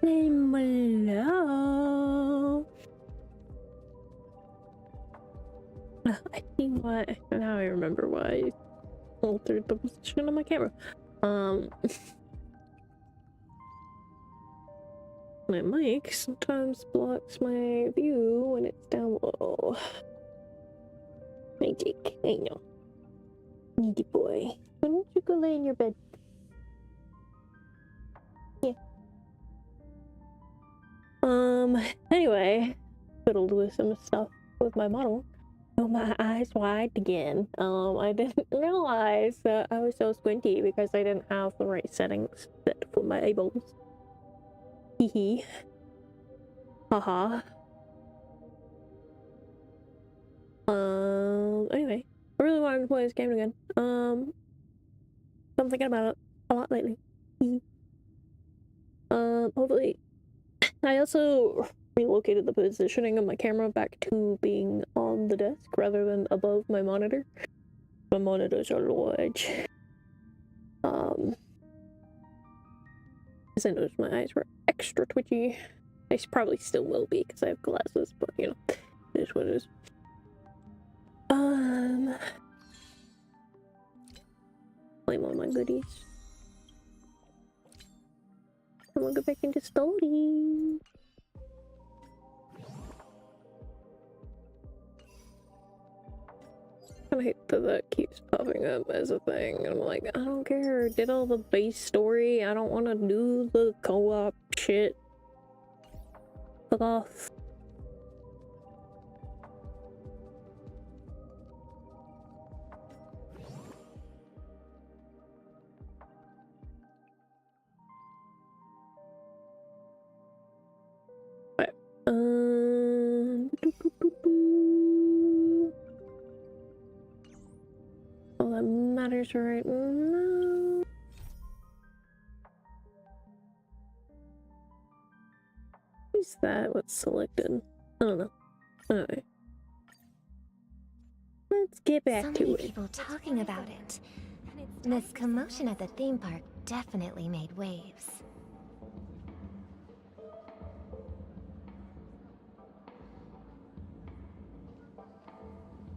Hello. I think why now I remember why I altered the position of my camera. My mic sometimes blocks my view when it's down low. Magic, I know. Needy boy. Why don't you go lay in your bed? Yeah. Anyway, fiddled with some stuff with my model. Oh, my eyes wide again. I didn't realize that I was so squinty because I didn't have the right settings set for my eyeballs. Hee. Haha. Anyway, I really wanted to play this game again. I'm thinking about it a lot lately. Hopefully. I also relocated the positioning of my camera back to being on the desk rather than above my monitor. My monitors are large. Because I noticed my eyes were extra twitchy. I probably still will be because I have glasses, but you know, it is what it is. Claim all my goodies. I'm gonna go back into story. I hate that keeps popping up as a thing. I'm like, I don't care. Did all the base story. I don't want to do the co-op shit. Fuck off. Right. All that matters right now. Is that what's selected? I don't know. Alright. Let's get back to it. So many people talking about it. This commotion at the theme park definitely made waves.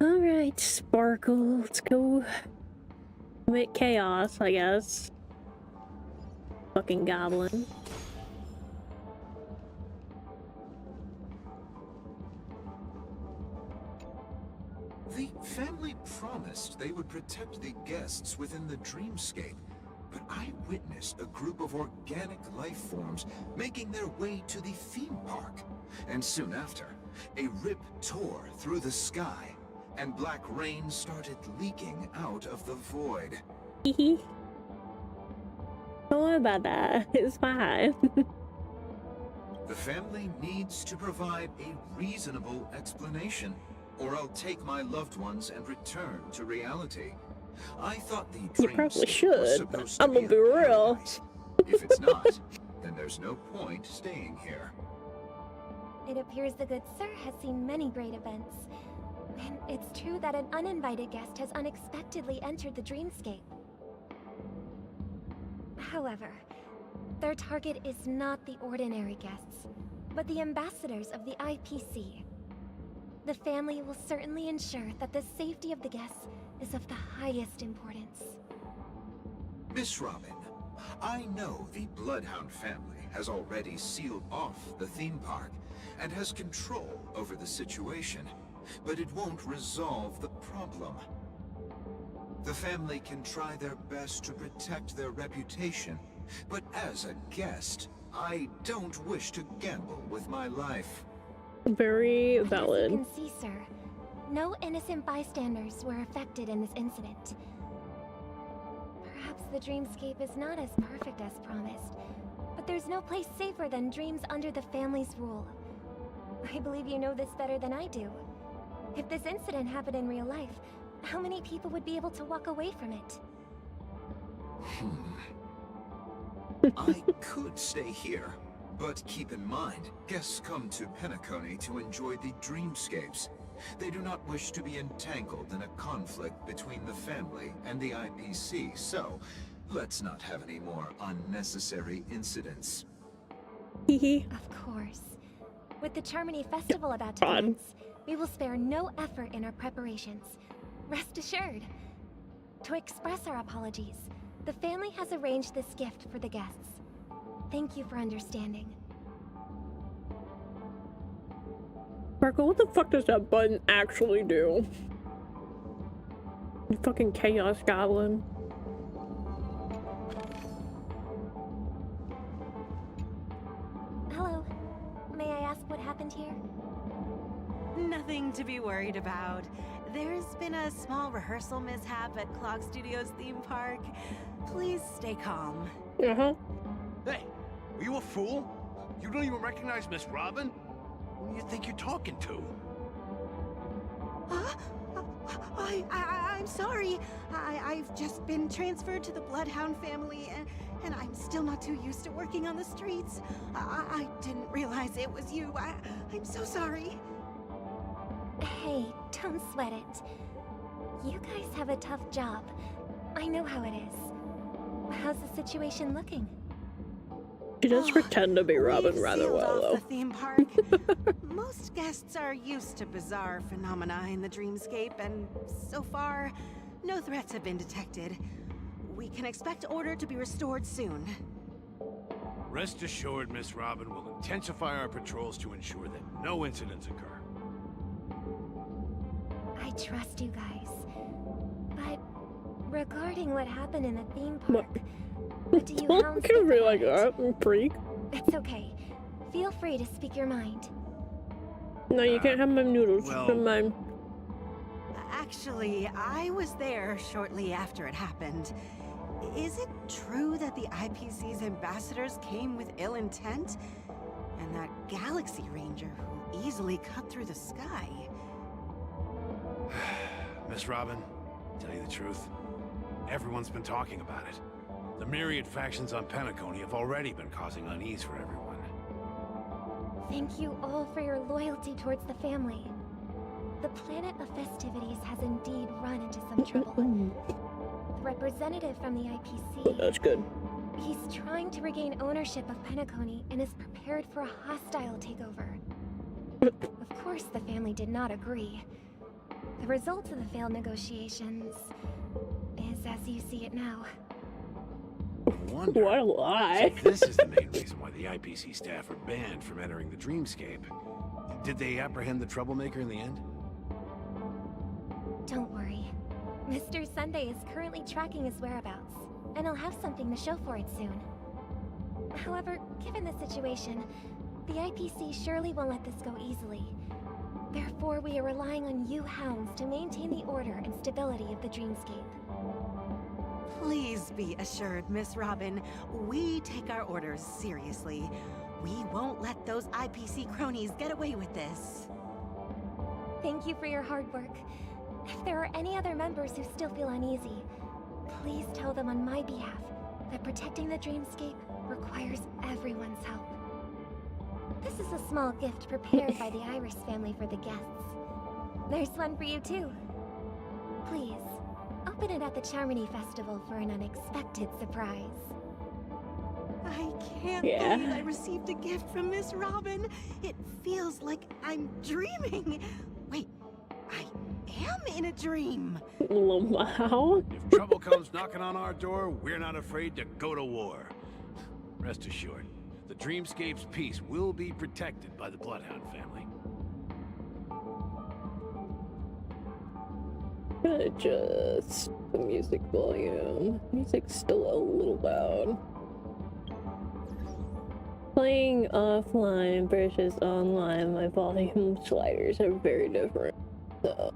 Alright, Sparkle. Let's go make chaos, I guess. Fucking goblin. The family promised they would protect the guests within the dreamscape, but I witnessed a group of organic life forms making their way to the theme park. And soon after, a rip tore through the sky, and black rain started leaking out of the void. Don't worry about that. It's fine. The family needs to provide a reasonable explanation, or I'll take my loved ones and return to reality. I thought the You probably should. I'm gonna be real. If it's not, then there's no point staying here. It appears the good sir has seen many great events. And it's true that an uninvited guest has unexpectedly entered the dreamscape. However, their target is not the ordinary guests, but the ambassadors of the IPC. The family will certainly ensure that the safety of the guests is of the highest importance. Miss Robin, I know the Bloodhound family has already sealed off the theme park and has control over the situation, but it won't resolve the problem. The family can try their best to protect their reputation, but as a guest, I don't wish to gamble with my life. Very valid. As you can see, sir, no innocent bystanders were affected in this incident. Perhaps the dreamscape is not as perfect as promised, but there's no place safer than dreams under the family's rule. I believe you know this better than I do. If this incident happened in real life, how many people would be able to walk away from it? I could stay here, but keep in mind, guests come to Penacony to enjoy the dreamscapes. They do not wish to be entangled in a conflict between the family and the IPC, so let's not have any more unnecessary incidents. Hee Of course. With the Charmony Festival about to God. commence, we will spare no effort in our preparations. Rest assured. To express our apologies, the family has arranged this gift for the guests. Thank you for understanding. Marco, what the fuck does that button actually do? You fucking chaos goblin. Hello. May I ask what happened here? Nothing to be worried about. There's been a small rehearsal mishap at Clock Studios theme park. Please stay calm. Uh-huh. Hey, are you a fool? You don't even recognize Miss Robin? Who do you think you're talking to? Huh? I'm sorry. I've just been transferred to the Bloodhound family, and I'm still not too used to working on the streets. I didn't realize it was you. I'm so sorry. Hey, don't sweat it. You guys have a tough job. I know how it is. How's the situation looking? She does pretend to be Robin We've rather sealed well, off though. the theme park. Most guests are used to bizarre phenomena in the dreamscape, and so far, no threats have been detected. We can expect order to be restored soon. Rest assured, Miss Robin will intensify our patrols to ensure that no incidents occur. I trust you guys. But regarding what happened in the theme park, what do you Don't hounds look at think me like about that, freak. it? It's okay. Feel free to speak your mind. No, you can't have my noodles. well- From mine. Actually, I was there shortly after it happened. Is it true that the IPC's ambassadors came with ill intent? And that Galaxy Ranger who easily cut through the sky? Miss Robin, to tell you the truth, everyone's been talking about it. The myriad factions on Penacony have already been causing unease for everyone. Thank you all for your loyalty towards the family. The planet of festivities has indeed run into some trouble. The representative from the IPC, That's good. he's trying to regain ownership of Penacony and is prepared for a hostile takeover. Of course, the family did not agree. The result of the failed negotiations is as you see it now. I wonder What a lie. if this is the main reason why the IPC staff are banned from entering the dreamscape. Did they apprehend the troublemaker in the end? Don't worry. Mr. Sunday is currently tracking his whereabouts, and he'll have something to show for it soon. However, given the situation, the IPC surely won't let this go easily. Therefore, we are relying on you hounds to maintain the order and stability of the dreamscape. Please be assured, Miss Robin, we take our orders seriously. We won't let those IPC cronies get away with this. Thank you for your hard work. If there are any other members who still feel uneasy, please tell them on my behalf that protecting the dreamscape requires everyone's help. This is a small gift prepared by the Iris family for the guests. There's one for you too. Please, open it at the Charmony Festival for an unexpected surprise. I can't Yeah. believe I received a gift from Miss Robin. It feels like I'm dreaming. Wait, I am in a dream. Wow. If trouble comes knocking on our door, we're not afraid to go to war. Rest assured, the dreamscape's peace will be protected by the Bloodhound family. Gonna adjust the music volume. Music's still a little loud. Playing offline versus online, my volume sliders are very different. So.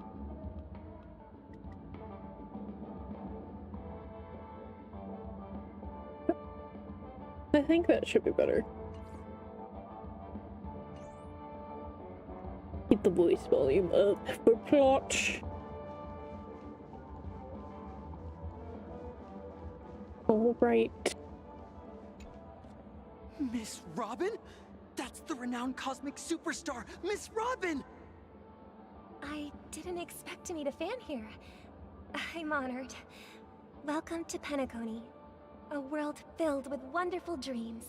I think that should be better. Keep the voice volume up for plot. All right. Miss Robin? That's the renowned cosmic superstar, Miss Robin! I didn't expect to meet a fan here. I'm honored. Welcome to Penacony, a world filled with wonderful dreams.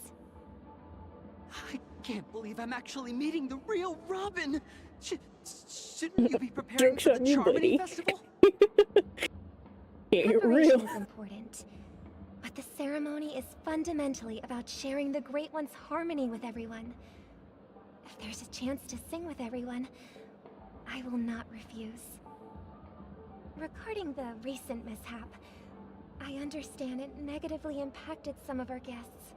I can't believe I'm actually meeting the real Robin. Shouldn't you be preparing for the Joke's on you, Charmony buddy. Festival? Get Preparation real. is important, but the ceremony is fundamentally about sharing the Great One's harmony with everyone. If there's a chance to sing with everyone, I will not refuse. Regarding the recent mishap, I understand it negatively impacted some of our guests.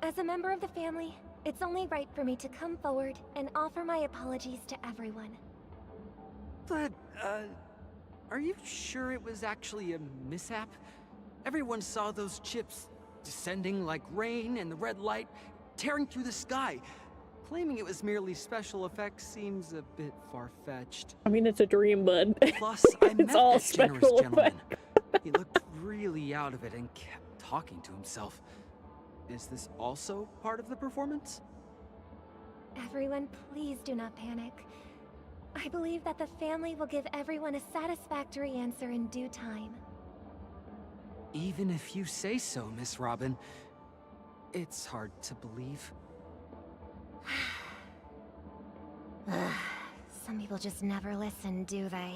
As a member of the family, it's only right for me to come forward and offer my apologies to everyone. But, are you sure it was actually a mishap? Everyone saw those chips descending like rain and the red light tearing through the sky. Claiming it was merely special effects seems a bit far-fetched. I mean, it's a dream, bud. Plus, I met all this generous special gentleman. He looked really out of it and kept talking to himself. Is this also part of the performance? Everyone, please do not panic. I believe that the family will give everyone a satisfactory answer in due time. Even if you say so, Miss Robin, it's hard to believe. Some people just never listen, do they?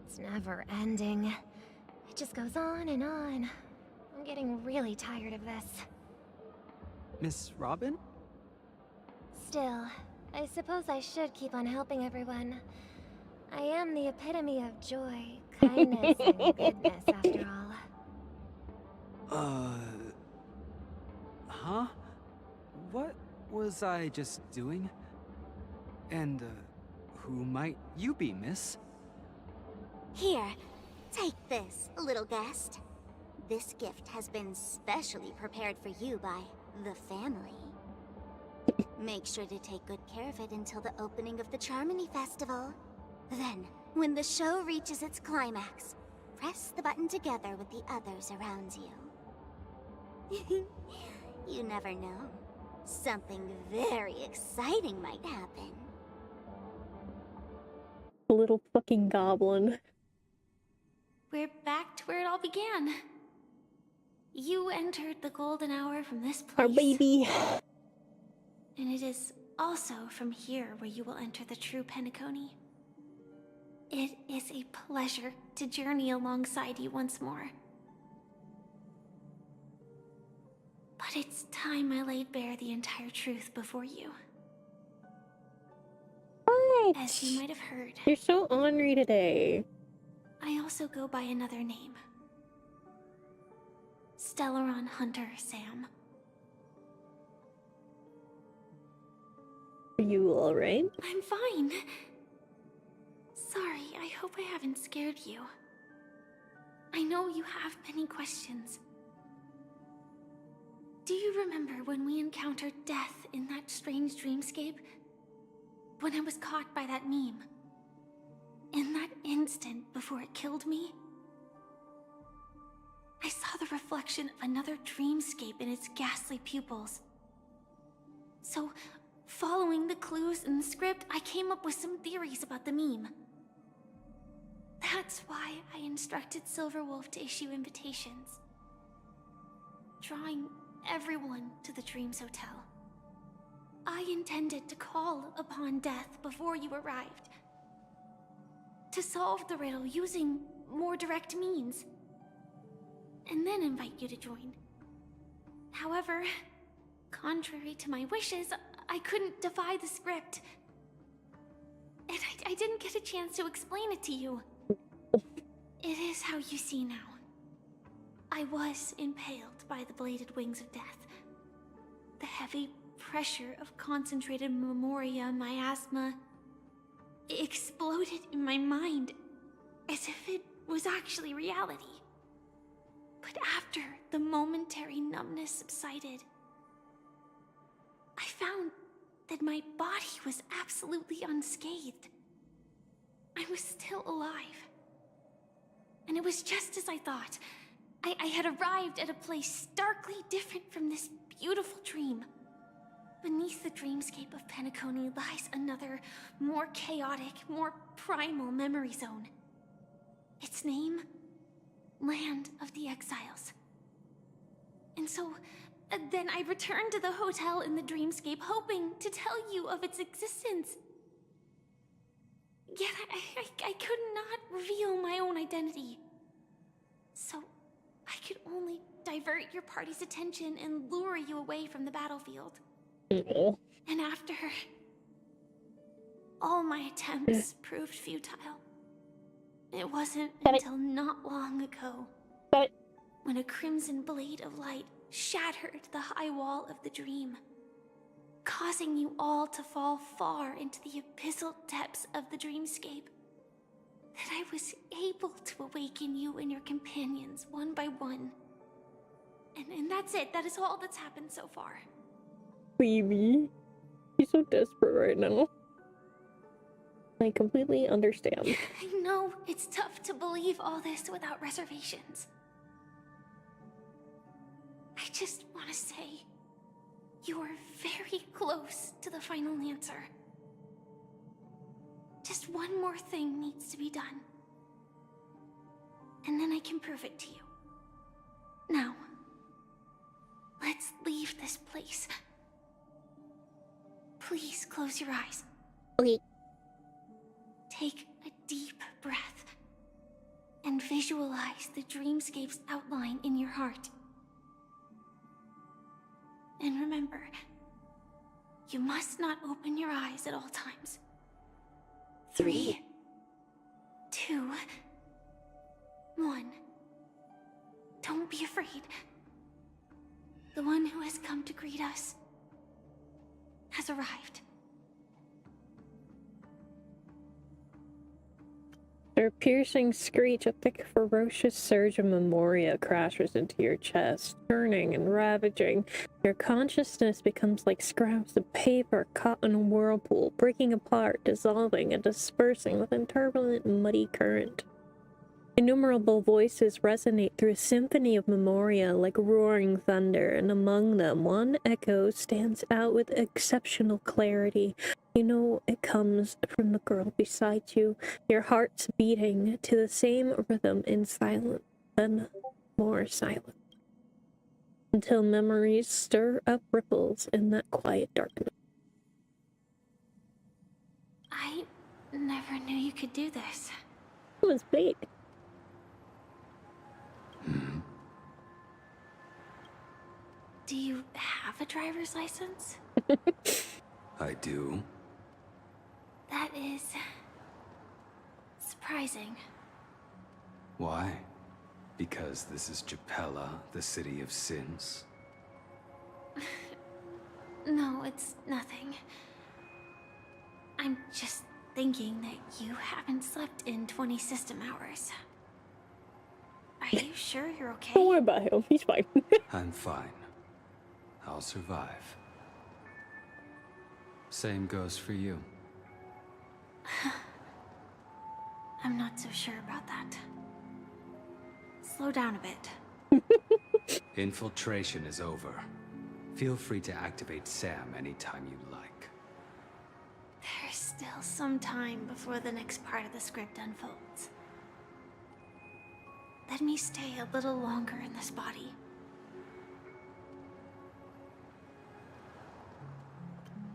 It's never ending. It just goes on and on. I'm getting really tired of this. Miss Robin? Still, I suppose I should keep on helping everyone. I am the epitome of joy, kindness, and goodness, after all. Huh? What was I just doing? And, who might you be, miss? Here, take this, little guest. This gift has been specially prepared for you by the family. Make sure to take good care of it until the opening of the Charmony Festival. Then, when the show reaches its climax, press the button together with the others around you. You never know. Something very exciting might happen. Little fucking goblin. We're back to where it all began. You entered the golden hour from this place. Our baby. And it is also from here where you will enter the true Penacony. It is a pleasure to journey alongside you once more. But it's time I laid bare the entire truth before you. What? As you might have heard, You're so ornery today. I also go by another name. Stellaron Hunter Sam. Are you alright? I'm fine. Sorry, I hope I haven't scared you. I know you have many questions. Do you remember when we encountered death in that strange dreamscape? When I was caught by that meme? In that instant before it killed me? I saw the reflection of another dreamscape in its ghastly pupils. So, following the clues in the script, I came up with some theories about the meme. That's why I instructed Silverwolf to issue invitations, drawing everyone to the Dreams Hotel. I intended to call upon death before you arrived, to solve the riddle using more direct means, and then invite you to join. However, contrary to my wishes, I couldn't defy the script. And I didn't get a chance to explain it to you. It is how you see now. I was impaled by the bladed wings of death. The heavy pressure of concentrated memoria, miasma, exploded in my mind as if it was actually reality. But after the momentary numbness subsided, I found that my body was absolutely unscathed. I was still alive. And it was just as I thought. I had arrived at a place starkly different from this beautiful dream. Beneath the dreamscape of Penacony lies another, more chaotic, more primal memory zone. Its name? Land of the Exiles. And so, Then I returned to the hotel in the dreamscape, hoping to tell you of its existence. Yet I could not reveal my own identity. So I could only divert your party's attention and lure you away from the battlefield. Aw. And after all my attempts proved futile, it wasn't until not long ago when a crimson blade of light shattered the high wall of the dream, causing you all to fall far into the abyssal depths of the dreamscape, that I was able to awaken you and your companions one by one. And that's it. That is all that's happened so far. Baby. She's so desperate right now. I completely understand. I know it's tough to believe all this without reservations. I just want to say, you are very close to the final answer. Just one more thing needs to be done. And then I can prove it to you. Now, let's leave this place. Please close your eyes. Okay. Take a deep breath and visualize the dreamscape's outline in your heart. And remember, you must not open your eyes at all times. 3, 2, 1. Don't be afraid. The one who has come to greet us has arrived. A piercing screech, a thick, ferocious surge of memoria crashes into your chest, turning and ravaging. Your consciousness becomes like scraps of paper caught in a whirlpool, breaking apart, dissolving, and dispersing within turbulent, muddy current. Innumerable voices resonate through a symphony of memoria like roaring thunder, and among them, one echo stands out with exceptional clarity. You know it comes from the girl beside you, your heart's beating to the same rhythm in silence, then more silence, until memories stir up ripples in that quiet darkness. I never knew you could do this. It was big. Do you have a driver's license? I do. That is surprising. Why? Because this is Japella, the city of sins? No, it's nothing. I'm just thinking that you haven't slept in 20 system hours. Are you sure you're okay? Don't worry about him, he's fine. I'm fine. I'll survive. Same goes for you. I'm not so sure about that. Slow down a bit. Infiltration is over. Feel free to activate Sam anytime you like. There's still some time before the next part of the script unfolds. Let me stay a little longer in this body.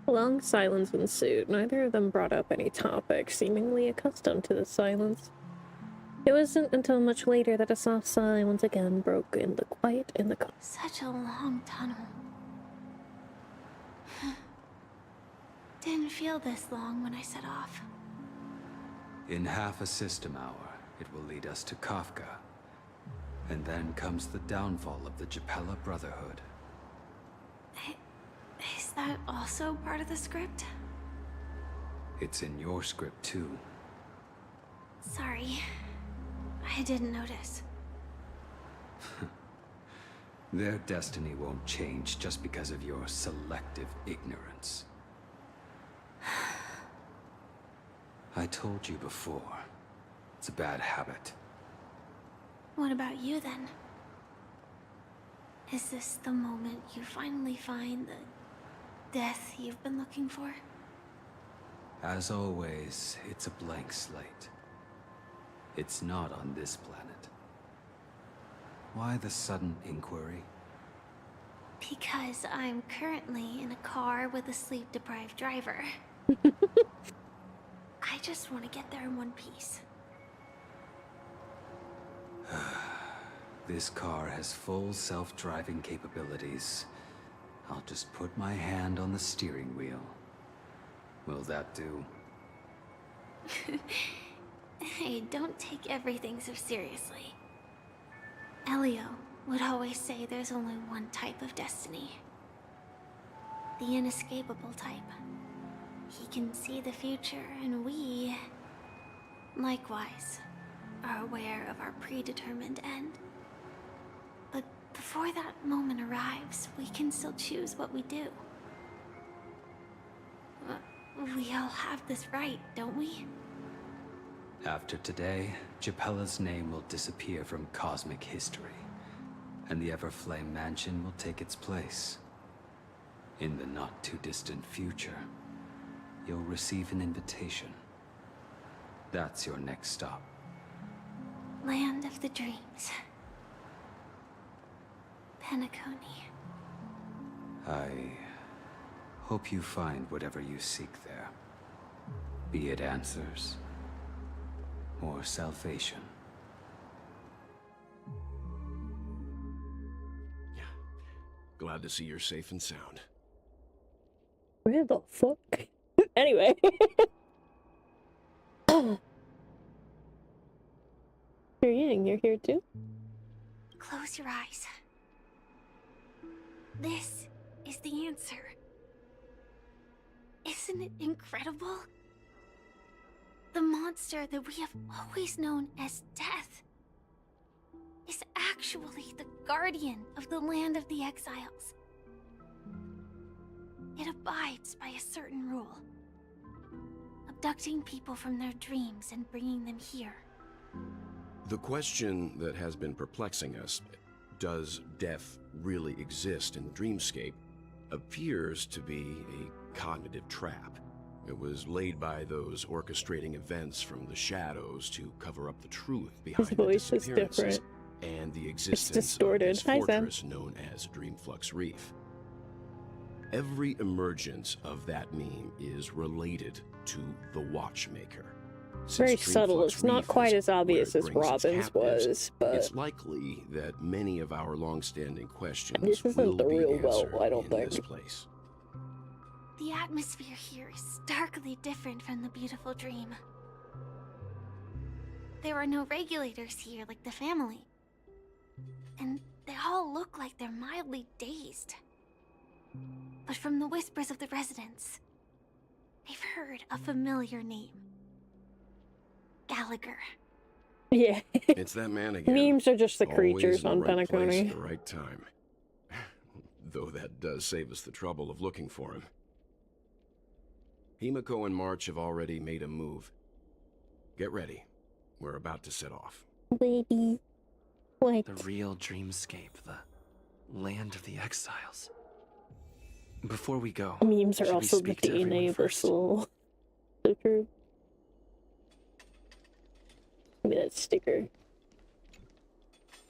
A long silence ensued. Neither of them brought up any topic, seemingly accustomed to the silence. It wasn't until much later that a soft sigh once again broke in the quiet in the car. Such a long tunnel. Didn't feel this long when I set off. In half a system hour, it will lead us to Kafka. And then comes the downfall of the Japella Brotherhood. Is that also part of the script? It's in your script too. Sorry. I didn't notice. Their destiny won't change just because of your selective ignorance. I told you before. It's a bad habit. What about you then? Is this the moment you finally find the death you've been looking for? As always, it's a blank slate. It's not on this planet. Why the sudden inquiry? Because I'm currently in a car with a sleep-deprived driver. I just want to get there in one piece. This car has full self-driving capabilities. I'll just put my hand on the steering wheel. Will that do? Hey, don't take everything so seriously. Elio would always say there's only one type of destiny. The inescapable type. He can see the future, and we, likewise, are aware of our predetermined end. But before that moment arrives, we can still choose what we do. We all have this right, don't we? After today, Japella's name will disappear from cosmic history, and the Everflame Mansion will take its place. In the not-too-distant future, you'll receive an invitation. That's your next stop. Land of the Dreams. Penacony. I hope you find whatever you seek there. Be it answers or salvation. Glad to see you're safe and sound. Where the fuck? Anyway. You're here too? Close your eyes. This is the answer. Isn't it incredible? The monster that we have always known as Death is actually the guardian of the land of the exiles. It abides by a certain rule. Abducting people from their dreams and bringing them here. The question that has been perplexing us, does death really exist in the dreamscape, appears to be a cognitive trap. It was laid by those orchestrating events from the shadows to cover up the truth behind His the voice is disappearances different. and the existence distorted. of this Hi, Sam. fortress known as Dreamflux Reef. Every emergence of that meme is related to the Watchmaker. Since Very subtle. Dreamflux It's not Reef quite is as obvious where as it brings its Robin's captives, was, but it's likely that many of our long-standing questions this isn't will the be real well, answered I don't in this think. place. The atmosphere here is starkly different from the beautiful dream. There are no regulators here like the family. And they all look like they're mildly dazed. But from the whispers of the residents, they've heard a familiar name. Gallagher. yeah. It's that man again. Memes are just the Always creatures in the on right place Penacony. at the right time. Though that does save us the trouble of looking for him. Himiko and March have already made a move. Get ready. We're about to set off. Baby. What? The real dreamscape, the land of the exiles. Before we go, Memes are should we also the speak to everyone DNA of our first? soul. So true. Give me that sticker.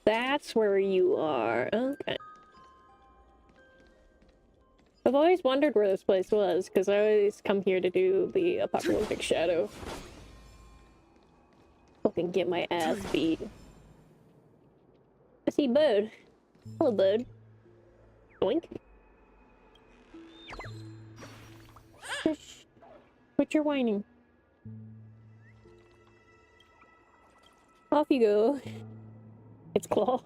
That's where you are. Okay. I've always wondered where this place was, because I always come here to do the apocalyptic shadow. Fucking get my ass beat. I see Bud. Hello, Bud. Doink. Shush. Quit your whining. Off you go. It's Claw.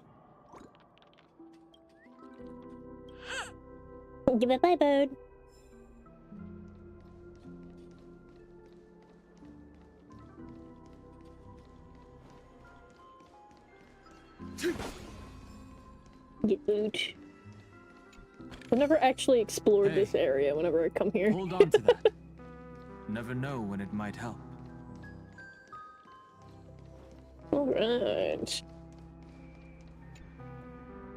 Give it bye, Bud. Get boot. I've never actually explored this area whenever I come here. Hold on to that. Never know when it might help. Alright.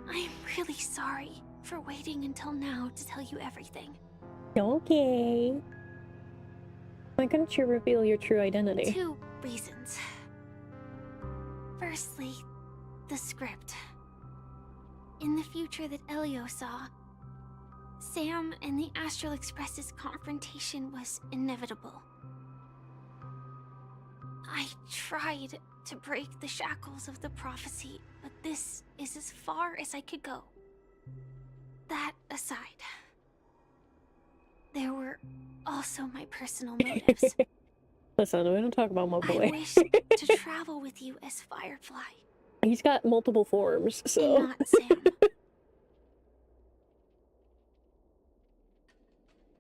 I'm really sorry for waiting until now to tell you everything. Okay. Why couldn't you reveal your true identity? 2 reasons. Firstly, the script. In the future that Elio saw, Sam and the Astral Express's confrontation was inevitable. I tried to break the shackles of the prophecy, but this is as far as I could go. That aside, there were also my personal motives. Listen, we don't talk about my boy. I wish to travel with you as Firefly. He's got multiple forms, so. And not Sam.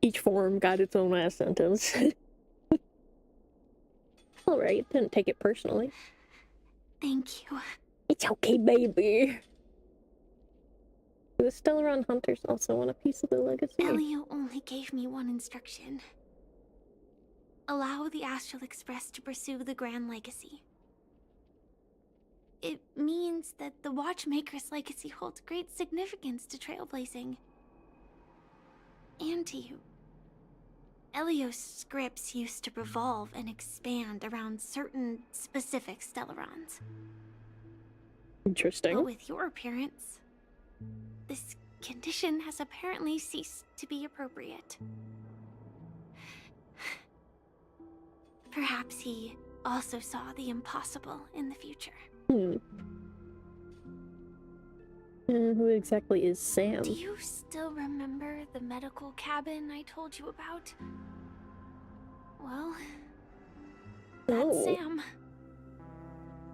Each form got its own last sentence. Alright, didn't take it personally. Thank you. It's okay, baby. The Stellaron Hunters also want a piece of the legacy. Elio only gave me one instruction. Allow the Astral Express to pursue the Grand Legacy. It means that the Watchmaker's legacy holds great significance to Trailblazing. And to you. Elio's scripts used to revolve and expand around certain specific Stellarons. Interesting. But with your appearance, this condition has apparently ceased to be appropriate. Perhaps he also saw the impossible in the future. Who exactly is Sam? Do you still remember the medical cabin I told you about? Well, that's Sam.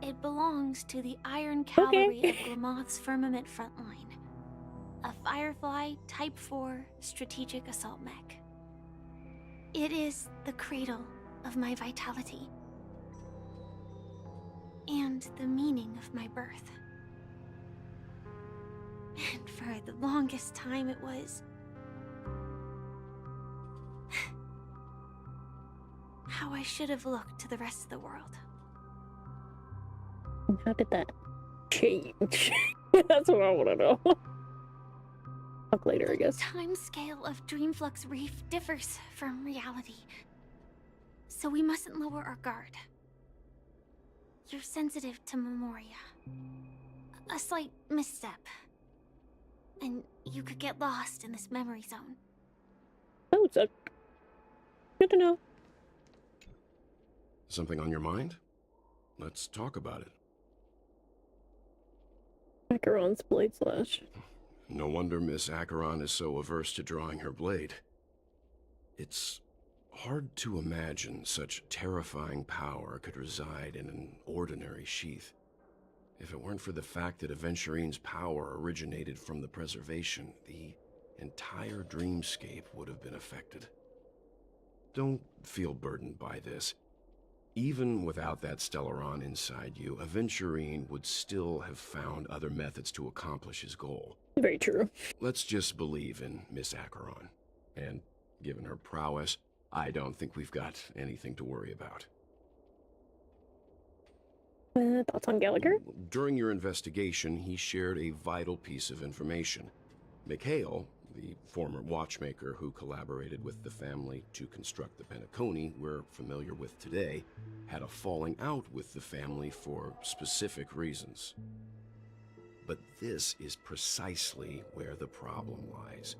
It belongs to the Iron Cavalry of Glamoth's Firmament Frontline. A Firefly Type 4 strategic assault mech. It is the cradle of my vitality. And the meaning of my birth. And for the longest time it was... how I should have looked to the rest of the world. How did that change? That's what I want to know. Talk later, I guess. The time scale of Dreamflux Reef differs from reality. So we mustn't lower our guard. You're sensitive to Memoria. A slight misstep. And you could get lost in this memory zone. That would suck. Good to know. Something on your mind? Let's talk about it. Acheron's blade slash. No wonder Miss Acheron is so averse to drawing her blade. It's hard to imagine such terrifying power could reside in an ordinary sheath. If it weren't for the fact that Aventurine's power originated from the preservation, the entire dreamscape would have been affected. Don't feel burdened by this. Even without that Stellaron inside you, Aventurine would still have found other methods to accomplish his goal. Very true. Let's just believe in Miss Acheron. And given her prowess, I don't think we've got anything to worry about. Thoughts on Gallagher? During your investigation, he shared a vital piece of information. Mikhail, the former watchmaker who collaborated with the family to construct the Penacony we're familiar with today, had a falling out with the family for specific reasons. But this is precisely where the problem lies.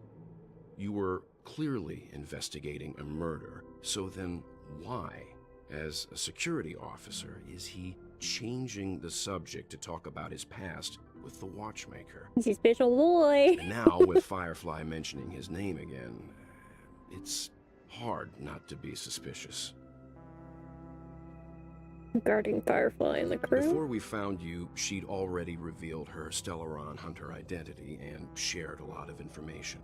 You were clearly investigating a murder, so then why, as a security officer, is he changing the subject to talk about his past with the watchmaker? He's a special boy. And now, with Firefly mentioning his name again, it's hard not to be suspicious. Guarding Firefly and the crew? Before we found you, she'd already revealed her Stellaron Hunter identity and shared a lot of information.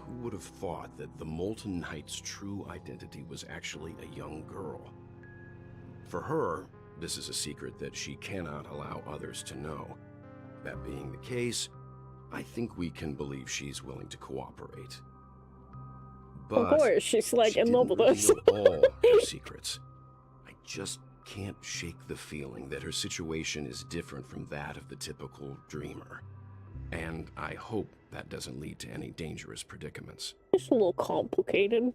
Who would have thought that the Molten Knight's true identity was actually a young girl? For her, this is a secret that she cannot allow others to know. That being the case, I think we can believe she's willing to cooperate. But of course, she's like she in love with didn't us. reveal all her secrets. I just can't shake the feeling that her situation is different from that of the typical dreamer. And I hope that doesn't lead to any dangerous predicaments. It's a little complicated.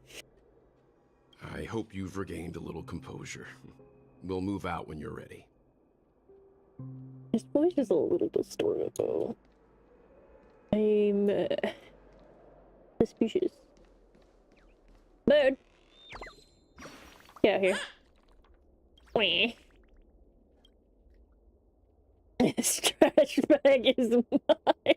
I hope you've regained a little composure. We'll move out when you're ready. His voice is a little distorted, though. I'm suspicious. Bird! Get out here. Wah. This trash bag is mine.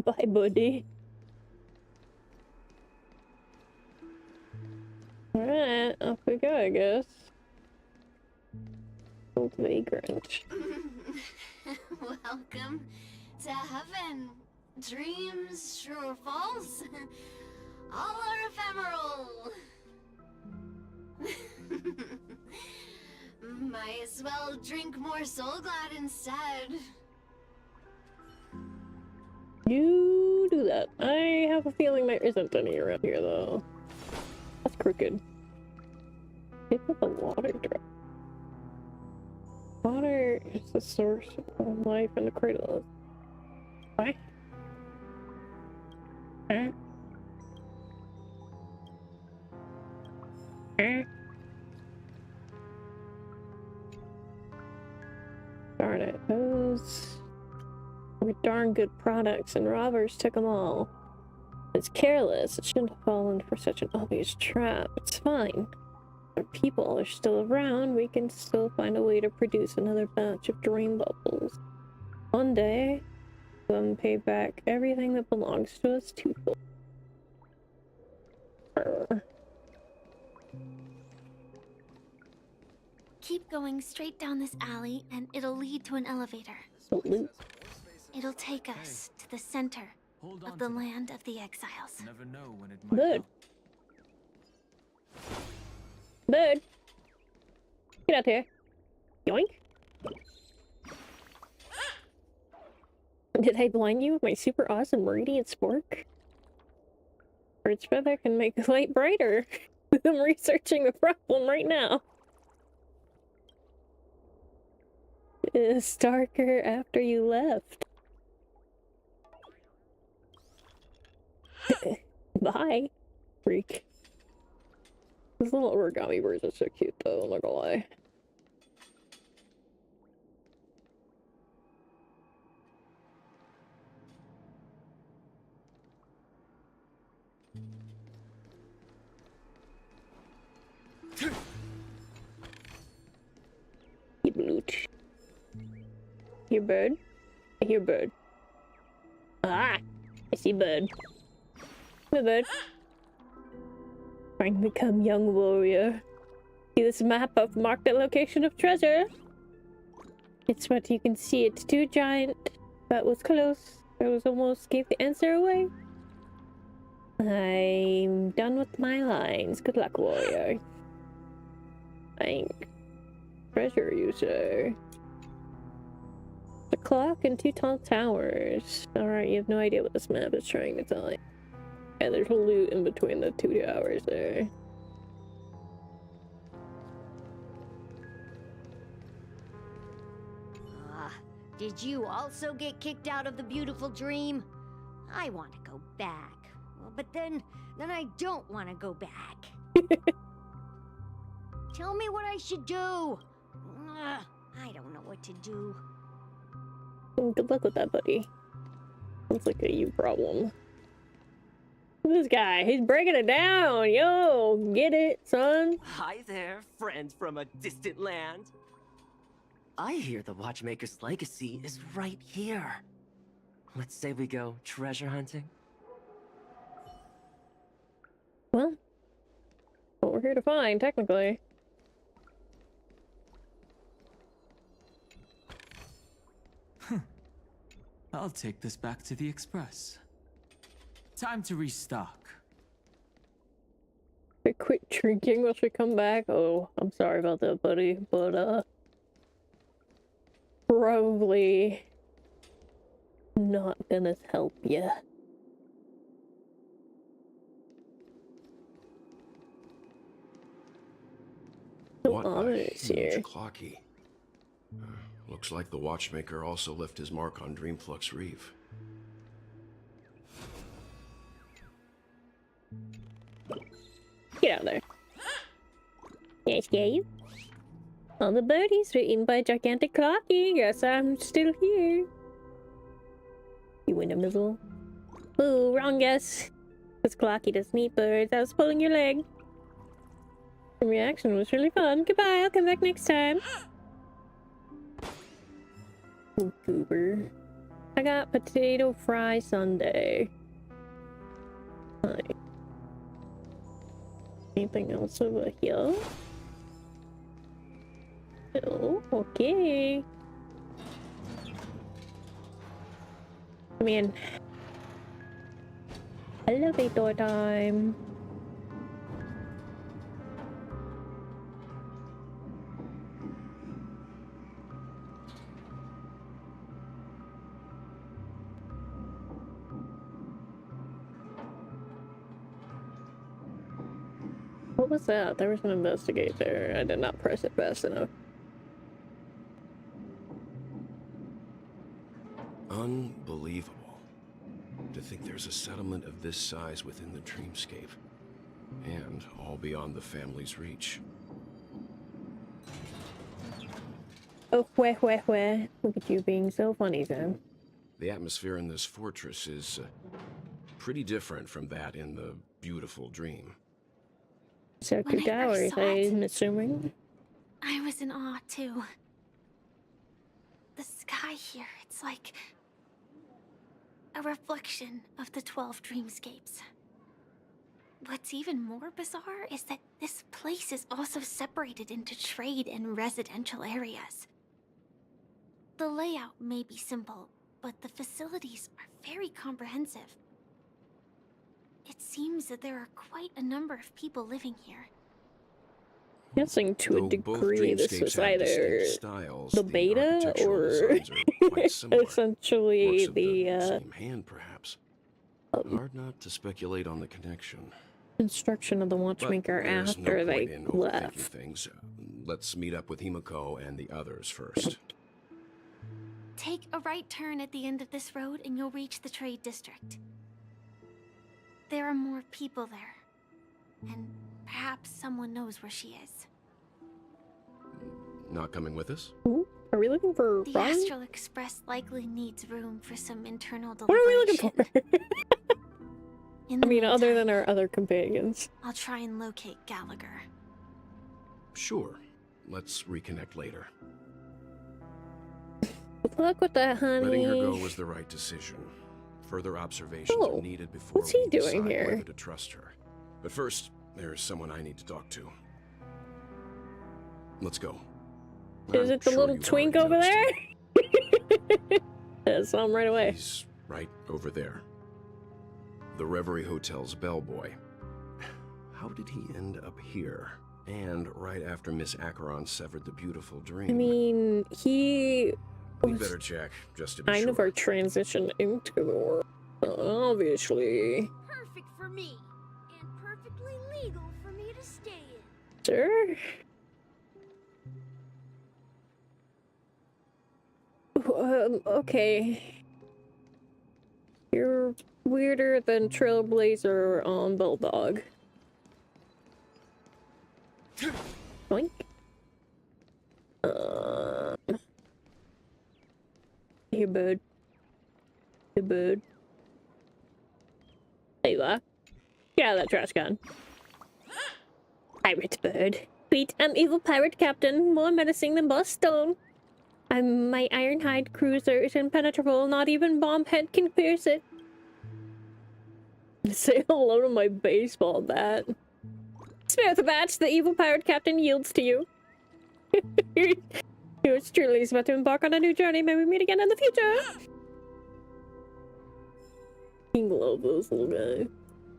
Bye, buddy. Alright, off we go, I guess. Old vagrant. Welcome to heaven. Dreams, true or false, all are ephemeral. Might as well drink more Soul Glad instead. You do that. I have a feeling there isn't any around here, though. That's crooked. Pick up a water drop. Water is the source of all life in the cradle. Why? Huh? Huh? Darn it. Those were darn good products, and robbers took them all. It's careless. It shouldn't have fallen for such an obvious trap. It's fine. Our people are still around. We can still find a way to produce another batch of dream bubbles. One day, we'll pay back everything that belongs to us twofold. Keep going straight down this alley and it'll lead to an elevator. Salute. It'll take us to the center of the land of the exiles. Never know when it might Bird. help. Bird. Get out here. Yoink. Did I blind you with my super awesome radiant spark? Bird's feather can make the light brighter. I'm researching the problem right now. It's darker after you left. Bye, freak. These little origami birds are so cute, though, I'm not gonna lie. You loot. Hear bird? I hear bird. Ah! I see bird. Come here, bird. Trying to become young warrior. See this map? I've marked the location of treasure. It's what you can see. It's too giant. That was close. I was almost gave the answer away. I'm done with my lines. Good luck, warrior. Thank. Treasure, you say? The clock and 2 tall towers. Alright, you have no idea what this map is trying to tell you. Yeah, there's loot in between the 2 towers there. Did you also get kicked out of the beautiful dream? I want to go back. Well, but then I don't want to go back. Tell me what I should do. I don't know what to do. Good luck with that, buddy. Looks like a you problem. Look at this guy. He's breaking it down. Yo, get it, son. Hi there, friend from a distant land. I hear the Watchmaker's legacy is right here. Let's say we go treasure hunting. Well, what we're here to find, technically. I'll take this back to the express. Time to restock. We quit drinking once we come back. Oh, I'm sorry about that, buddy, but probably not gonna help ya. What a ominous here. huge clocky. Looks like the Watchmaker also left his mark on Dreamflux Reef. Get out of there. Can I scare you? All the birdies were eaten by a gigantic clocky. Guess I'm still here. You win a mizzle. Ooh, wrong guess. This clocky doesn't eat birds. I was pulling your leg. The reaction was really fun. Goodbye, I'll come back next time. Oh, goober. I got potato fry sundae. Right. Anything else over here? Oh, okay. Come in. Elevator time. What was that? There was an investigator. I did not press it fast enough. Unbelievable. To think there's a settlement of this size within the dreamscape. And all beyond the family's reach. Oh, where. Look at you being so funny, Sam. The atmosphere in this fortress is pretty different from that in the beautiful dream. Circular towers, I'm assuming. I was in awe, too. The sky here, it's like a reflection of the 12 dreamscapes. What's even more bizarre is that this place is also separated into trade and residential areas. The layout may be simple, but the facilities are very comprehensive. It seems that there are quite a number of people living here. Guessing to a degree this was either the beta or essentially the same hand, perhaps. Hard not to speculate on the connection. Construction of the watchmaker after they left. Things. Let's meet up with Himiko and the others first. Take a right turn at the end of this road and you'll reach the trade district. There are more people there, and perhaps someone knows where she is. Not coming with us? Ooh, are we looking for The Ron? Astral Express likely needs room for some internal What are we looking deliberation. for? In the I mean, other meantime, than our other companions. I'll try and locate Gallagher. Sure. Let's reconnect later. Good luck with that, honey. Letting her go was the right decision. Further observations are needed before what's he we doing decide here? whether to trust her. But first, there's someone I need to talk to. Let's go. Is it the little twink over there? Yeah, saw him right away. He's right over there. The Reverie Hotel's bellboy. How did he end up here? And right after Miss Acheron severed the beautiful dream. I mean, he We better check, just to be kind sure. of our transition into the world, obviously. Perfect for me, and perfectly legal for me to stay in. Sure. Okay. You're weirder than Trailblazer on Bulldog. Boink. Here, bird. Here, bird. There you are. Get out of that trash can. Pirate bird. Sweet and evil pirate captain, more menacing than Boston. My Ironhide cruiser is impenetrable, not even Bombhead can pierce it. Say hello to my baseball bat. Spare the bat, the evil pirate captain yields to you. Yours truly is about to embark on a new journey. May we meet again in the future. I love this little guy.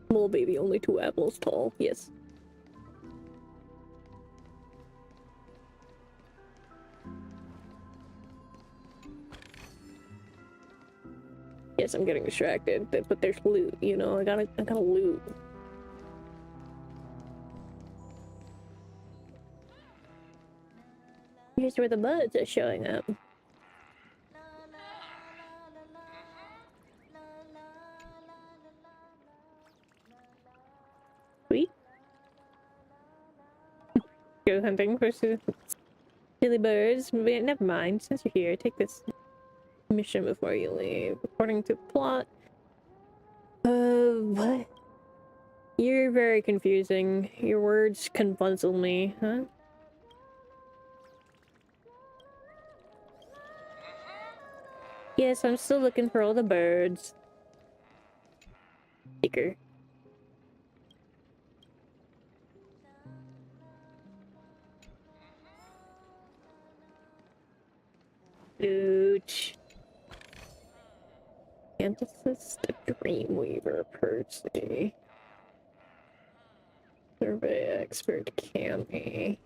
Small baby, only 2 apples tall. Yes. Yes, I'm getting distracted, but there's loot, you know, I gotta loot. Here's where the buds are showing up. Sweet. Go hunting for Silly birds. Never mind. Since you're here, take this mission before you leave. According to plot. What? You're very confusing. Your words confuzzle me, huh? Yes, I'm still looking for all the birds. Sticker. Gooch. Antithesis, the Dreamweaver, Percy. Survey expert, Cammy.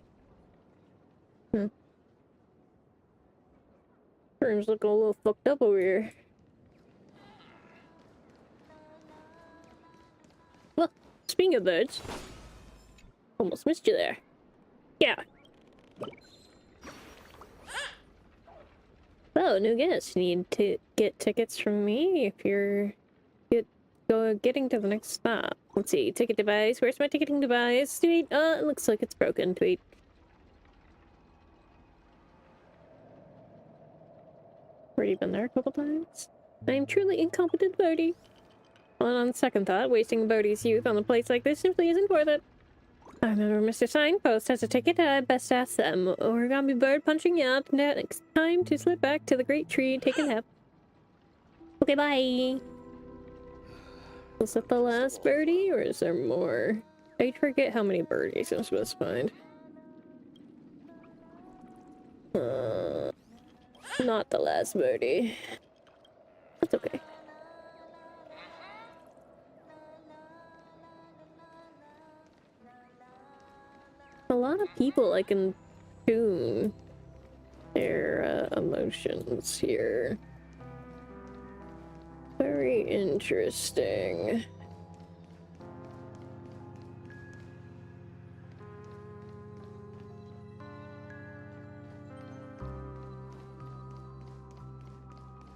Room's looking a little fucked up over here. Well, speaking of birds, almost missed you there. Yeah. Oh, new guests. Need to get tickets from me if you're getting to the next stop. Let's see, ticket device. Where's my ticketing device? Tweet. It looks like it's broken. Tweet. Already been there a couple times. I'm truly incompetent, Bodhi. Well, on second thought, wasting Bodhi's youth on a place like this simply isn't worth it. I remember Mr. Signpost has a ticket. I best ask them. Origami bird punching you out. Next time to slip back to the great tree and take a nap. Okay, bye. Was that the last birdie, or is there more? I forget how many birdies I'm supposed to find. Not the last birdie. That's okay. A lot of people I can tune their emotions here. Very interesting.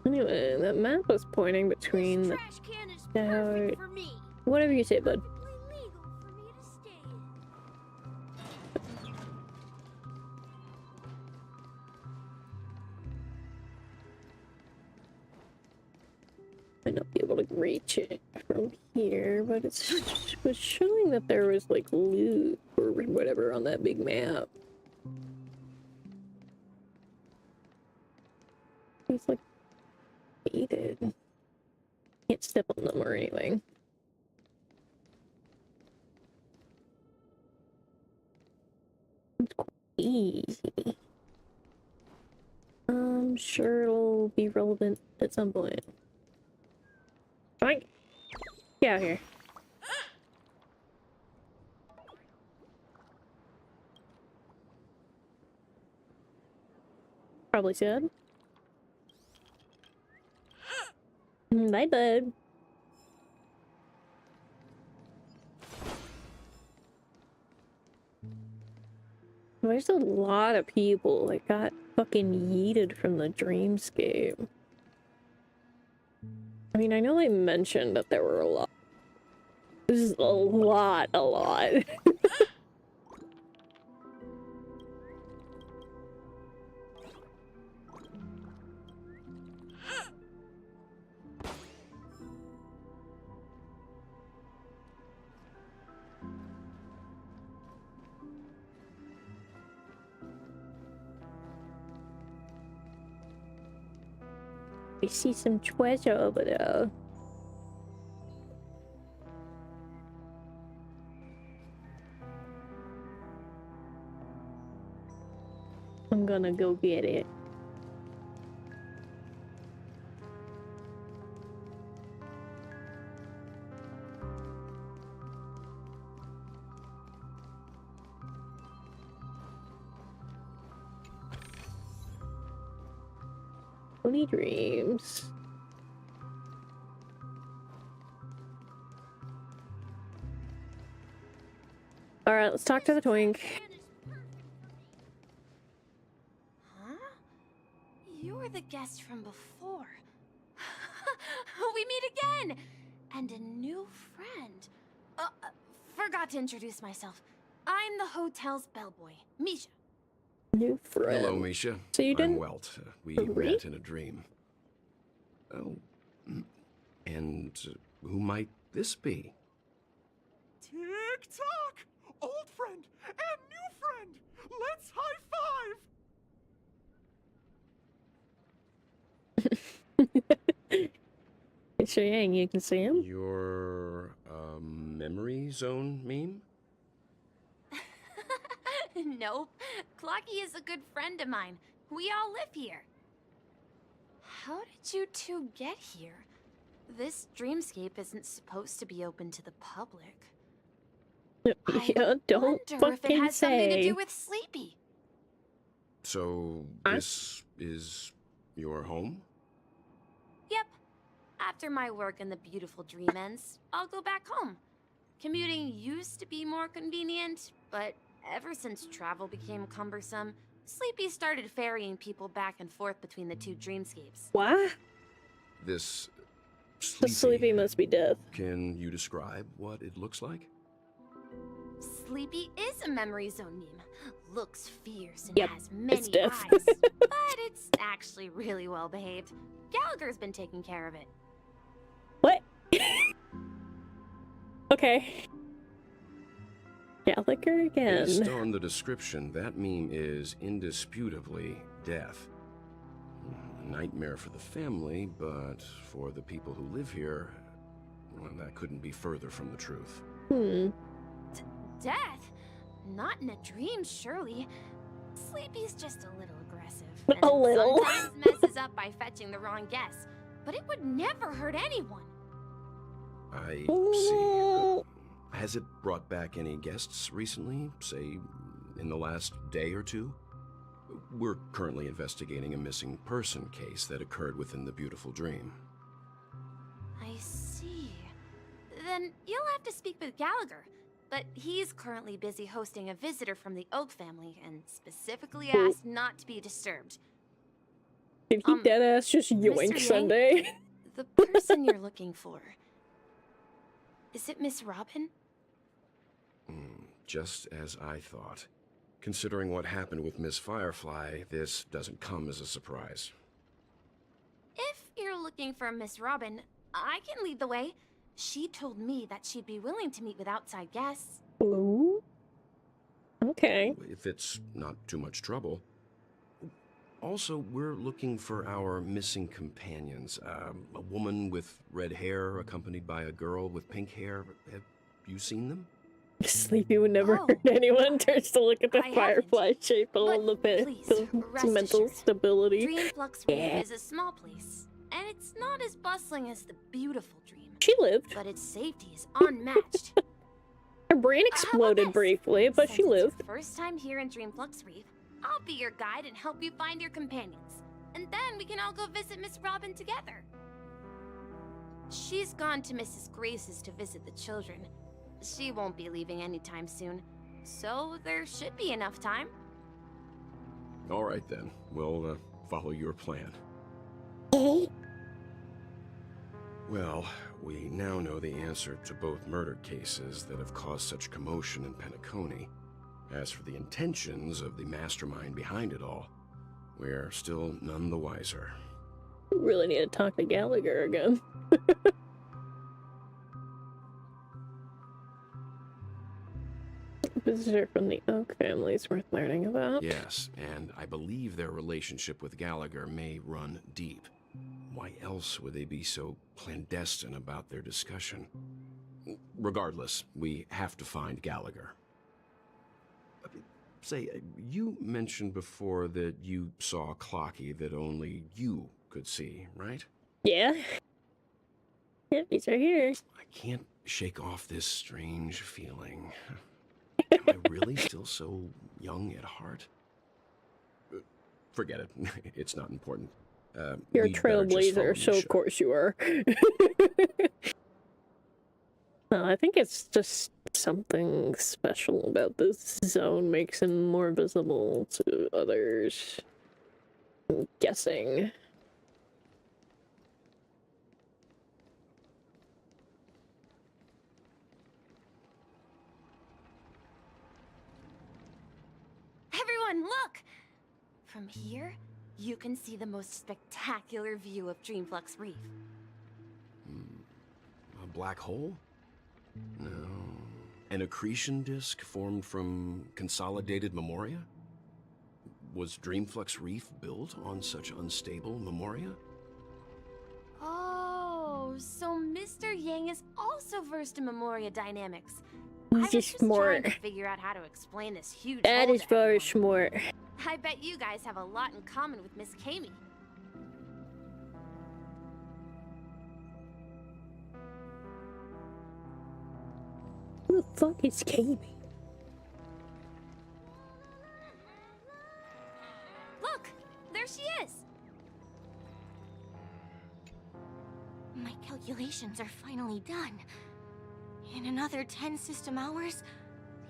Anyway, that map was pointing between the tower. Whatever you say, bud. Might not be able to reach it from here, but it was showing that there was like loot or whatever on that big map. It's like gated. Can't step on them or anything. It's quite easy. I'm sure it'll be relevant at some point. Fine. Get out here. Probably said. Bye, bud. There's a lot of people that got fucking yeeted from the dreamscape. I mean, I know I mentioned that there were a lot. This is a lot. We see some treasure over there. I'm gonna go get it. Only dreams. Alright, let's talk to the twink. Huh? You're the guest from before. We meet again! And a new friend. Forgot to introduce myself. I'm the hotel's bellboy, Misha. New friend. Hello, Misha. So you didn't I'm Welt. We agree? met in a dream. Oh, and who might this be? Tick-tock! Old friend and new friend! Let's high-five! It's Yang, you can see him. Your, memory zone meme? Nope. Clocky is a good friend of mine. We all live here. How did you two get here? This dreamscape isn't supposed to be open to the public. Yeah, don't Wonder if it fucking has something to say. do with Sleepy. So, this is your home? Yep. After my work in the beautiful dream ends, I'll go back home. Commuting used to be more convenient, but ever since travel became cumbersome, Sleepy started ferrying people back and forth between the two dreamscapes. What? This The Sleepy must be death. Can you describe what it looks like? Sleepy is a memory zone meme. Looks fierce and Yep, has many it's death. eyes, but it's actually really well behaved. Gallagher's been taking care of it. What? Okay. Gallagher again. Based on the description, that meme is indisputably death. A nightmare for the family, but for the people who live here, well, that couldn't be further from the truth. Death? Not in a dream, surely. Sleepy's just a little aggressive. A little. Sometimes messes up by fetching the wrong guess, but it would never hurt anyone. I see. Has it brought back any guests recently, say, in the last day or two? We're currently investigating a missing person case that occurred within the beautiful dream. I see. Then you'll have to speak with Gallagher. But he's currently busy hosting a visitor from the Oak family and specifically asked not to be disturbed. Did he deadass just yoink Mr. Yang, Sunday? The person you're looking for. Is it Miss Robin? Just as I thought. Considering what happened with Miss Firefly, this doesn't come as a surprise. If you're looking for Miss Robin, I can lead the way. She told me that she'd be willing to meet with outside guests. Ooh. Okay. If it's not too much trouble. Also, we're looking for our missing companions. A woman with red hair accompanied by a girl with pink hair. Have you seen them? Sleepy would never hurt anyone. Turns to look at the firefly shape along the pit. Mental stability. Dreamflux Yeah. is a small place, and it's not as bustling as the beautiful dream. She lived. But its safety is unmatched. Her brain exploded briefly, but she lived. First time here in Dreamflux Reef, I'll be your guide and help you find your companions. And then we can all go visit Miss Robin together. She's gone to Mrs. Grace's to visit the children. She won't be leaving anytime soon, so there should be enough time. All right then, we'll follow your plan. Well, we now know the answer to both murder cases that have caused such commotion in Penacony. As for the intentions of the mastermind behind it all, we're still none the wiser. We really need to talk to Gallagher again. Visitor from the Oak family is worth learning about. Yes, and I believe their relationship with Gallagher may run deep. Why else would they be so clandestine about their discussion? Regardless, we have to find Gallagher. Say, you mentioned before that you saw Clocky that only you could see, right? Yeah. Yep, he's right here. I can't shake off this strange feeling. Am I really still so young at heart? Forget it. It's not important. You're a we better just follow trailblazer, so of Misha. course you are. No, I think it's just something special about this zone makes him more visible to others. I'm guessing. Everyone, look! From here, you can see the most spectacular view of Dreamflux Reef. A black hole? No. An accretion disk formed from consolidated memoria? Was Dreamflux Reef built on such unstable memoria? Oh, so Mr. Yang is also versed in Memoria dynamics. He's I was just just smart. trying to figure out how to explain this huge That hole is to very everyone. smart. I bet you guys have a lot in common with Miss Kami. Who the fuck is Kami? Look, there she is. My calculations are finally done. In another 10 system hours,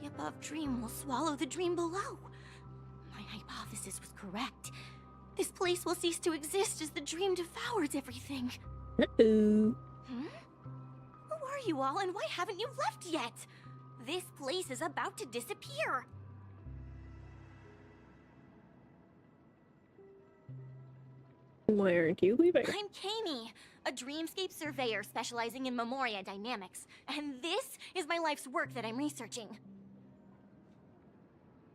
the above dream will swallow the dream below. My hypothesis was correct. This place will cease to exist as the dream devours everything. Uh-oh. Who are you all, and why haven't you left yet? This place is about to disappear. Why aren't you leaving? I'm Kami, a dreamscape surveyor specializing in Memoria dynamics, and this is my life's work that I'm researching.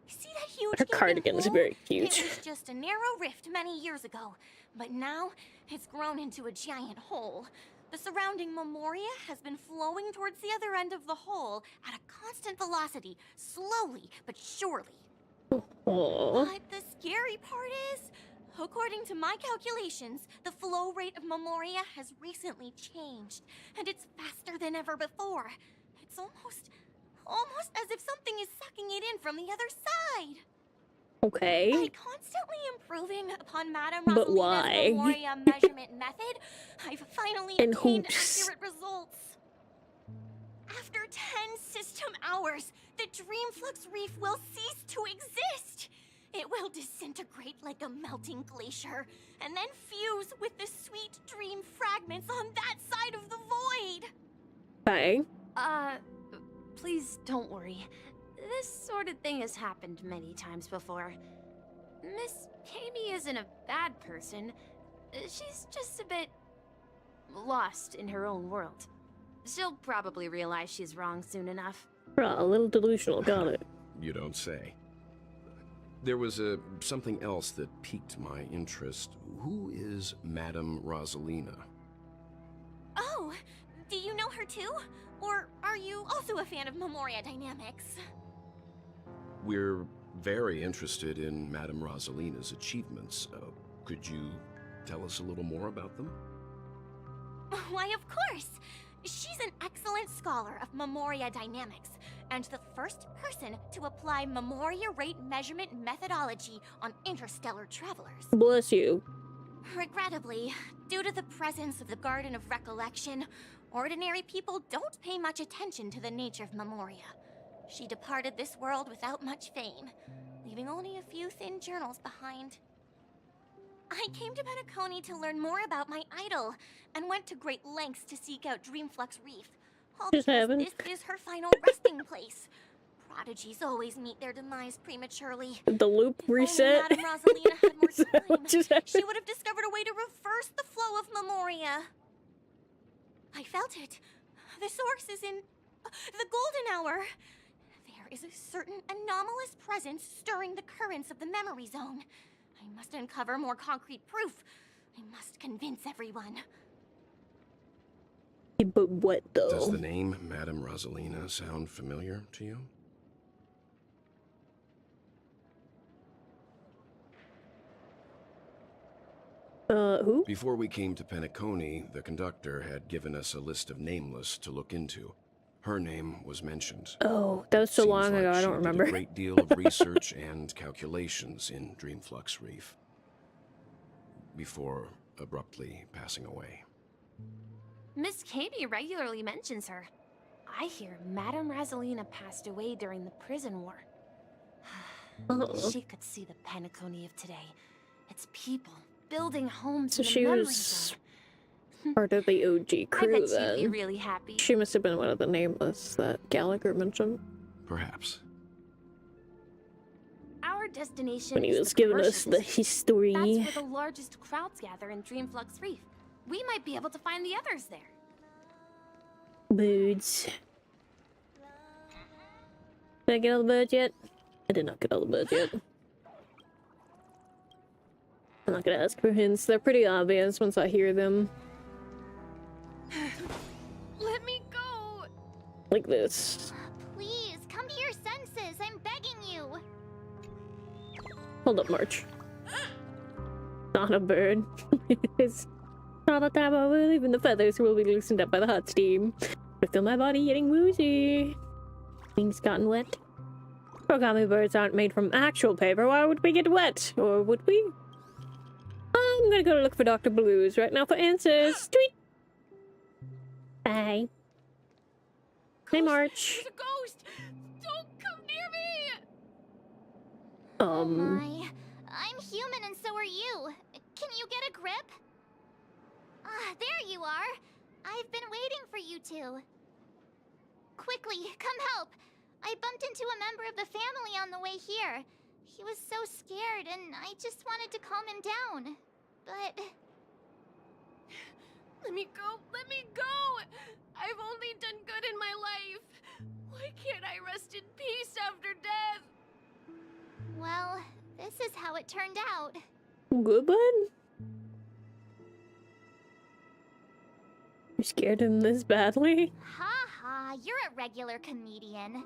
See that huge Her gaping cardigan is hole? very It cute. was just a narrow rift many years ago, but now it's grown into a giant hole. The surrounding Memoria has been flowing towards the other end of the hole at a constant velocity, slowly but surely. Aww. But the scary part is, according to my calculations, the flow rate of Memoria has recently changed, and it's faster than ever before. It's almost as if something is sucking it in from the other side. Okay. By constantly improving upon Madame But Rosalina's why? Memoria measurement method, I've finally In obtained hoops. accurate results. After 10 system hours, the Dreamflux Reef will cease to exist. It will disintegrate like a melting glacier, and then fuse with the sweet dream fragments on that side of the void. Okay. Please don't worry. This sort of thing has happened many times before. Miss Kami isn't a bad person. She's just a bit lost in her own world. She'll probably realize she's wrong soon enough. A little delusional, got it. You don't say. There was something else that piqued my interest. Who is Madame Rosalina? Oh, do you know her too? Or are you also a fan of Memoria dynamics? We're very interested in Madame Rosalina's achievements. Could you tell us a little more about them? Why, of course! She's an excellent scholar of Memoria dynamics, and the first person to apply Memoria rate measurement methodology on interstellar travelers. Bless you. Regrettably, due to the presence of the Garden of Recollection, ordinary people don't pay much attention to the nature of Memoria. She departed this world without much fame, leaving only a few thin journals behind. I came to Penacony to learn more about my idol, and went to great lengths to seek out Dreamflux Reef. All Just because happened. this is her final resting place. Prodigies always meet their demise prematurely. The loop reset. Madame Rosalina had more Is that what time, just happened? she would have discovered a way to reverse the flow of Memoria. I felt it. The source is in the golden hour. There is a certain anomalous presence stirring the currents of the memory zone. I must uncover more concrete proof. I must convince everyone. But what though? Does the name Madame Rosalina sound familiar to you? Who? Before we came to Penacony, the conductor had given us a list of nameless to look into. Her name was mentioned. Oh, that was so Seems long like ago, I she don't did remember. a great deal of research and calculations in Dreamflux Reef before abruptly passing away. Miss Kami regularly mentions her. I hear Madame Rosalina passed away during the prison war. She could see the Penacony of today. Its people building homes So in the she memory was zone. part of the OG I crew bet she'd then. be really happy. She must have been one of the nameless that Gallagher mentioned. Perhaps. Our destination when he is was the giving commercial us the district. history. That's where the largest crowds gather in Dreamflux Reef. We might be able to find the others there. Birds. Did I get all the birds yet? I did not get all the birds yet. I'm not gonna ask for hints. They're pretty obvious once I hear them. Let me go! Like this. Please, come to your senses. I'm begging you. Hold up, March. Not a bird. It's not a taboo. Even the feathers will be loosened up by the hot steam. I feel my body getting woozy. Things gotten wet. Origami birds aren't made from actual paper. Why would we get wet? Or would we? I'm gonna go look for Dr. Blues right now for answers. Tweet! Bye. Hey, March. There's a ghost! Don't come near me! Oh my. I'm human and so are you. Can you get a grip? Ah, there you are. I've been waiting for you two. Quickly, come help. I bumped into a member of the family on the way here. He was so scared and I just wanted to calm him down. But... Let me go! Let me go! I've only done good in my life. Why can't I rest in peace after death? well, this is how it turned out. Good, bud? You scared him this badly? Ha ha, you're a regular comedian.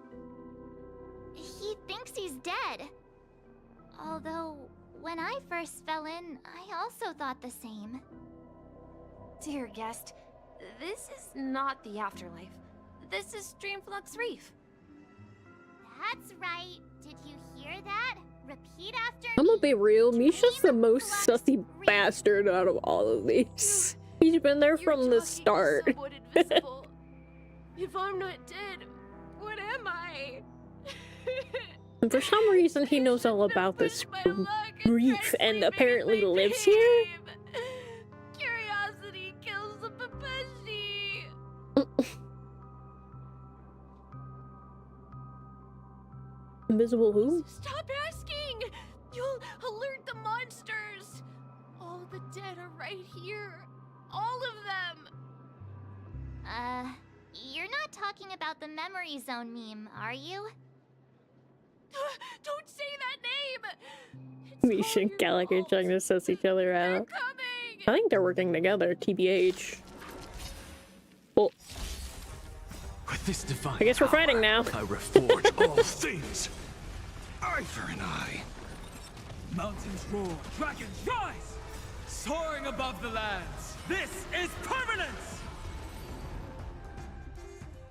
He thinks he's dead. Although, when I first fell in, I also thought the same. Dear guest, this is not the afterlife. This is Dreamflux Reef. That's right. Did you hear that? Repeat after I'm me. gonna be real, Misha's the most sussy bastard out of all of these. He's been there from the start. If I'm not dead, what am I? And for some reason, he knows all about this reef and apparently lives here. Curiosity kills the Papeshi. Invisible who? Stop asking! You'll alert the monsters. All the dead are right here. All of them. You're not talking about the memory zone meme, are you? Don't say that name! Misha and Gallagher trying to suss each other out. I think they're working together, TBH. Well, with this divine I guess we're fighting now. I reforge all things. Eye for an eye. Mountains roar, dragons rise! Soaring above the lands. This is permanence!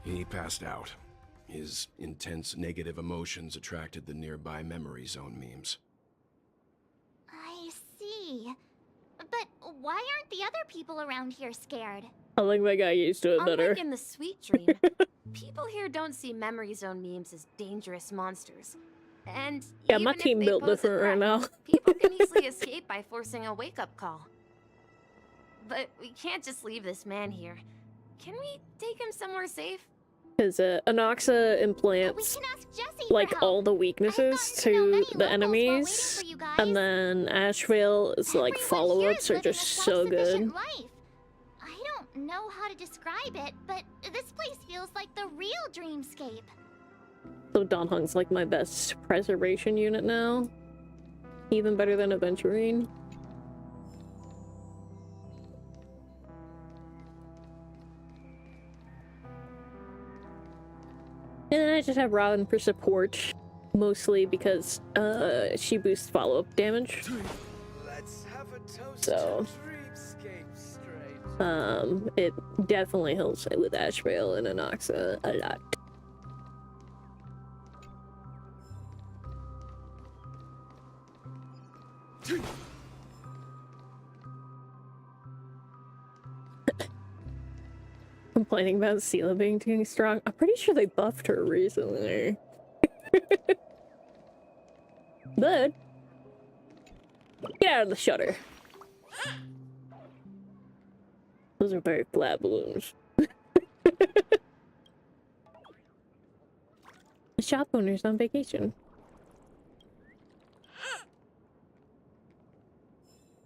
He passed out. His intense negative emotions attracted the nearby memory zone memes. I see. But why aren't the other people around here scared? I think they got used to it better. Unlike in the Sweet Dream, people here don't see memory zone memes as dangerous monsters. And Yeah, my even if team they built pose a different right threat, now. people can easily escape by forcing a wake-up call. But we can't just leave this man here. Can we take him somewhere safe? Because Anoxa implants like all the weaknesses to the enemies, and then Asheville's like follow-ups are just so good. Life. I don't know how to describe it, but this place feels like the real dreamscape. So Don Hung's like my best preservation unit now, even better than Aventurine. And I just have Robin for support, mostly because she boosts follow-up damage. Let's have a toast So, to dreamscape, strange. it definitely helps with Asheville and Anoxa a lot. Complaining about Sela being too strong. I'm pretty sure they buffed her recently. But get out of the shutter. Those are very flat balloons. The shop owner's on vacation.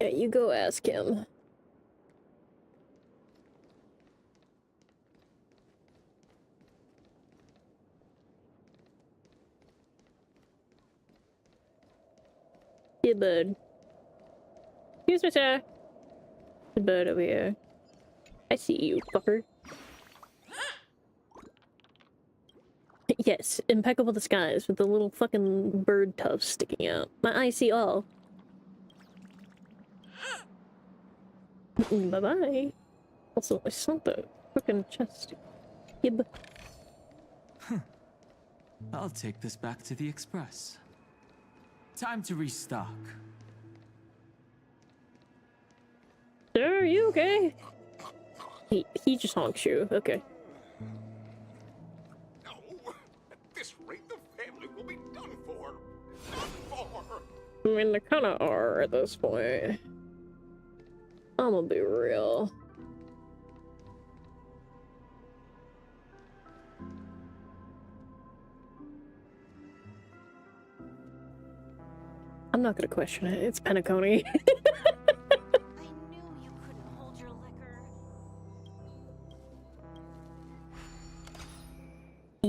Yeah, you go ask him. Yeah, bud. Excuse me, sir. The bird over here. I see you, fucker. Yes, impeccable disguise with the little fucking bird tufts sticking out. My eyes see all. Bye-bye. Also, I saw the fucking chest. Yib. I'll take this back to the Express. Time to restock. Sir, are you okay? He just honks you. Okay. No, at this rate, the family will be done for. Done for. I mean, they kind of are at this point. I'm gonna be real. I'm not gonna question it. It's Penacony.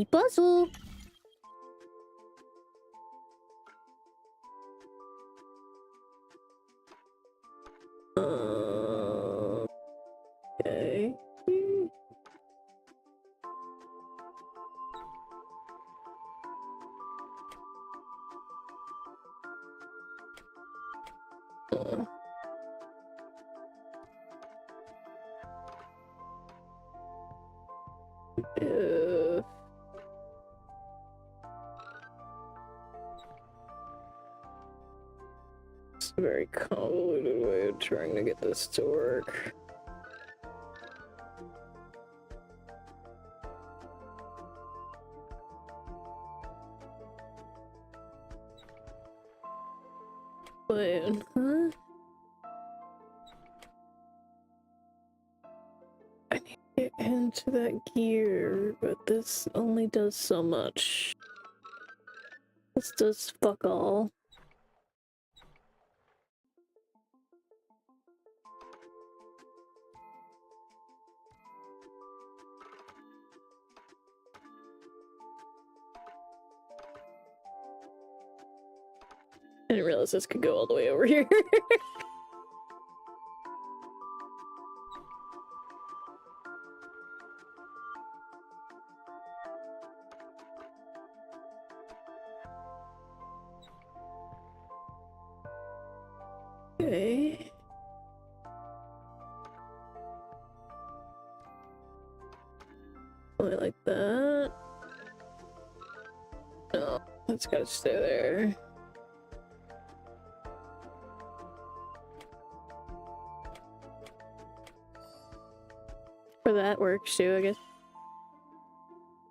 Puzzle. Okay. It's a very convoluted way of trying to get this to work. Plan, huh? I need to get into that gear, but this only does so much. This does fuck all. I didn't realize this could go all the way over here. Okay. I like that. No, it's gotta stay there. For that works too, I guess.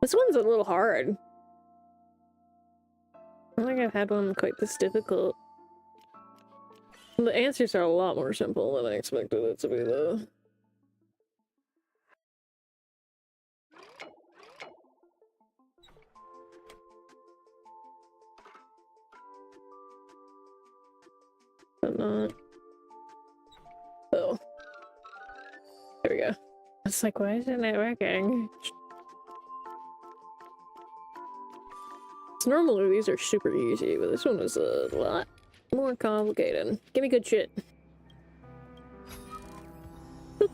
This one's a little hard. I don't think I've had one quite this difficult. The answers are a lot more simple than I expected it to be, though. But not. Oh. There we go. It's like, why isn't it working? Normally these are super easy, but this one is a lot more complicated. Give me good shit.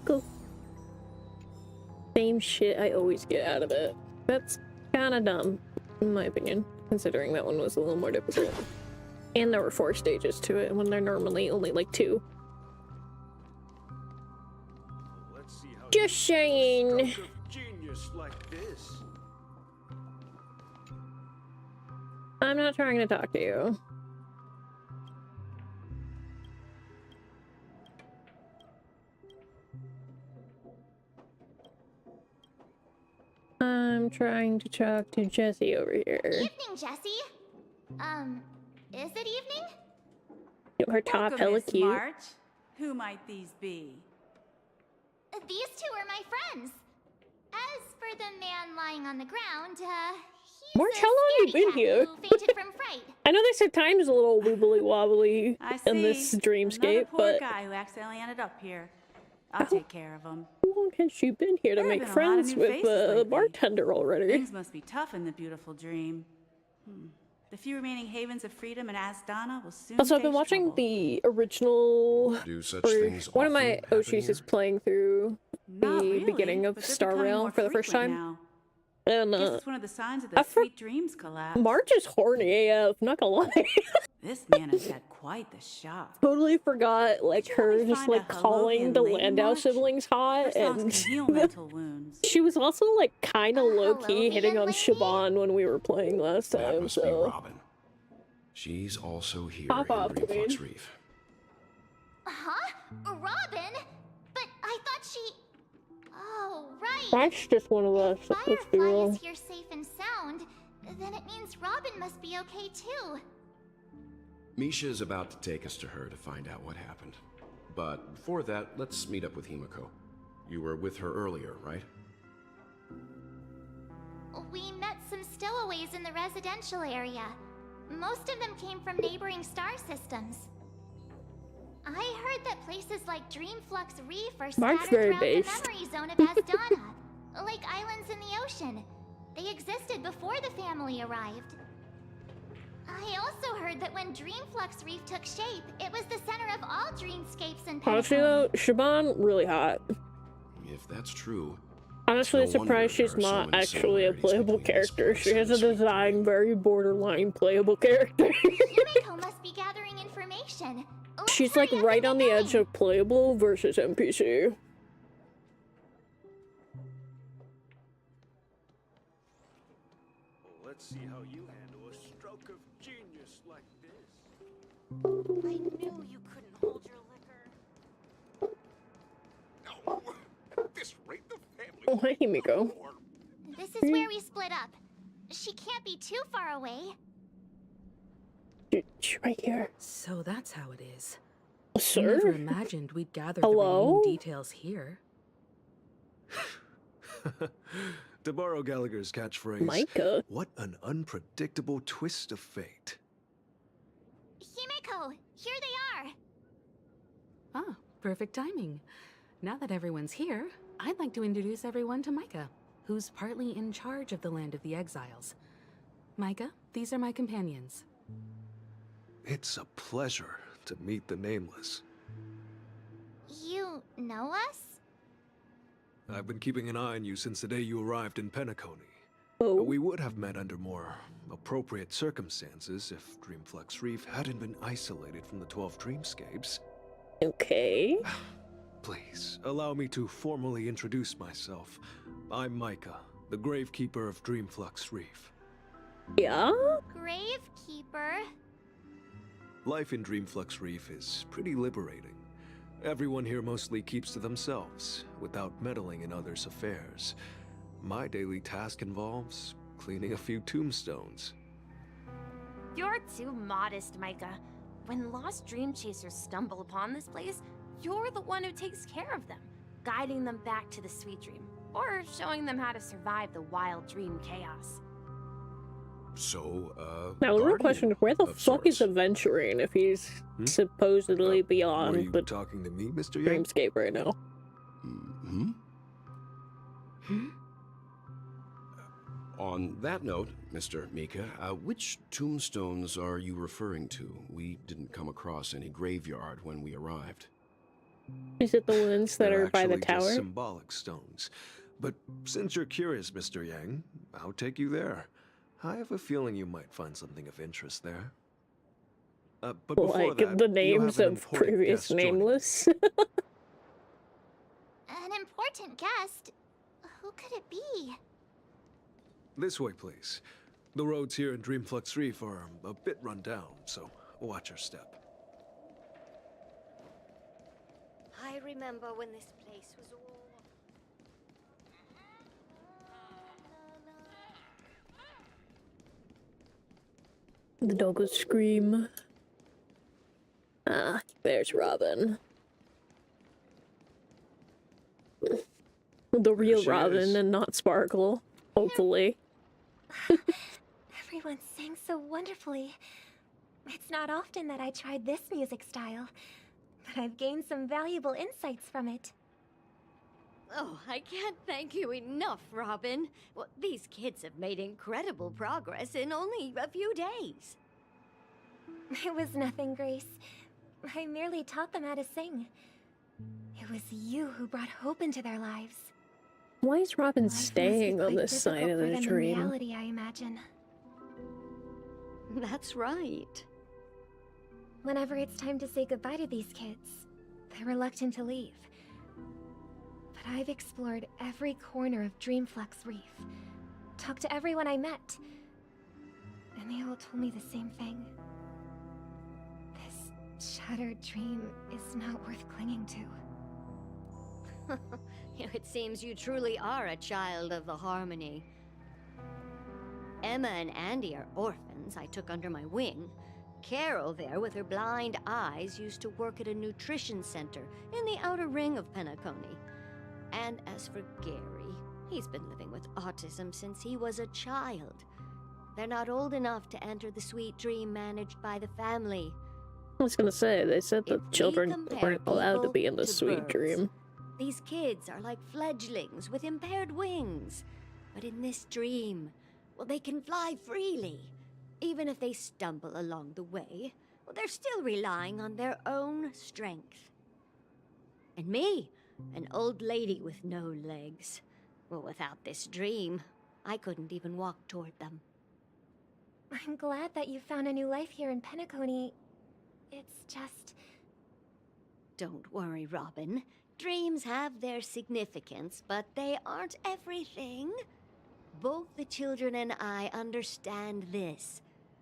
Cool. Same shit I always get out of it. That's kind of dumb, in my opinion, considering that one was a little more difficult. And there were 4 stages to it, when they're normally only like 2. Just saying. Genius like this. I'm not trying to talk to you. I'm trying to talk to Jessie over here. Evening, Jessie. Is it evening? Her top Welcome, hella Miss cute. March. Who might these be? These 2 are my friends. As for the man lying on the ground, March, how long have you been here? I know they said time's a little wibbly wobbly in this dreamscape, poor but guy who accidentally ended up here. I'll take care of him. how long has she been here to There have make been a lot of friends new with faces the lately. bartender already? Things must be tough in the beautiful dream. The few remaining havens of freedom in Asdana will soon Also, I've been face watching trouble. the original. Do such or things one of often my happen Oshis is playing through Not the really, beginning of but they're Star becoming Rail more for the first frequent time. now. And Guess it's one of the signs of the sweet dreams collapse. March is horny AF, not gonna lie. This man has had quite the shock. Totally forgot like her just find a like calling Holovian the lady, Landau March? siblings hot, Her songs and can heal mental wounds. she was also like kind of low key hitting on Siobhan when we were playing last That time. must be So Robin. She's also here Pop in off, Dreamflux dude. Reef. Huh? Robin? But I thought she... Oh, right. that's just one of us. Let's be Firefly real. is here safe and sound. Then it means Robin must be okay too. Misha is about to take us to her to find out what happened. But before that, let's meet up with Himiko. You were with her earlier, right? We met some stowaways in the residential area. Most of them came from neighboring star systems. I heard that places like Dreamflux Reef are Mark's scattered very throughout based. the memory zone of Asdana, like islands in the ocean. They existed before the family arrived. I also heard that when Dreamflux Reef took shape, it was the center of all dreamscapes in Honestly Penacony. though, Siobhan really hot. If that's true, Honestly, it's no wonder surprised she's there are so not many actually a similarities playable between this character. place She and has the a Sweet design very borderline playable character. Himiko must be gathering information. She's like right on the edge of playable versus NPC. Let's see how you handle a stroke of genius like this. I knew you couldn't hold your liquor. No, at this rate, the family. Oh, hey, Himiko. This is where we split up. She can't be too far away. She's right here. So that's how it is. Sir? I never imagined we'd gather Hello? the remaining details here. To borrow Gallagher's catchphrase, Micah. What an unpredictable twist of fate. Himiko, here they are. Ah, perfect timing. Now that everyone's here, I'd like to introduce everyone to Micah, who's partly in charge of the Land of the Exiles. Micah, these are my companions. It's a pleasure to meet the Nameless. You know us? I've been keeping an eye on you since the day you arrived in Penacony. Oh. We would have met under more appropriate circumstances if Dreamflux Reef hadn't been isolated from the 12 dreamscapes. Okay. Please, allow me to formally introduce myself. I'm Micah, the Gravekeeper of Dreamflux Reef. Yeah? Gravekeeper. Life in Dreamflux Reef is pretty liberating. Everyone here mostly keeps to themselves, without meddling in others' affairs. My daily task involves cleaning a few tombstones. You're too modest, Micah. When lost dream chasers stumble upon this place, you're the one who takes care of them, guiding them back to the sweet dream, or showing them how to survive the wild dream chaos. So, Now, the real guardian question is, where the of fuck is sorts. Aventuring if he's supposedly Were beyond you the talking to me, Mr. Yang? dreamscape right now? On that note, Mr. Mika, which tombstones are you referring to? We didn't come across any graveyard when we arrived. Is it the ones that They're are by the actually just tower? symbolic stones. But since you're curious, Mr. Yang, I'll take you there. I have a feeling you might find something of interest there. But before Like that, the you names have an of important previous guest joining. nameless. An important guest? Who could it be? This way, please. The roads here in Dreamflux Reef are a bit run down, so watch your step. I remember when this place was all... The dog would scream. Ah, there's Robin. The real she Robin is. and not Sparkle, hopefully. Everyone sang so wonderfully. It's not often that I tried this music style, but I've gained some valuable insights from it. Oh, I can't thank you enough, Robin. Well, these kids have made incredible progress in only a few days. It was nothing, Grace. I merely taught them how to sing. It was you who brought hope into their lives. Why is Robin Life must be staying on quite this side difficult of for the them in dream? reality, I imagine. That's right. Whenever it's time to say goodbye to these kids, they're reluctant to leave. But I've explored every corner of Dreamflux Reef, talked to everyone I met, and they all told me the same thing. This shattered dream is not worth clinging to. It seems you truly are a child of the Harmony. Emma and Andy are orphans I took under my wing. Carol there, with her blind eyes, used to work at a nutrition center in the outer ring of Penacony. And as for Gary, he's been living with autism since he was a child. They're not old enough to enter the sweet dream managed by the family. I was gonna say, they said the children weren't allowed to be in the to sweet birds, dream. These kids are like fledglings with impaired wings. But in this dream, well, they can fly freely. Even if they stumble along the way, well, they're still relying on their own strength. And me, an old lady with no legs. Well, without this dream, I couldn't even walk toward them. I'm glad that you found a new life here in Penacony. It's just... Don't worry, Robin. Dreams have their significance, but they aren't everything. Both the children and I understand this.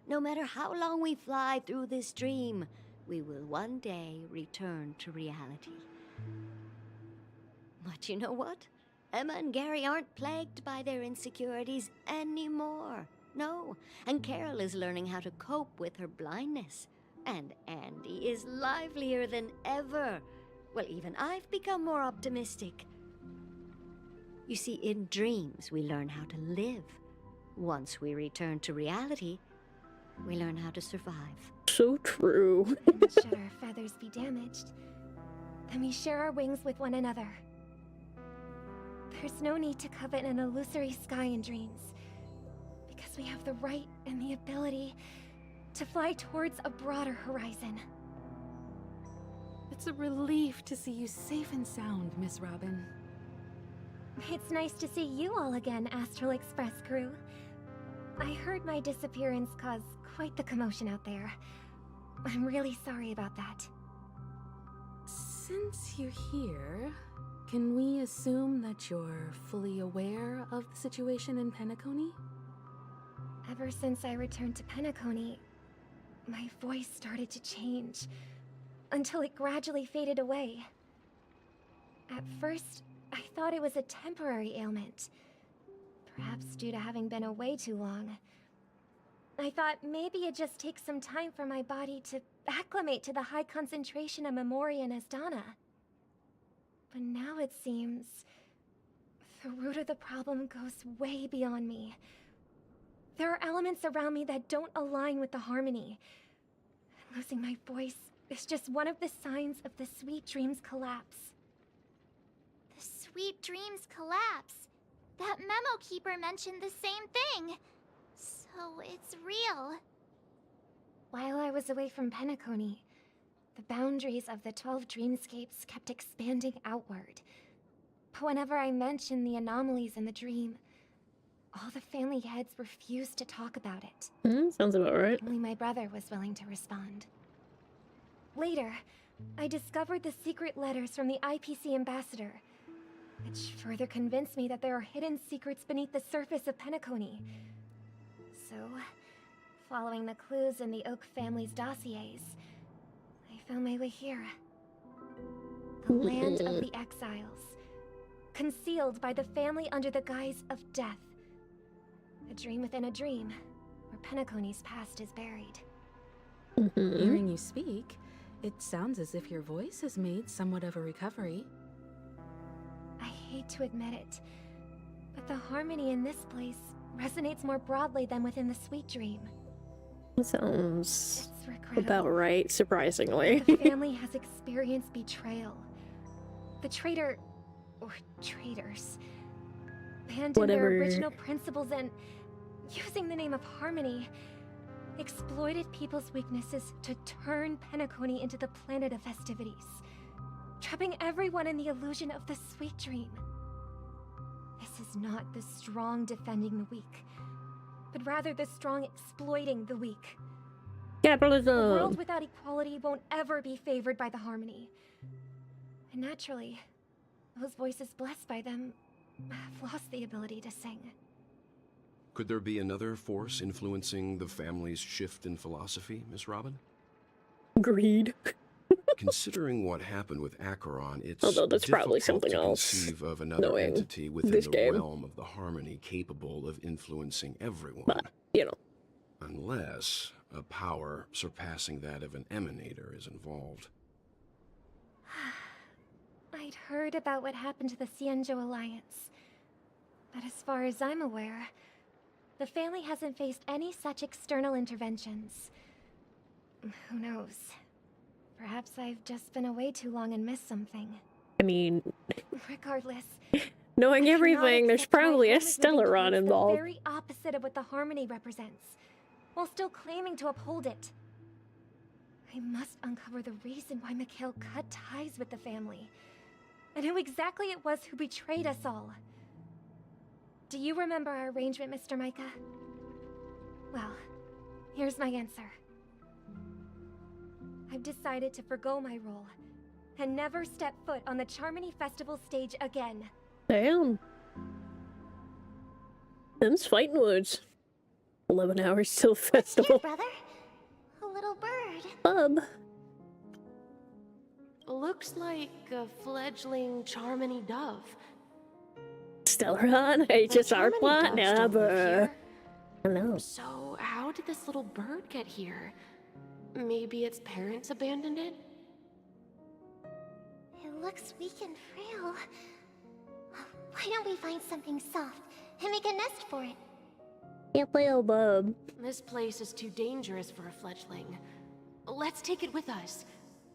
No matter how long we fly through this dream, we will one day return to reality. But you know what? Emma and Gary aren't plagued by their insecurities anymore. No, and Carol is learning how to cope with her blindness. And Andy is livelier than ever. Well, even I've become more optimistic. You see, in dreams, we learn how to live. Once we return to reality, we learn how to survive. So true. Should our feathers be damaged, then we share our wings with one another. There's no need to covet an illusory sky in dreams, because we have the right and the ability to fly towards a broader horizon. It's a relief to see you safe and sound, Miss Robin. It's nice to see you all again, Astral Express crew. I heard my disappearance caused quite the commotion out there. I'm really sorry about that. Since you're here, can we assume that you're fully aware of the situation in Penacony? Ever since I returned to Penacony, my voice started to change, until it gradually faded away. At first, I thought it was a temporary ailment, perhaps due to having been away too long. I thought maybe it just takes some time for my body to acclimate to the high concentration of Memoria and Asdana. But now it seems the root of the problem goes way beyond me. There are elements around me that don't align with the harmony. Losing my voice is just one of the signs of the Sweet Dreams collapse. The Sweet Dreams collapse? That memo keeper mentioned the same thing. So it's real. While I was away from Penacony, the boundaries of the 12 dreamscapes kept expanding outward. But whenever I mentioned the anomalies in the dream, all the family heads refused to talk about it. Sounds about right. Only my brother was willing to respond. Later, I discovered the secret letters from the IPC ambassador, which further convinced me that there are hidden secrets beneath the surface of Penacony. So, following the clues in the Oak family's dossiers, I found my way here. The land of the exiles, concealed by the family under the guise of death. A dream within a dream, where Penacony's past is buried. Hearing you speak, it sounds as if your voice has made somewhat of a recovery. I hate to admit it, but the harmony in this place resonates more broadly than within the sweet dream. Sounds It's regrettable. about right, surprisingly. The family has experienced betrayal. The traitor, or traitors, abandoned their original principles and, using the name of harmony, exploited people's weaknesses to turn Penacony into the planet of festivities, trapping everyone in the illusion of the sweet dream. This is not the strong defending the weak, but rather the strong exploiting the weak. Capitalism! A world without equality won't ever be favored by the harmony. And naturally, those voices blessed by them have lost the ability to sing. Could there be another force influencing the family's shift in philosophy, Miss Robin? Greed. Considering what happened with Acheron, it's although that's probably difficult something to else. conceive of another entity within this the game. realm of the harmony capable of influencing everyone. But, you know. Unless a power surpassing that of an emanator is involved. I'd heard about what happened to the Xianzhou Alliance, but as far as I'm aware, the family hasn't faced any such external interventions. Who knows? Perhaps I've just been away too long and missed something. I mean, regardless, knowing everything, there's probably a Stellaron the involved. very opposite of what the harmony represents, while still claiming to uphold it. I must uncover the reason why Mikhail cut ties with the family, and who exactly it was who betrayed us all. Do you remember our arrangement, Mr. Micah? Well, here's my answer. I've decided to forgo my role, and never step foot on the Charmony Festival stage again. Damn. Them's fighting words. 11 hours till festival. Here, brother. A little bird. Bub. Looks like a fledgling Charmony dove. Stellaron, HSR plot, never. Hello. So, how did this little bird get here? Maybe its parents abandoned it? It looks weak and frail. Why don't we find something soft and make a nest for it? Can't play old bub. This place is too dangerous for a fledgling. Let's take it with us.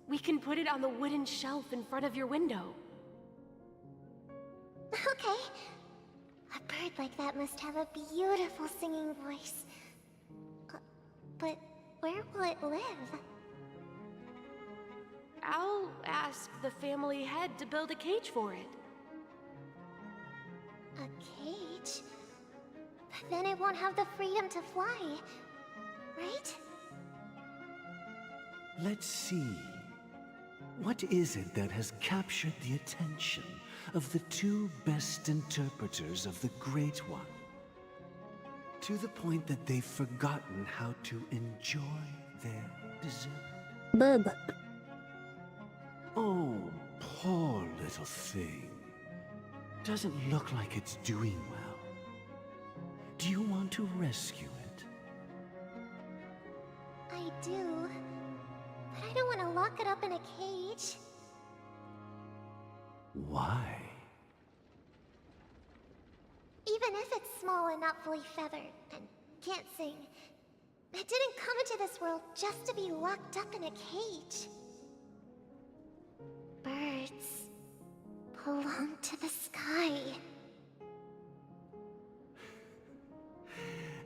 We can put it on the wooden shelf in front of your window. Okay. A bird like that must have a beautiful singing voice. But where will it live? I'll ask the family head to build a cage for it. A cage? But then it won't have the freedom to fly, right? Let's see. What is it that has captured the attention of the two best interpreters of the Great One? To the point that they've forgotten how to enjoy their dessert. Bub. Oh, poor little thing. Doesn't look like it's doing well. Do you want to rescue it? I do. But I don't want to lock it up in a cage. Why? Even if it's small and not fully feathered and can't sing, it didn't come into this world just to be locked up in a cage. Birds belong to the sky.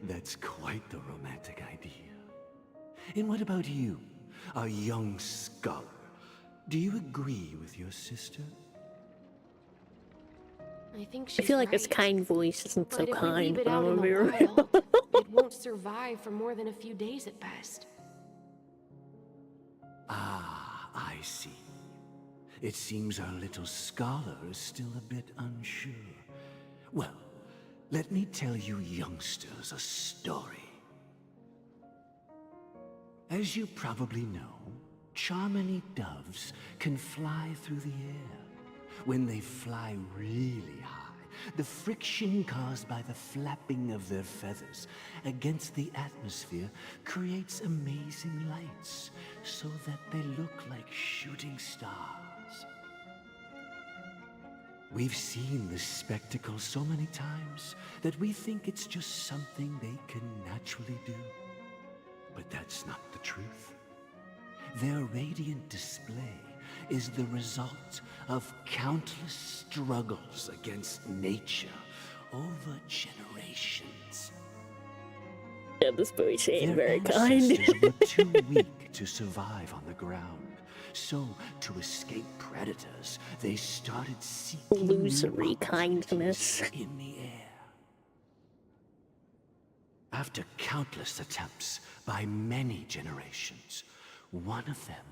That's quite the romantic idea. And what about you, a young scholar? Do you agree with your sister? I think I she's feel like right. this kind voice isn't so But if we kind, leave it but I'm out in gonna be the real. wild, it won't survive for more than a few days at best. Ah, I see. It seems our little scholar is still a bit unsure. Well, let me tell you youngsters a story. As you probably know, Charmony doves can fly through the air. When they fly really high, the friction caused by the flapping of their feathers against the atmosphere creates amazing lights, so that they look like shooting stars. We've seen this spectacle so many times that we think it's just something they can naturally do. But that's not the truth. Their radiant display is the result of countless struggles against nature over generations. Yeah, this boy's saying Their very kind. ancestors were too weak to survive on the ground. So, to escape predators, they started seeking Illusory kindness in the air. After countless attempts by many generations, one of them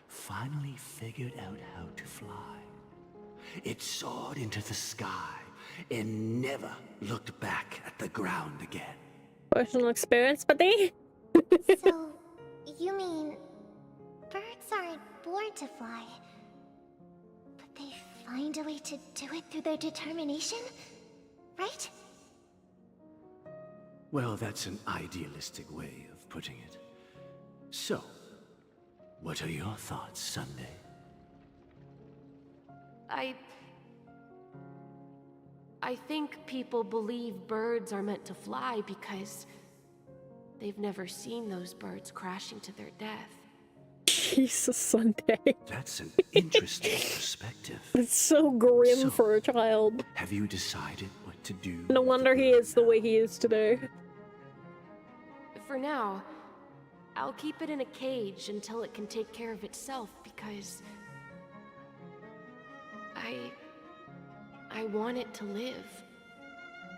finally figured out how to fly. It soared into the sky and never looked back at the ground again. Personal experience, buddy? So, you mean birds aren't born to fly, but they find a way to do it through their determination, right? Well, that's an idealistic way of putting it. So, what are your thoughts, Sunday? I think people believe birds are meant to fly because they've never seen those birds crashing to their death. Jesus, Sunday. That's an interesting perspective. It's so grim for a child. Have you decided what to do? No wonder he is the way he is today. For now, I'll keep it in a cage until it can take care of itself because I want it to live,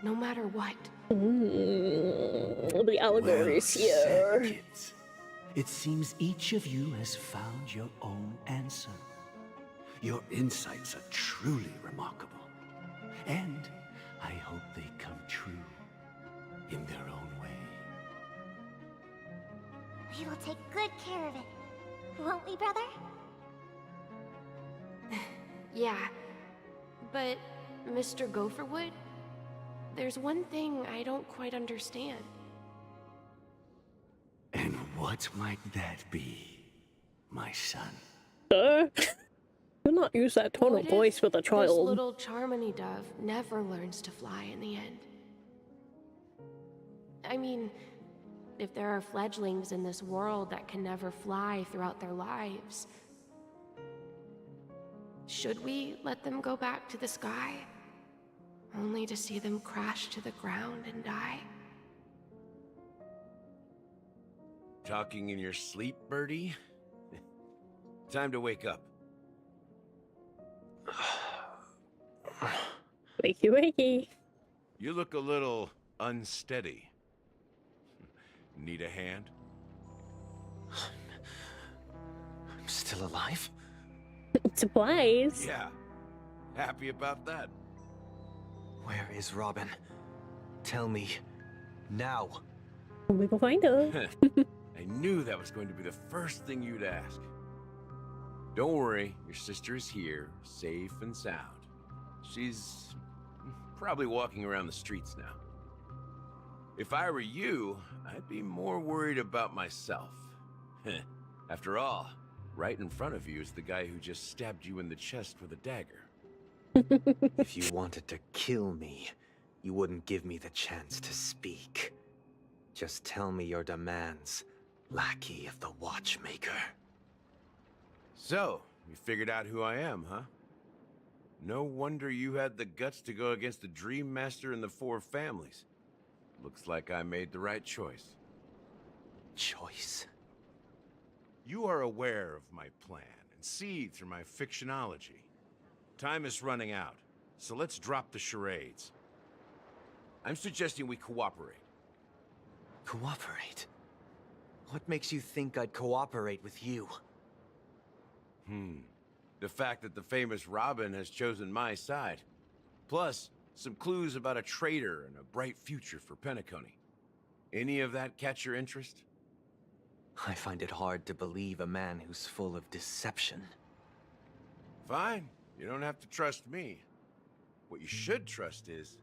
no matter what. The allegories Well here. said, kids. It seems each of you has found your own answer. Your insights are truly remarkable, and I hope they come true in their own way. We will take good care of it, won't we, brother? Yeah, but Mr. Gopherwood, there's one thing I don't quite understand. And what might that be, my son? Do not use that tone of voice with a This child. little Charmony dove never learns to fly in the end. I mean, if there are fledglings in this world that can never fly throughout their lives, should we let them go back to the sky, only to see them crash to the ground and die? Talking in your sleep, Birdie? Time to wake up. Wakey wakey. You look a little unsteady. Need a hand? I'm still alive? Supplies. Yeah. Happy about that. Where is Robin? Tell me. Now. We will find her. I knew that was going to be the first thing you'd ask. Don't worry, your sister is here, safe and sound. She's probably walking around the streets now. If I were you, I'd be more worried about myself. After all, right in front of you is the guy who just stabbed you in the chest with a dagger. If you wanted to kill me, you wouldn't give me the chance to speak. Just tell me your demands, lackey of the Watchmaker. So, you figured out who I am, huh? No wonder you had the guts to go against the Dream Master and the Four Families. Looks like I made the right choice. Choice? You are aware of my plan and see through my fictionology. Time is running out, so let's drop the charades. I'm suggesting we cooperate. Cooperate? What makes you think I'd cooperate with you? The fact that the famous Robin has chosen my side. Plus, some clues about a traitor and a bright future for Penacony. Any of that catch your interest? I find it hard to believe a man who's full of deception. Fine. You don't have to trust me. What you should trust is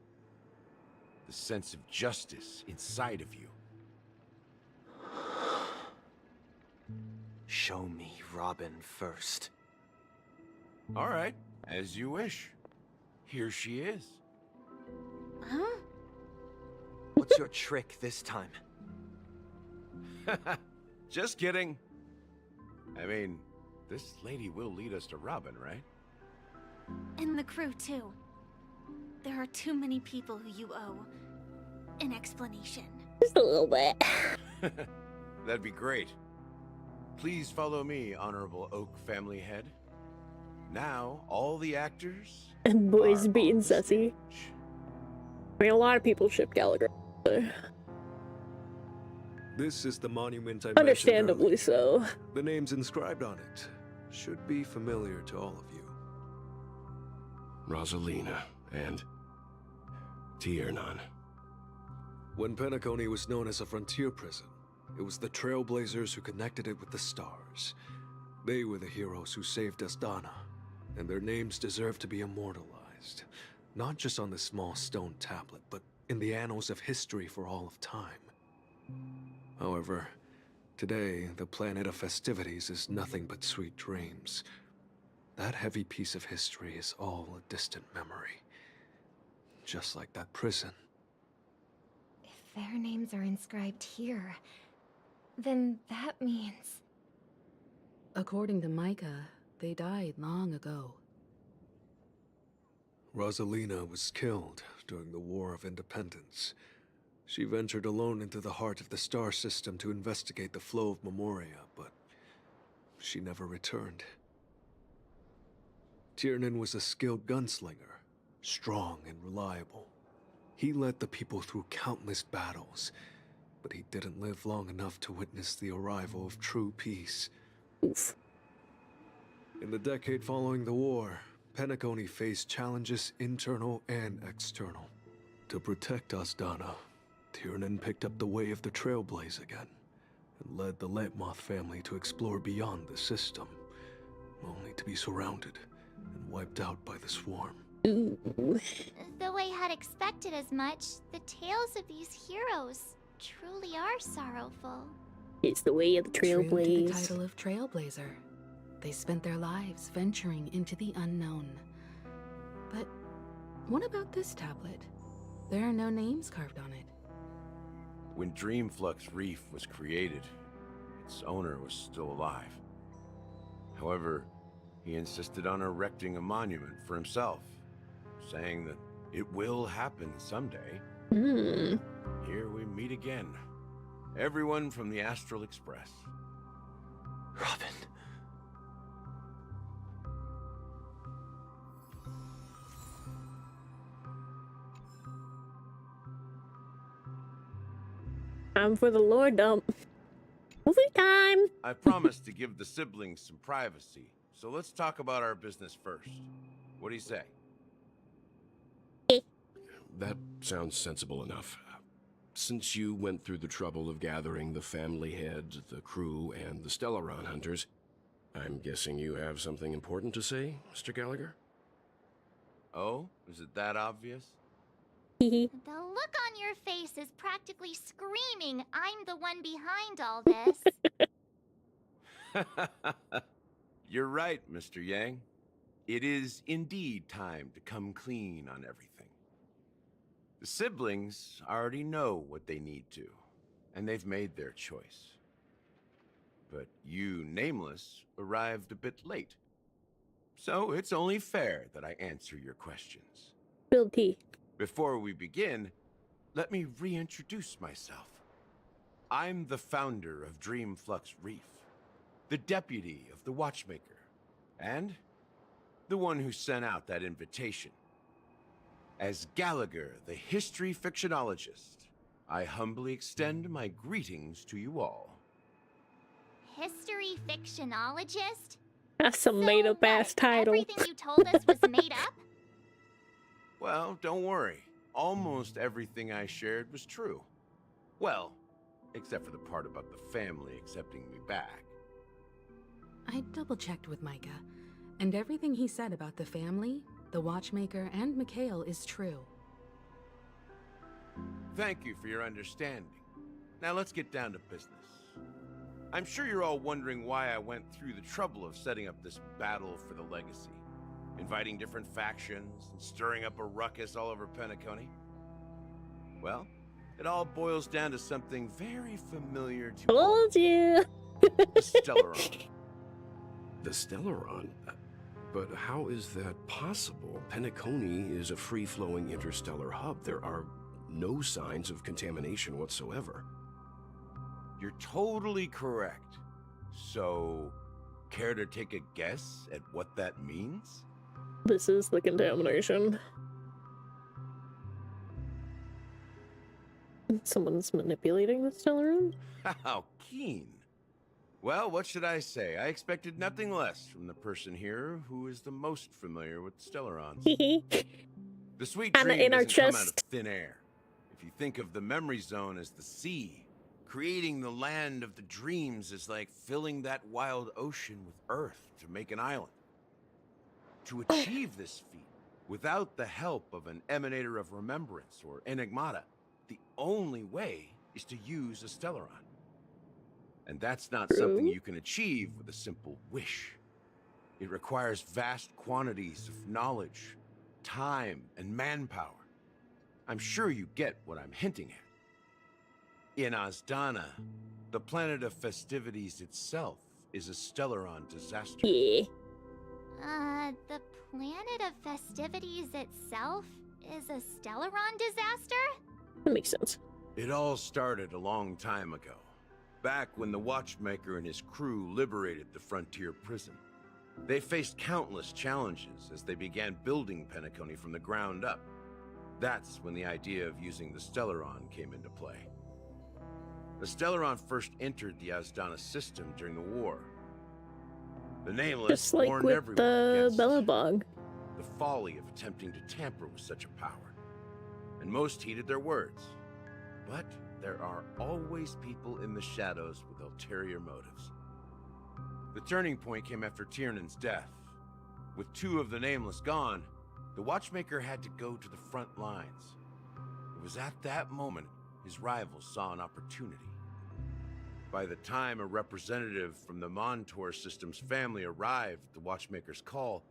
the sense of justice inside of you. Show me Robin first. All right, as you wish. here she is. Huh? What's your trick this time? Just kidding. I mean, this lady will lead us to Robin, right? And the crew, too. There are too many people who you owe an explanation. Just a little bit. That'd be great. Please follow me, Honorable Oak family head. Now, all the actors... And boys being sussy. I mean, a lot of people ship Gallagher. But... This is the monument I mentioned understandably earlier. so. The names inscribed on it should be familiar to all of you. Rosalina and Tiernan. When Penacony was known as a frontier prison, it was the Trailblazers who connected it with the stars. They were the heroes who saved Asdana, and their names deserve to be immortalized, not just on this small stone tablet, but in the annals of history for all of time. However, today, the planet of festivities is nothing but sweet dreams. That heavy piece of history is all a distant memory. Just like that prison. If their names are inscribed here, then that means... According to Micah, they died long ago. Rosalina was killed during the War of Independence. She ventured alone into the heart of the star system to investigate the flow of Memoria, but she never returned. Tiernan was a skilled gunslinger, strong and reliable. He led the people through countless battles, but he didn't live long enough to witness the arrival of true peace. Oof. In the decade following the war, Penacony faced challenges internal and external. To protect Asdana, Tiernan picked up the way of the Trailblaze again, and led the Letmoth family to explore beyond the system, only to be surrounded and wiped out by the swarm. Though I had expected as much, the tales of these heroes truly are sorrowful. It's the way of the True to the Trailblaze. title of Trailblazer. They spent their lives venturing into the unknown. But what about this tablet? There are no names carved on it. When Dreamflux Reef was created, its owner was still alive. However, he insisted on erecting a monument for himself, saying that it will happen someday. Here we meet again. Everyone from the Astral Express. Robin. Time for the lore dump. Movie time! I promised to give the siblings some privacy, so let's talk about our business first. What do you say? That sounds sensible enough. Since you went through the trouble of gathering the family head, the crew, and the Stellaron hunters, I'm guessing you have something important to say, Mr. Gallagher? Oh, is it that obvious? The look on your face is practically screaming, I'm the one behind all this. You're right, Mr. Yang. It is indeed time to come clean on everything. The siblings already know what they need to, and they've made their choice. But you, Nameless, arrived a bit late. So it's only fair that I answer your questions. Bill T. Before we begin, let me reintroduce myself. I'm the founder of Dreamflux Reef, the deputy of the Watchmaker, and the one who sent out that invitation. As Gallagher, the history fictionologist, I humbly extend my greetings to you all. History fictionologist? That's some made-up ass title. Everything you told us was made up? Well, don't worry. Almost everything I shared was true. Well, except for the part about the family accepting me back. I double-checked with Micah, and everything he said about the family, the Watchmaker, and Mikhail is true. Thank you for your understanding. Now let's get down to business. I'm sure you're all wondering why I went through the trouble of setting up this battle for the legacy. inviting different factions and stirring up a ruckus all over Penacony? Well, it all boils down to something very familiar to Told you. the Stellaron. The Stellaron? But how is that possible? Penacony is a free-flowing interstellar hub. There are no signs of contamination whatsoever. You're totally correct. So, care to take a guess at what that means? This is the contamination. Someone's manipulating the Stellaron? How keen. Well, what should I say? I expected nothing less from the person here who is the most familiar with Stellarons. The sweet Kinda dream in our doesn't come out of chest. thin air. If you think of the memory zone as the sea, creating the land of the dreams is like filling that wild ocean with earth to make an island. To achieve this feat, without the help of an emanator of remembrance or enigmata, the only way is to use a Stellaron. And that's not something you can achieve with a simple wish. It requires vast quantities of knowledge, time, and manpower. I'm sure you get what I'm hinting at. In Azdana, the planet of festivities itself is a Stellaron disaster. Yeah. The planet of festivities itself is a Stellaron disaster? That makes sense. It all started a long time ago, back when the Watchmaker and his crew liberated the frontier prison. They faced countless challenges as they began building Penacony from the ground up. That's when the idea of using the Stellaron came into play. The Stellaron first entered the Azdana system during the war. The Nameless Just like warned with everyone the against Bellabog. the folly of attempting to tamper with such a power, and most heeded their words. But there are always people in the shadows with ulterior motives. The turning point came after Tiernan's death. With two of the Nameless gone, the Watchmaker had to go to the front lines. It was at that moment his rivals saw an opportunity. By the time a representative from the Montour System's family arrived at the Watchmaker's call,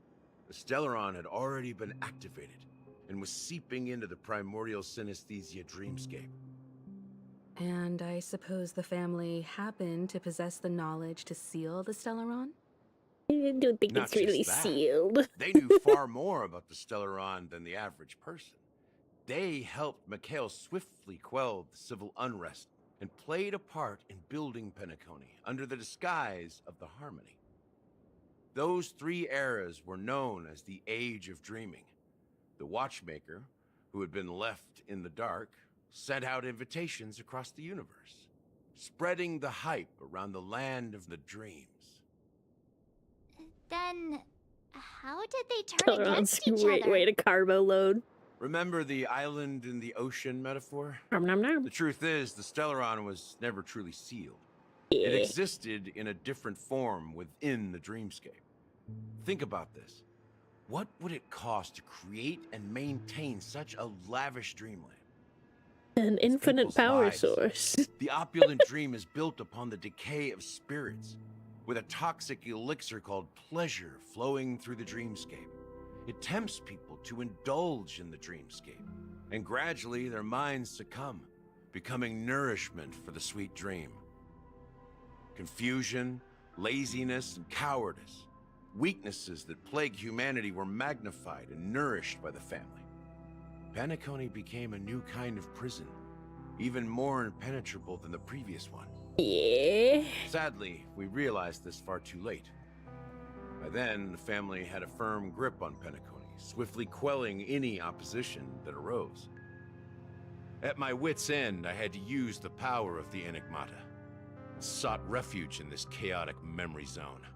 the Stellaron had already been activated and was seeping into the primordial synesthesia dreamscape. And I suppose the family happened to possess the knowledge to seal the Stellaron? I don't think Not it's really just that. sealed. They knew far more about the Stellaron than the average person. They helped Mikhail swiftly quell the civil unrest and played a part in building Penacony under the disguise of the Harmony. Those three eras were known as the Age of Dreaming. The Watchmaker, who had been left in the dark, sent out invitations across the universe, spreading the hype around the land of the dreams. Then, how did they turn against each Great other? way to carbo load. Remember the island in the ocean metaphor? Nom, nom, nom. The truth is, the Stellaron was never truly sealed. Yeah. It existed in a different form within the dreamscape. Think about this. What would it cost to create and maintain such a lavish dreamland? An infinite people's power lives. source. The opulent dream is built upon the decay of spirits, with a toxic elixir called pleasure flowing through the dreamscape. It tempts people to indulge in the dreamscape, and gradually their minds succumb, becoming nourishment for the sweet dream. Confusion, laziness, and cowardice, weaknesses that plague humanity, were magnified and nourished by the family. Penacony became a new kind of prison, even more impenetrable than the previous one. Yeah. Sadly, we realized this far too late. By then, the family had a firm grip on Penacony, swiftly quelling any opposition that arose. At my wit's end, I had to use the power of the Enigmata, and sought refuge in this chaotic memory zone.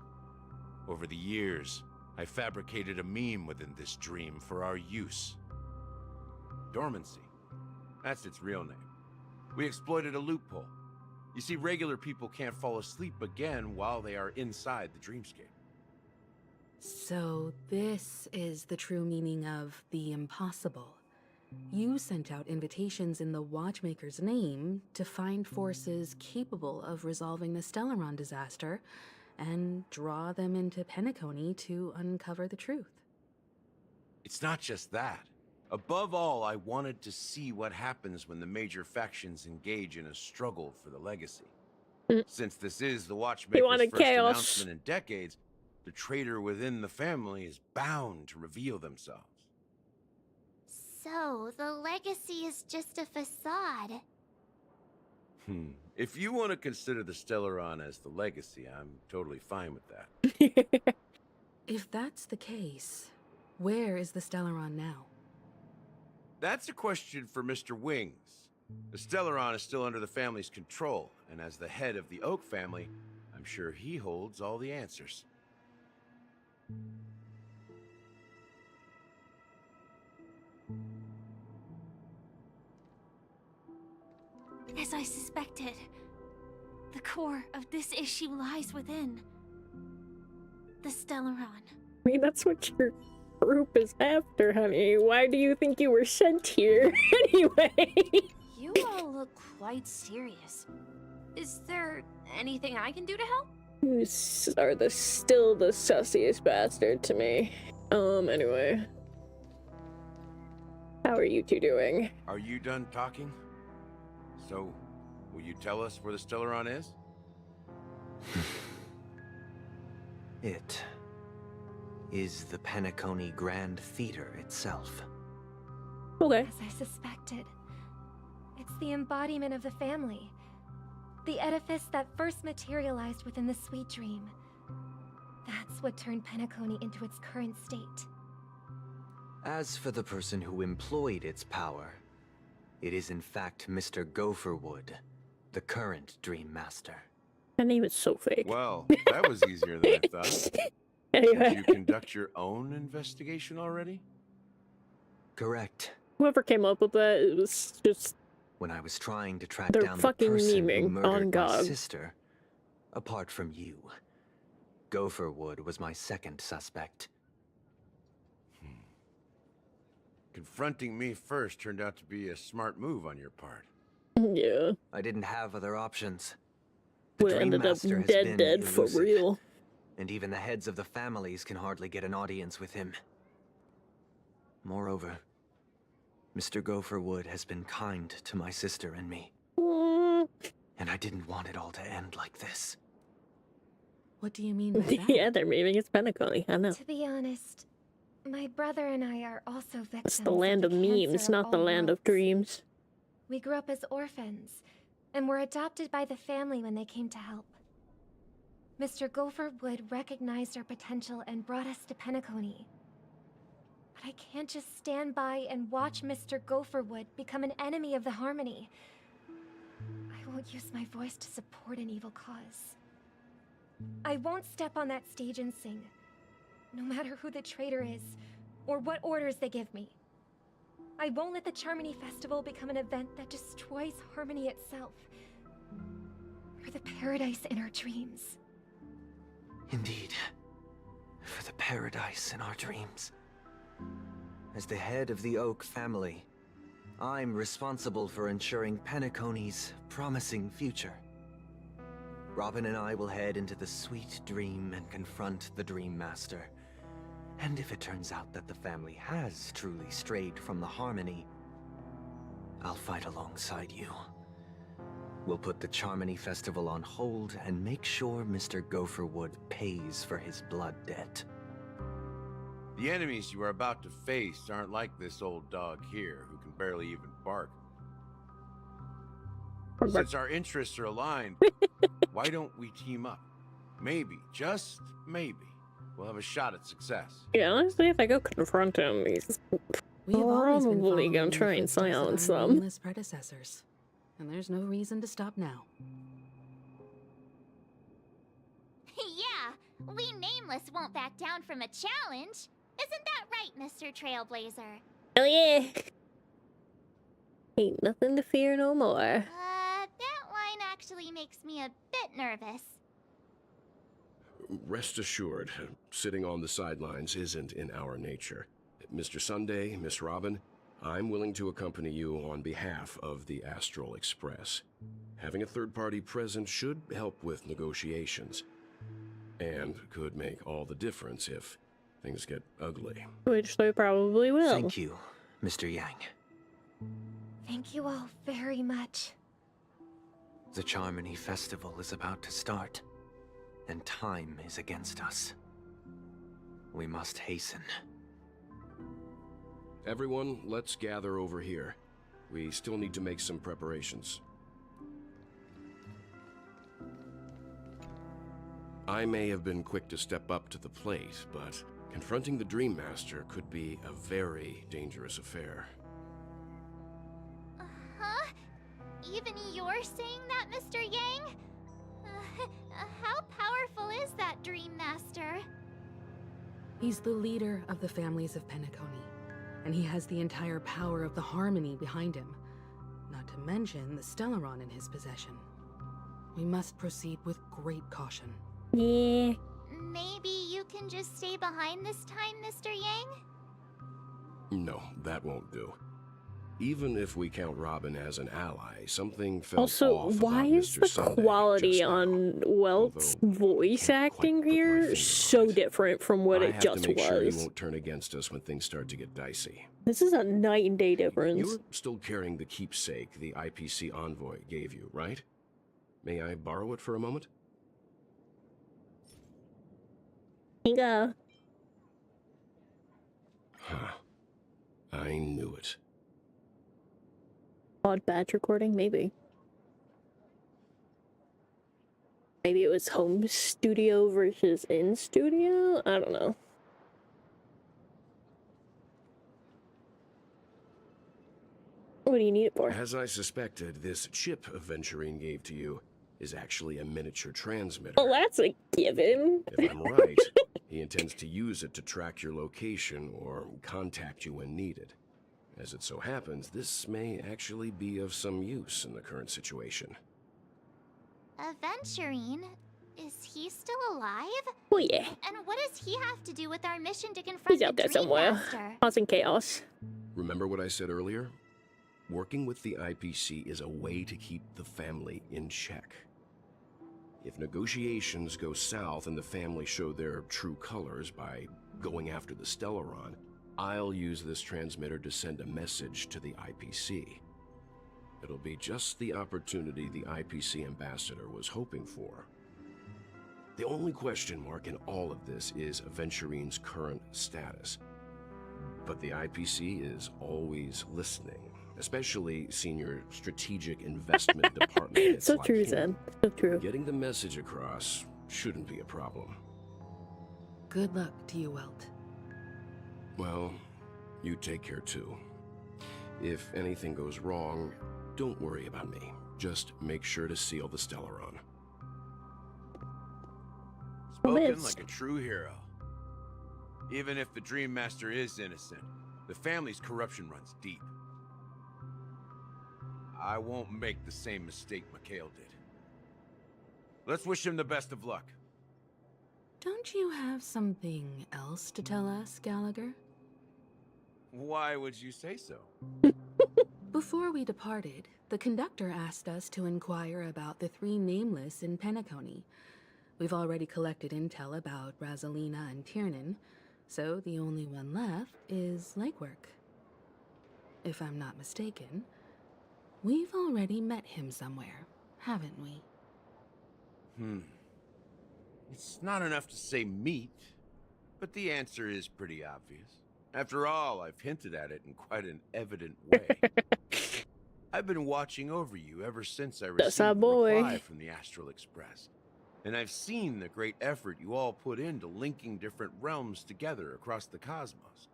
Over the years, I fabricated a meme within this dream for our use. Dormancy. That's its real name. We exploited a loophole. You see, regular people can't fall asleep again while they are inside the dreamscape. So this is the true meaning of the impossible. You sent out invitations in the Watchmaker's name to find forces capable of resolving the Stellaron disaster and draw them into Penacony to uncover the truth. It's not just that. Above all, I wanted to see what happens when the major factions engage in a struggle for the legacy. Since this is the Watchmaker's first announcement in decades, the traitor within the family is bound to reveal themselves. So, the legacy is just a facade. If you want to consider the Stellaron as the legacy, I'm totally fine with that. If that's the case, where is the Stellaron now? That's a question for Mr. Wings. The Stellaron is still under the family's control, and as the head of the Oak family, I'm sure he holds all the answers. As I suspected, the core of this issue lies within the Stellaron. I mean, that's what your group is after, honey. Why do you think you were sent here anyway? You all look quite serious. Is there anything I can do to help? You are still the sussiest bastard to me. Anyway. How are you two doing? Are you done talking? So, will you tell us where the Stellaron is? It is the Penacony Grand Theater itself. Okay. As I suspected, it's the embodiment of the family. The edifice that first materialized within the sweet dream. That's what turned Penacony into its current state. As for the person who employed its power, it is in fact Mr. Gopherwood, the current Dream Master. That name is so fake. Well, that was easier than I thought. Anyway. Did you conduct your own investigation already? Correct. Whoever came up with that, it was just... When I was trying to track They're down the fucking person who memeing on murdered my God. sister, apart from you, Gopherwood was my second suspect. Confronting me first turned out to be a smart move on your part. Yeah. I didn't have other options. We ended up dead for real. And even the heads of the families can hardly get an audience with him. Moreover, Mr. Gopherwood has been kind to my sister and me. And I didn't want it all to end like this. What do you mean by that? Yeah, they're memeing it's Penacony, I know. To be honest, my brother and I are also victims. It's the land of memes, not the land of dreams. We grew up as orphans, and were adopted by the family when they came to help. Mr. Gopherwood recognized our potential and brought us to Penacony. But I can't just stand by and watch Mr. Gopherwood become an enemy of the Harmony. I won't use my voice to support an evil cause. I won't step on that stage and sing, no matter who the traitor is, or what orders they give me. I won't let the Charmony Festival become an event that destroys Harmony itself, or the paradise in our dreams. Indeed, for the paradise in our dreams. As the head of the Oak family, I'm responsible for ensuring Penacony's promising future. Robin and I will head into the sweet dream and confront the Dream Master. And if it turns out that the family has truly strayed from the Harmony, I'll fight alongside you. We'll put the Charmony Festival on hold and make sure Mr. Gopherwood pays for his blood debt. The enemies you are about to face aren't like this old dog here, who can barely even bark. Since our interests are aligned, why don't we team up? Maybe, just maybe, we'll have a shot at success. Yeah, honestly, if I go confront him, he's probably gonna try and silence them. Nameless predecessors, and there's no reason to stop now. Yeah, we Nameless won't back down from a challenge. Isn't that right, Mr. Trailblazer? Oh yeah! Ain't nothing to fear no more. That line actually makes me a bit nervous. Rest assured, sitting on the sidelines isn't in our nature. Mr. Sunday, Miss Robin, I'm willing to accompany you on behalf of the Astral Express. Having a third party present should help with negotiations, and could make all the difference if things get ugly. Which they probably will. Thank you, Mr. Yang. Thank you all very much. The Charmony Festival is about to start, and time is against us. We must hasten. Everyone, let's gather over here. We still need to make some preparations. I may have been quick to step up to the plate, but confronting the Dream Master could be a very dangerous affair. Huh? Even you're saying that, Mr. Yang? How powerful is that Dream Master? He's the leader of the families of Penacony, and he has the entire power of the Harmony behind him, not to mention the Stellaron in his possession. We must proceed with great caution. Yeah. Maybe you can just stay behind this time, Mr. Yang? No, that won't do. Even if we count Robin as an ally, something felt Also, off why about is Mr. the Sunday quality just now. on Welt's voice acting here so different from what I it have just to make sure he was? won't turn against us when things start to get dicey. This is a night and day difference. You're still carrying the keepsake the IPC envoy gave you, right? May I borrow it for a moment? Here you go. Huh. I knew it. Odd batch recording, maybe. Maybe it was home studio versus in studio? I don't know. What do you need it for? As I suspected, this chip Aventurine gave to you is actually a miniature transmitter. Well, that's a given. If I'm right, he intends to use it to track your location or contact you when needed. As it so happens, this may actually be of some use in the current situation. Aventurine? Is he still alive? Oh yeah. And what does he have to do with our mission to confront He's out the there Dream somewhere, Master? causing chaos. Remember what I said earlier? Working with the IPC is a way to keep the family in check. If negotiations go south and the family show their true colors by going after the Stellaron, I'll use this transmitter to send a message to the IPC. It'll be just the opportunity the IPC ambassador was hoping for. The only question mark in all of this is Aventurine's current status. But the IPC is always listening, especially senior strategic investment department heads So like true, him. Zen. So true. Getting the message across shouldn't be a problem. Good luck to you, Welt. Well, you take care too. If anything goes wrong, don't worry about me. Just make sure to seal the Stellaron. Spoken like a true hero. Even if the Dream Master is innocent, the family's corruption runs deep. I won't make the same mistake Mikhail did. Let's wish him the best of luck. Don't you have something else to tell us, Gallagher? Why would you say so? Before we departed, the conductor asked us to inquire about the three nameless in Penacony. We've already collected intel about Rosalina and Tiernan, so the only one left is legwork. If I'm not mistaken, we've already met him somewhere, haven't we? It's not enough to say meet, but the answer is pretty obvious. After all, I've hinted at it in quite an evident way. I've been watching over you ever since I received the reply from the Astral Express. And I've seen the great effort you all put into linking different realms together across the cosmos.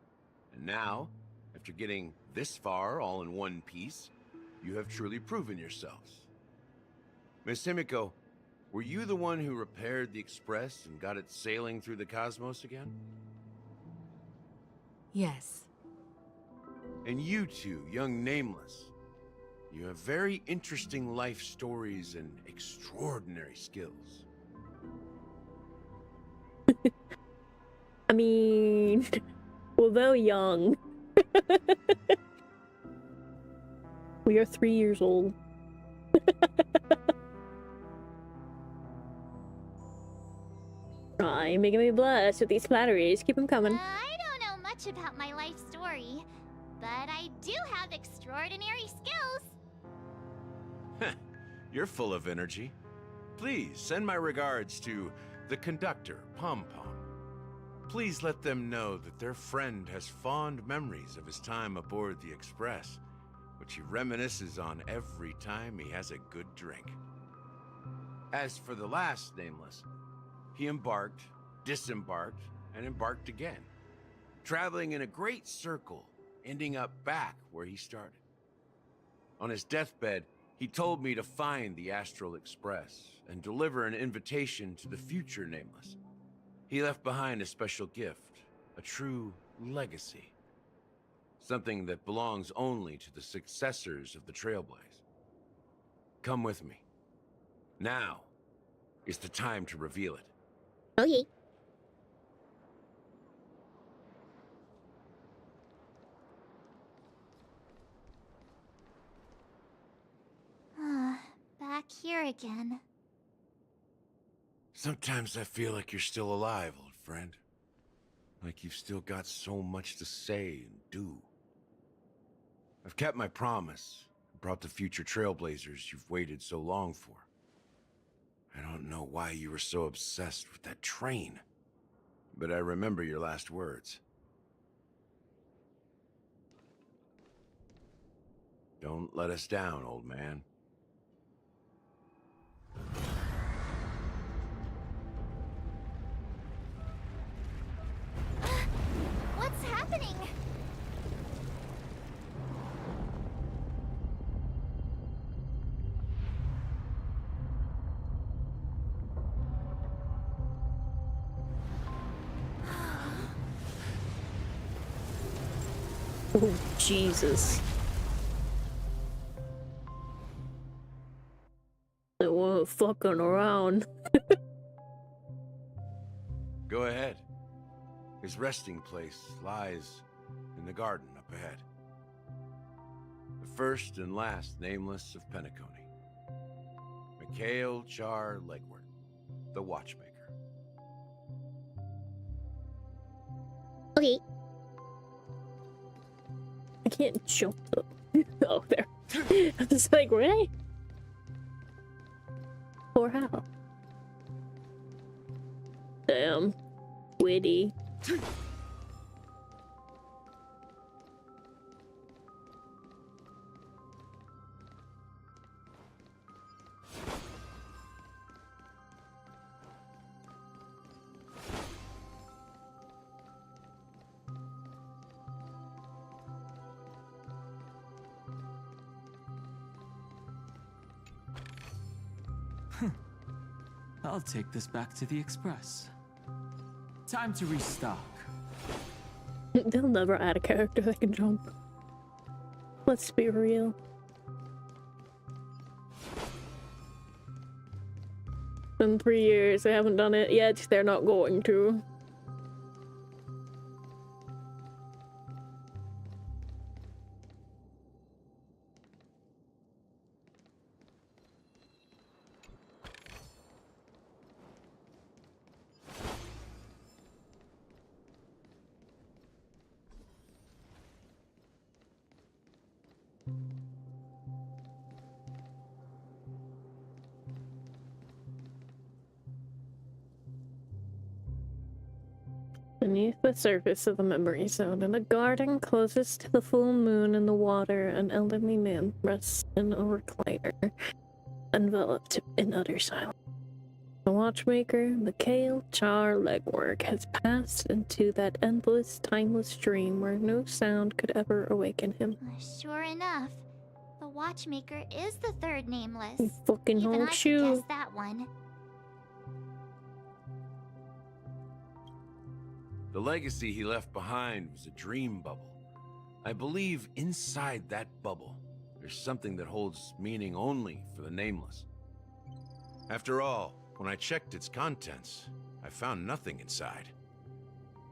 And now, after getting this far all in one piece, you have truly proven yourselves. Miss Himiko, were you the one who repaired the Express and got it sailing through the cosmos again? Yes. And you two, young Nameless, you have very interesting life stories and extraordinary skills. I mean, although young, we are 3 years old. Aw, you're making me blush with these flatteries. Keep them coming. I don't know much about my life story, but I do have extraordinary skills. You're full of energy. Please send my regards to the conductor, Pom Pom. Please let them know that their friend has fond memories of his time aboard the Express, which he reminisces on every time he has a good drink. As for the last nameless, he embarked, disembarked, and embarked again, traveling in a great circle, ending up back where he started. On his deathbed, he told me to find the Astral Express and deliver an invitation to the future nameless. He left behind a special gift, a true legacy. Something that belongs only to the successors of the Trailblaze. Come with me. Now is the time to reveal it. Okay. Back here again. Sometimes I feel like you're still alive, old friend. Like you've still got so much to say and do. I've kept my promise and brought the future Trailblazers you've waited so long for. I don't know why you were so obsessed with that train, but I remember your last words. Don't let us down, old man. What's happening? Oh, Jesus. They weren't fucking around. Go ahead. His resting place lies in the garden up ahead. The first and last nameless of Penacony. Mikhail Char Legward, the watchmaker. Okay. I can't jump up. Oh, there. I'm just like, really? Or how? Damn. Witty. I'll take this back to the Express. Time to restock. They'll never add a character that can jump. Let's be real. In 3 years, they haven't done it yet. They're not going to. Beneath the surface of the memory zone, in a garden closest to the full moon in the water, an elderly man rests in a recliner, enveloped in utter silence. The watchmaker, Mikhail Char Legwork, has passed into that endless, timeless dream where no sound could ever awaken him. Sure enough, the watchmaker is the third nameless. You fucking Even whole I could shoe. guess that one. The legacy he left behind was a dream bubble. I believe inside that bubble, there's something that holds meaning only for the nameless. After all, when I checked its contents, I found nothing inside.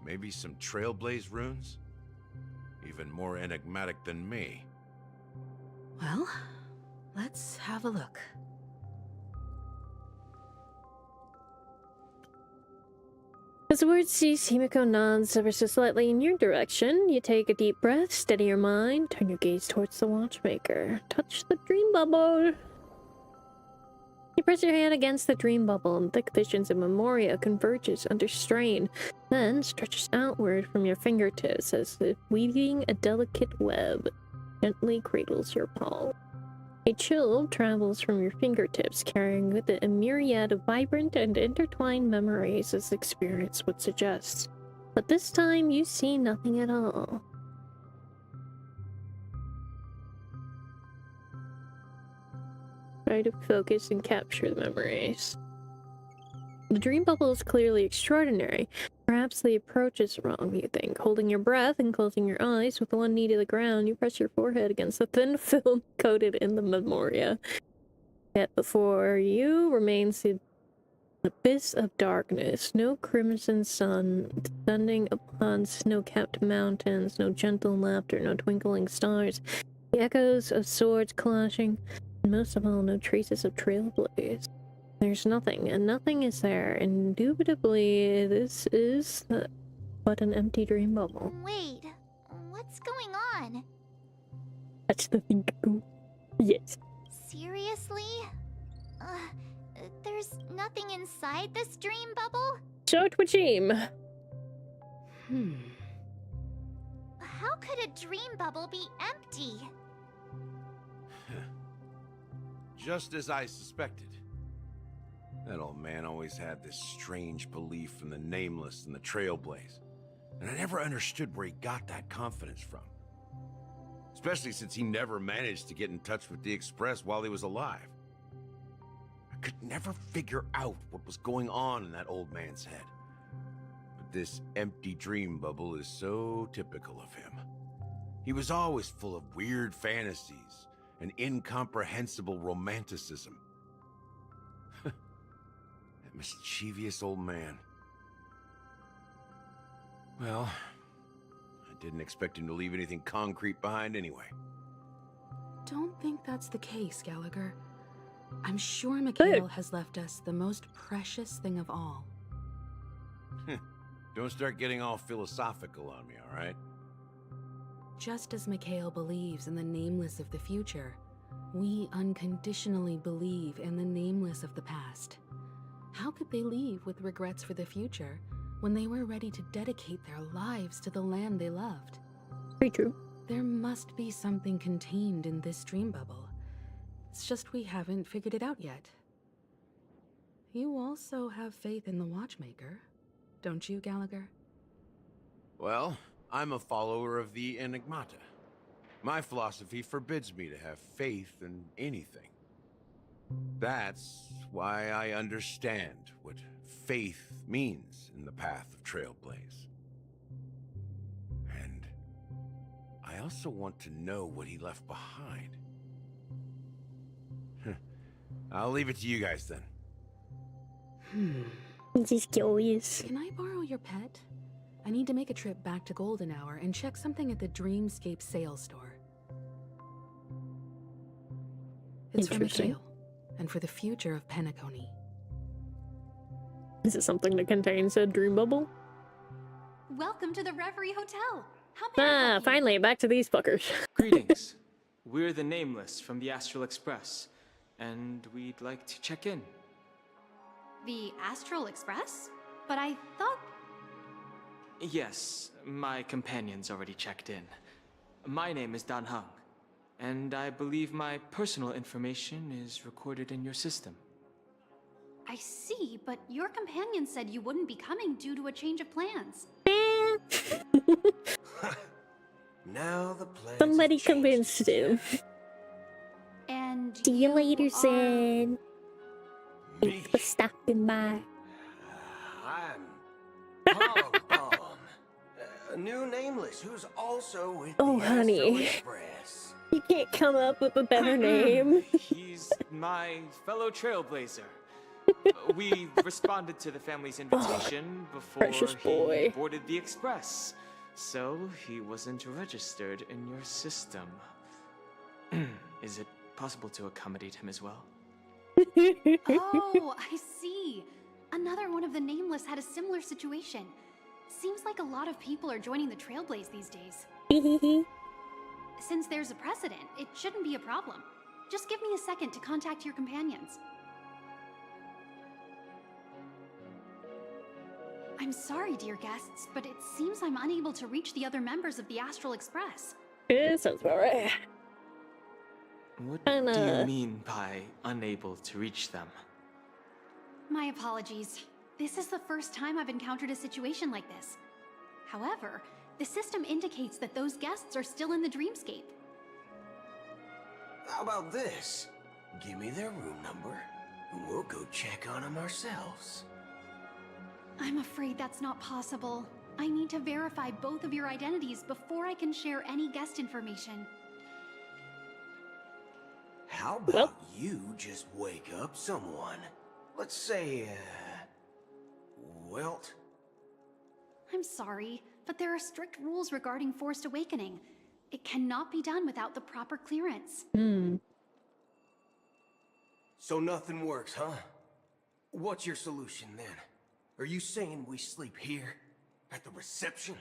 Maybe some Trailblaze runes? Even more enigmatic than me. Well, let's have a look. As the word cease, Himiko nods ever so slightly in your direction. You take a deep breath, steady your mind, turn your gaze towards the watchmaker. Touch the dream bubble. You press your hand against the dream bubble, and thick visions of Memoria converges under strain, then stretches outward from your fingertips as if weaving a delicate web gently cradles your palm. A chill travels from your fingertips, carrying with it a myriad of vibrant and intertwined memories as experience would suggest. But this time you see nothing at all. Try to focus and capture the memories. The dream bubble is clearly extraordinary. Perhaps the approach is wrong, you think. Holding your breath and closing your eyes with one knee to the ground, you press your forehead against the thin film coated in the memoria. Yet before you remains the abyss of darkness. No crimson sun descending upon snow-capped mountains, no gentle laughter, no twinkling stars. The echoes of swords clashing, and most of all, no traces of Trailblaze. There's nothing, and nothing is there. Indubitably, this is but an empty dream bubble. Wait, what's going on? That's the thing. Yes. Seriously? There's nothing inside this dream bubble? So twitchim. How could a dream bubble be empty? Just as I suspected. That old man always had this strange belief in the nameless and the Trailblaze. And I never understood where he got that confidence from. Especially since he never managed to get in touch with the Express while he was alive. I could never figure out what was going on in that old man's head. But this empty dream bubble is so typical of him. He was always full of weird fantasies and incomprehensible romanticism. Mischievous old man. Well, I didn't expect him to leave anything concrete behind anyway. Don't think that's the case, Gallagher. I'm sure Mikhail has left us the most precious thing of all. Don't start getting all philosophical on me, all right? Just as Mikhail believes in the nameless of the future, we unconditionally believe in the nameless of the past. How could they leave with regrets for the future when they were ready to dedicate their lives to the land they loved? Very true. There must be something contained in this dream bubble. It's just we haven't figured it out yet. You also have faith in the Watchmaker, don't you, Gallagher? Well, I'm a follower of the Enigmata. My philosophy forbids me to have faith in anything. That's why I understand what faith means in the path of Trailblaze. And I also want to know what he left behind. I'll leave it to you guys then. He's curious. Can I borrow your pet? I need to make a trip back to Golden Hour and check something at the Dreamscape sales store. It's for Mikhail, and for the future of Penacony. Is it something that contains a dream bubble? Welcome to the Reverie Hotel. How may I help you? Finally, back to these fuckers. Greetings. We're the Nameless from the Astral Express, and we'd like to check in. The Astral Express? But I thought... Yes, my companion's already checked in. My name is Dan Hung, and I believe my personal information is recorded in your system. I see, but your companion said you wouldn't be coming due to a change of plans. Now the plans. Somebody convinced him. And see you later, Zen. Thanks for stopping by. A new nameless who's also with Oh, the honey. Astral Express. You can't come up with a better name. He's my fellow Trailblazer. We responded to the family's invitation before precious boy. he boarded the Express, so he wasn't registered in your system. Is it possible to accommodate him as well? Oh, I see. Another one of the Nameless had a similar situation. Seems like a lot of people are joining the Trailblaze these days. Since there's a precedent, it shouldn't be a problem. Just give me a second to contact your companions. I'm sorry, dear guests, but it seems I'm unable to reach the other members of the Astral Express. It sounds about right. What do you mean by unable to reach them? My apologies. This is the first time I've encountered a situation like this. However, the system indicates that those guests are still in the dreamscape. How about this? Give me their room number, and we'll go check on them ourselves. I'm afraid that's not possible. I need to verify both of your identities before I can share any guest information. How about you just wake up someone? Let's say, Welt? I'm sorry, but there are strict rules regarding forced awakening. It cannot be done without the proper clearance. So nothing works, huh? What's your solution then? Are you saying we sleep here? At the reception?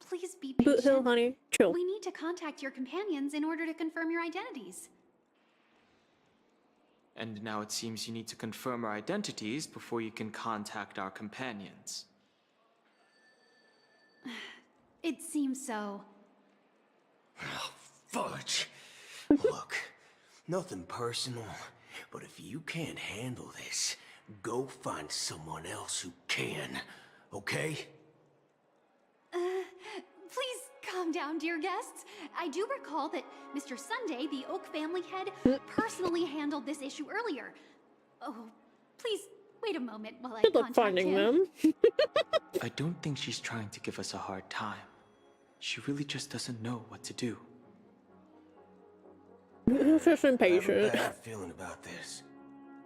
Please be Boot patient. Hill, honey. Chill. We need to contact your companions in order to confirm your identities. And now it seems you need to confirm our identities before you can contact our companions. It seems so. Oh, fudge. Look, nothing personal, but if you can't handle this, go find someone else who can, okay? Please calm down, dear guests. I do recall that Mr. Sunday, the Oak family head, personally handled this issue earlier. Oh, please wait a moment while I Good luck contact finding him. them. I don't think she's trying to give us a hard time. She really just doesn't know what to do. He's just I have impatient. a bad feeling about this.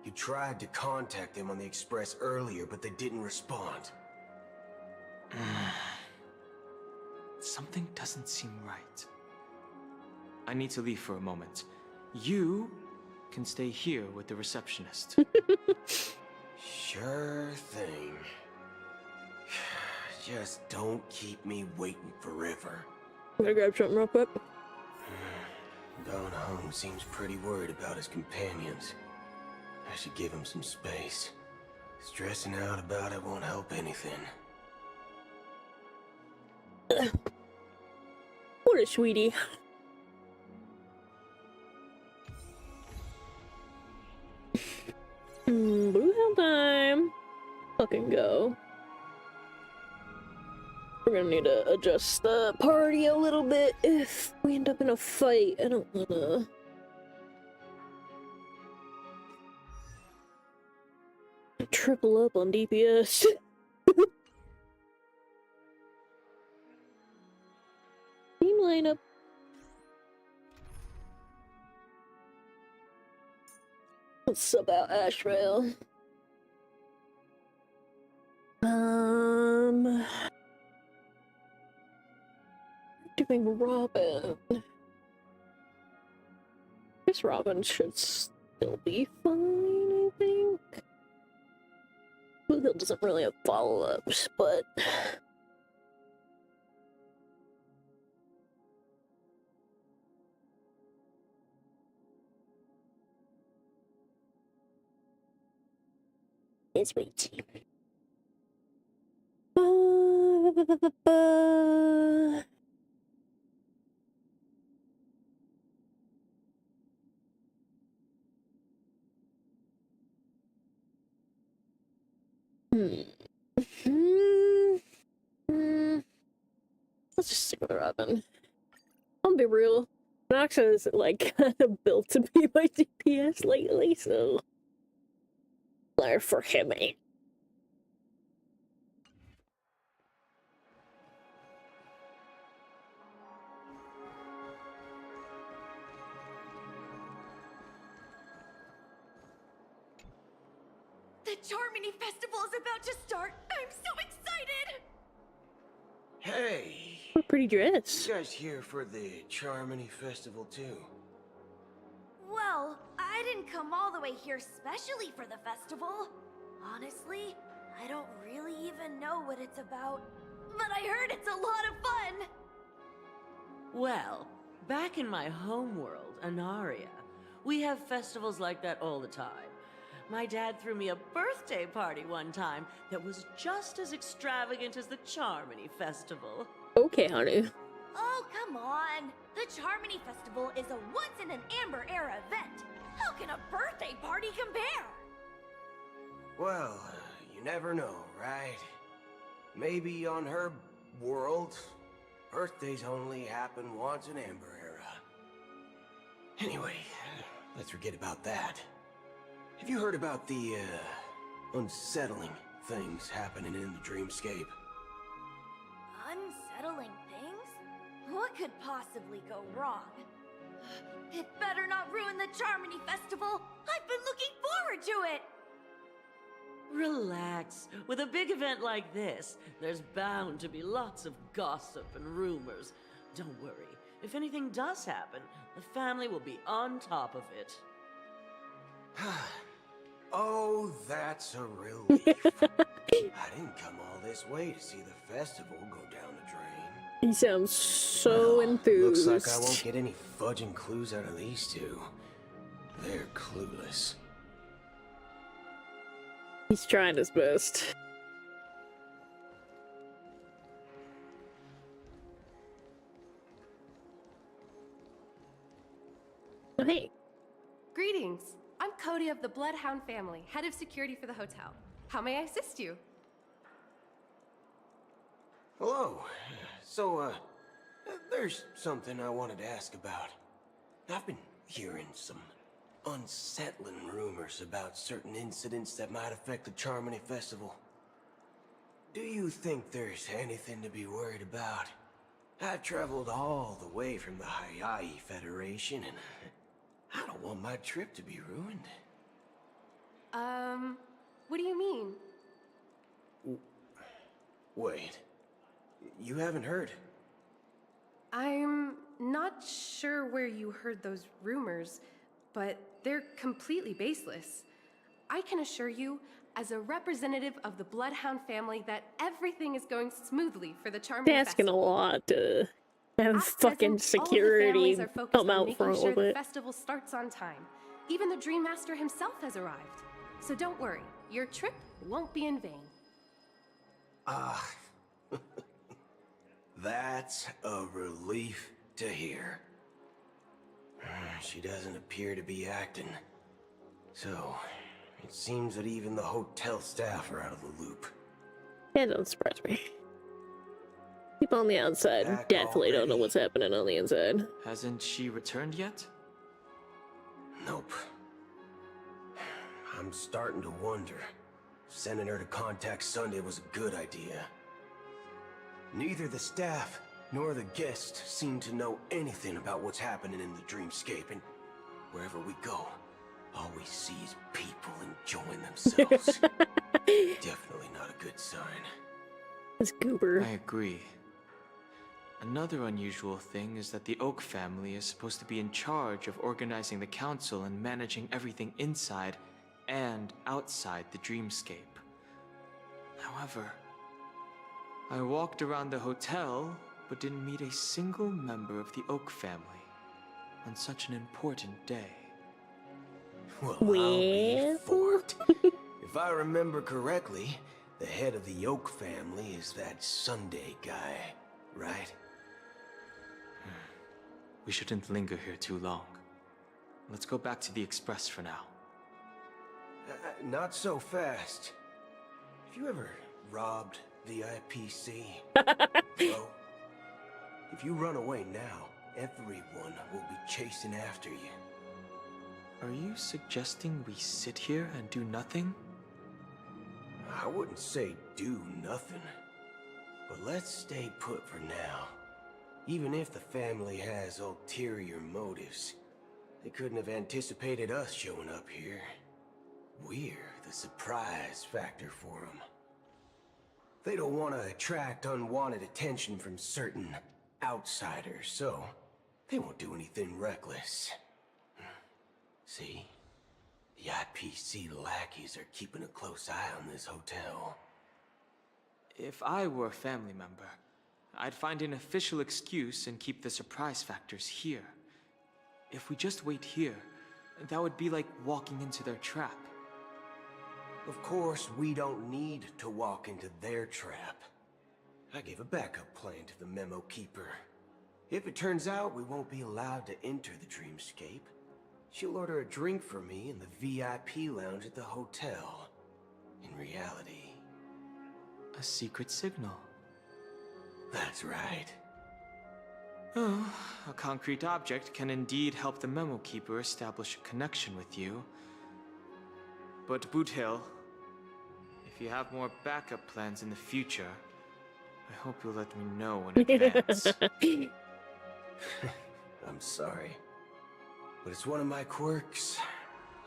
You tried to contact them on the express earlier, but they didn't respond. Something doesn't seem right. I need to leave for a moment. You can stay here with the receptionist. Sure thing. Just don't keep me waiting forever. I'm gonna grab something real quick. Don Hung seems pretty worried about his companions. I should give him some space. Stressing out about it won't help anything. What a sweetie. Blue Hill time. Fucking go. We're gonna need to adjust the party a little bit if we end up in a fight. I don't wanna. Triple up on DPS. Team lineup. Let's sub out Ash Rail. Doing Robin. I guess Robin should still be fine, I think. Blue Hill doesn't really have follow-ups, but it's my team. Let's just stick with Robin. I'll be real. Noxa is like kind of built to be my DPS lately, so flare for him, eh? The Charmony Festival is about to start! I'm so excited! Hey! We're pretty dressed. You guys here for the Charmony Festival too? Well, I didn't come all the way here specially for the festival. Honestly, I don't really even know what it's about, but I heard it's a lot of fun! Well, back in my homeworld, Anaria, we have festivals like that all the time. My dad threw me a birthday party one time that was just as extravagant as the Charmony Festival. Okay, honey. Oh, come on! The Charmony Festival is a once-in-an-Amber-era event! How can a birthday party compare? Well, you never know, right? Maybe on her world, birthdays only happen once in Amber Era. Anyway, let's forget about that. Have you heard about the, unsettling things happening in the dreamscape? Unsettling things? What could possibly go wrong? It better not ruin the Charmony Festival! I've been looking forward to it! Relax. With a big event like this, there's bound to be lots of gossip and rumors. Don't worry. If anything does happen, the family will be on top of it. Oh, that's a relief. I didn't come all this way to see the festival go down the drain. He sounds so enthused. Looks like I won't get any fudging clues out of these two. They're clueless. He's trying his best. Oh, hey. Greetings. I'm Cody of the Bloodhound family, head of security for the hotel. How may I assist you? Hello. So, there's something I wanted to ask about. I've been hearing some unsettling rumors about certain incidents that might affect the Charmony Festival. Do you think there's anything to be worried about? I've traveled all the way from the Hayaii Federation, and I don't want my trip to be ruined. What do you mean? Wait. You haven't heard? I'm not sure where you heard those rumors, but they're completely baseless. I can assure you, as a representative of the Bloodhound family, that everything is going smoothly for the Charmony They're asking a Festival. lot to have fucking All of the security families are focused come on out making for a sure little the bit. festival starts on time. Even the Dream Master himself has arrived. So don't worry, your trip won't be in vain. Ah. That's a relief to hear. She doesn't appear to be acting. So, it seems that even the hotel staff are out of the loop. That don't surprise me. People on the outside definitely don't know what's happening on the inside. Hasn't she returned yet? Nope. I'm starting to wonder if sending her to contact Sunday was a good idea. Neither the staff nor the guests seem to know anything about what's happening in the dreamscape, and wherever we go, all we see is people enjoying themselves. Definitely not a good sign. This goober. I agree. Another unusual thing is that the Oak family is supposed to be in charge of organizing the council and managing everything inside and outside the dreamscape. However, I walked around the hotel, but didn't meet a single member of the Oak family on such an important day. Well, I'll be forked. If I remember correctly, the head of the Oak family is that Sunday guy, right? We shouldn't linger here too long. Let's go back to the Express for now. Not so fast. Have you ever robbed the IPC? Bro, if you run away now, everyone will be chasing after you. Are you suggesting we sit here and do nothing? I wouldn't say do nothing, but let's stay put for now. Even if the family has ulterior motives, they couldn't have anticipated us showing up here. We're the surprise factor for them. They don't want to attract unwanted attention from certain outsiders, so they won't do anything reckless. See? The IPC lackeys are keeping a close eye on this hotel. If I were a family member, I'd find an official excuse and keep the surprise factors here. If we just wait here, that would be like walking into their trap. Of course, we don't need to walk into their trap. I gave a backup plan to the memo keeper. If it turns out we won't be allowed to enter the dreamscape, she'll order a drink for me in the VIP lounge at the hotel. In reality... a secret signal. That's right. Oh, a concrete object can indeed help the memo keeper establish a connection with you. But Boot Hill, if you have more backup plans in the future, I hope you'll let me know in advance. I'm sorry, but it's one of my quirks.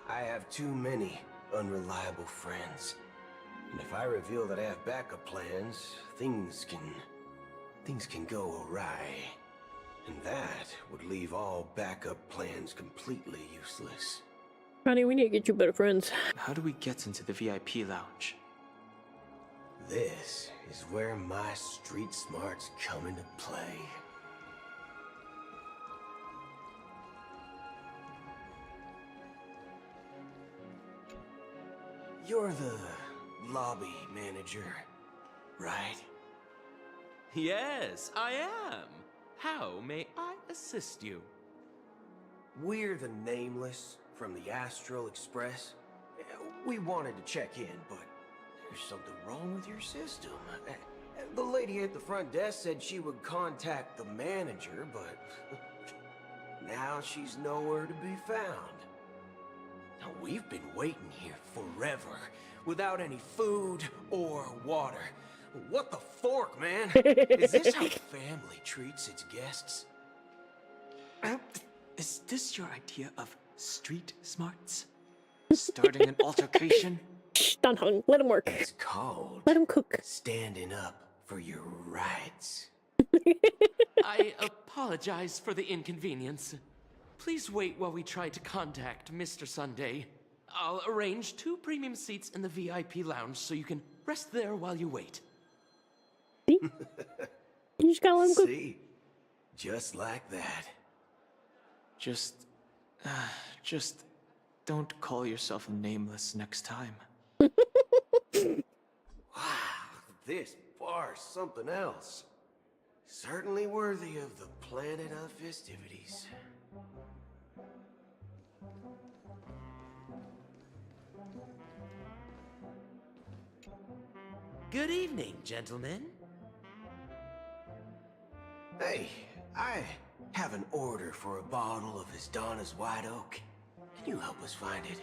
I have too many unreliable friends. And if I reveal that I have backup plans, things can go awry. And that would leave all backup plans completely useless. Honey, we need to get you better friends. How do we get into the VIP lounge? This is where my street smarts come into play. You're the lobby manager, right? Yes, I am. How may I assist you? We're the Nameless from the Astral Express. We wanted to check in, but there's something wrong with your system. The lady at the front desk said she would contact the manager, but now she's nowhere to be found. Now, we've been waiting here forever, without any food or water. What the fork, man? Is this how family treats its guests? Is this your idea of street smarts? Starting an altercation? Don't hung. Let him work. It's called... let him cook. Standing up for your rights. I apologize for the inconvenience. Please wait while we try to contact Mr. Sunday. I'll arrange 2 premium seats in the VIP lounge so you can rest there while you wait. You just gotta let him cook. See? Just like that. Just don't call yourself Nameless next time. Wow, this bar's something else. Certainly worthy of the planet of festivities. Good evening, gentlemen. Hey, I have an order for a bottle of Hasdana's White Oak. Can you help us find it?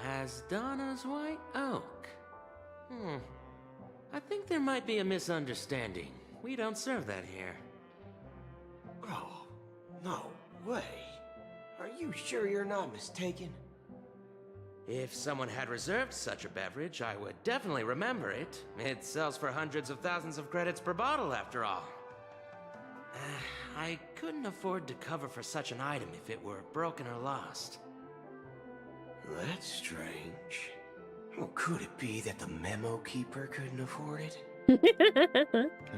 Hasdana's White Oak? I think there might be a misunderstanding. We don't serve that here. Oh, no way. Are you sure you're not mistaken? If someone had reserved such a beverage, I would definitely remember it. It sells for hundreds of thousands of credits per bottle, after all. I couldn't afford to cover for such an item if it were broken or lost. That's strange. Well, could it be that the memo keeper couldn't afford it?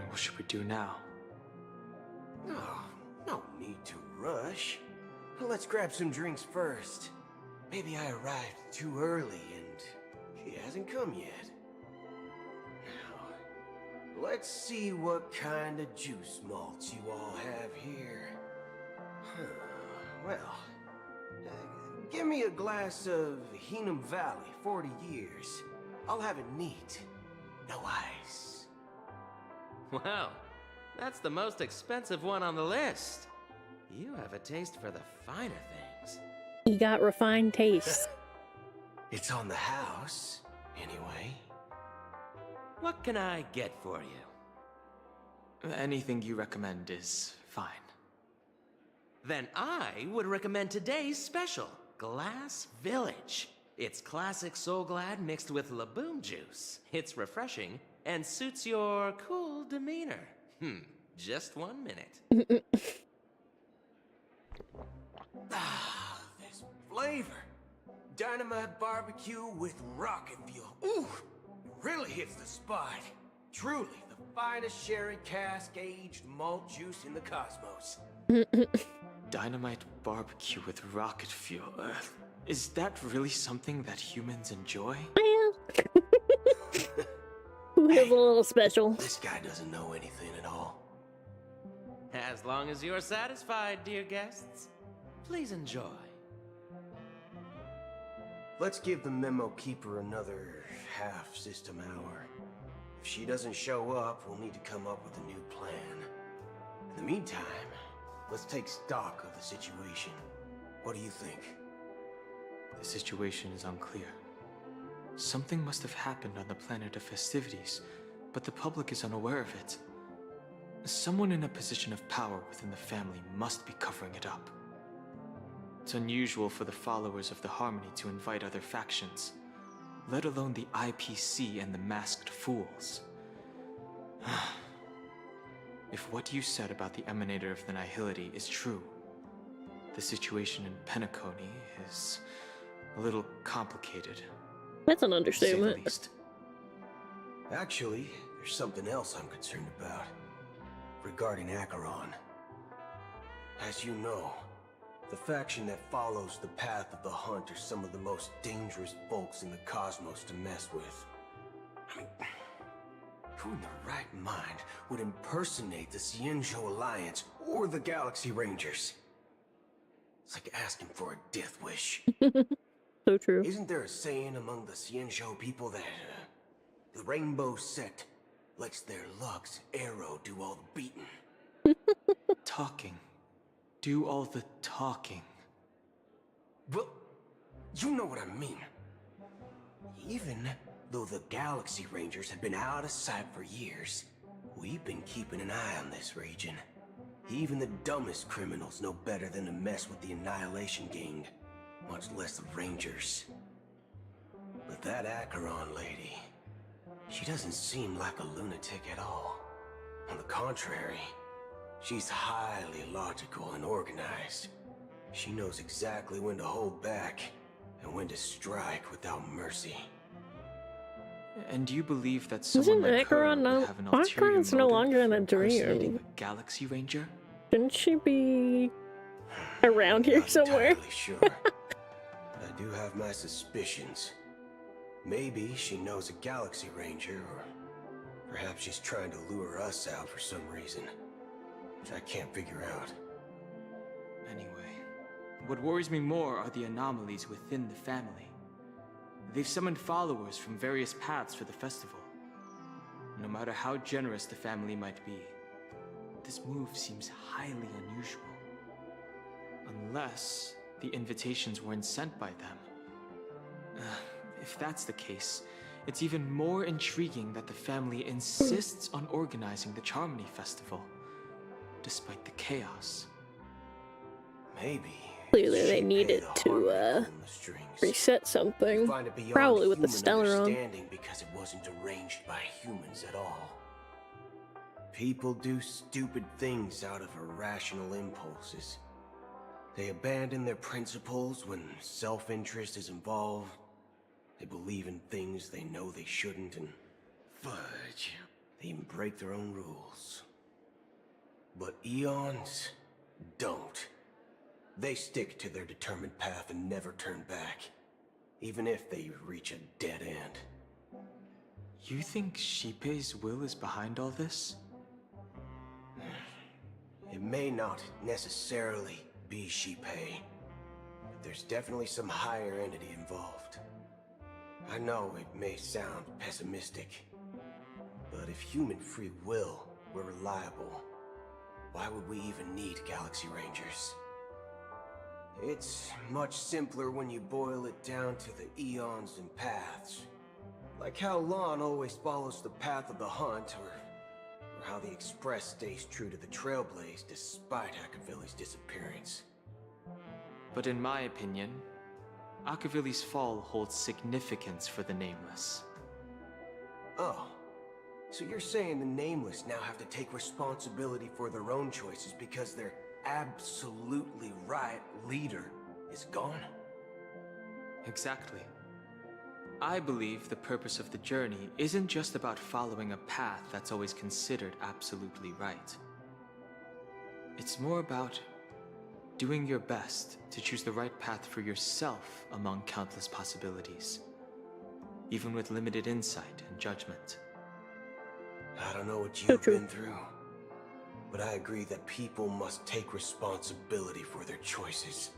What should we do now? Oh, no need to rush. Let's grab some drinks first. Maybe I arrived too early and she hasn't come yet. Now, let's see what kind of juice malts you all have here. Well, give me a glass of Heenum Valley, 40 years. I'll have it neat. No ice. Well, that's the most expensive one on the list. You have a taste for the finer things. He got refined taste. It's on the house, anyway. What can I get for you? Anything you recommend is fine. Then I would recommend today's special, Glass Village. It's classic Soul Glad mixed with Laboom juice. It's refreshing and suits your cool demeanor. Just 1 minute. Ah, this flavor. Dynamite barbecue with rocket fuel. Ooh, it really hits the spot. Truly, the finest sherry cask-aged malt juice in the cosmos. Dynamite barbecue with rocket fuel. Is that really something that humans enjoy? He's a little special. This guy doesn't know anything at all. As long as you're satisfied, dear guests, please enjoy. Let's give the memo keeper another half-system hour. If she doesn't show up, we'll need to come up with a new plan. In the meantime, let's take stock of the situation. What do you think? The situation is unclear. Something must have happened on the planet of festivities, but the public is unaware of it. Someone in a position of power within the family must be covering it up. It's unusual for the followers of the Harmony to invite other factions, let alone the IPC and the Masked Fools. If what you said about the Emanator of the Nihility is true, the situation in Penacony is a little complicated. That's an understatement. Actually, there's something else I'm concerned about. Regarding Acheron. As you know, the faction that follows the path of the hunt are some of the most dangerous folks in the cosmos to mess with. I mean, who in their right mind would impersonate the Xianzhou Alliance or the Galaxy Rangers? It's like asking for a death wish. So true. Isn't there a saying among the Xianzhou people that the Rainbow Sect lets their luck's arrow do all the beating? Talking. Do all the talking. Well, you know what I mean. Even though the Galaxy Rangers have been out of sight for years, we've been keeping an eye on this region. Even the dumbest criminals know better than to mess with the Annihilation Gang, much less the Rangers. But that Acheron lady, she doesn't seem like a lunatic at all. On the contrary, she's highly logical and organized. She knows exactly when to hold back and when to strike without mercy. And do you believe that someone like her would have an ulterior Acheron's no longer in a impersonating dream. a Galaxy Ranger? Shouldn't she be around here somewhere? Entirely sure. I do have my suspicions. Maybe she knows a Galaxy Ranger, or perhaps she's trying to lure us out for some reason, which I can't figure out. Anyway, what worries me more are the anomalies within the family. They've summoned followers from various paths for the festival. No matter how generous the family might be, this move seems highly unusual. Unless the invitations weren't sent by them. If that's the case, it's even more intriguing that the family insists on organizing the Charmony Festival, despite the chaos. Maybe. Clearly they needed to reset something, probably with the Stellaron. Because it wasn't arranged by humans at all. People do stupid things out of irrational impulses. They abandon their principles when self-interest is involved. They believe in things they know they shouldn't, and fudge, they even break their own rules. But Eons don't. They stick to their determined path and never turn back, even if they reach a dead end. You think Shippei's will is behind all this? It may not necessarily be Shippei, but there's definitely some higher entity involved. I know it may sound pessimistic, but if human free will were reliable, why would we even need Galaxy Rangers? It's much simpler when you boil it down to the eons and paths. Like how Lon always follows the path of the hunt, or how the Express stays true to the Trailblaze despite Akavili's disappearance. But in my opinion, Akavili's fall holds significance for the Nameless. Oh, so you're saying the Nameless now have to take responsibility for their own choices because their absolutely right leader is gone? Exactly. I believe the purpose of the journey isn't just about following a path that's always considered absolutely right. It's more about doing your best to choose the right path for yourself among countless possibilities, even with limited insight and judgment. I don't know what you've been through, but I agree that people must take responsibility for their choices,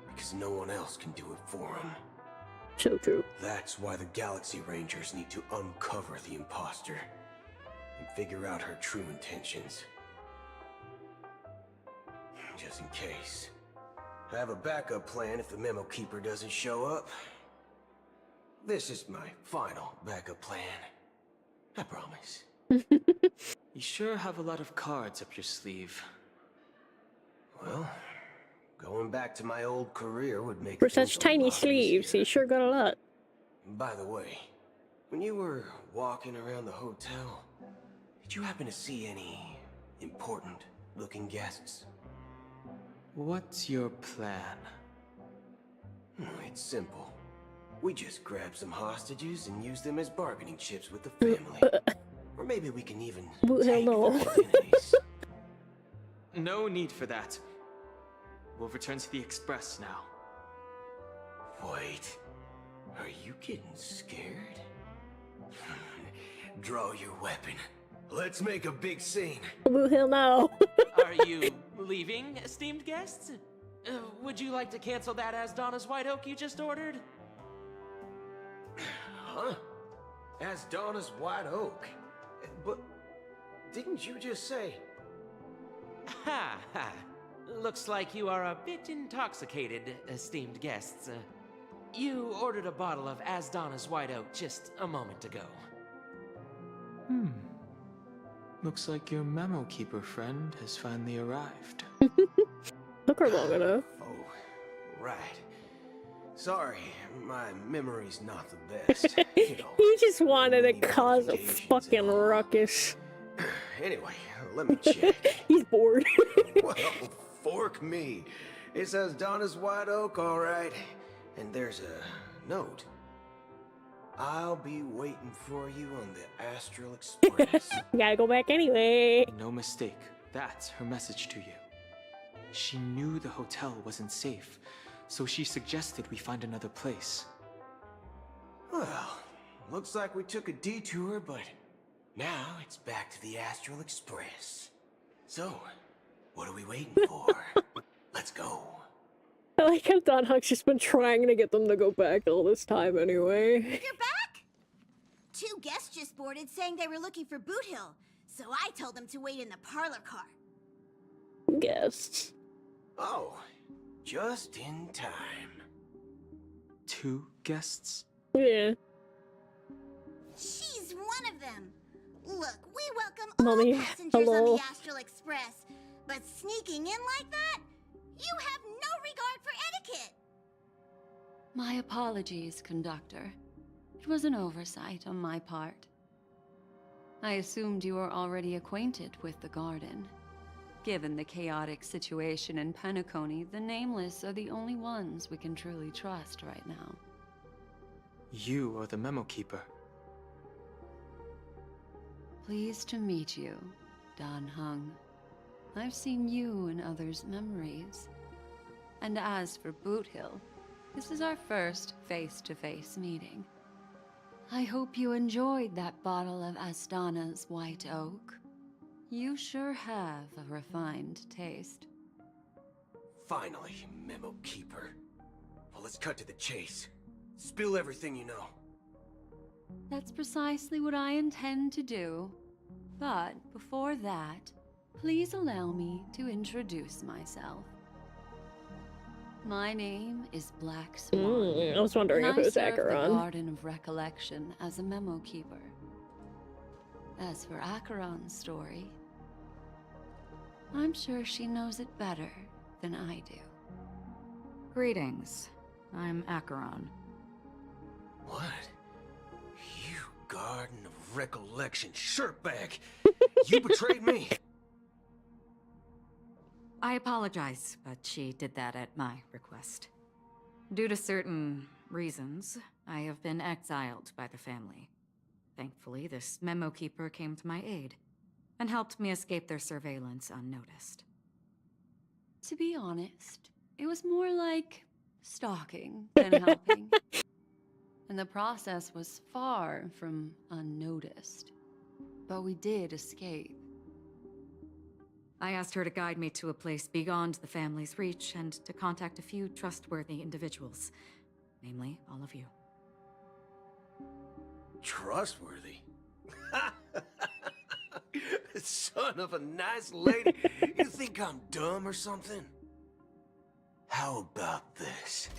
because no one else can do it for them. So true. That's why the Galaxy Rangers need to uncover the imposter and figure out her true intentions. Just in case. I have a backup plan if the Memo Keeper doesn't show up. This is my final backup plan. I promise. You sure have a lot of cards up your sleeve. Well, going back to my old career would make For things such a tiny lot sleeves, easier. he sure got a lot. By the way, when you were walking around the hotel, did you happen to see any important looking guests? What's your plan? It's simple. We just grab some hostages and use them as bargaining chips with the family. Or maybe we can even take no. their enemies. No need for that. We'll return to the Express now. Wait, are you getting scared? Draw your weapon. Let's make a big scene. Hell no. Are you leaving, esteemed guests? Would you like to cancel that as Donna's White Oak you just ordered? Huh? As Donna's White Oak? But didn't you just say... Ha ha. Looks like you are a bit intoxicated, esteemed guests. You ordered a bottle of As Donna's White Oak just a moment ago. Looks like your Memo Keeper friend has finally arrived. Took her long enough. Oh, right. Sorry, my memory's not the best. You know, He just wanted to cause a fucking ruckus. Anyway, let me check. He's bored. Well, fork me. It says Donna's White Oak, all right. And there's a note. I'll be waiting for you on the Astral Express. Gotta go back anyway. No mistake. That's her message to you. She knew the hotel wasn't safe, so she suggested we find another place. Well, looks like we took a detour, but now it's back to the Astral Express. So, what are we waiting for? Let's go. I like how Don Huck's just been trying to get them to go back all this time anyway. You're back? 2 guests just boarded saying they were looking for Boot Hill, so I told them to wait in the parlor car. Guests. Oh, just in time. 2 guests? Yeah. She's one of them. Look, we welcome Mommy, all passengers on hello. the Astral Express, but sneaking in like that? You have no regard for etiquette! My apologies, conductor. It was an oversight on my part. I assumed you were already acquainted with the garden. Given the chaotic situation in Penacony, the Nameless are the only ones we can truly trust right now. You are the Memo Keeper. Pleased to meet you, Dan Hung. I've seen you in others' memories. And as for Boot Hill, this is our first face-to-face meeting. I hope you enjoyed that bottle of Astana's White Oak. You sure have a refined taste. Finally, Memo Keeper. Well, let's cut to the chase. Spill everything you know. That's precisely what I intend to do. But before that, please allow me to introduce myself. My name is Black Swan. I was wondering if it was and I serve the Acheron. Garden of Recollection as a Memo Keeper. As for Acheron's story, I'm sure she knows it better than I do. Greetings. I'm Acheron. What? You Garden of Recollection shirtbag! You betrayed me! I apologize, but she did that at my request. Due to certain reasons, I have been exiled by the family. Thankfully, this memo keeper came to my aid and helped me escape their surveillance unnoticed. To be honest, it was more like stalking than helping. And the process was far from unnoticed. But we did escape. I asked her to guide me to a place beyond the family's reach and to contact a few trustworthy individuals. Namely, all of you. Trustworthy? Son of a nice lady. You think I'm dumb or something? How about this?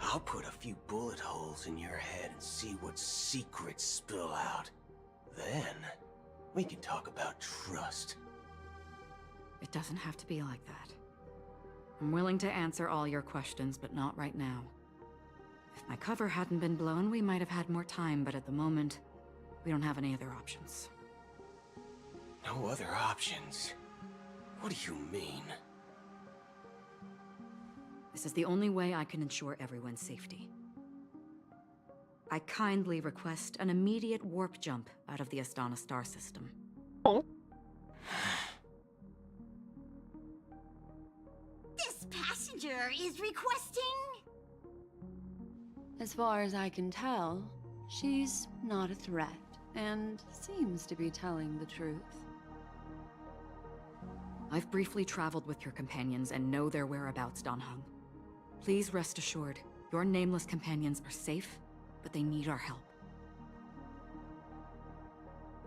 I'll put a few bullet holes in your head and see what secrets spill out. Then, we can talk about trust. It doesn't have to be like that. I'm willing to answer all your questions, but not right now. If my cover hadn't been blown, we might have had more time, but at the moment, we don't have any other options. No other options? What do you mean? This is the only way I can ensure everyone's safety. I kindly request an immediate warp jump out of the Astana star system. Oh. This passenger is requesting... As far as I can tell, she's not a threat, and seems to be telling the truth. I've briefly traveled with your companions and know their whereabouts, Dan Heng. Please rest assured, your nameless companions are safe, but they need our help.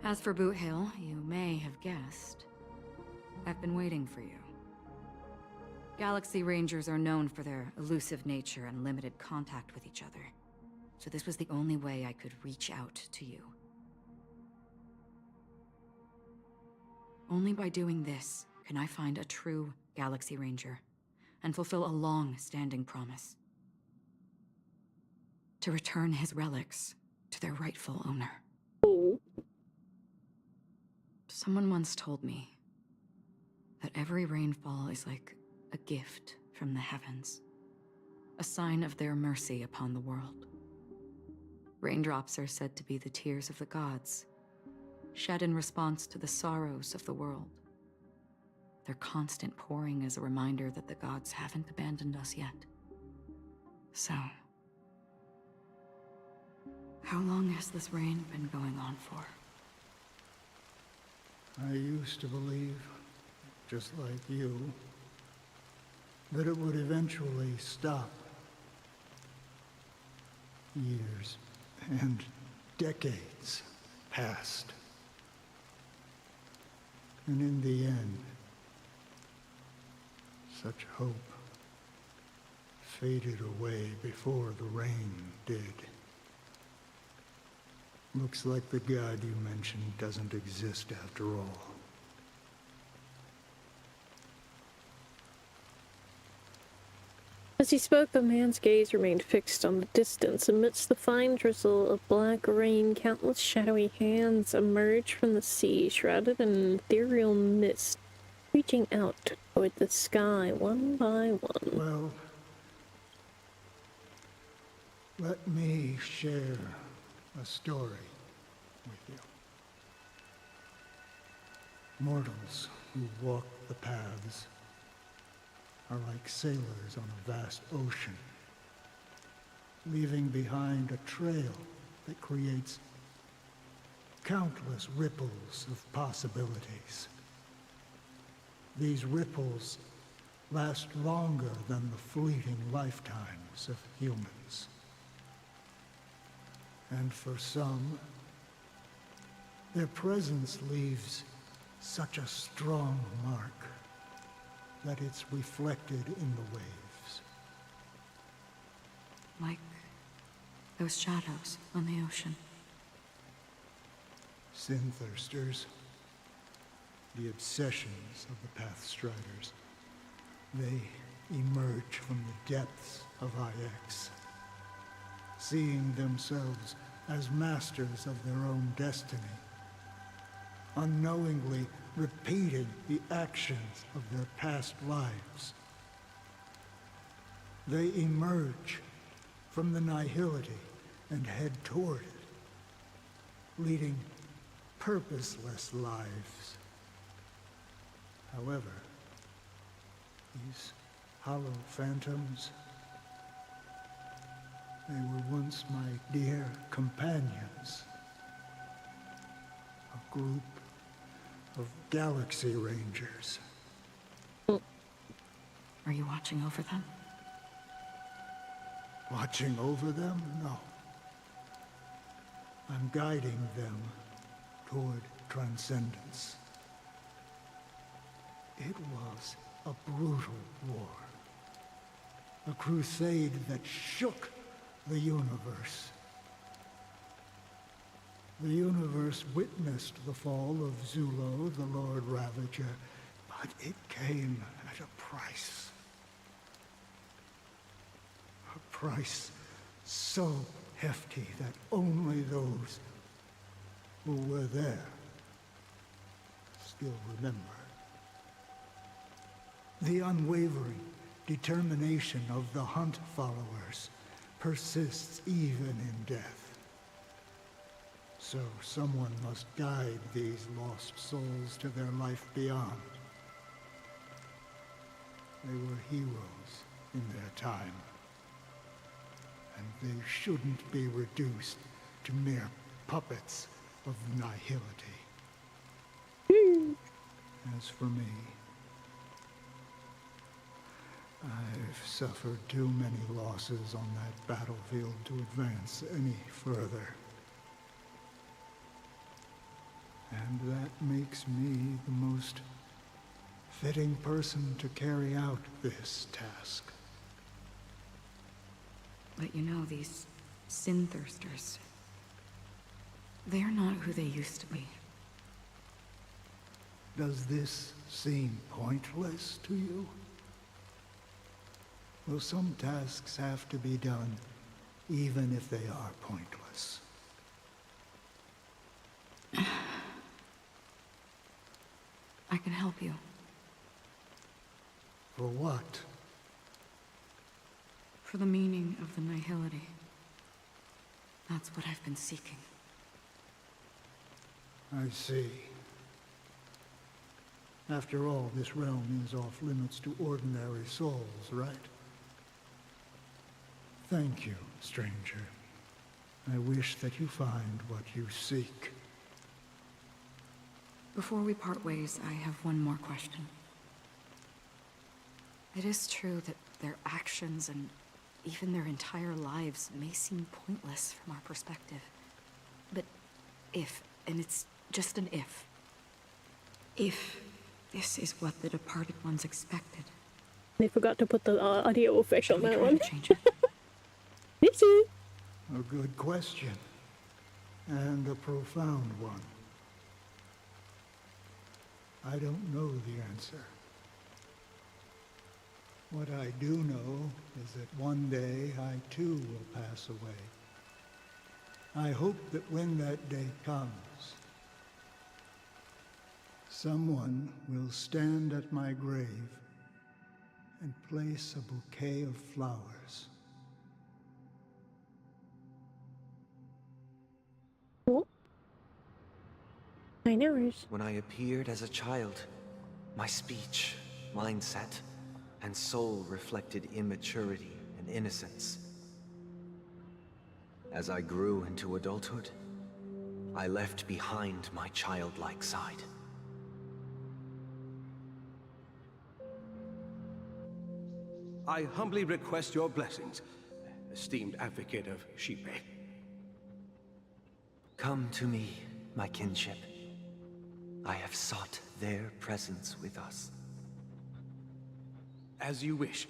As for Boot Hill, you may have guessed, I've been waiting for you. Galaxy Rangers are known for their elusive nature and limited contact with each other, so this was the only way I could reach out to you. Only by doing this can I find a true Galaxy Ranger and fulfill a long-standing promise. To return his relics to their rightful owner. Someone once told me that every rainfall is like a gift from the heavens, a sign of their mercy upon the world. Raindrops are said to be the tears of the gods, shed in response to the sorrows of the world. Their constant pouring is a reminder that the gods haven't abandoned us yet. So, how long has this rain been going on for? I used to believe, just like you, that it would eventually stop. Years and decades passed. And in the end, such hope faded away before the rain did. Looks like the god you mentioned doesn't exist after all. As he spoke, the man's gaze remained fixed on the distance. Amidst the fine drizzle of black rain, countless shadowy hands emerged from the sea, shrouded in an ethereal mist, reaching out toward the sky one by one. Well, let me share a story with you. Mortals who walk the paths are like sailors on a vast ocean, leaving behind a trail that creates countless ripples of possibilities. These ripples last longer than the fleeting lifetimes of humans. And for some, their presence leaves such a strong mark that it's reflected in the waves. Like those shadows on the ocean. Sin-thirsters, the obsessions of the Pathstriders, they emerge from the depths of IX, seeing themselves as masters of their own destiny, unknowingly repeating the actions of their past lives. They emerge from the nihility and head toward it, leading purposeless lives. However, these hollow phantoms, they were once my dear companions. A group of Galaxy Rangers. Are you watching over them? Watching over them? No. I'm guiding them toward transcendence. It was a brutal war. A crusade that shook the universe. The universe witnessed the fall of Zulo, the Lord Ravager, but it came at a price. A price so hefty that only those who were there still remember. The unwavering determination of the Hunt followers persists even in death. So someone must guide these lost souls to their life beyond. They were heroes in their time. And they shouldn't be reduced to mere puppets of nihility. As for me, I've suffered too many losses on that battlefield to advance any further. And that makes me the most fitting person to carry out this task. But you know, these sin thirsters, they're not who they used to be. Does this seem pointless to you? Well, some tasks have to be done, even if they are pointless. I can help you. For what? For the meaning of the nihility. That's what I've been seeking. I see. After all, this realm is off limits to ordinary souls, right? Thank you, stranger. I wish that you find what you seek. Before we part ways, I have one more question. It is true that their actions and even their entire lives may seem pointless from our perspective. But if, and it's just an if this is what the departed ones expected. They forgot to put the audio effect on that one. Change it. Oopsie. A good question. And a profound one. I don't know the answer. What I do know is that one day I too will pass away. I hope that when that day comes, someone will stand at my grave and place a bouquet of flowers. What? I know. When I appeared as a child, my speech, mindset, and soul reflected immaturity and innocence. As I grew into adulthood, I left behind my childlike side. I humbly request your blessings, esteemed advocate of Shipe. Come to me, my kinship. I have sought their presence with us. As you wish.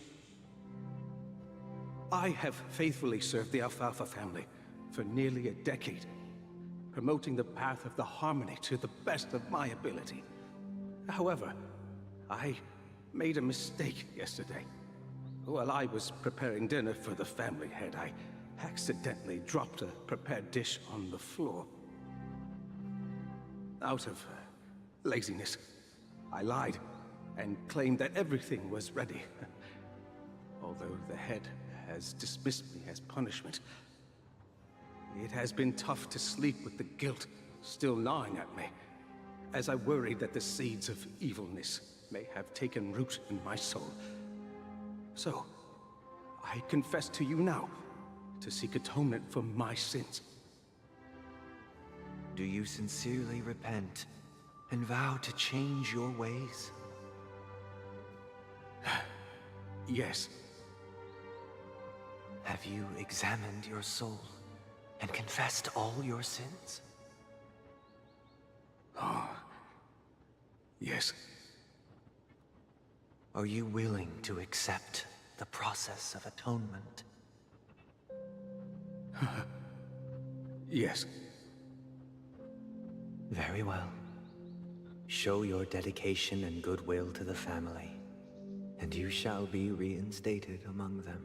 I have faithfully served the Alfalfa family for nearly a decade, promoting the path of the harmony to the best of my ability. However, I made a mistake yesterday. While I was preparing dinner for the family head, I accidentally dropped a prepared dish on the floor. Out of laziness, I lied and claimed that everything was ready. Although the head has dismissed me as punishment. It has been tough to sleep with the guilt still gnawing at me, as I worried that the seeds of evilness may have taken root in my soul. So, I confess to you now, to seek atonement for my sins. Do you sincerely repent and vow to change your ways? Yes. Have you examined your soul and confessed all your sins? Oh, yes. Are you willing to accept the process of atonement? Yes. Very well. Show your dedication and goodwill to the family, and you shall be reinstated among them.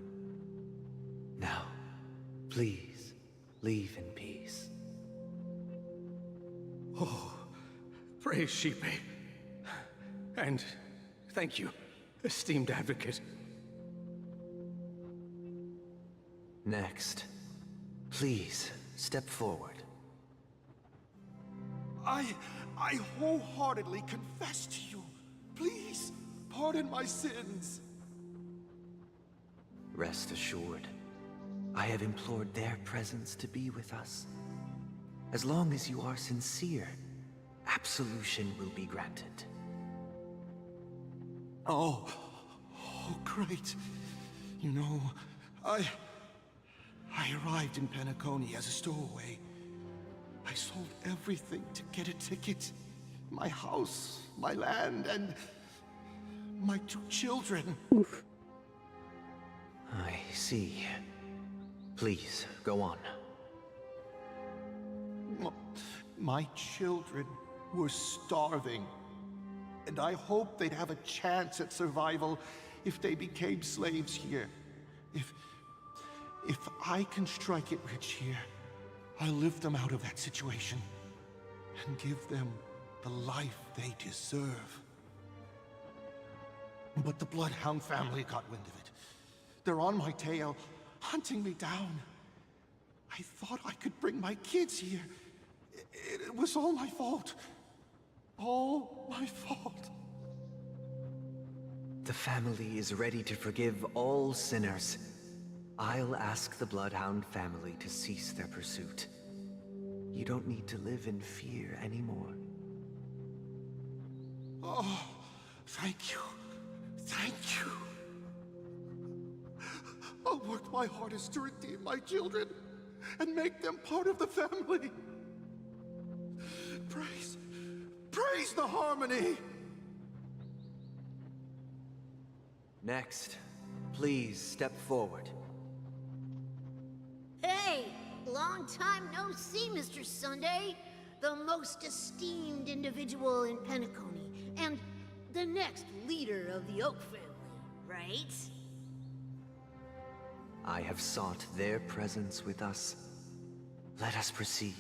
Now, please, leave in peace. Oh, praise Sheepy. And thank you, esteemed advocate. Next, please step forward. I wholeheartedly confess to you. Please, pardon my sins. Rest assured, I have implored their presence to be with us. As long as you are sincere, absolution will be granted. Oh, great. You know, I arrived in Penacony as a stowaway. I sold everything to get a ticket. My house, my land, and my 2 children. Oof. I see. Please, go on. My children were starving, and I hoped they'd have a chance at survival if they became slaves here. If I can strike it rich here, I'll lift them out of that situation and give them the life they deserve. But the Bloodhound family got wind of it. They're on my tail, hunting me down. I thought I could bring my kids here. It was all my fault. All my fault. The family is ready to forgive all sinners. I'll ask the Bloodhound family to cease their pursuit. You don't need to live in fear anymore. Oh, thank you. Thank you. I'll work my hardest to redeem my children and make them part of the family. Praise the harmony! Next, please step forward. Hey! Long time no see, Mr. Sunday. The most esteemed individual in Penacony, and the next leader of the Oak family, right? I have sought their presence with us. Let us proceed.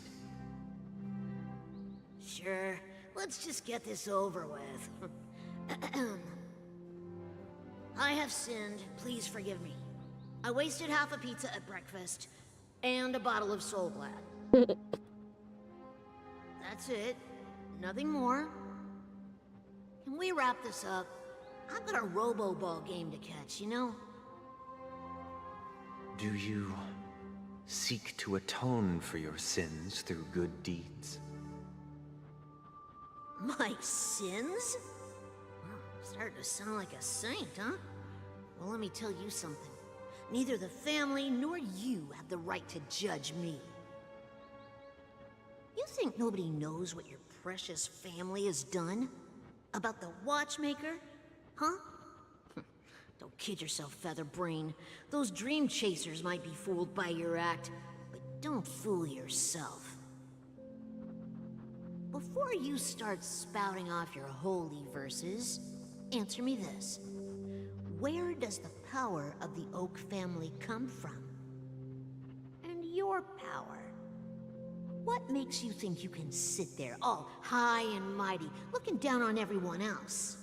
Sure. Let's just get this over with. I have sinned. Please forgive me. I wasted half a pizza at breakfast, and a bottle of Soul Glad. That's it. Nothing more. Can we wrap this up? I've got a Robo-Ball game to catch, you know? Do you seek to atone for your sins through good deeds? My sins? Well, starting to sound like a saint, huh? Well, let me tell you something. Neither the family nor you have the right to judge me. You think nobody knows what your precious family has done? About the watchmaker? Huh? Don't kid yourself, Featherbrain. Those dream chasers might be fooled by your act, but don't fool yourself. Before you start spouting off your holy verses, answer me this. Where does the power of the Oak family come from? And your power? What makes you think you can sit there all high and mighty, looking down on everyone else?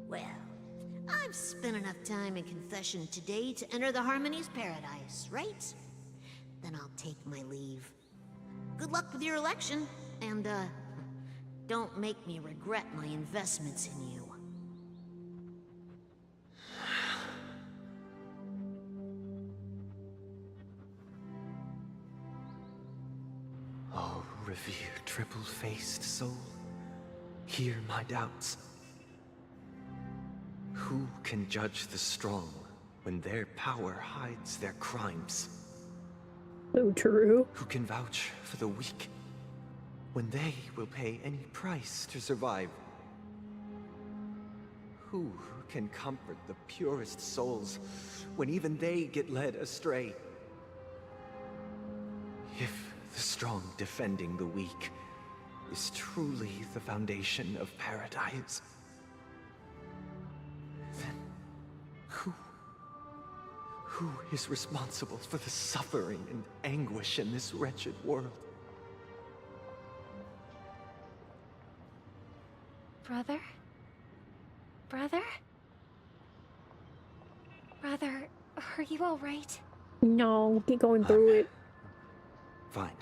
Well, I've spent enough time in confession today to enter the Harmony's paradise, right? Then I'll take my leave. Good luck with your election, and, don't make me regret my investments in you. Oh, revered triple-faced soul, hear my doubts. Who can judge the strong when their power hides their crimes? So true. Who can vouch for the weak when they will pay any price to survive? Who can comfort the purest souls when even they get led astray? If the strong defending the weak is truly the foundation of paradise, then who is responsible for the suffering and anguish in this wretched world? Brother? Brother? Brother, are you alright? No, keep going through it. Fine.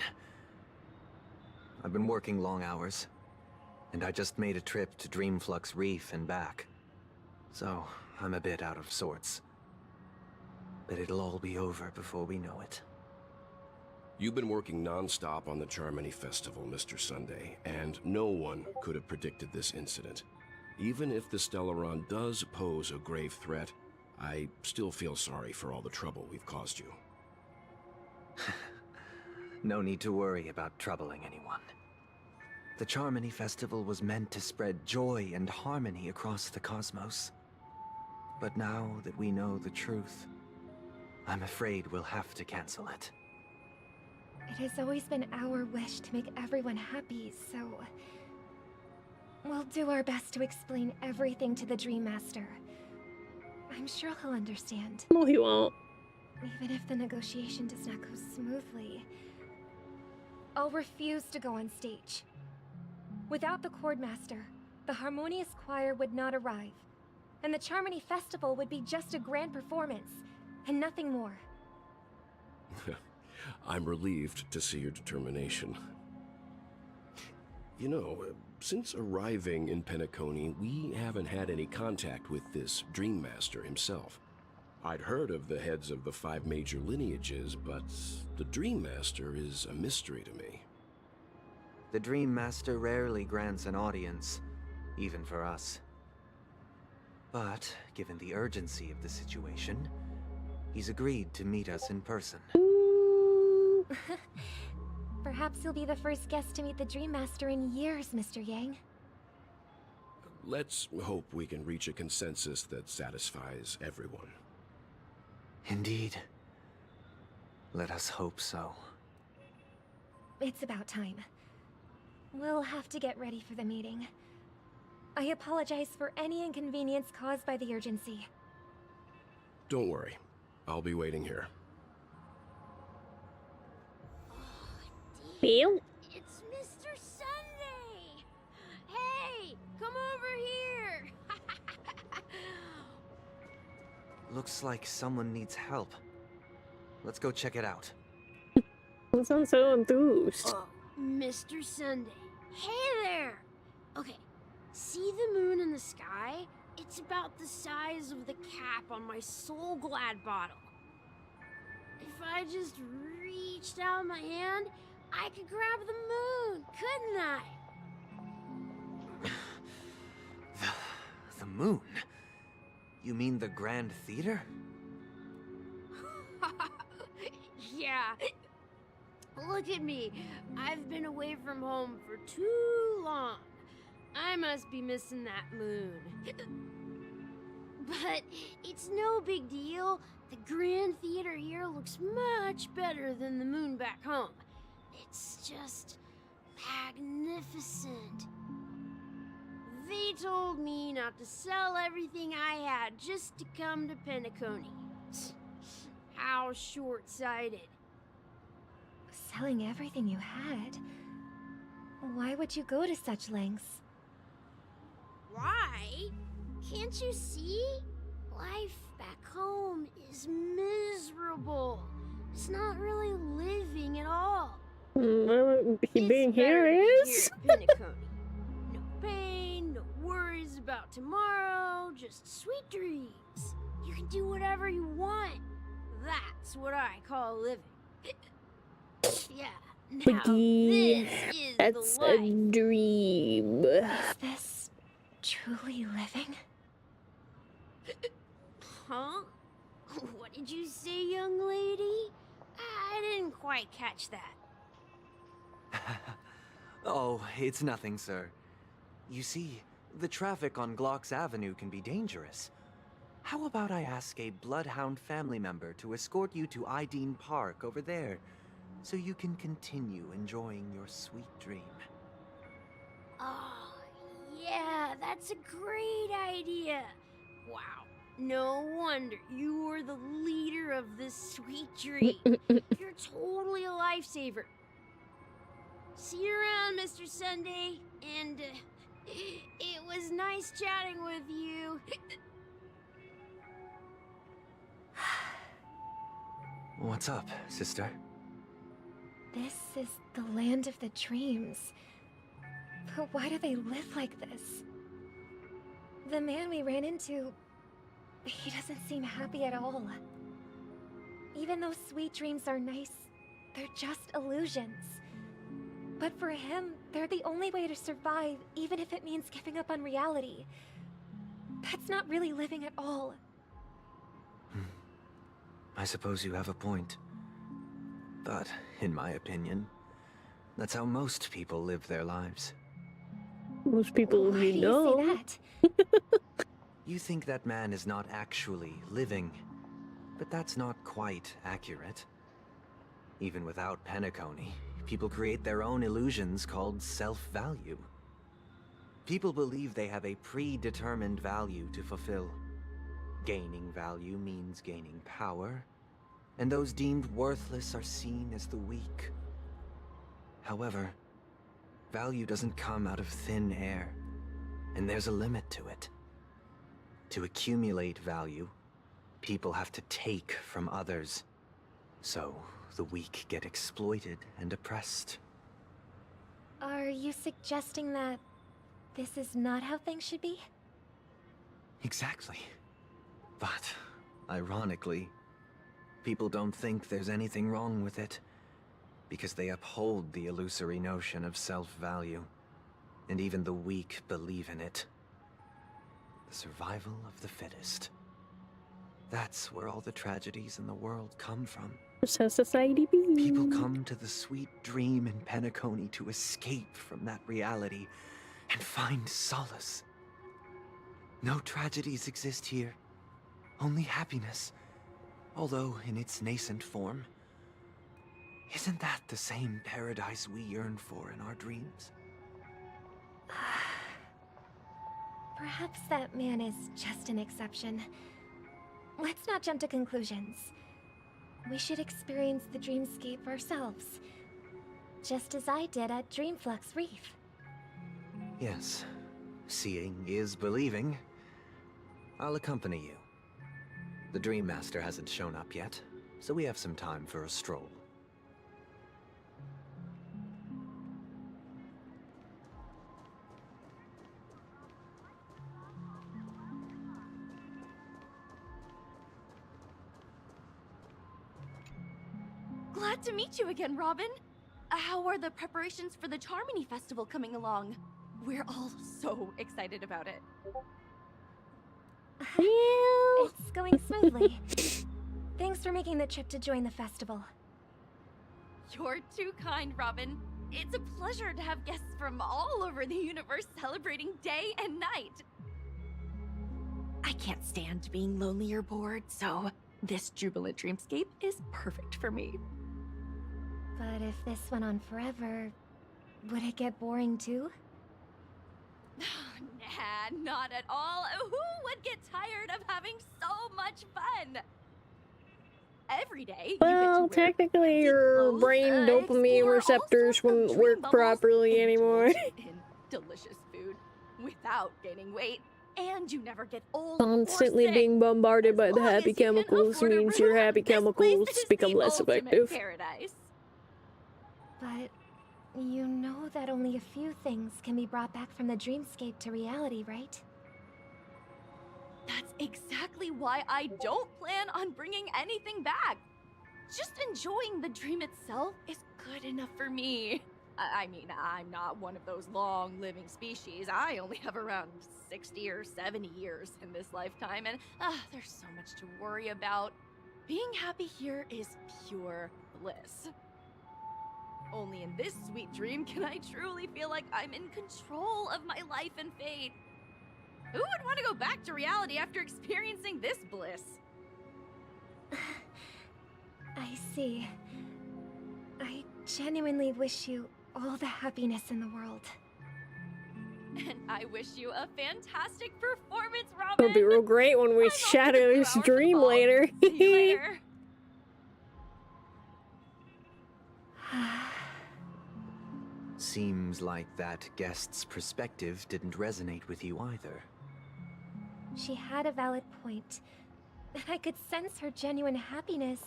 I've been working long hours, and I just made a trip to Dreamflux Reef and back. So, I'm a bit out of sorts. But it'll all be over before we know it. You've been working non-stop on the Charmony Festival, Mr. Sunday, and no one could have predicted this incident. Even if the Stellaron does pose a grave threat, I still feel sorry for all the trouble we've caused you. No need to worry about troubling anyone. The Charmony Festival was meant to spread joy and harmony across the cosmos. But now that we know the truth, I'm afraid we'll have to cancel it. It has always been our wish to make everyone happy, so... we'll do our best to explain everything to the Dream Master. I'm sure he'll understand. No, he won't. Even if the negotiation does not go smoothly, I'll refuse to go on stage. Without the Chordmaster, the Harmonious Choir would not arrive, and the Charmony Festival would be just a grand performance, and nothing more. I'm relieved to see your determination. You know, since arriving in Penacony, we haven't had any contact with this Dream Master himself. I'd heard of the heads of the 5 major lineages, but the Dream Master is a mystery to me. The Dream Master rarely grants an audience, even for us. But, given the urgency of the situation, he's agreed to meet us in person. Perhaps you'll be the first guest to meet the Dream Master in years, Mr. Yang. Let's hope we can reach a consensus that satisfies everyone. Indeed. Let us hope so. It's about time. We'll have to get ready for the meeting. I apologize for any inconvenience caused by the urgency. Don't worry. I'll be waiting here. Bill? It's Mr. Sunday! Hey, come over here! Looks like someone needs help. Let's go check it out. You sound so enthused. Oh, Mr. Sunday. Hey there! Okay, see the moon in the sky? It's about the size of the cap on my Soul Glad bottle. If I just reached out my hand, I could grab the moon, couldn't I? The moon? You mean the Grand Theater? Yeah. Look at me. I've been away from home for too long. I must be missing that moon. But it's no big deal. The Grand Theater here looks much better than the moon back home. It's just magnificent. They told me not to sell everything I had just to come to Penacony. How short-sighted. Selling everything you had? Why would you go to such lengths? Why? Can't you see? Life back home is miserable. It's not really living at all. Being here is? Here at Penacony. No pain, no worries about tomorrow, just sweet dreams. You can do whatever you want. That's what I call living. Yeah. Now this is That's the life. a dream. Is this truly living? Huh? What did you say, young lady? I didn't quite catch that. Oh, it's nothing, sir. You see, the traffic on Glock's Avenue can be dangerous. How about I ask a Bloodhound family member to escort you to Ideen Park over there, so you can continue enjoying your sweet dream? Oh, yeah, that's a great idea. Wow. No wonder you were the leader of this sweet dream. You're totally a lifesaver. See you around, Mr. Sunday. And it was nice chatting with you. What's up, sister? This is the land of the dreams. But why do they live like this? The man we ran into, he doesn't seem happy at all. Even though sweet dreams are nice, they're just illusions. But for him, they're the only way to survive, even if it means giving up on reality. That's not really living at all. I suppose you have a point. But, in my opinion, that's how most people live their lives. Most people Why do you know. say that? You think that man is not actually living, but that's not quite accurate. Even without Penacony, people create their own illusions called self-value. People believe they have a predetermined value to fulfill. Gaining value means gaining power, and those deemed worthless are seen as the weak. However, value doesn't come out of thin air, and there's a limit to it. To accumulate value, people have to take from others. So, the weak get exploited and oppressed. Are you suggesting that this is not how things should be? Exactly. But, ironically, people don't think there's anything wrong with it, because they uphold the illusory notion of self-value, and even the weak believe in it. The survival of the fittest. That's where all the tragedies in the world come from. Just how society be. People come to the sweet dream in Penacony to escape from that reality and find solace. No tragedies exist here, only happiness, although in its nascent form. Isn't that the same paradise we yearn for in our dreams? Perhaps that man is just an exception. Let's not jump to conclusions. We should experience the dreamscape ourselves, just as I did at Dreamflux Reef. Yes, seeing is believing. I'll accompany you. The Dream Master hasn't shown up yet, so we have some time for a stroll. Glad to meet you again, Robin. How are the preparations for the Charmony Festival coming along? We're all so excited about it. It's going smoothly. Thanks for making the trip to join the festival. You're too kind, Robin. It's a pleasure to have guests from all over the universe celebrating day and night. I can't stand being lonely or bored, so this jubilant dreamscape is perfect for me. But if this went on forever, would it get boring too? Nah, not at all. Who would get tired of having so much fun? Every day, Well, technically your brain dopamine receptors wouldn't work properly anymore. And delicious food without gaining weight. and you never get old Constantly or sick. being bombarded by the Long as happy you can chemicals afford a means your room, happy this place chemicals is become the less ultimate effective. paradise. But you know that only a few things can be brought back from the dreamscape to reality, right? That's exactly why I don't plan on bringing anything back. Just enjoying the dream itself is good enough for me. I mean, I'm not one of those long-living species. I only have around 60 or 70 years in this lifetime, and there's so much to worry about. Being happy here is pure bliss. Only in this sweet dream can I truly feel like I'm in control of my life and fate. Who would want to go back to reality after experiencing this bliss? I see. I genuinely wish you all the happiness in the world. And I wish you a fantastic performance, Robin! It'll be real great when we shatter this dream later. See you later. Seems like that guest's perspective didn't resonate with you either. She had a valid point. I could sense her genuine happiness.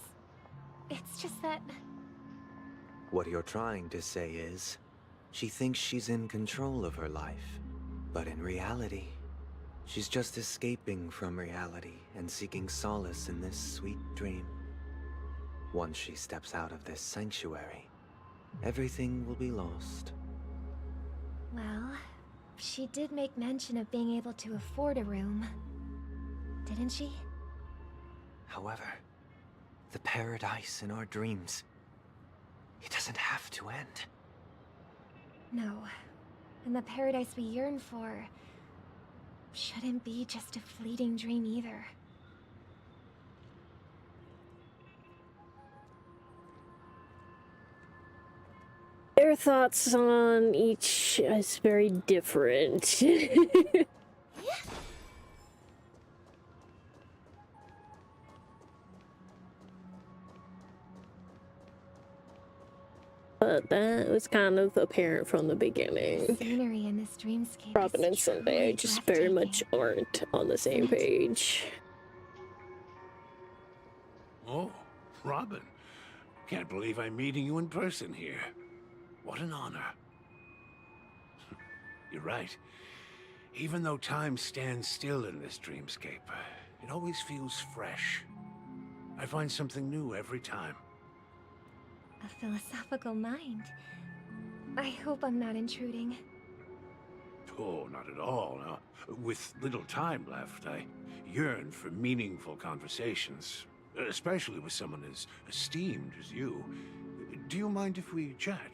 It's just that... What you're trying to say is, she thinks she's in control of her life. But in reality, she's just escaping from reality and seeking solace in this sweet dream. Once she steps out of this sanctuary, everything will be lost. Well, she did make mention of being able to afford a room. Didn't she? However, the paradise in our dreams, it doesn't have to end. No. And the paradise we yearn for shouldn't be just a fleeting dream either. Their thoughts on each is very different. But that was kind of apparent from the beginning. Scenery in this dreamscape. Robin and Sunday just very much aren't on the same page. Oh, Robin. Can't believe I'm meeting you in person here. What an honor. You're right. Even though time stands still in this dreamscape, it always feels fresh. I find something new every time. A philosophical mind. I hope I'm not intruding. Oh, not at all. No. With little time left, I yearn for meaningful conversations, especially with someone as esteemed as you. Do you mind if we chat?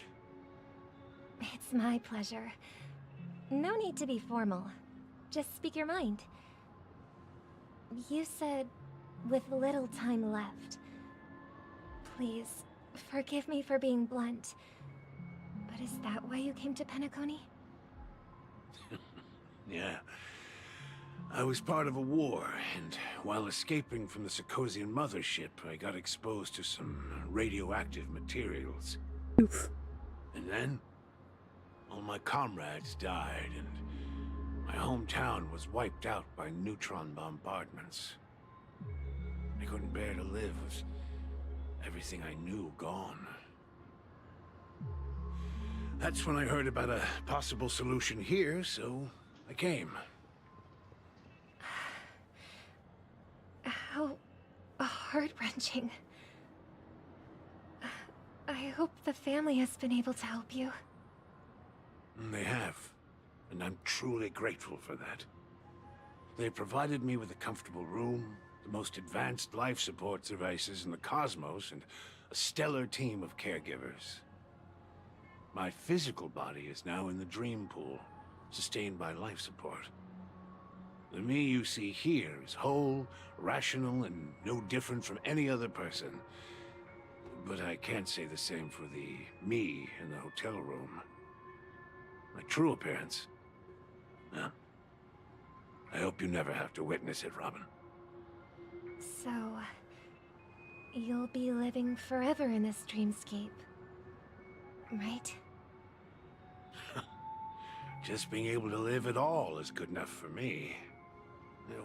It's my pleasure. No need to be formal. Just speak your mind. You said, with little time left. Please, forgive me for being blunt. But is that why you came to Penacony? Yeah. I was part of a war, and while escaping from the Sarkosian mothership, I got exposed to some radioactive materials. Oof. And then, all my comrades died, and my hometown was wiped out by neutron bombardments. I couldn't bear to live with everything I knew gone. That's when I heard about a possible solution here, so I came. How heart-wrenching. I hope the family has been able to help you. They have, and I'm truly grateful for that. They provided me with a comfortable room, the most advanced life support devices in the cosmos, and a stellar team of caregivers. My physical body is now in the dream pool, sustained by life support. The me you see here is whole, rational, and no different from any other person. But I can't say the same for the me in the hotel room. My true appearance? Well, I hope you never have to witness it, Robin. So, you'll be living forever in this dreamscape, right? Just being able to live at all is good enough for me.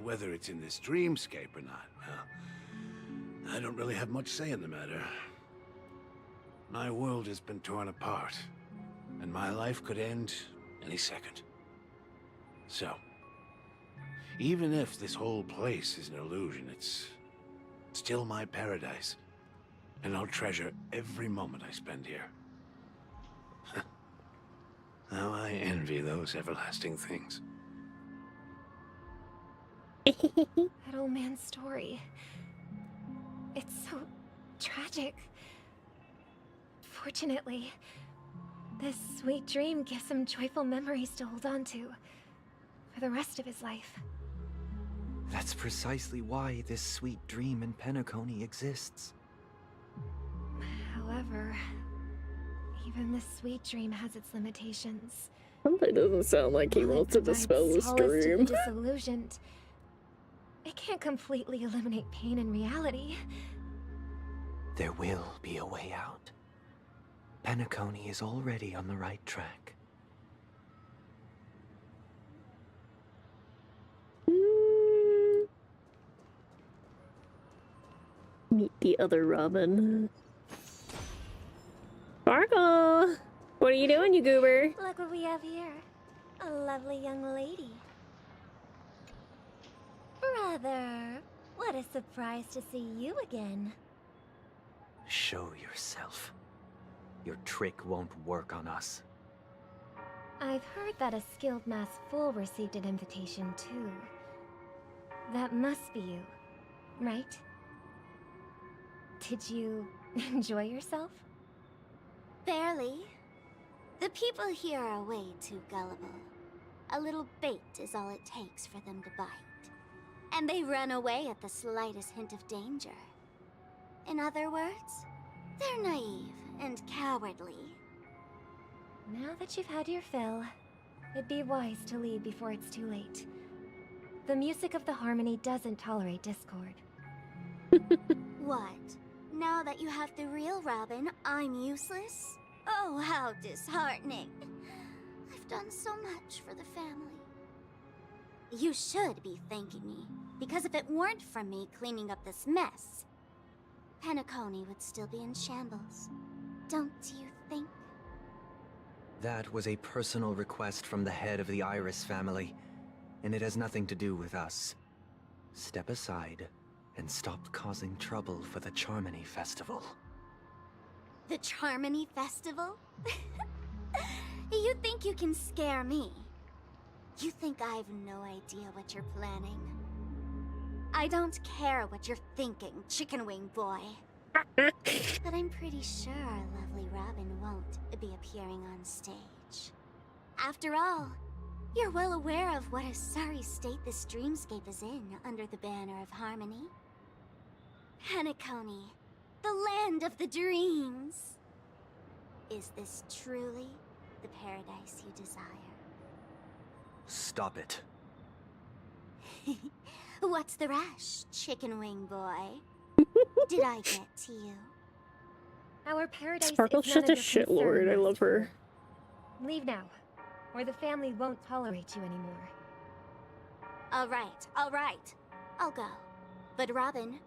Whether it's in this dreamscape or not, well, I don't really have much say in the matter. My world has been torn apart, and my life could end any second. So, even if this whole place is an illusion, it's still my paradise, and I'll treasure every moment I spend here. How I envy those everlasting things. That old man's story. It's so tragic. Fortunately, this sweet dream gives him joyful memories to hold on to for the rest of his life. That's precisely why this sweet dream in Penacony exists. However, even this sweet dream has its limitations. It doesn't sound like he wants to dispel this Solace to the dream. disillusioned. It can't completely eliminate pain in reality. There will be a way out. Penacony is already on the right track. Meet the other Robin. Sparkle! What are you doing, you goober? Look what we have here. A lovely young lady. Brother, what a surprise to see you again. Show yourself. Your trick won't work on us. I've heard that a skilled mass fool received an invitation too. That must be you, right? Did you enjoy yourself? Barely. The people here are way too gullible. A little bait is all it takes for them to bite. And they run away at the slightest hint of danger. In other words, they're naive and cowardly. Now that you've had your fill, it'd be wise to leave before it's too late. The music of the harmony doesn't tolerate discord. What? Now that you have the real Robin, I'm useless? Oh, how disheartening. I've done so much for the family. You should be thanking me, because if it weren't for me cleaning up this mess, Penacony would still be in shambles. Don't you think? That was a personal request from the head of the Iris family, and it has nothing to do with us. Step aside and stop causing trouble for the Charmony Festival. The Charmony Festival? You think you can scare me? You think I have no idea what you're planning? I don't care what you're thinking, chicken wing boy. But I'm pretty sure our lovely Robin won't be appearing on stage. After all, you're well aware of what a sorry state this dreamscape is in under the banner of harmony. Penacony, the land of the dreams. Is this truly the paradise you desire? Stop it. What's the rush, chicken wing boy? Did I get to you? Our paradise Sparkle's is none such a of your concern, shitlord. I love her. Leave now, or the family won't tolerate you anymore. All right. I'll go. But Robin,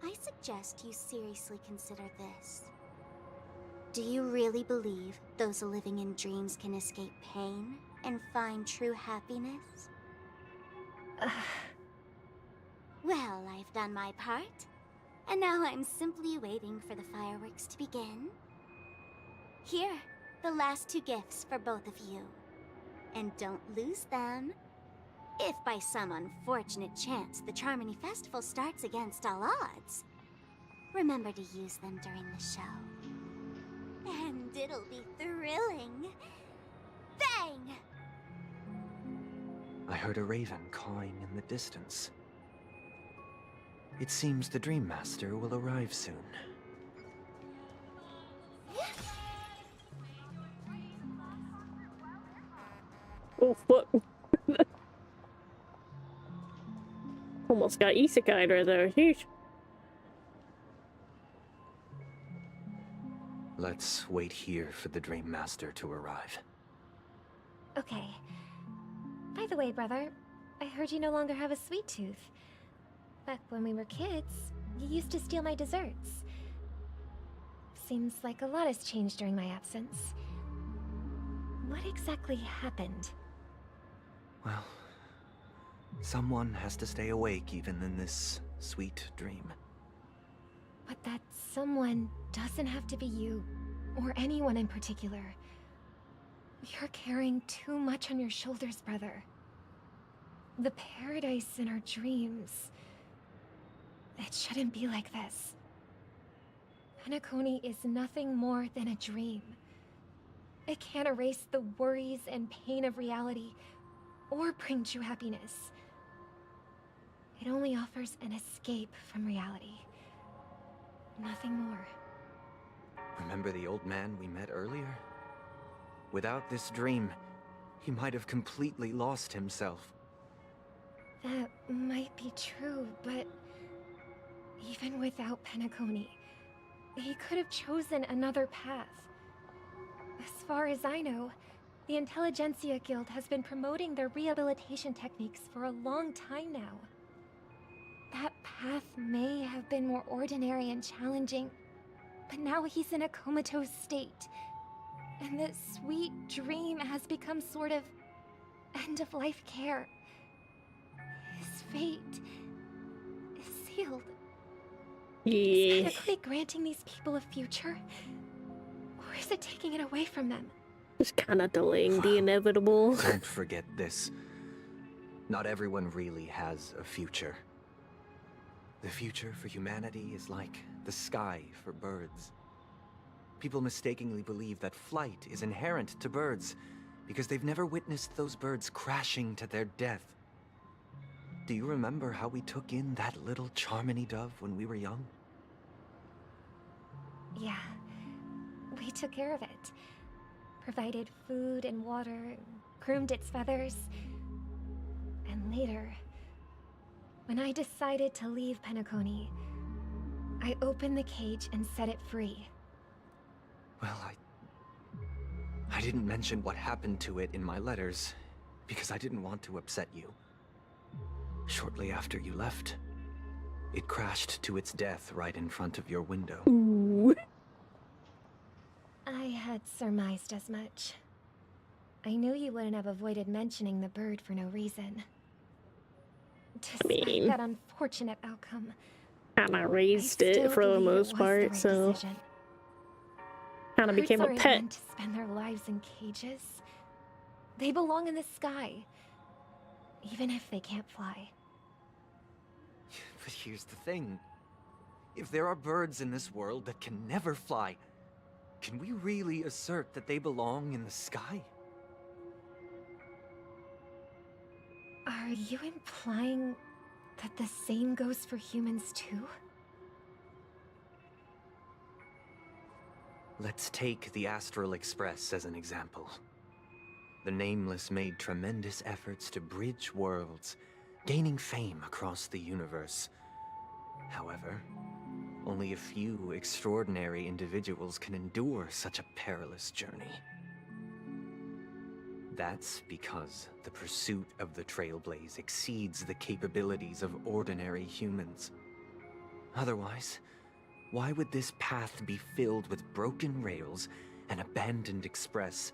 I suggest you seriously consider this. Do you really believe those living in dreams can escape pain and find true happiness? Well, I've done my part, and now I'm simply waiting for the fireworks to begin. Here, the last 2 gifts for both of you. And don't lose them. If by some unfortunate chance the Charmony Festival starts against all odds, remember to use them during the show. And it'll be thrilling. Bang! I heard a raven cawing in the distance. It seems the Dream Master will arrive soon. Oh, fuck. Almost got isekai'd right there. Sheesh. Let's wait here for the Dream Master to arrive. Okay. By the way, brother, I heard you no longer have a sweet tooth. Back when we were kids, you used to steal my desserts. Seems like a lot has changed during my absence. What exactly happened? Well, someone has to stay awake even in this sweet dream. But that someone doesn't have to be you, or anyone in particular. You're carrying too much on your shoulders, brother. The paradise in our dreams. It shouldn't be like this. Penacony is nothing more than a dream. It can't erase the worries and pain of reality, or bring true happiness. It only offers an escape from reality. Nothing more. Remember the old man we met earlier? Without this dream, he might have completely lost himself. That might be true, but even without Penacony, he could have chosen another path. As far as I know, the Intelligentsia Guild has been promoting their rehabilitation techniques for a long time now. That path may have been more ordinary and challenging, but now he's in a comatose state. And this sweet dream has become sort of end-of-life care. His fate is sealed. Yeah. Is Penacony granting these people a future? Or is it taking it away from them? Just kind of delaying the inevitable. Don't forget this. Not everyone really has a future. The future for humanity is like the sky for birds. People mistakenly believe that flight is inherent to birds because they've never witnessed those birds crashing to their death. Do you remember how we took in that little Charmony dove when we were young? Yeah, we took care of it. Provided food and water, groomed its feathers. And later, when I decided to leave Penacony, I opened the cage and set it free. Well, I didn't mention what happened to it in my letters because I didn't want to upset you. Shortly after you left, it crashed to its death right in front of your window. Ooh. I had surmised as much. I knew you wouldn't have avoided mentioning the bird for no reason. Despite that unfortunate outcome, kinda raised it for the most part, so kinda became a Birds pet. aren't meant to spend their lives in cages. They belong in the sky, even if they can't fly. But here's the thing. If there are birds in this world that can never fly, can we really assert that they belong in the sky? Are you implying that the same goes for humans too? Let's take the Astral Express as an example. The Nameless made tremendous efforts to bridge worlds, gaining fame across the universe. However, only a few extraordinary individuals can endure such a perilous journey. That's because the pursuit of the Trailblaze exceeds the capabilities of ordinary humans. Otherwise, why would this path be filled with broken rails, an abandoned express,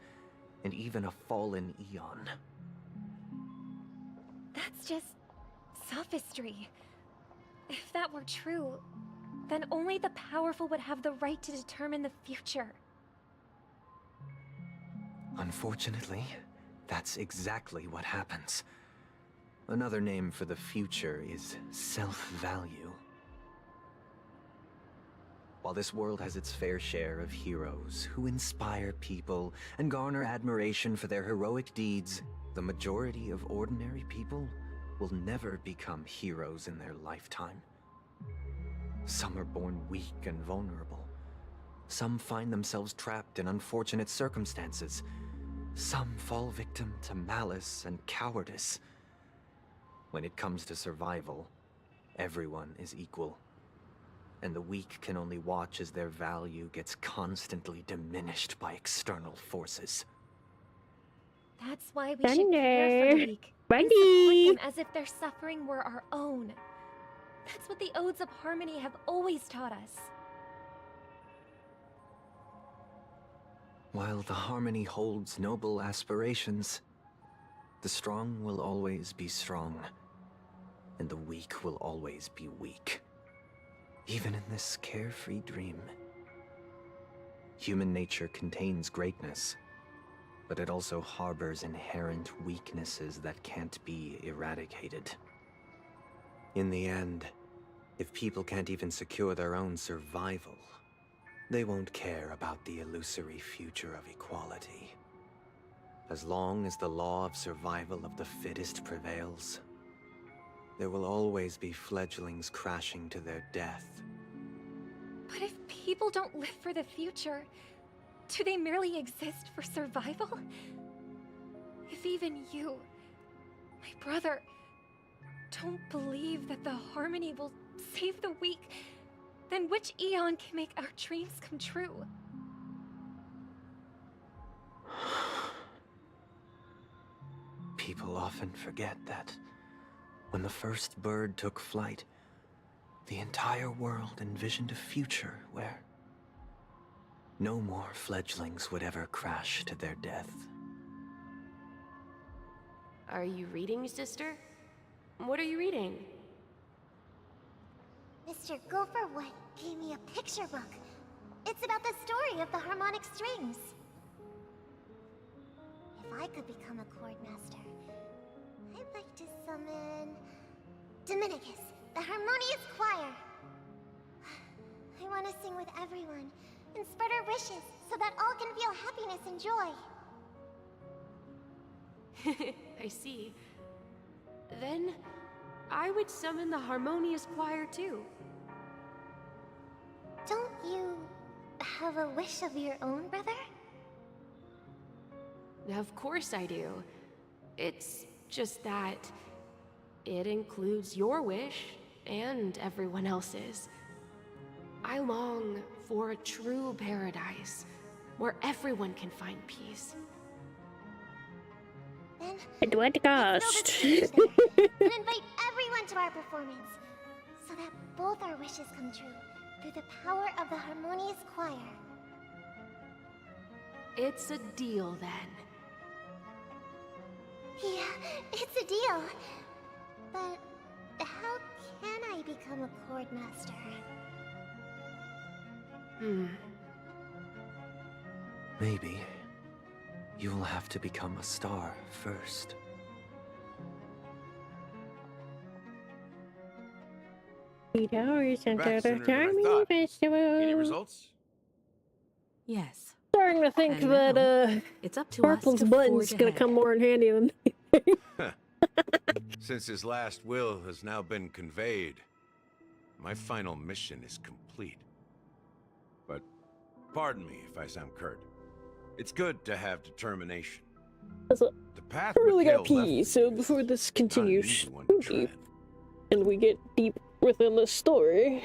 and even a fallen eon? That's just sophistry. If that were true, then only the powerful would have the right to determine the future. Unfortunately, that's exactly what happens. Another name for the future is self-value. While this world has its fair share of heroes who inspire people and garner admiration for their heroic deeds, the majority of ordinary people will never become heroes in their lifetime. Some are born weak and vulnerable. Some find themselves trapped in unfortunate circumstances. Some fall victim to malice and cowardice. When it comes to survival, everyone is equal. And the weak can only watch as their value gets constantly diminished by external forces. That's why we should care for the weak and support them as if their suffering were our own. That's what the Odes of Harmony have always taught us. While the Harmony holds noble aspirations, the strong will always be strong, and the weak will always be weak. Even in this carefree dream. Human nature contains greatness, but it also harbors inherent weaknesses that can't be eradicated. In the end, if people can't even secure their own survival, they won't care about the illusory future of equality. As long as the law of survival of the fittest prevails, there will always be fledglings crashing to their death. But if people don't live for the future, do they merely exist for survival? If even you, my brother, don't believe that the Harmony will save the weak, then which Eon can make our dreams come true? People often forget that when the first bird took flight, the entire world envisioned a future where no more fledglings would ever crash to their death. Are you reading, sister? What are you reading? Mr. Gopherwood gave me a picture book. It's about the story of the harmonic strings. If I could become a chord master, I'd like to summon Dominicus, the harmonious choir. I want to sing with everyone and spread our wishes so that all can feel happiness and joy. I see. Then, I would summon the harmonious choir too. Don't you have a wish of your own, brother? Of course I do. It's just that it includes your wish and everyone else's. I long for a true paradise where everyone can find peace. Then Edward Ghost. and invite everyone to our performance so that both our wishes come true through the power of the harmonious choir. It's a deal then. Yeah, it's a deal. But how can I become a chord master? Maybe you will have to become a star first. Towers and Back the sooner than I Harmony thought. Festival. Any results? Yes. Starting to think And that now, it's up to us Purple's to button's forge gonna ahead. come more in handy than Since his last will has now been conveyed, my final mission is complete. But pardon me if I sound curt. It's good to have determination. The path I really Mikhail got left pee, me so before this continues easy one to too deep, and we get deep within the story,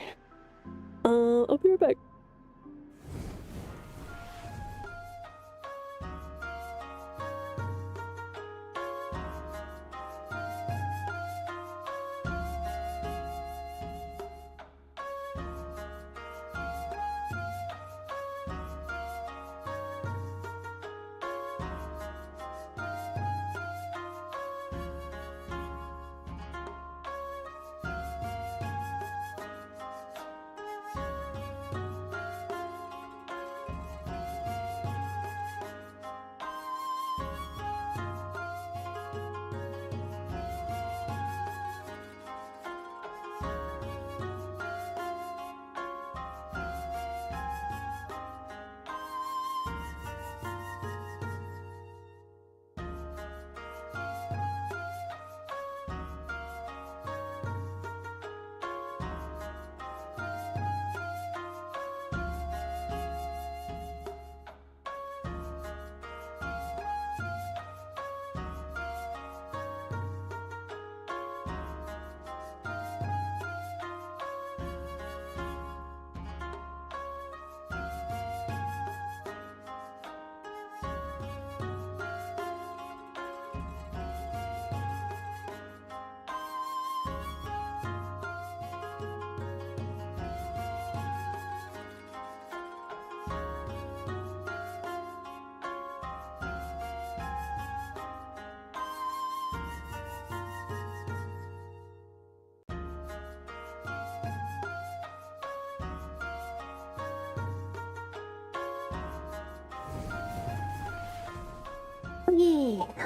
I'll be right back.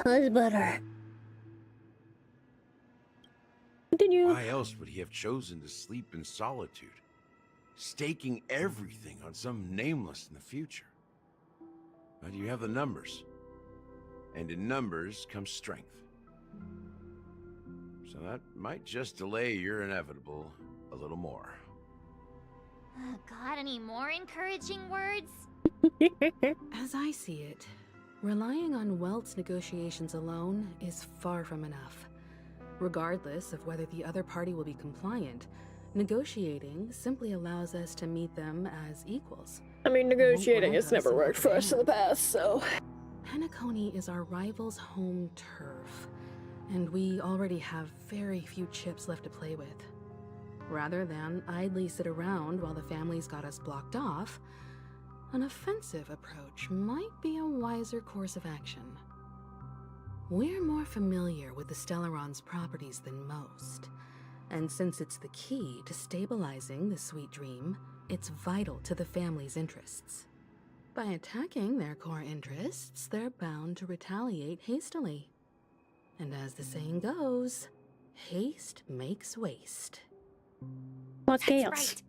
How's butter? Continue. Why else would he have chosen to sleep in solitude, staking everything on some nameless in the future? But you have the numbers, and in numbers comes strength. So that might just delay your inevitable a little more. Got any more encouraging words? As I see it, relying on Welt's negotiations alone is far from enough. Regardless of whether the other party will be compliant, negotiating simply allows us to meet them as equals. I mean, negotiating has never worked for us in the past, so... Penacony is our rival's home turf, and we already have very few chips left to play with. Rather than idly sit around while the family's got us blocked off, an offensive approach might be a wiser course of action. We're more familiar with the Stellaron's properties than most, and since it's the key to stabilizing the sweet dream, it's vital to the family's interests. By attacking their core interests, they're bound to retaliate hastily. And as the saying goes, haste makes waste. What's That's chaos? right.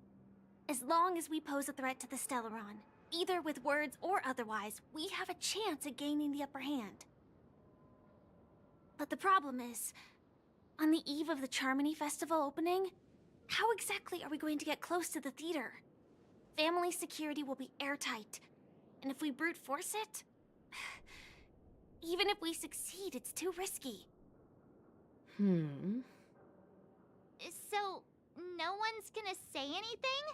As long as we pose a threat to the Stellaron, either with words or otherwise, we have a chance at gaining the upper hand. But the problem is, on the eve of the Charmony Festival opening, how exactly are we going to get close to the theater? Family security will be airtight, and if we brute force it, even if we succeed, it's too risky. So, no one's gonna say anything?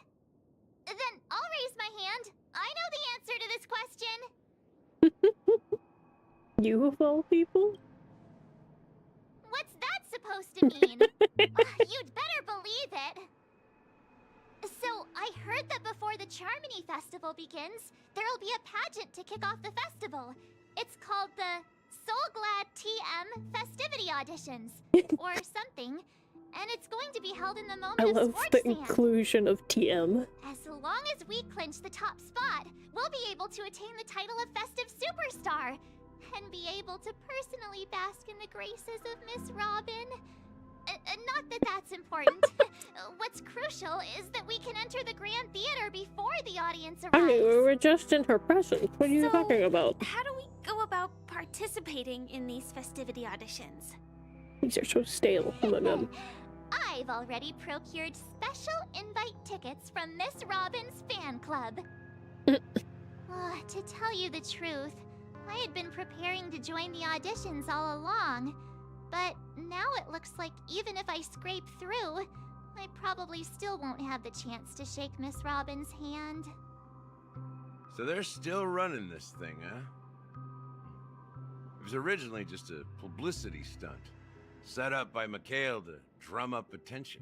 Then I'll raise my hand. I know the answer to this question. You of all people? What's that supposed to mean? You'd better believe it. So, I heard that before the Charmony Festival begins, there'll be a pageant to kick off the festival. It's called the Soul Glad TM Festivity Auditions, or something. And it's going to be held in the moment I of love Sports the Sand. inclusion of TM. As long as we clinch the top spot, we'll be able to attain the title of Festive Superstar, and be able to personally bask in the graces of Miss Robin. Not that that's important. What's crucial is that we can enter the Grand Theater before the audience arrives. I mean, we were just in her presence. What are you talking about? How do we go about participating in these festivity auditions? These are so stale. Oh my god. I've already procured special invite tickets from Miss Robin's fan club. To tell you the truth, I had been preparing to join the auditions all along, but now it looks like even if I scrape through, I probably still won't have the chance to shake Miss Robin's hand. So they're still running this thing, huh? It was originally just a publicity stunt, set up by Mikhail to drum up attention.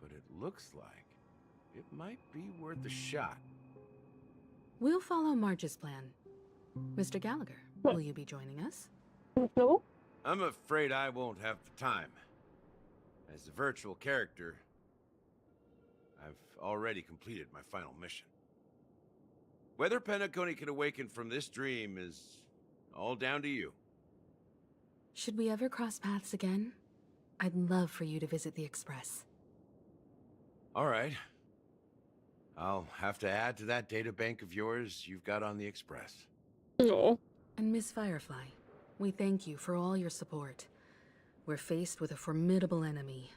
But it looks like it might be worth a shot. We'll follow Marge's plan. Mr. Gallagher, will you be joining us? No. I'm afraid I won't have the time. As a virtual character, I've already completed my final mission. Whether Penacony can awaken from this dream is all down to you. Should we ever cross paths again? I'd love for you to visit the Express. All right. I'll have to add to that data bank of yours you've got on the Express. No. And Miss Firefly, we thank you for all your support. We're faced with a formidable enemy.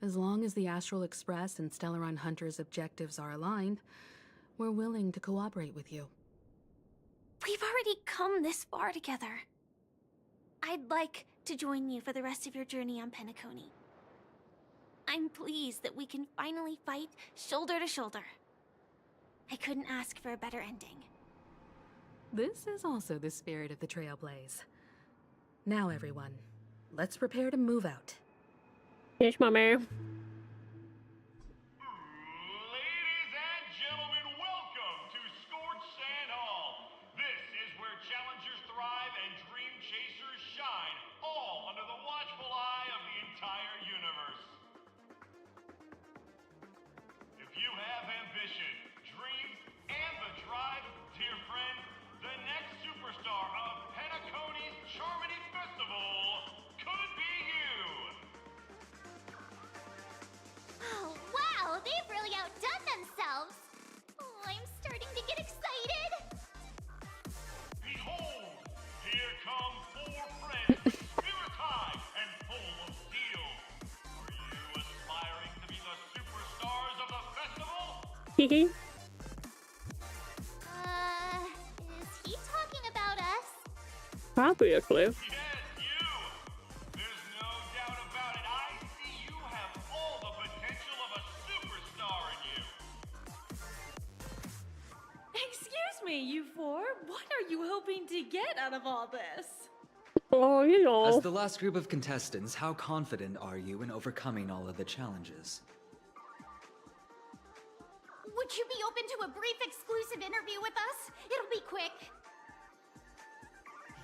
As long as the Astral Express and Stellaron Hunter's objectives are aligned, we're willing to cooperate with you. We've already come this far together. I'd like to join you for the rest of your journey on Penacony. I'm pleased that we can finally fight shoulder to shoulder. I couldn't ask for a better ending. This is also the spirit of the Trailblaze. Now, everyone, let's prepare to move out. Yes, my man. Ladies and gentlemen, welcome to Scorched Sand Hall. This is where challengers thrive and dream chasers shine, all under the watchful eye of the entire universe. If you have ambition, dreams, and the drive, dear friend, the next superstar of Penacony's Kiki? Is he talking about us? Obviously. Yes, you! There's no doubt about it. I see you have all the potential of a superstar in you. Excuse me, you four. What are you hoping to get out of all this? Oh, you know. As the last group of contestants, how confident are you in overcoming all of the challenges? Would you be open to a brief exclusive interview with us? It'll be quick.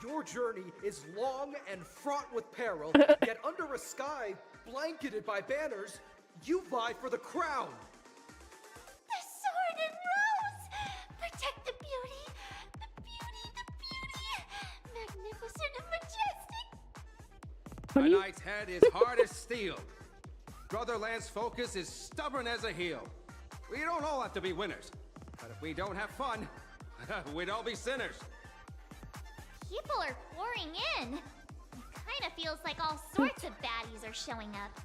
Your journey is long and fraught with peril, yet under a sky blanketed by banners, you vie for the crown. The sword and rose! Protect the beauty! The beauty, the beauty! Magnificent and majestic! A knight's head is hard as steel. Brother Lance's focus is stubborn as a heel. We don't all have to be winners, but if we don't have fun, we'd all be sinners. People are pouring in. It kind of feels like all sorts of baddies are showing up.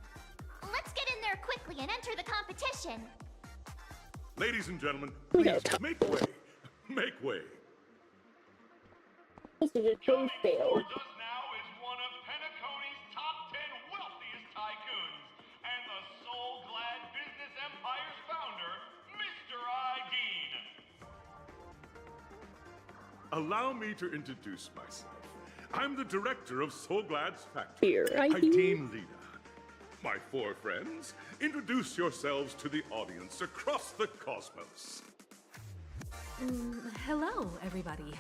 Let's get in there quickly and enter the competition. Ladies and gentlemen, please make way. Make way. This is a true fail. Us now is one of Penacony's top 10 wealthiest tycoons and the soul-glad business empire's founder, Mr. Dean. Allow me to introduce myself. I'm the director of Soulglad's factory, Here, Dean Lena. My four friends, introduce yourselves to the audience across the cosmos. Hello, everybody.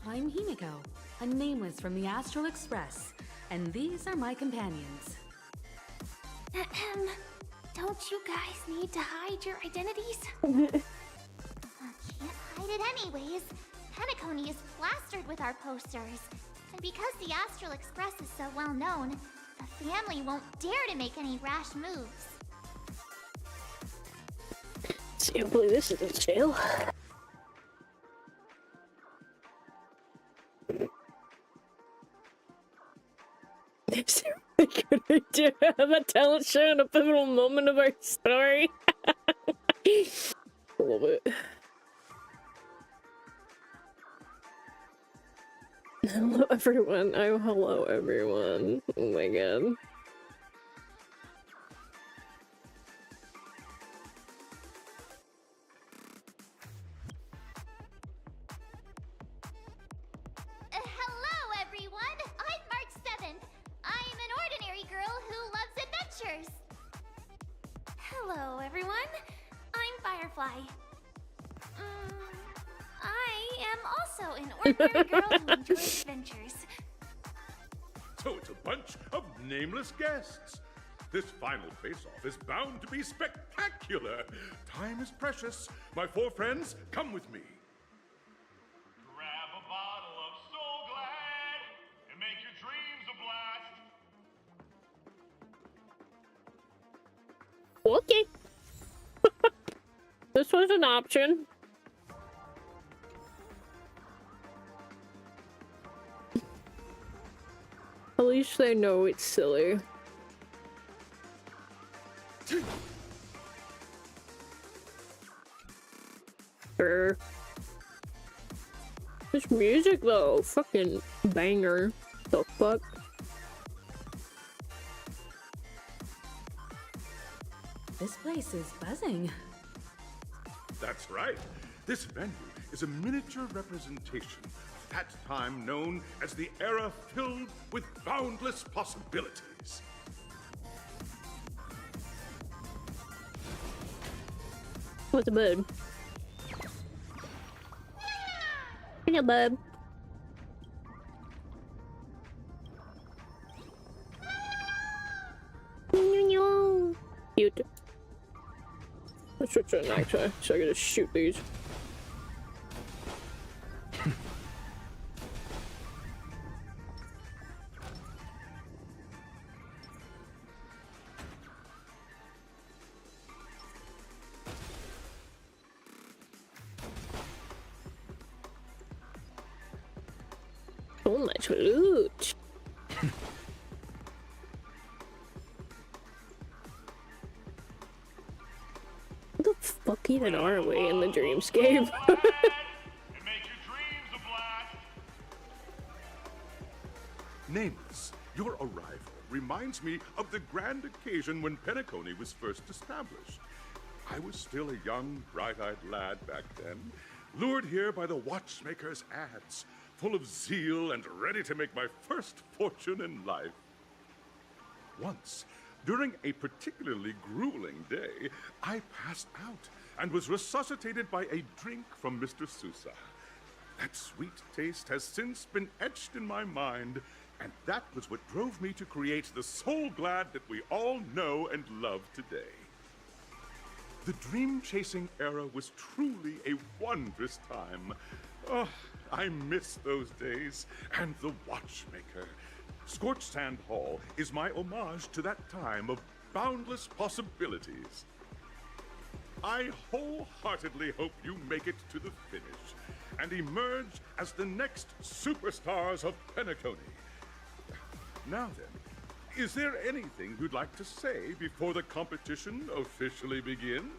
I'm Himiko, a nameless from the Astral Express, and these are my companions. Don't you guys need to hide your identities? Can't hide it anyways. Penacony is plastered with our posters. And because the Astral Express is so well known, the family won't dare to make any rash moves. See, hopefully this is a jail. Is it really good idea to have a talent show in a pivotal moment of our story? A little bit. Hello everyone. Oh, hello everyone. Oh my god. Hello, everyone! I'm March 7th. I'm an ordinary girl who loves adventures. Hello, everyone. I'm Firefly. I am also an ordinary girl who enjoys adventures. So it's a bunch of nameless guests. This final face-off is bound to be spectacular. Time is precious. My four friends, come with me. Grab a bottle of Soul Glad and make your dreams a blast. Okay. This was an option. At least they know it's silly. This music though, fucking banger. The fuck? This place is buzzing. That's right. This venue is a miniature representation of that time known as the era filled with boundless possibilities. What's a bud? Hello, bub. Cute. Let's switch to an actor so I can just shoot these. So much loot. What the fuck even are we in the dreamscape? Nameless, your arrival reminds me of the grand occasion when Penacony was first established. I was still a young, bright-eyed lad back then, lured here by the watchmaker's ads, full of zeal and ready to make my first fortune in life. Once, during a particularly grueling day, I passed out and was resuscitated by a drink from Mr. Sousa. That sweet taste has since been etched in my mind, and that was what drove me to create the Soul Glad that we all know and love today. The dream-chasing era was truly a wondrous time. Oh, I miss those days, and the watchmaker. Scorched Sand Hall is my homage to that time of boundless possibilities. I wholeheartedly hope you make it to the finish and emerge as the next superstars of Penacony. Now then, is there anything you'd like to say before the competition officially begins?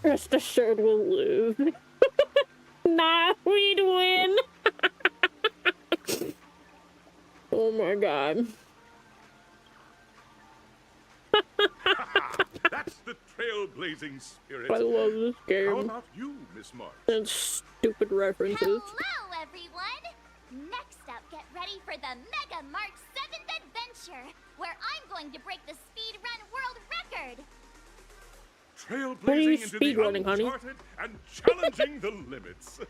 Rest assured we'll lose. Nah, we'd win. Oh my god. That's the trailblazing spirit. I love this game. How about you, Miss March? And stupid references. Hello, everyone! Next up, get ready for the Mega March 7th adventure, where I'm going to break the speedrun world record! Trailblazing into the speedrunning, honey? uncharted and challenging the limits.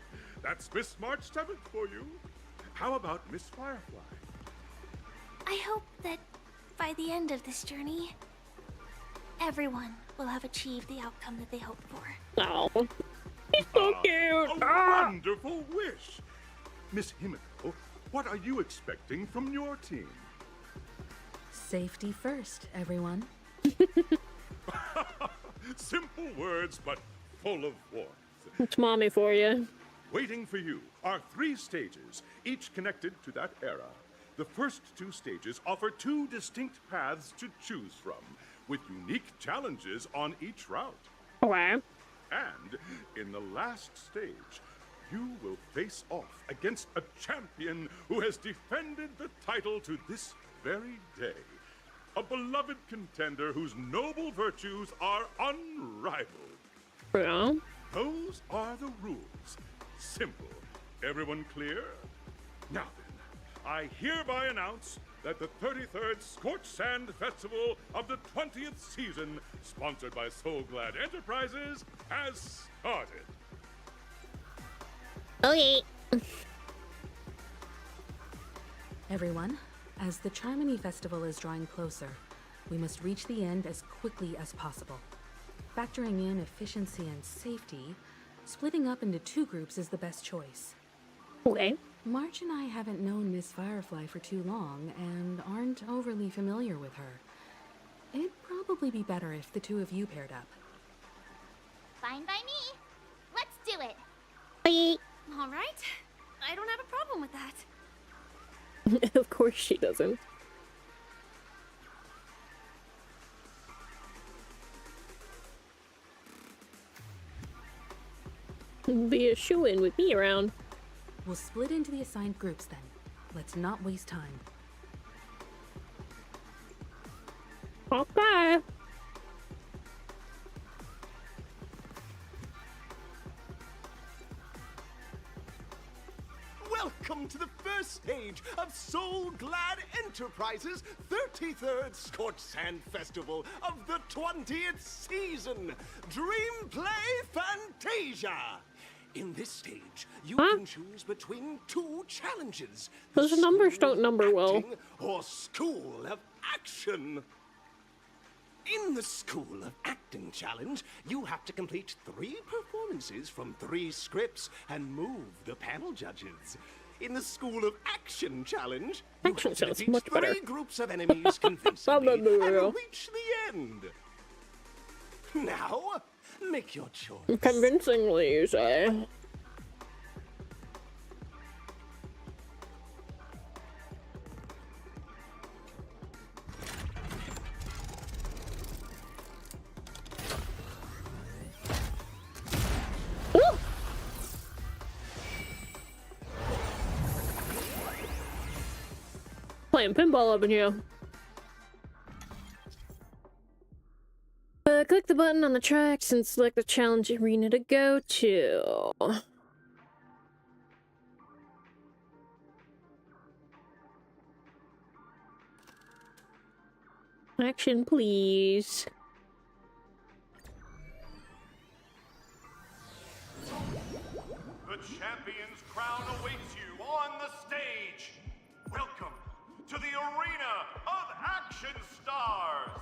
That's Miss March 7th for you. How about Miss Firefly? I hope that by the end of this journey, everyone will have achieved the outcome that they hoped for. Oh, he's so cute. A wonderful wish. Miss Himiko, what are you expecting from your team? Safety first, everyone. Simple words, but full of warmth. It's mommy for you. Waiting for you are 3 stages, each connected to that era. The first 2 stages offer 2 distinct paths to choose from, with unique challenges on each route. Okay. And in the last stage, you will face off against a champion who has defended the title to this very day. A beloved contender whose noble virtues are unrivaled. Yeah. Those are the rules. Simple. Everyone clear? Now then, I hereby announce that the 33rd Scorched Sand Festival of the 20th season, sponsored by Soul Glad Enterprises, has started. Okay. Everyone, as the Charmony Festival is drawing closer, we must reach the end as quickly as possible. Factoring in efficiency and safety, splitting up into 2 groups is the best choice. Okay. March and I haven't known Miss Firefly for too long and aren't overly familiar with her. It'd probably be better if the 2 of you paired up. Fine by me. Let's do it. Bye. All right. I don't have a problem with that. Of course she doesn't. Be a shoo-in with me around. We'll split into the assigned groups then. Let's not waste time. Okay. Welcome to the first stage of Soul Glad Enterprises' 33rd Scorched Sand Festival of the 20th season, Dream Play Fantasia. In this stage, you can choose between 2 challenges. Those numbers don't number well. Or School of Action. In the School of Acting challenge, you have to complete 3 performances from 3 scripts and move the panel judges. In the School of Action challenge, you have to defeat much better. 3 groups of enemies convincingly and reach the end. Now, make your choice. Convincingly, you say. playing pinball up in here. Click the button on the tracks and select the challenge arena to go to. Action, please. The champion's crown awaits you on the stage. Welcome to the arena of action stars.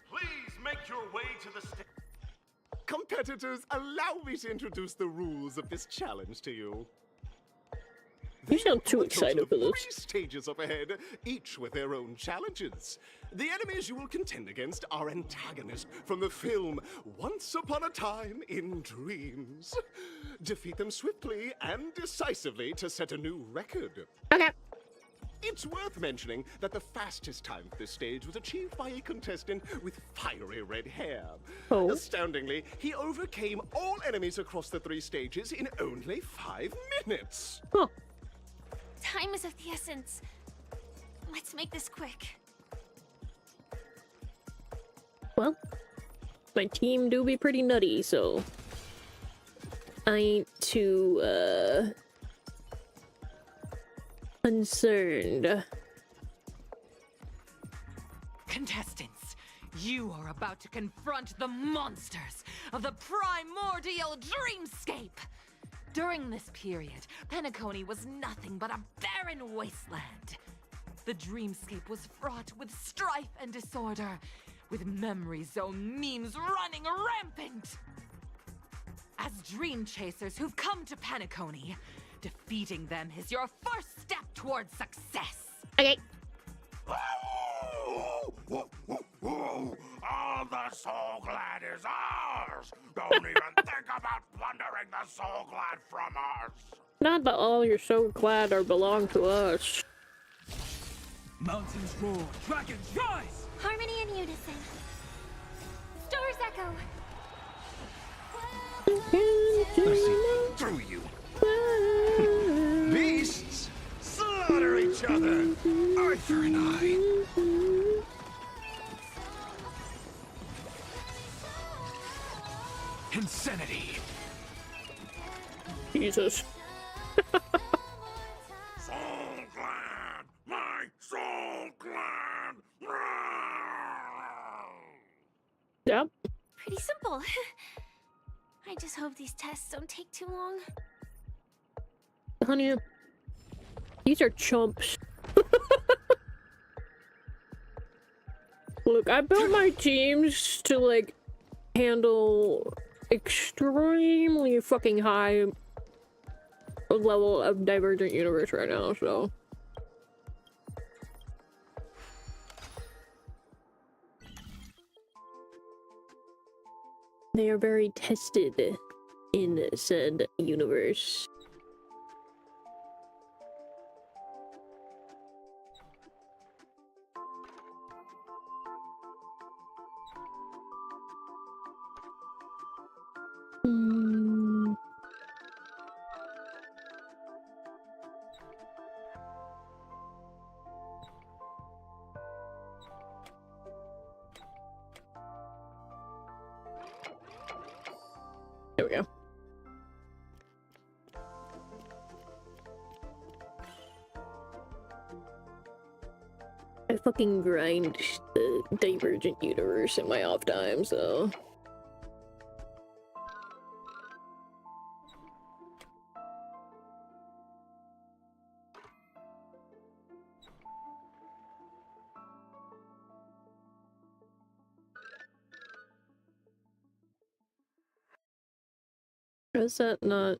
Please make your way to the stage. Competitors, allow me to introduce the rules of this challenge to you. You sound too excited for this. 3 stages up ahead, each with their own challenges. The enemies you will contend against are antagonists from the film Once Upon a Time in Dreams. Defeat them swiftly and decisively to set a new record. Okay. It's worth mentioning that the fastest time for this stage was achieved by a contestant with fiery red hair. Oh. Astoundingly, he overcame all enemies across the 3 stages in only 5 minutes. Huh. Time is of the essence. Let's make this quick. Well, my team do be pretty nutty, so I ain't too, concerned. Contestants, you are about to confront the monsters of the primordial dreamscape. During this period, Penacony was nothing but a barren wasteland. The dreamscape was fraught with strife and disorder, with memory zone memes running rampant. As dream chasers who've come to Penacony, defeating them is your first step towards success. Okay. All the Soul Glad is ours! Don't even think about plundering the Soul Glad from us! Not that all your so glad are belong to us. Mountains roar, dragons rise! Harmony and unison. Stars echo. I see through you. Beasts slaughter each other, eye for an eye. Insanity. Jesus. Soul Clan! My Soul Clan! Yep. Pretty simple. I just hope these tests don't take too long. Honey, these are chumps. Look, I built my teams to, like, handle extremely fucking high level of Divergent Universe right now, so. They are very tested in said universe. There we go. I fucking grind the Divergent Universe in my off time, so. Is that not?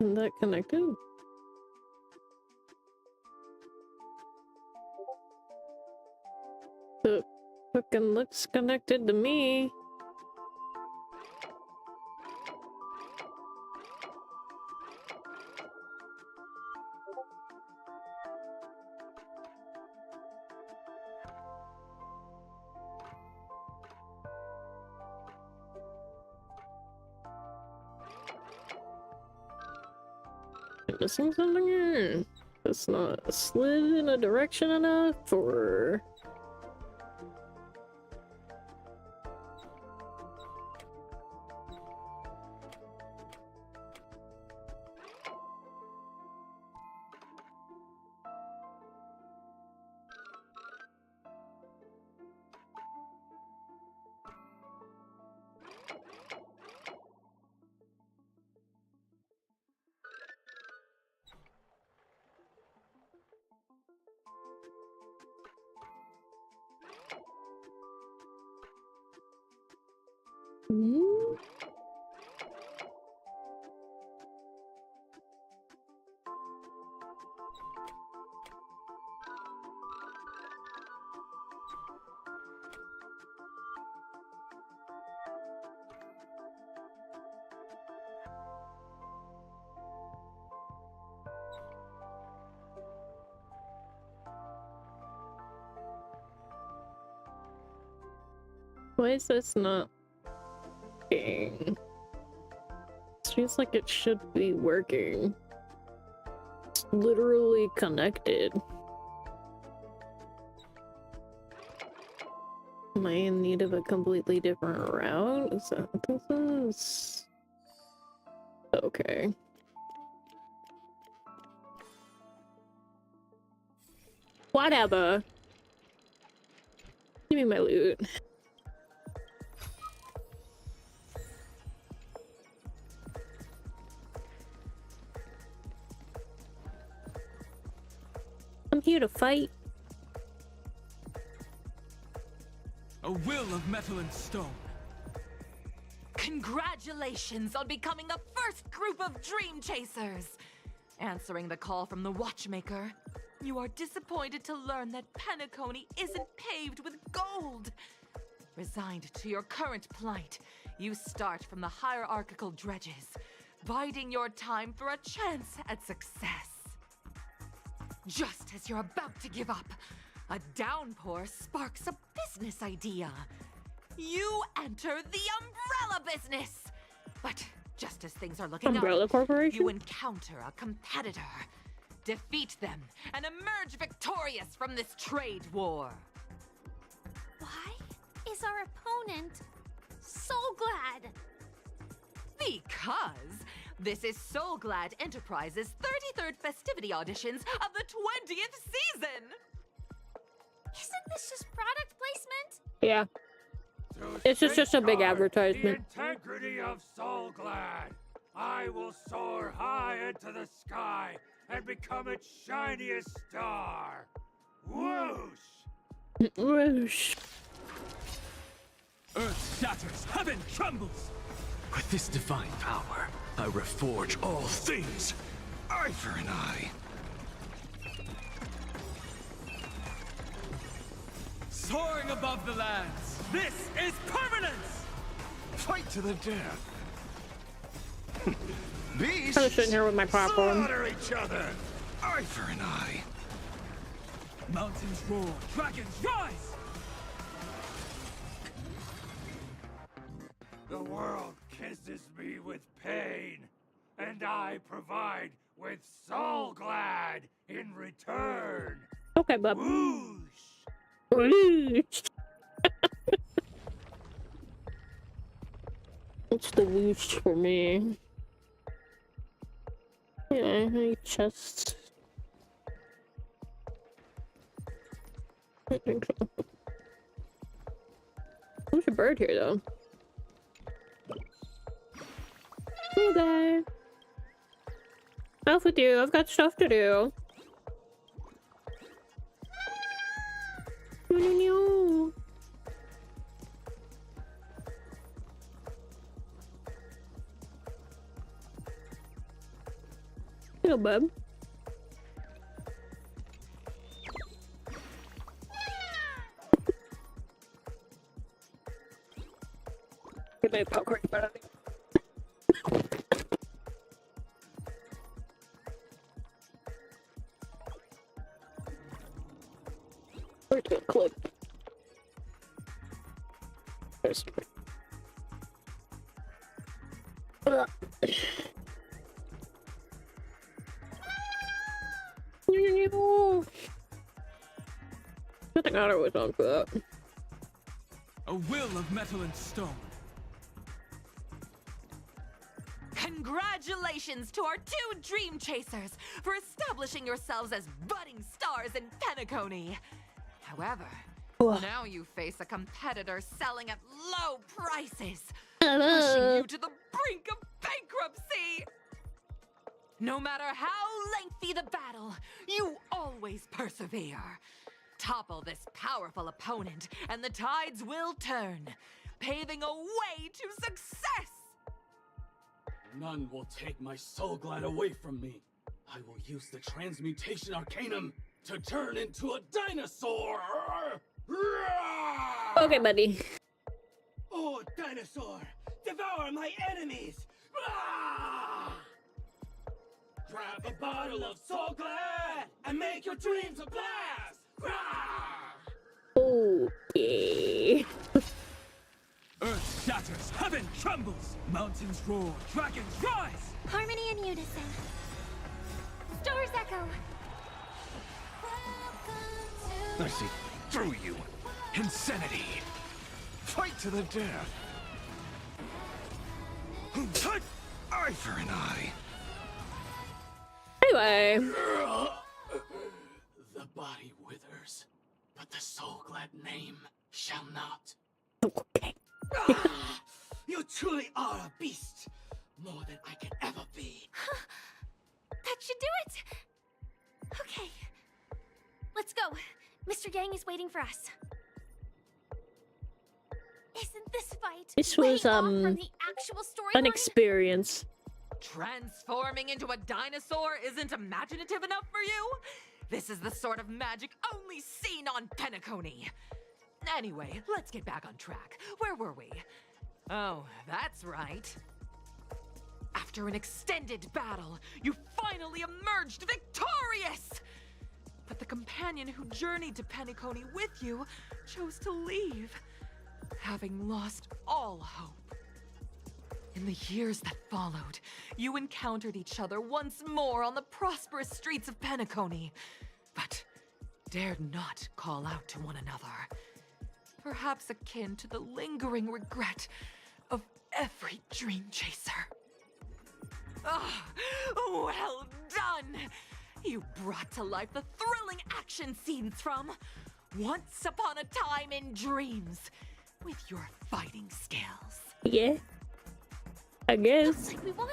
Isn't that connected? It fucking looks connected to me. Missing something here? It's not slid in a direction enough, or... Why is this not working? It seems like it should be working. It's literally connected. Am I in need of a completely different route? Is that what this is? Okay. Whatever. Give me my loot. I'm here to fight. A will of metal and stone. Congratulations on becoming the first group of Dream Chasers! Answering the call from the Watchmaker, you are disappointed to learn that Penacony isn't paved with gold. Resigned to your current plight, you start from the hierarchical dredges, biding your time for a chance at success. Just as you're about to give up, a downpour sparks a business idea. You enter the umbrella business! But just as things are looking Umbrella up, Corporation? you encounter a competitor. Defeat them and emerge victorious from this trade war. Why is our opponent so glad? Because this is Soul Glad Enterprises' 33rd festivity auditions of the 20th season! Isn't this just product placement? Yeah. It's just a big advertisement. The integrity of Soul Glad. I will soar high into the sky and become its shiniest star. Whoosh! Whoosh. Earth shatters, heaven trembles. With this divine power, I reforge all things. Eye for an eye. Soaring above the lands. This is permanence! Fight to the death. Beasts I'm sitting here with my popcorn. slaughter each other. Eye for an eye. Mountains roar, dragons rise! The world kisses me with pain, and I provide with Soul Glad in return. Okay, bub. Whoosh! Whoosh. It's the whoosh for me. Yeah, I just... I think so. There's a bird here, though. Cool guy. Off with you, I've got stuff to do. No. Hello, bub. Get my popcorn out of me. Where's the clip? There's I think Otter was on for that. A will of metal and stone. Congratulations to our 2 Dream Chasers for establishing yourselves as budding stars in Penacony. However, now you face a competitor selling at low prices, pushing you to the brink of bankruptcy. No matter how lengthy the battle, you always persevere. Topple this powerful opponent, and the tides will turn, paving a way to success! None will take my soul glad away from me. I will use the transmutation arcanum to turn into a dinosaur! Okay, buddy. Oh, dinosaur! Devour my enemies! Grab a bottle of soul glad and make your dreams a blast! Okay. Earth shatters, heaven trembles, mountains roar, dragons rise! Harmony and unison. Stars echo. I see through you. Insanity. Fight to the death. Eye for an eye. Anyway. The body withers, but the soul glad name shall not. Okay. You truly are a beast, more than I can ever be. That should do it. Okay, let's go. Mr. Yang is waiting for us. Isn't this fight This was way off from the actual storyline? an experience. Transforming into a dinosaur isn't imaginative enough for you? This is the sort of magic only seen on Penacony. Anyway, let's get back on track. Where were we? Oh, that's right. After an extended battle, you finally emerged victorious! But the companion who journeyed to Penacony with you chose to leave, having lost all hope. In the years that followed, you encountered each other once more on the prosperous streets of Penacony, but dared not call out to one another. Perhaps akin to the lingering regret of every dream chaser. Ah, well done! You brought to life the thrilling action scenes from Once Upon a Time in Dreams with your fighting skills. Yeah. I guess. Looks like we won.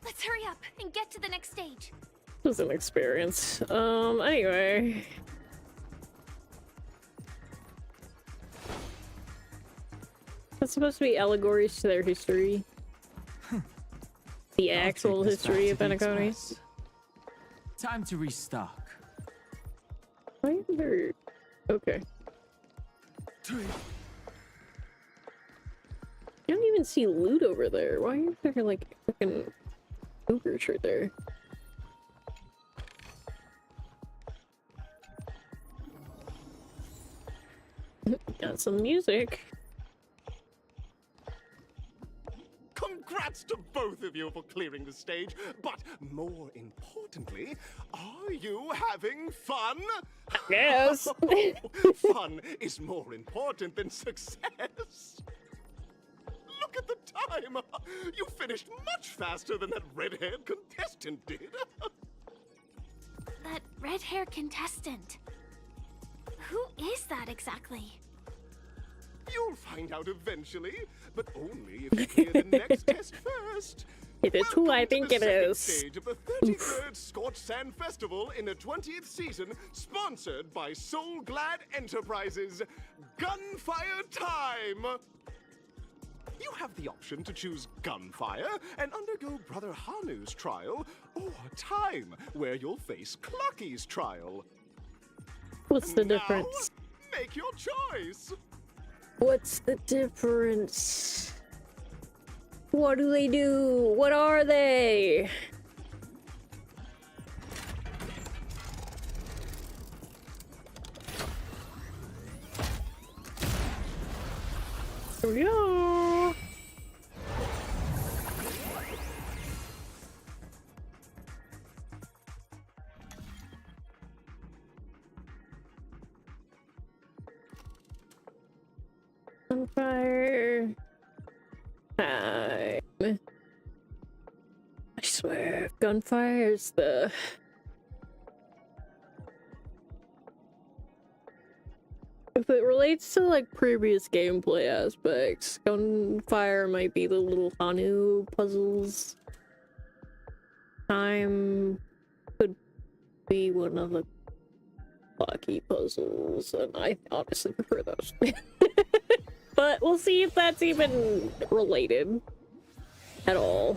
Let's hurry up and get to the next stage. It was an experience. Anyway. That's supposed to be allegories to their history. The actual history of Penacony. Time to restock. Why are there... Okay. You don't even see loot over there. Why are there like fucking ogres right there? Got some music. Congrats to both of you for clearing the stage, but more importantly, are you having fun? Yes. Fun is more important than success. Look at the time! You finished much faster than that red-haired contestant did. That red-haired contestant. Who is that exactly? You'll find out eventually, but only if you clear the next test first. It is who I think it is. Stage of the 33rd Scorched Sand Festival in the 20th season, sponsored by Soul Glad Enterprises. Gunfire time! You have the option to choose gunfire and undergo Brother Hanu's trial, or time, where you'll face Clucky's trial. What's the difference? Make your choice. What's the difference? What do they do? What are they? Here we go. Gunfire. Time. I swear, gunfire is the... If it relates to like previous gameplay aspects, gunfire might be the little Hanu puzzles. Time could be one of the blocky puzzles, and I honestly prefer those. But we'll see if that's even related at all.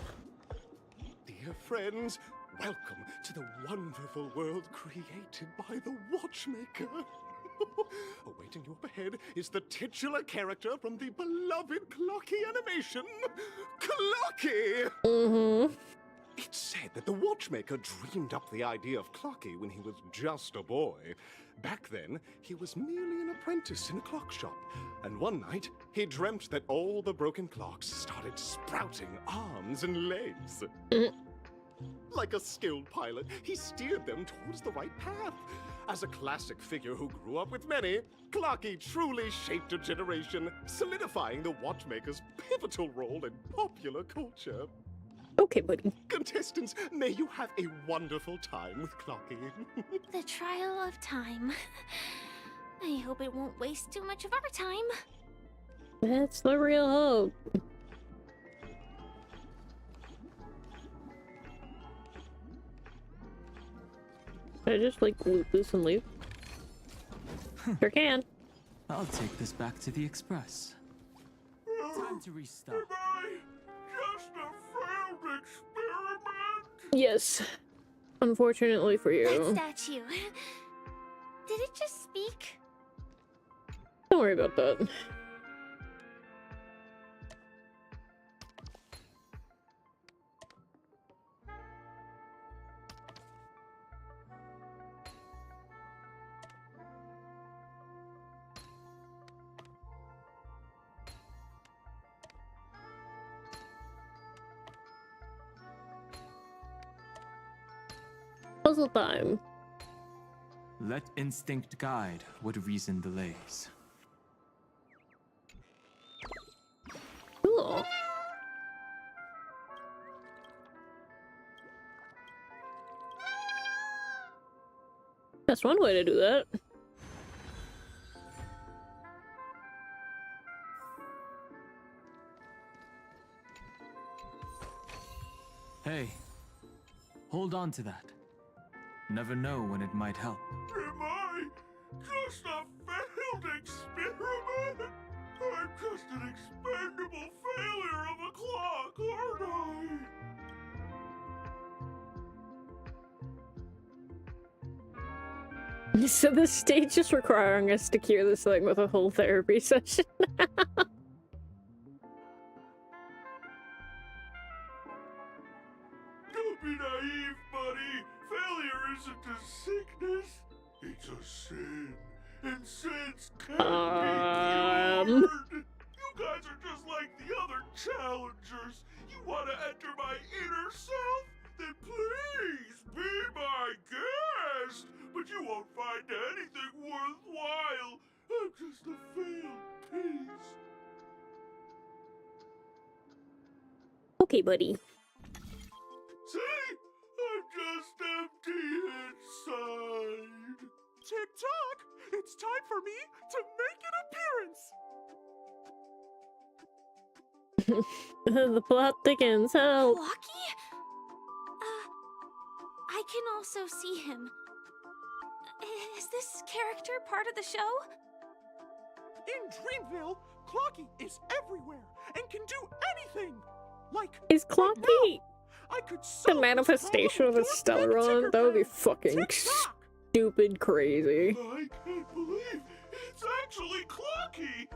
Dear friends, welcome to the wonderful world created by the Watchmaker. Awaiting you up ahead is the titular character from the beloved Clocky animation, Clocky! Mm-hmm. It's said that the Watchmaker dreamed up the idea of Clocky when he was just a boy. Back then, he was merely an apprentice in a clock shop, and one night, he dreamt that all the broken clocks started sprouting arms and legs. Like a skilled pilot, he steered them towards the right path. As a classic figure who grew up with many, Clocky truly shaped a generation, solidifying the Watchmaker's pivotal role in popular culture. Okay, buddy. Contestants, may you have a wonderful time with Clocky. The trial of time. I hope it won't waste too much of our time. That's the real hope. Can I just like loot this and leave? Sure can. I'll take this back to the express. Time to restart. Am I just a failed experiment? Yes. Unfortunately for you. That statue. Did it just speak? Don't worry about that. Puzzle time. Let instinct guide what reason delays. Cool. That's one way to do that. Hey, hold on to that. Never know when it might help. Am I just a failed experiment? I'm just an expendable failure of a clock, aren't I? So the stage is requiring us to cure this thing with a whole therapy session. Don't be naive, buddy. Failure isn't a sickness. It's a sin. And sins can't be cured. You guys are just like the other challengers. You want to enter my inner self? Then please be my guest. But you won't find anything worthwhile. I'm just a failed piece. Okay, buddy. See? I'm just empty inside. Tick-tock! It's time for me to make an appearance! The plot thickens. Help! Clocky? I can also see him. Is this character part of the show? In Dreamville, Clocky is everywhere and can do anything! Like, Is Clocky I could the manifestation of a Stellaron? That would be fucking stupid crazy. I can't believe it's actually Clocky!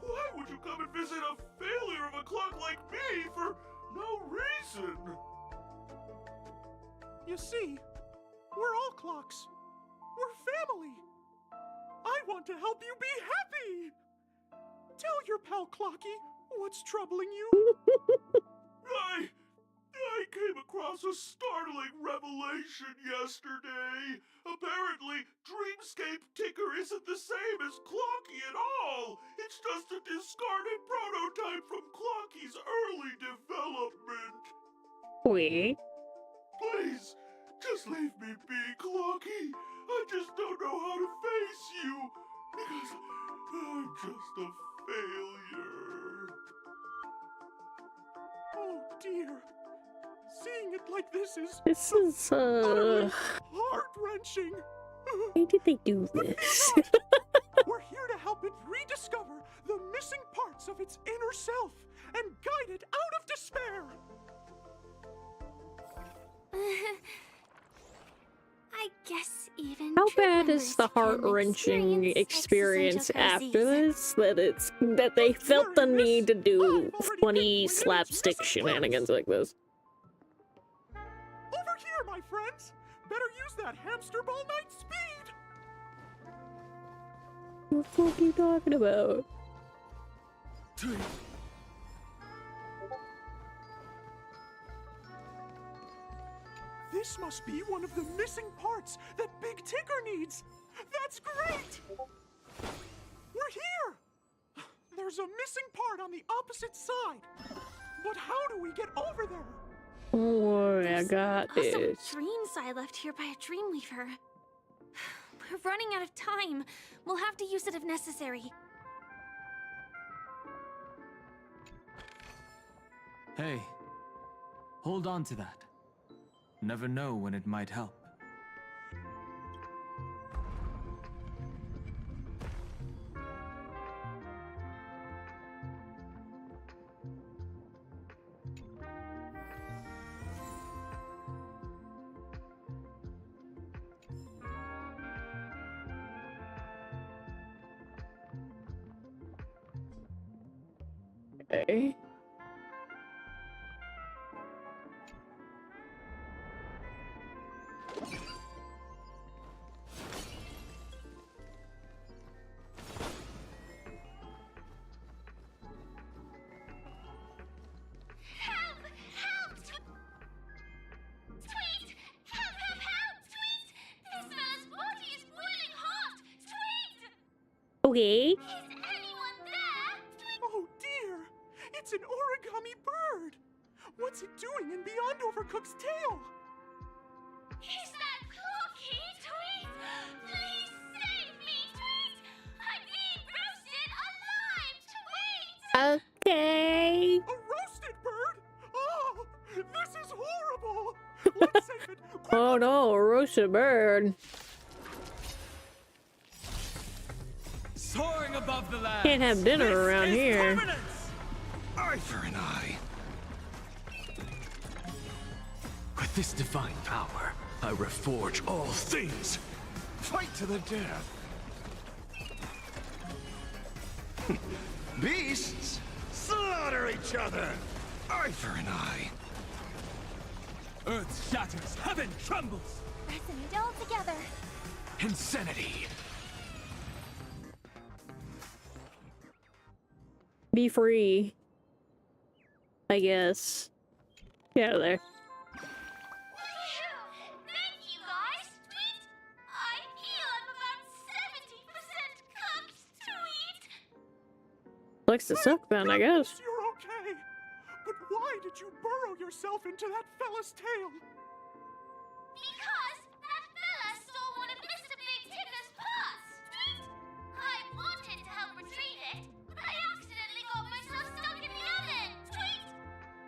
Why would you come and visit a failure of a clock like me for no reason? You see, we're all clocks. We're family. I want to help you be happy. Tell your pal Clocky what's troubling you. I came across us a startling revelation yesterday. Apparently, Dreamscape Ticker isn't the same as Clocky at all. It's just a discarded prototype from Clocky's early development. Wait. Please, just leave me be, Clocky. I just don't know how to face you, because I'm just a failure. Oh dear. Seeing it like this is heart-wrenching. Why did they do this? We're here to help it rediscover the missing parts of its inner self and guide it out of despair. I guess even How true bad is the members can heart-wrenching experience existential after crises. this that they felt the need to do funny slapstick shenanigans like this? Over here, my friends. Better use that hamster ball night speed. What the fuck are you talking about? This must be one of the missing parts that Big Tinker needs. That's great! We're here! There's a missing part on the opposite side. But how do we get over there? Don't worry, I got Also, this. dreams I left here by a Dreamweaver. We're running out of time. We'll have to use it if necessary. Hey, hold on to that. Never know when it might help. Okay. Okay. Oh dear! It's an origami bird! What's it doing in Beyond Overcook's tail? Is that Clocky, Tweet? Please save me, Tweet! I'm being roasted alive, Tweet! Okay. A roasted bird? Oh, this is horrible! Let's save it! Oh no, a roasted bird. Soaring above the land. Can't have dinner around here. Eye for an eye. With this divine power, I reforge all things. Fight to the death. Beasts slaughter each other. Eye for an eye. Earth shatters, heaven trembles. Resonate all together. Insanity. Be free. I guess. Get out of there. Thank you, guys, Tweet! I feel I'm about 70% cooked, Tweet! Likes to suck then, I guess. You're okay. But why did you burrow yourself into that fella's tail? Because that fella stole one of Mr. Big Ticker's parts, Tweet! I wanted to help retrieve it, but I accidentally got myself stuck in the oven, Tweet!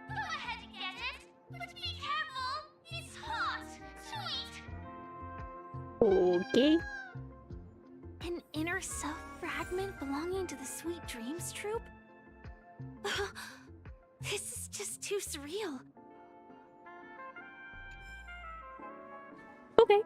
Go ahead and get it, but be careful, it's hot, Tweet! Okay. An inner self fragment belonging to the Sweet Dreams troupe? This is just too surreal. Okay.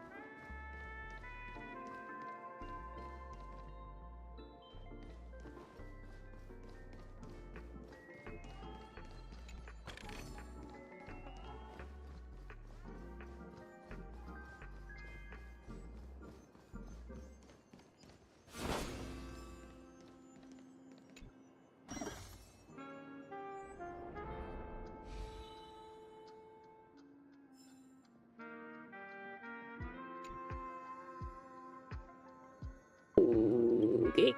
Okay.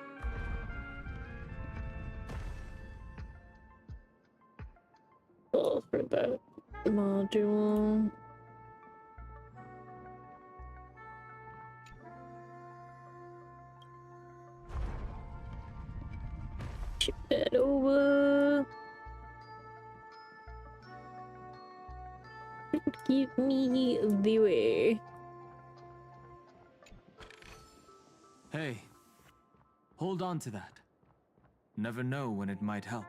Oh, for that module. Ship that over. Give me the way. Hey, hold on to that. Never know when it might help.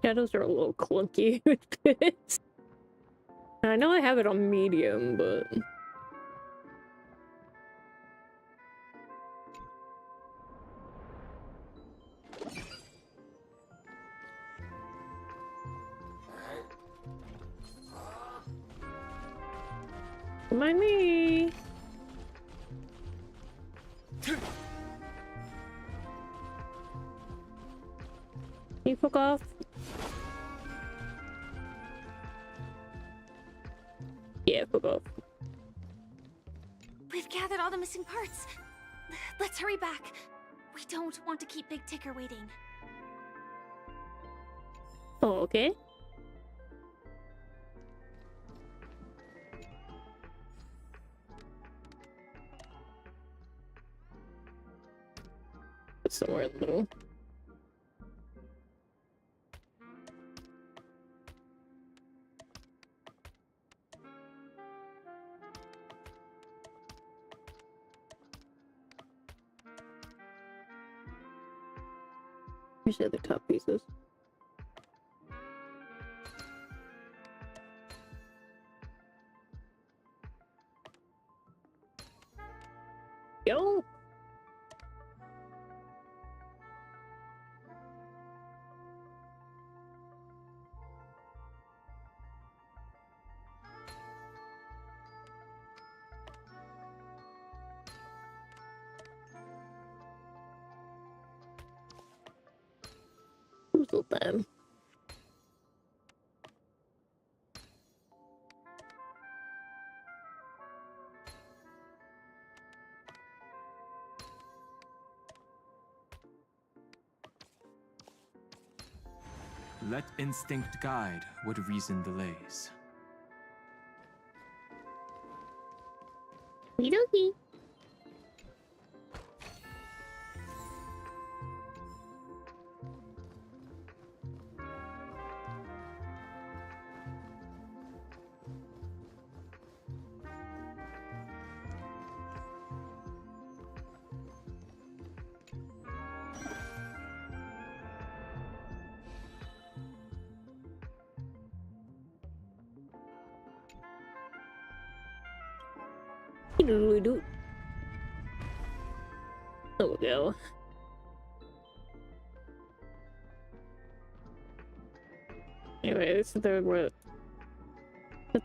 Shadows are a little clunky with this. I know I have it on medium, but... Mind me. You fuck off. Yeah, fuck off. We've gathered all the missing parts. Let's hurry back. We don't want to keep Big Ticker waiting. Oh, okay. Somewhere in the middle. Here's the other top pieces. Yo! Who's them? Let instinct guide what reason delays. Okie doodle-doo. There we go. Anyway, there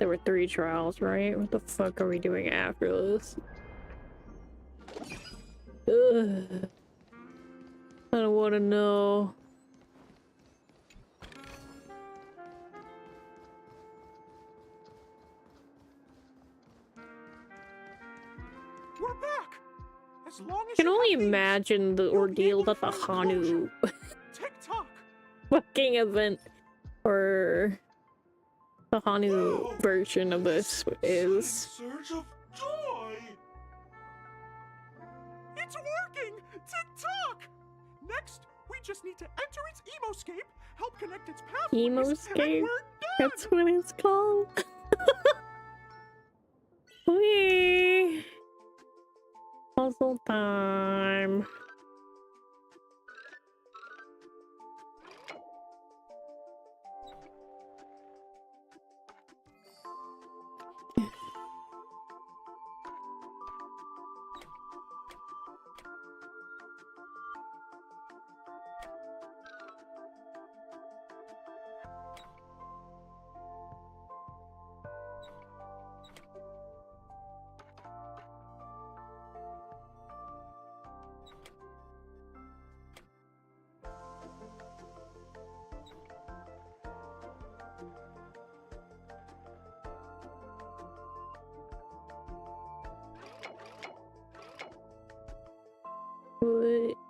were 3 trials, right? What the fuck are we doing after this? Ugh. I don't want to know. We're back. As long as I can you only have these, imagine the ordeal that the Hanu tick-tock. fucking event or the Hanu version of this is. Surge of joy! It's working! Tick-tock! Next, we just need to enter its emoscape, help connect its pathways, and Emoscape? we're done! That's what it's called. Whee! Puzzle time.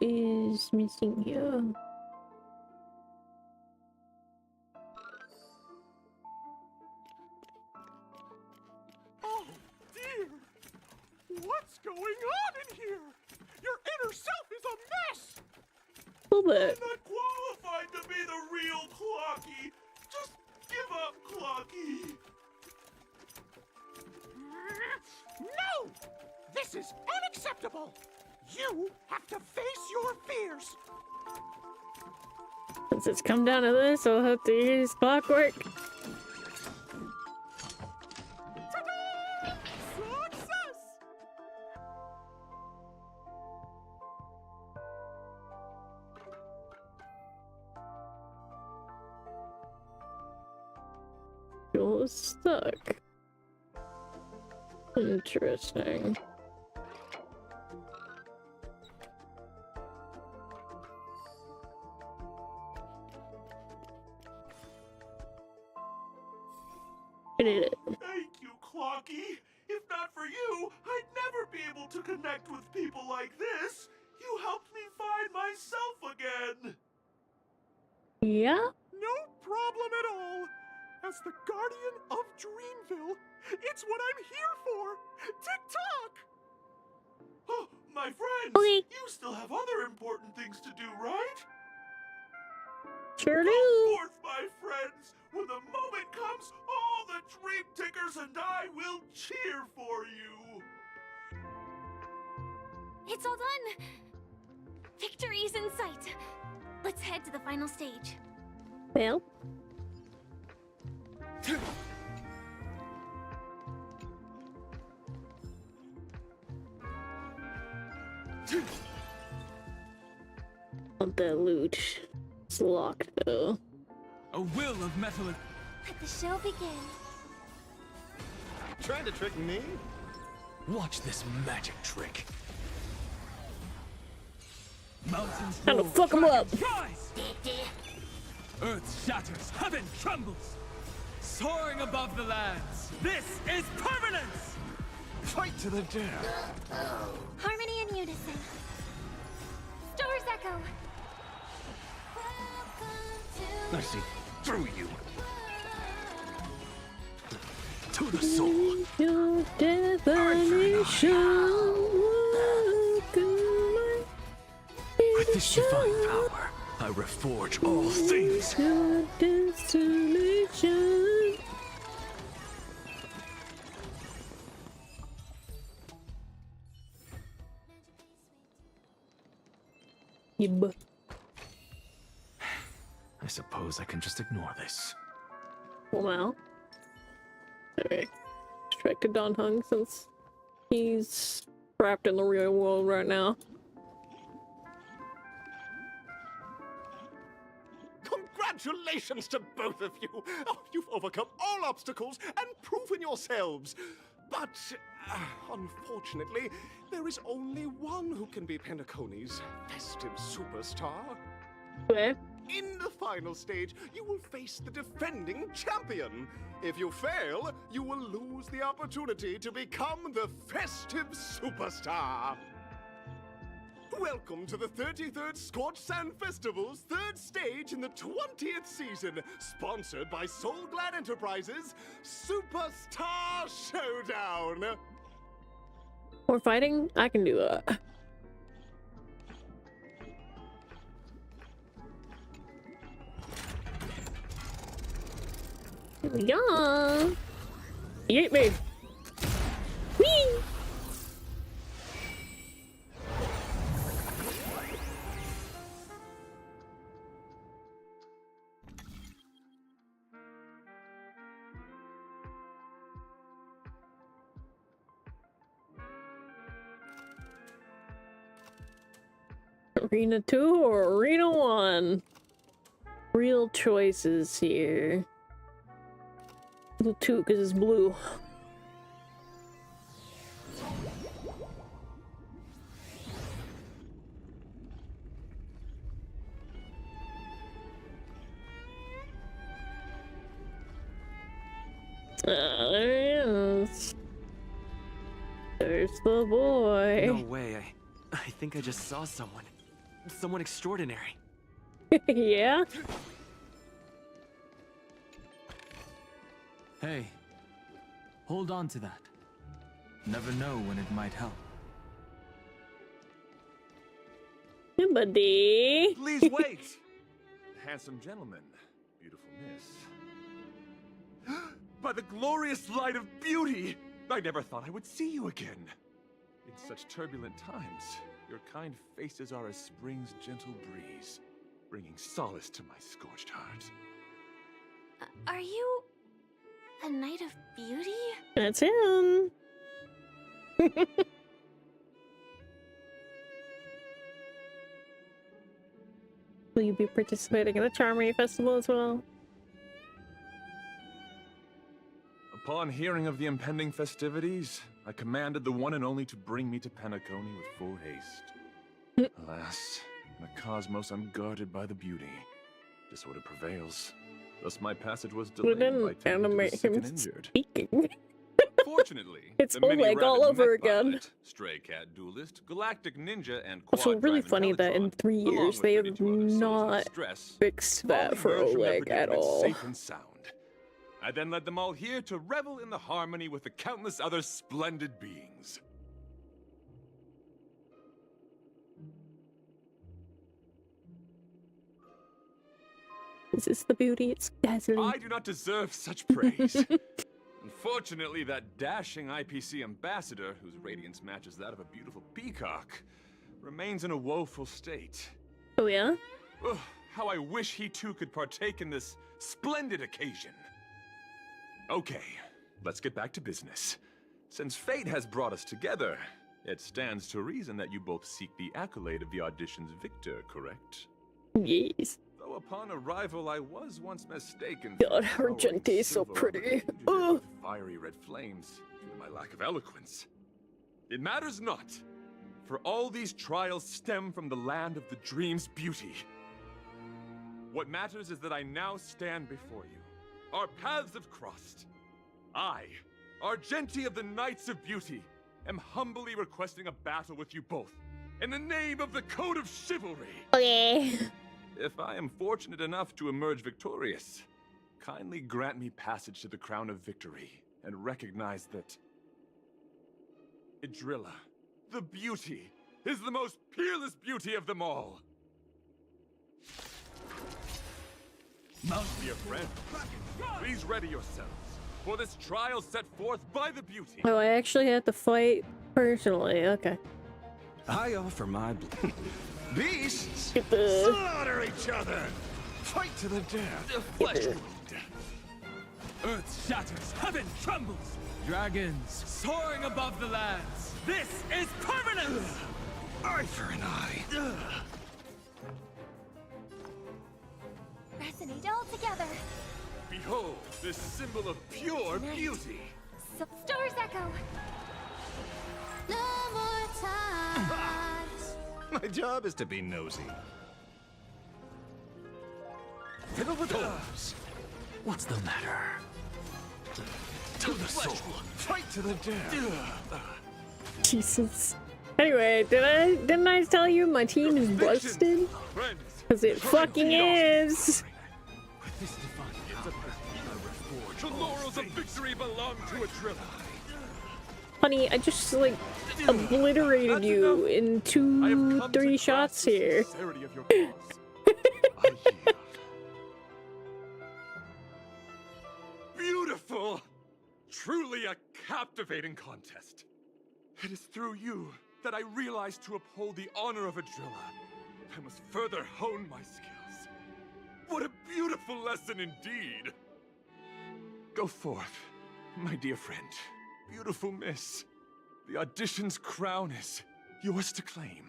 is missing here? Oh dear! What's going on in here? Your inner self is a mess! A little bit. I'm not qualified to be the real Clocky. Just give up, Clocky. No! This is unacceptable! You have to face your fears! Since it's come down to this, I'll have to use clockwork. Ta-da! Success! You're stuck. Interesting. I did it. Thank you, Clocky. If not for you, I'd never be able to connect with people like this. You helped me find myself again. Yeah? No problem at all. As the guardian of Dreamville, it's what I'm here for. Tick-tock! Oh, my friends, Okay. you still have other important things to do, right? Sure Go do. forth, my friends. When the moment comes, all the Dream Tickers and I will cheer for you. It's all done! Victory's in sight! Let's head to the final stage. Well. Want that loot. It's locked though. A will of metal. Let the show begin. Trying to trick me? Watch this magic trick. Mountains Time to roar, fuck 'em up. dragons rise. Earth shatters, heaven trembles. Soaring above the lands. This is permanence! Fight to the death. Harmony and unison. Stars echo. I see through you. To the soul. Your definition. With this divine power, I reforge all things. Your destination. Yib. I suppose I can just ignore this. Well. Alright. Strike to Don Hung since he's trapped in the real world right now. Congratulations to both of you! Oh, you've overcome all obstacles and proven yourselves. But, unfortunately, there is only one who can be Penacony's festive superstar. Where? In the final stage, you will face the defending champion. If you fail, you will lose the opportunity to become the festive superstar. Welcome to the 33rd Scorched Sand Festival's third stage in the 20th season, sponsored by Soul Glad Enterprises, Superstar Showdown. We're fighting? I can do that. Yeah. He ate me. Whee! Arena 2 or Arena 1? Real choices here. The 2 because it's blue. There he is. There's the boy. No way. I think I just saw someone. someone extraordinary. Yeah? Hey, hold on to that. Never know when it might help. Hey, buddy. Please wait! Handsome gentleman, beautiful miss. By the glorious light of beauty! I never thought I would see you again. In such turbulent times, your kind faces are as spring's gentle breeze, bringing solace to my scorched heart. Are you a knight of beauty? That's him. Will you be participating in the Charmery Festival as well? Upon hearing of the impending festivities, I commanded the one and only to bring me to Penacony with full haste. Alas, in a cosmos unguarded by the beauty, disorder prevails. Thus my passage was delayed by tending to the sick and injured. Speaking. Fortunately, It's the mini Oleg all rabbit over mech again. pilot, stray cat duelist, galactic ninja, and quad Also, really drive funny that in 3 years they have not fixed that for Oleg at all. safe and sound. I then led them all here to revel in the harmony with the countless other splendid beings. Is this the beauty? It's dazzling. I do not deserve such praise. Unfortunately, that dashing IPC ambassador, whose radiance matches that of a beautiful peacock, remains in a woeful state. Oh yeah? Ugh, how I wish he too could partake in this splendid occasion. Okay, let's get back to business. Since fate has brought us together, it stands to reason that you both seek the accolade of the audition's victor, correct? Yes. Though upon arrival, I was once mistaken. God, Argenti is so pretty. With fiery red flames due to my lack of eloquence. It matters not, for all these trials stem from the land of the dream's beauty. What matters is that I now stand before you. Our paths have crossed. I, Argenti of the Knights of Beauty, am humbly requesting a battle with you both, in the name of the Code of Chivalry. Okay. If I am fortunate enough to emerge victorious, kindly grant me passage to the Crown of Victory, and recognize that Idrilla, the beauty, is the most peerless beauty of them all. Mount, dear friend, please ready yourselves for this trial set forth by the beauty. Oh, I actually had to fight personally. Okay. I offer my beasts Get the... slaughter each other, fight to the death. The flesh wound. Earth shatters, heaven trembles. Dragons soaring above the lands. This is permanence. Eye for an eye. Resonate all together. Behold, this symbol of pure beauty. So stars echo. No more times. My job is to be nosy. Fiddle with those. What's the matter? To the soul. Fight to the death. Jesus. Anyway, didn't I tell you my team is busted? Cause it fucking is. The laurels of victory belong to Idrilla. Honey, I just like obliterated you in 2-3 shots here. Beautiful! Truly a captivating contest. It is through you that I realized to uphold the honor of Idrilla, I must further hone my skills. What a beautiful lesson indeed! Go forth, my dear friend. Beautiful miss. The audition's crown is yours to claim.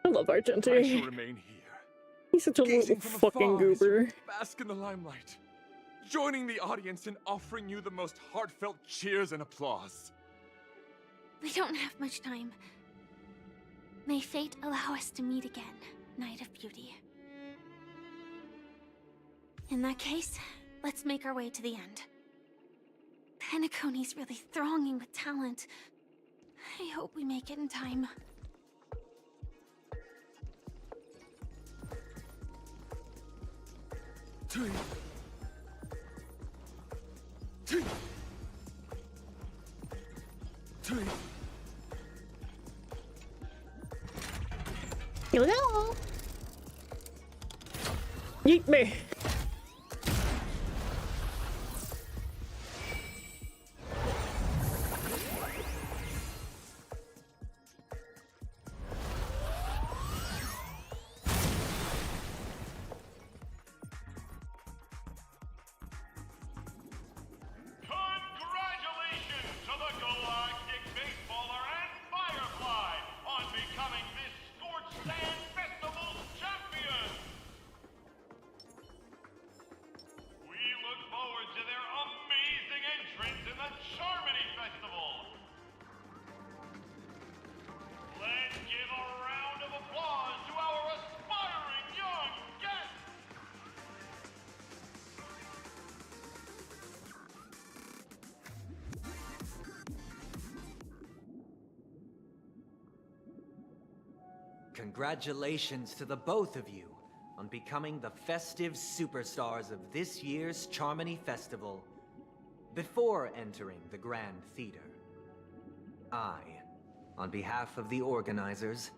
I love I Argenti. shall remain here. He's such a little gazing from fucking afar as goober. you bask in the limelight, joining the audience in offering you the most heartfelt cheers and applause. We don't have much time. May fate allow us to meet again, Knight of Beauty. In that case, let's make our way to the end. Penacony's really thronging with talent. I hope we make it in time. Here we go. Yeet me. Congratulations to the Galactic Baseballer and Firefly on becoming this Scorched Sand Festival champion! We look forward to their amazing entrance in the Charmony Festival! Let's give a round of applause to our aspiring young guests! Congratulations to the both of you on becoming the festive superstars of this year's Charmony Festival. Before entering the Grand Theater, I, on behalf of the organizers,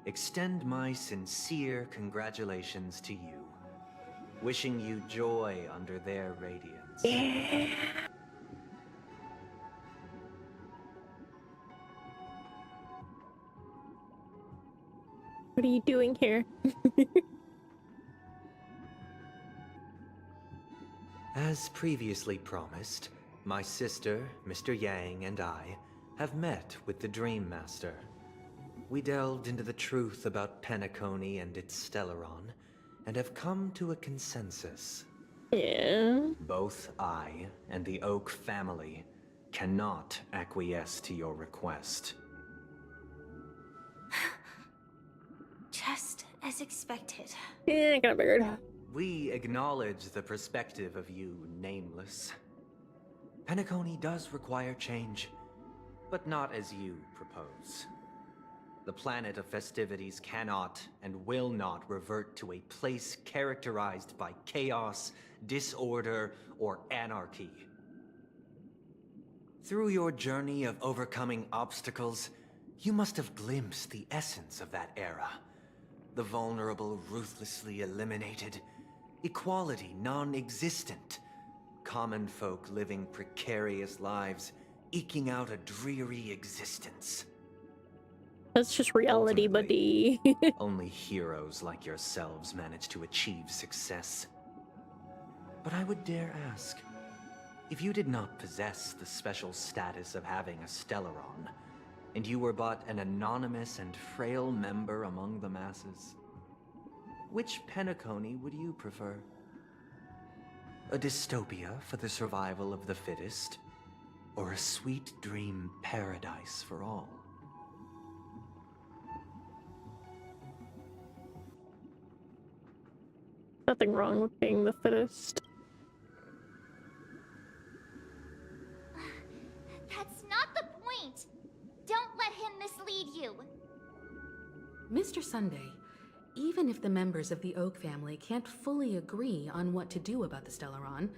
extend my sincere congratulations to you, wishing you joy under their radiance. Yeah. What are you doing here? As previously promised, my sister, Mr. Yang, and I have met with the Dream Master. We delved into the truth about Penacony and its Stellaron, and have come to a consensus. Yeah. Both I and the Oak family cannot acquiesce to your request. Just as expected. Yeah, I got figured. We acknowledge the perspective of you, Nameless. Penacony does require change, but not as you propose. The planet of festivities cannot and will not revert to a place characterized by chaos, disorder, or anarchy. Through your journey of overcoming obstacles, you must have glimpsed the essence of that era. The vulnerable ruthlessly eliminated, equality non-existent, common folk living precarious lives, eking out a dreary existence. That's just reality, buddy. Only heroes like yourselves manage to achieve success. But I would dare ask, if you did not possess the special status of having a Stellaron, and you were but an anonymous and frail member among the masses, which Penacony would you prefer? A dystopia for the survival of the fittest, or a sweet dream paradise for all? Nothing wrong with being the fittest. That's not the point! Don't let him mislead you! Mr. Sunday, even if the members of the Oak family can't fully agree on what to do about the Stellaron,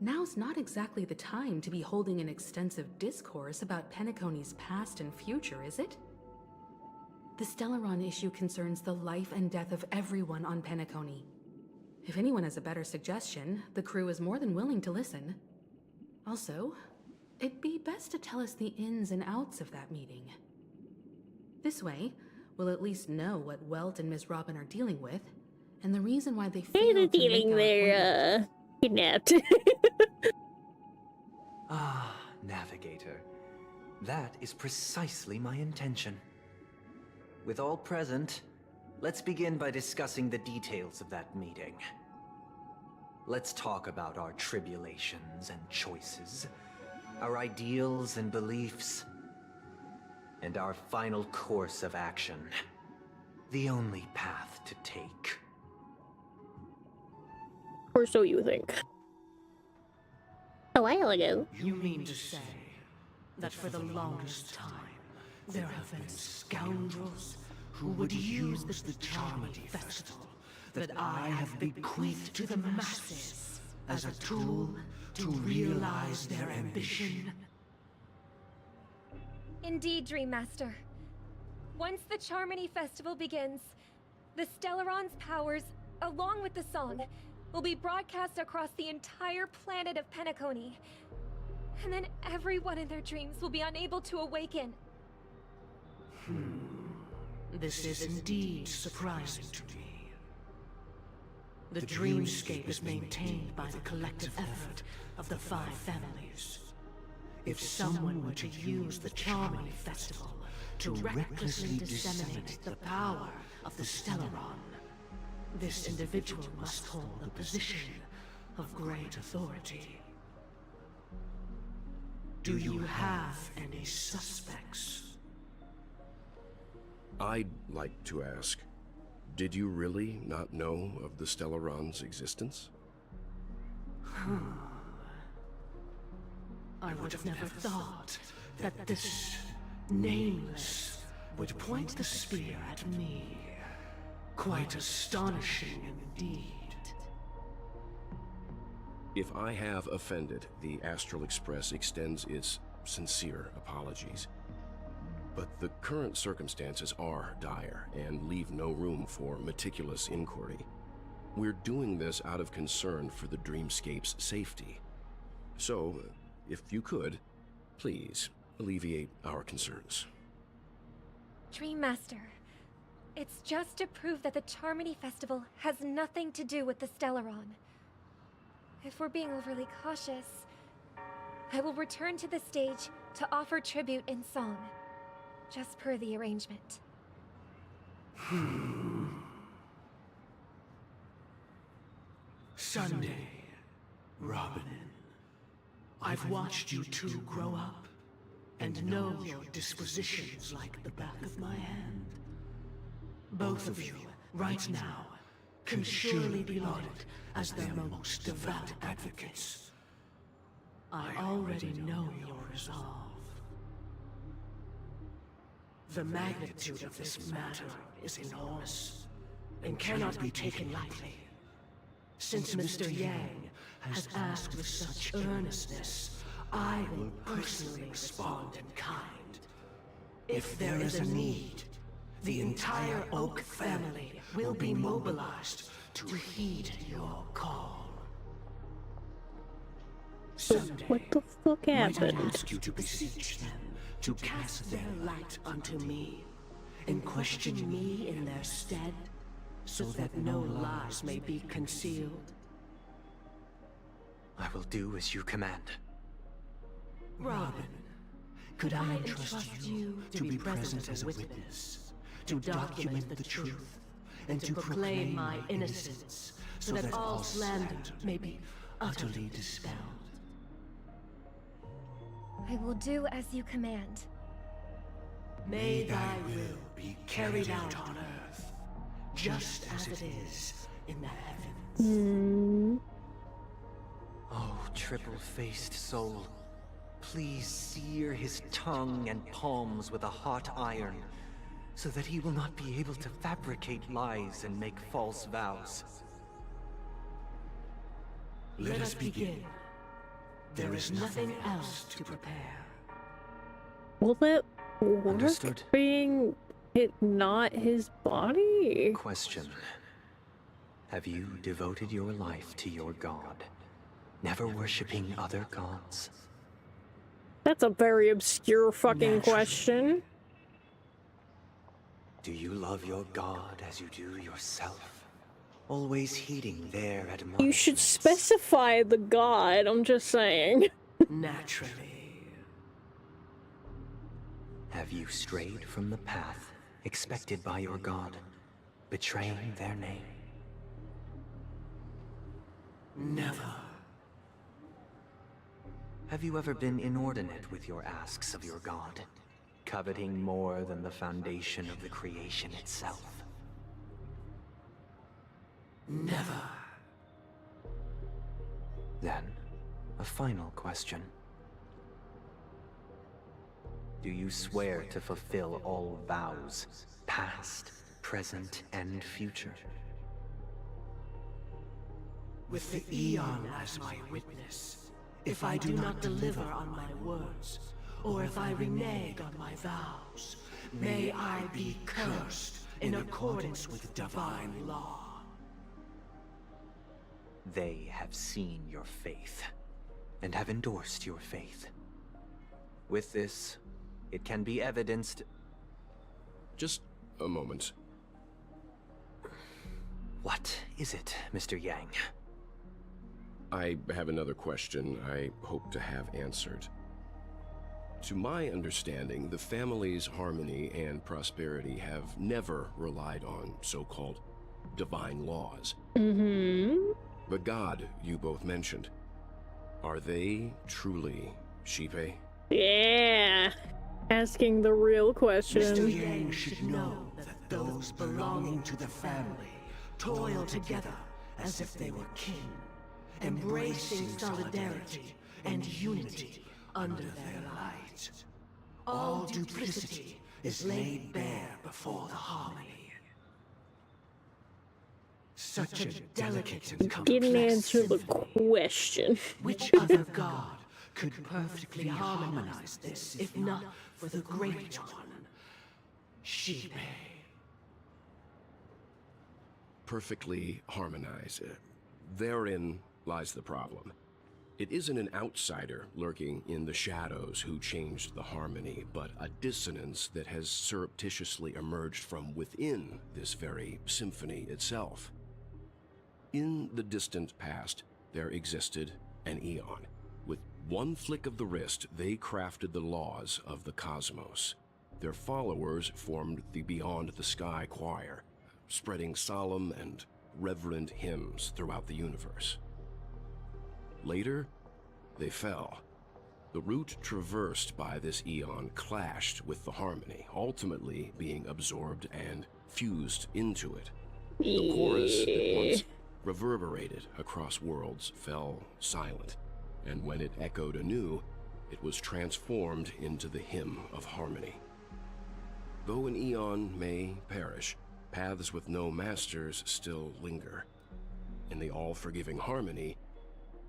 now's not exactly the time to be holding an extensive discourse about Penacony's past and future, is it? The Stellaron issue concerns the life and death of everyone on Penacony. If anyone has a better suggestion, the crew is more than willing to listen. Also, it'd be best to tell us the ins and outs of that meeting. This way, we'll at least know what Welt and Miss Robin are dealing with, and the reason why they failed to make they're kidnapped. Ah, Navigator. That is precisely my intention. With all present, let's begin by discussing the details of that meeting. Let's talk about our tribulations and choices, our ideals and beliefs, and our final course of action. The only path to take. Or so you think. A while ago. You mean to say that for the longest time, there have been scoundrels who would use the Charmony Festival, that I have bequeathed to the masses as a tool to realize their ambition. Indeed, Dream Master. Once the Charmony Festival begins, the Stellaron's powers, along with the song, will be broadcast across the entire planet of Penacony. And then everyone in their dreams will be unable to awaken. This is indeed surprising to me. The dreamscape is maintained by the collective effort of the 5 families. If someone were to use the Charmony Festival to recklessly disseminate the power of the Stellaron, this individual must hold a position of great authority. Do you have any suspects? I'd like to ask, did you really not know of the Stellaron's existence? I would have never thought that this Nameless would point the spear at me. Quite astonishing indeed. If I have offended, the Astral Express extends its sincere apologies. But the current circumstances are dire and leave no room for meticulous inquiry. We're doing this out of concern for the Dreamscape's safety. So, if you could, please alleviate our concerns. Dream Master, it's just to prove that the Charmony Festival has nothing to do with the Stellaron. If we're being overly cautious, I will return to the stage to offer tribute in song, just per the arrangement. Sunday, Robin. I've watched you two grow up, and know your dispositions like the back of my hand. Both of you, right now, can surely be lauded as their most devout advocates. I already know your resolve. The magnitude of this matter is enormous, and cannot be taken lightly. Since Mr. Yang has asked with such earnestness, I will personally respond in kind. If there is a need, the entire Oak family will be mobilized to heed your call. Someday, What the fuck might I happened? ask you to beseech them to cast their light unto me, and question me in their stead, so that no lies may be concealed. I will do as you command. Robin, could I entrust you to be present as a witness, to document the truth, and to proclaim my innocence, so that all slander may be utterly dispelled? I will do as you command. May thy will be carried out on earth, just as it is in the heavens. Oh, triple-faced soul, please sear his tongue and palms with a hot iron, so that he will not be able to fabricate lies and make false vows. Let us begin. There is nothing else to prepare. Will it work Understood. being it not his body? Question. Have you devoted your life to your god, never worshipping other gods? That's a very obscure fucking question. Do you love your god as you do yourself? Always heeding their admonishments? You should specify the god, I'm just saying. Naturally. Have you strayed from the path expected by your god, betraying their name? Never. Have you ever been inordinate with your asks of your god, coveting more than the foundation of the creation itself? Never. Then, a final question. Do you swear to fulfill all vows, past, present, and future? With the Eon as my witness, if I do not deliver on my words, or if I renege on my vows, may I be cursed in accordance with divine law. They have seen your faith, and have endorsed your faith. With this, it can be evidenced... Just a moment. What is it, Mr. Yang? I have another question I hope to have answered. To my understanding, the family's harmony and prosperity have never relied on so-called divine laws. Mm-hmm. The god you both mentioned, are they truly Shipe? Yeah. Asking the real question. Mr. Yang should know that those belonging to the family toil together as if they were kin, embracing solidarity and unity under their light. All duplicity is laid bare before the harmony. Such a delicate and complex Didn't answer the symphony. question. Which other god could perfectly harmonize this, if not for the great one, Shipe? Perfectly harmonize. Therein lies the problem. It isn't an outsider lurking in the shadows who changed the harmony, but a dissonance that has surreptitiously emerged from within this very symphony itself. In the distant past, there existed an Eon. With one flick of the wrist, they crafted the laws of the cosmos. Their followers formed the Beyond the Sky Choir, spreading solemn and reverent hymns throughout the universe. Later, they fell. The route traversed by this Eon clashed with the harmony, ultimately being absorbed and fused into it. The chorus that once reverberated across worlds fell silent, and when it echoed anew, it was transformed into the hymn of harmony. Though an Eon may perish, paths with no masters still linger. In the all-forgiving harmony,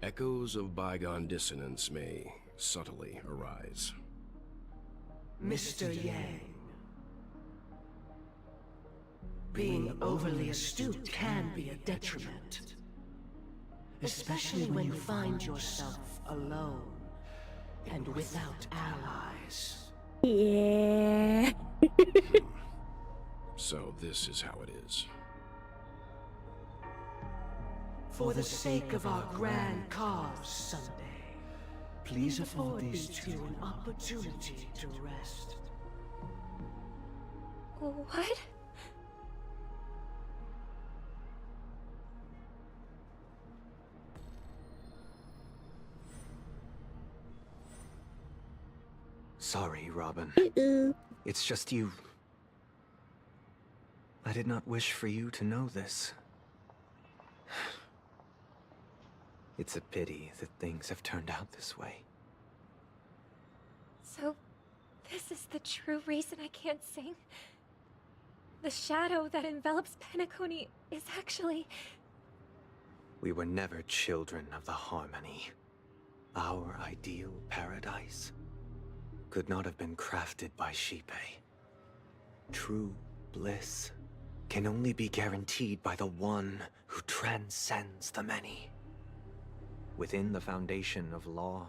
echoes of bygone dissonance may subtly arise. Mr. Yang, being overly astute can be a detriment, especially when you find yourself alone and without allies. Yeah. So this is how it is. For the sake of our grand cause someday, please afford these two an opportunity to rest. What? Sorry, Robin. It's just you. I did not wish for you to know this. It's a pity that things have turned out this way. So, this is the true reason I can't sing? The shadow that envelops Penacony is actually... We were never children of the harmony. Our ideal paradise could not have been crafted by Shipe. True bliss can only be guaranteed by the one who transcends the many. Within the foundation of law,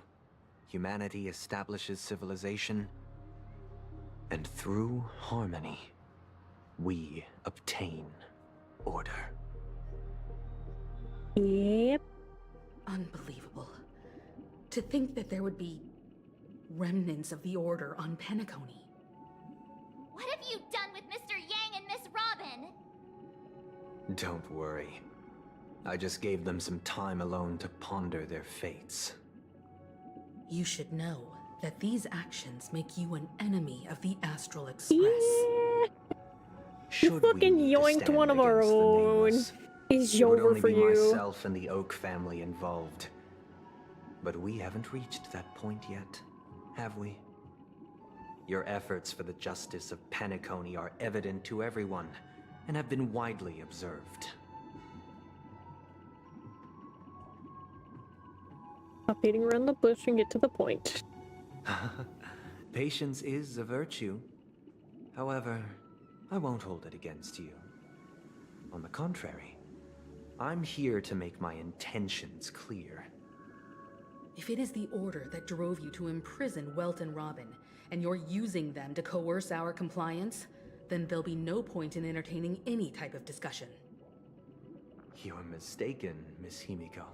humanity establishes civilization, and through harmony, we obtain order. Yep. Unbelievable. To think that there would be remnants of the Order on Penacony. What have you done with Mr. Yang and Miss Robin? Don't worry. I just gave them some time alone to ponder their fates. You should know that these actions make you an enemy of the Astral Express. You fucking yoinked one of our own. It's over for you. Myself and the Oak family involved. But we haven't reached that point yet, have we? Your efforts for the justice of Penacony are evident to everyone, and have been widely observed. Stop beating around the bush and get to the point. Patience is a virtue. However, I won't hold it against you. On the contrary, I'm here to make my intentions clear. If it is the order that drove you to imprison Welt and Robin, and you're using them to coerce our compliance, then there'll be no point in entertaining any type of discussion. You're mistaken, Miss Himiko.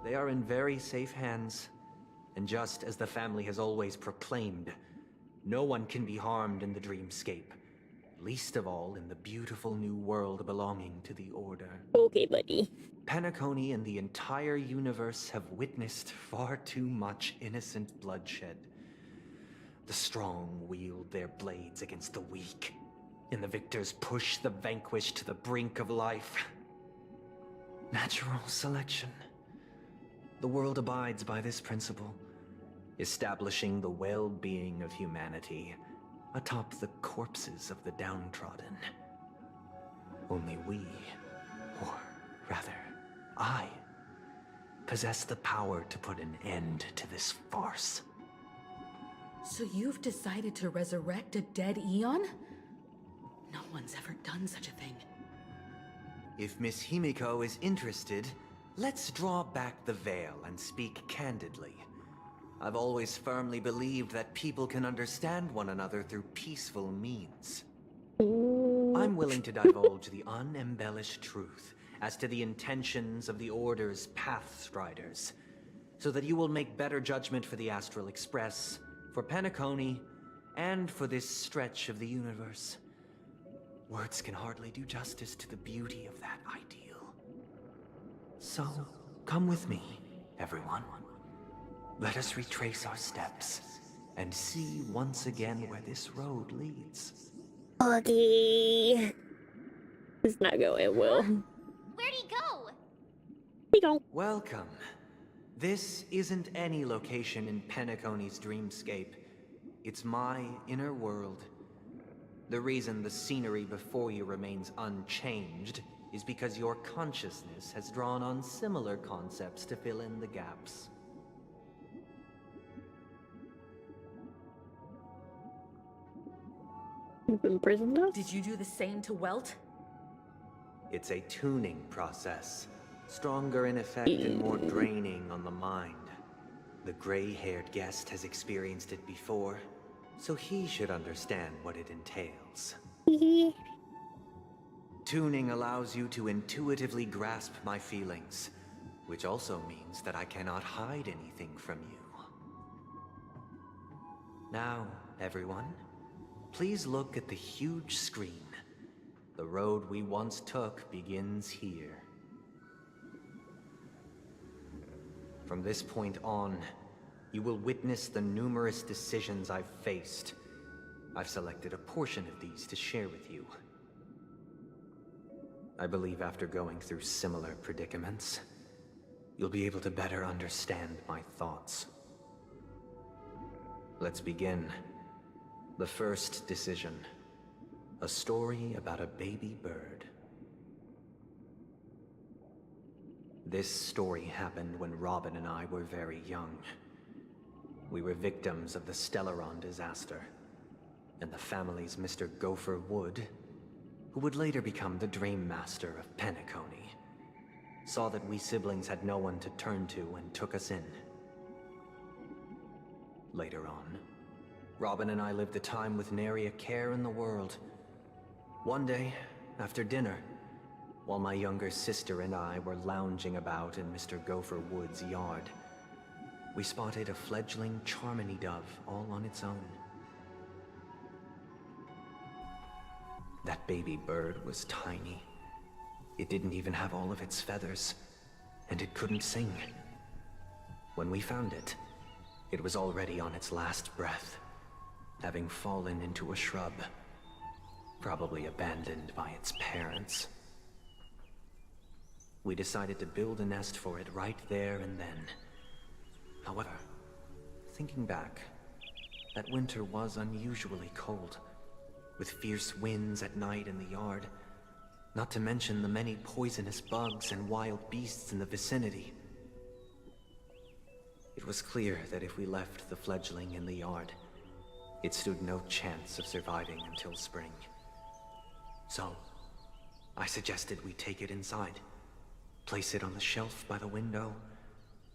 They are in very safe hands, and just as the family has always proclaimed, no one can be harmed in the dreamscape, least of all in the beautiful new world belonging to the Order. Okay, buddy. Penacony and the entire universe have witnessed far too much innocent bloodshed. The strong wield their blades against the weak, and the victors push the vanquished to the brink of life. Natural selection. The world abides by this principle, establishing the well-being of humanity atop the corpses of the downtrodden. Only we, or rather, I, possess the power to put an end to this farce. So you've decided to resurrect a dead Eon? No one's ever done such a thing. If Miss Himiko is interested, let's draw back the veil and speak candidly. I've always firmly believed that people can understand one another through peaceful means. I'm willing to divulge the unembellished truth as to the intentions of the Order's Pathstriders, so that you will make better judgment for the Astral Express, for Penacony, and for this stretch of the universe. Words can hardly do justice to the beauty of that ideal. So, come with me, everyone. Let us retrace our steps and see once again where this road leads. Okay. It's not going well. Where'd he go? He gone. Welcome. This isn't any location in Penacony's dreamscape. It's my inner world. The reason the scenery before you remains unchanged is because your consciousness has drawn on similar concepts to fill in the gaps. You've imprisoned us? Did you do the same to Welt? It's a tuning process. Stronger in effect and more draining on the mind. The gray-haired guest has experienced it before, so he should understand what it entails. Tuning allows you to intuitively grasp my feelings, which also means that I cannot hide anything from you. Now, everyone, please look at the huge screen. The road we once took begins here. From this point on, you will witness the numerous decisions I've faced. I've selected a portion of these to share with you. I believe after going through similar predicaments, you'll be able to better understand my thoughts. Let's begin. The first decision. A story about a baby bird. This story happened when Robin and I were very young. We were victims of the Stellaron disaster, and the family's Mr. Gopher Wood, who would later become the Dream Master of Penacony, saw that we siblings had no one to turn to and took us in. Later on, Robin and I lived a time with nary a care in the world. One day, after dinner, while my younger sister and I were lounging about in Mr. Gopher Wood's yard, we spotted a fledgling Charmony dove all on its own. That baby bird was tiny. It didn't even have all of its feathers, and it couldn't sing. When we found it, it was already on its last breath, having fallen into a shrub, probably abandoned by its parents. We decided to build a nest for it right there and then. However, thinking back, that winter was unusually cold, with fierce winds at night in the yard, not to mention the many poisonous bugs and wild beasts in the vicinity. It was clear that if we left the fledgling in the yard, it stood no chance of surviving until spring. So, I suggested we take it inside, place it on the shelf by the window,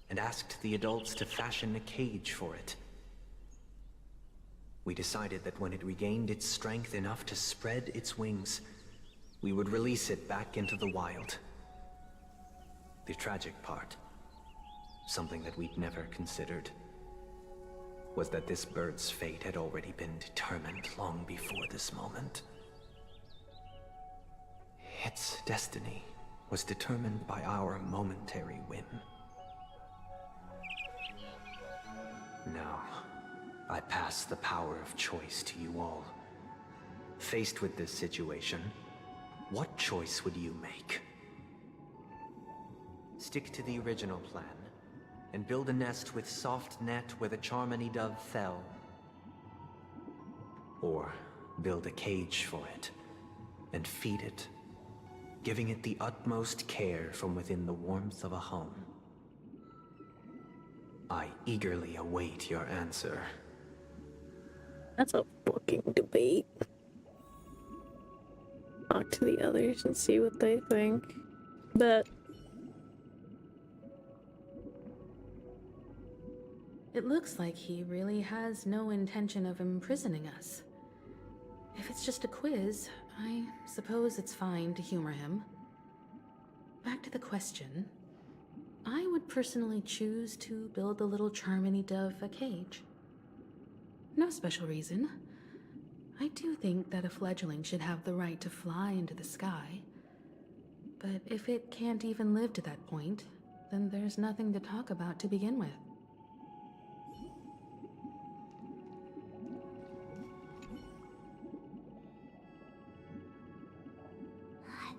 and asked the adults to fashion a cage for it. We decided that when it regained its strength enough to spread its wings, we would release it back into the wild. The tragic part, something that we'd never considered, was that this bird's fate had already been determined long before this moment. Its destiny was determined by our momentary whim. Now, I pass the power of choice to you all. Faced with this situation, what choice would you make? Stick to the original plan, and build a nest with soft net where the Charmony dove fell. Or build a cage for it, and feed it, giving it the utmost care from within the warmth of a home. I eagerly await your answer. That's a fucking debate. Talk to the others and see what they think. But It looks like he really has no intention of imprisoning us. If it's just a quiz, I suppose it's fine to humor him. Back to the question. I would personally choose to build the little Charmony dove a cage. No special reason. I do think that a fledgling should have the right to fly into the sky. But if it can't even live to that point, then there's nothing to talk about to begin with.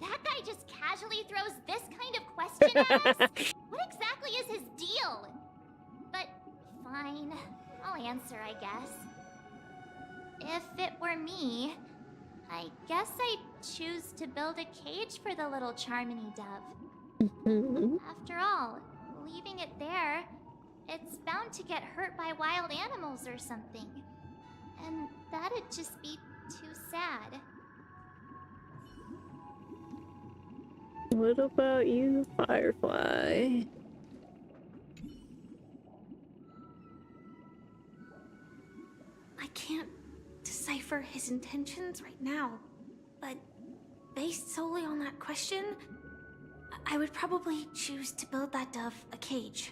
That guy just casually throws this kind of question at us? What exactly is his deal? But fine, I'll answer, I guess. If it were me, I guess I'd choose to build a cage for the little Charmony dove. After all, leaving it there, it's bound to get hurt by wild animals or something. And that'd just be too sad. what about you, Firefly? I can't decipher his intentions right now, but based solely on that question, I would probably choose to build that dove a cage.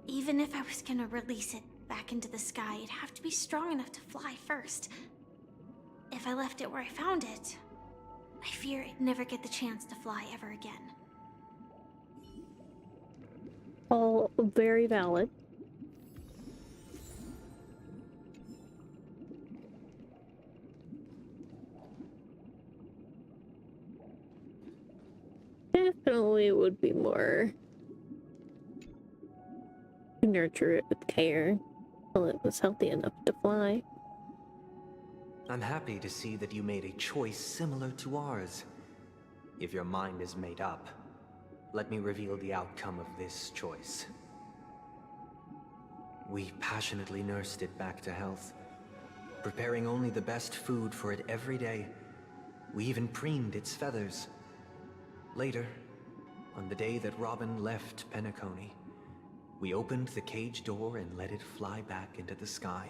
Even if I was gonna release it back into the sky, it'd have to be strong enough to fly first. If I left it where I found it, I fear it'd never get the chance to fly ever again. All very valid. Definitely would be more to nurture it with care until it was healthy enough to fly. I'm happy to see that you made a choice similar to ours. If your mind is made up, let me reveal the outcome of this choice. We passionately nursed it back to health, preparing only the best food for it every day. We even preened its feathers. Later, on the day that Robin left Penacony, we opened the cage door and let it fly back into the sky.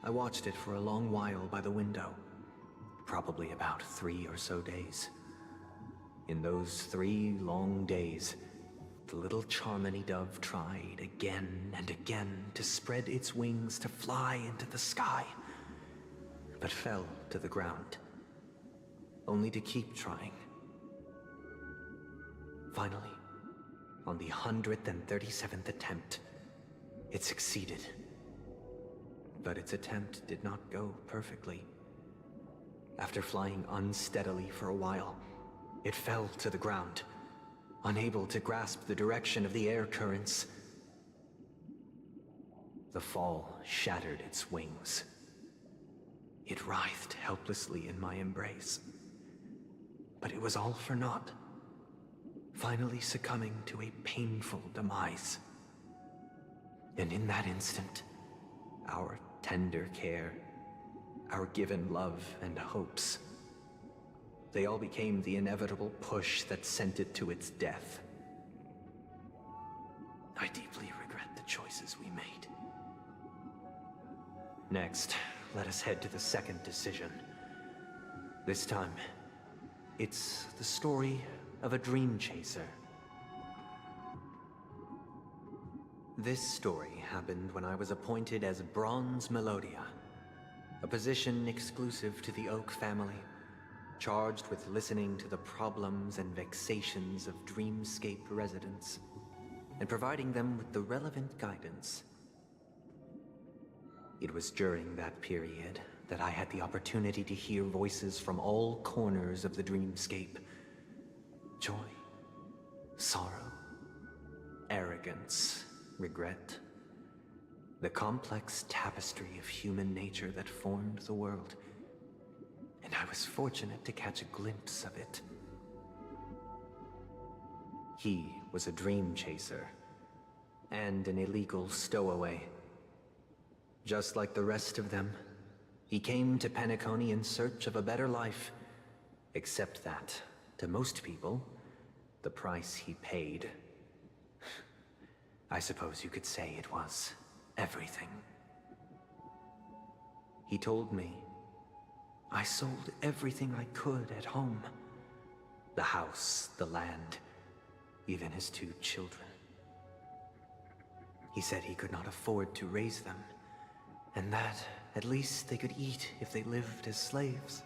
I watched it for a long while by the window, probably about 3 or so days. In those 3 long days, the little Charmony dove tried again and again to spread its wings to fly into the sky, but fell to the ground, only to keep trying. Finally, on the 137th attempt, it succeeded. But its attempt did not go perfectly. After flying unsteadily for a while, it fell to the ground, unable to grasp the direction of the air currents. The fall shattered its wings. It writhed helplessly in my embrace. But it was all for naught. finally succumbing to a painful demise. And in that instant, our tender care, our given love and hopes, they all became the inevitable push that sent it to its death. I deeply regret the choices we made. Next, let us head to the second decision. This time, it's the story of a dream chaser. This story happened when I was appointed as Bronze Melodia, a position exclusive to the Oak family, charged with listening to the problems and vexations of Dreamscape residents, and providing them with the relevant guidance. It was during that period that I had the opportunity to hear voices from all corners of the Dreamscape. Joy, sorrow, arrogance, regret. The complex tapestry of human nature that formed the world. And I was fortunate to catch a glimpse of it. He was a dream chaser, and an illegal stowaway. Just like the rest of them, he came to Penacony in search of a better life, except that, to most people, the price he paid, I suppose you could say it was everything. He told me I sold everything I could at home. The house, the land, even his 2 children. He said he could not afford to raise them, and that at least they could eat if they lived as slaves.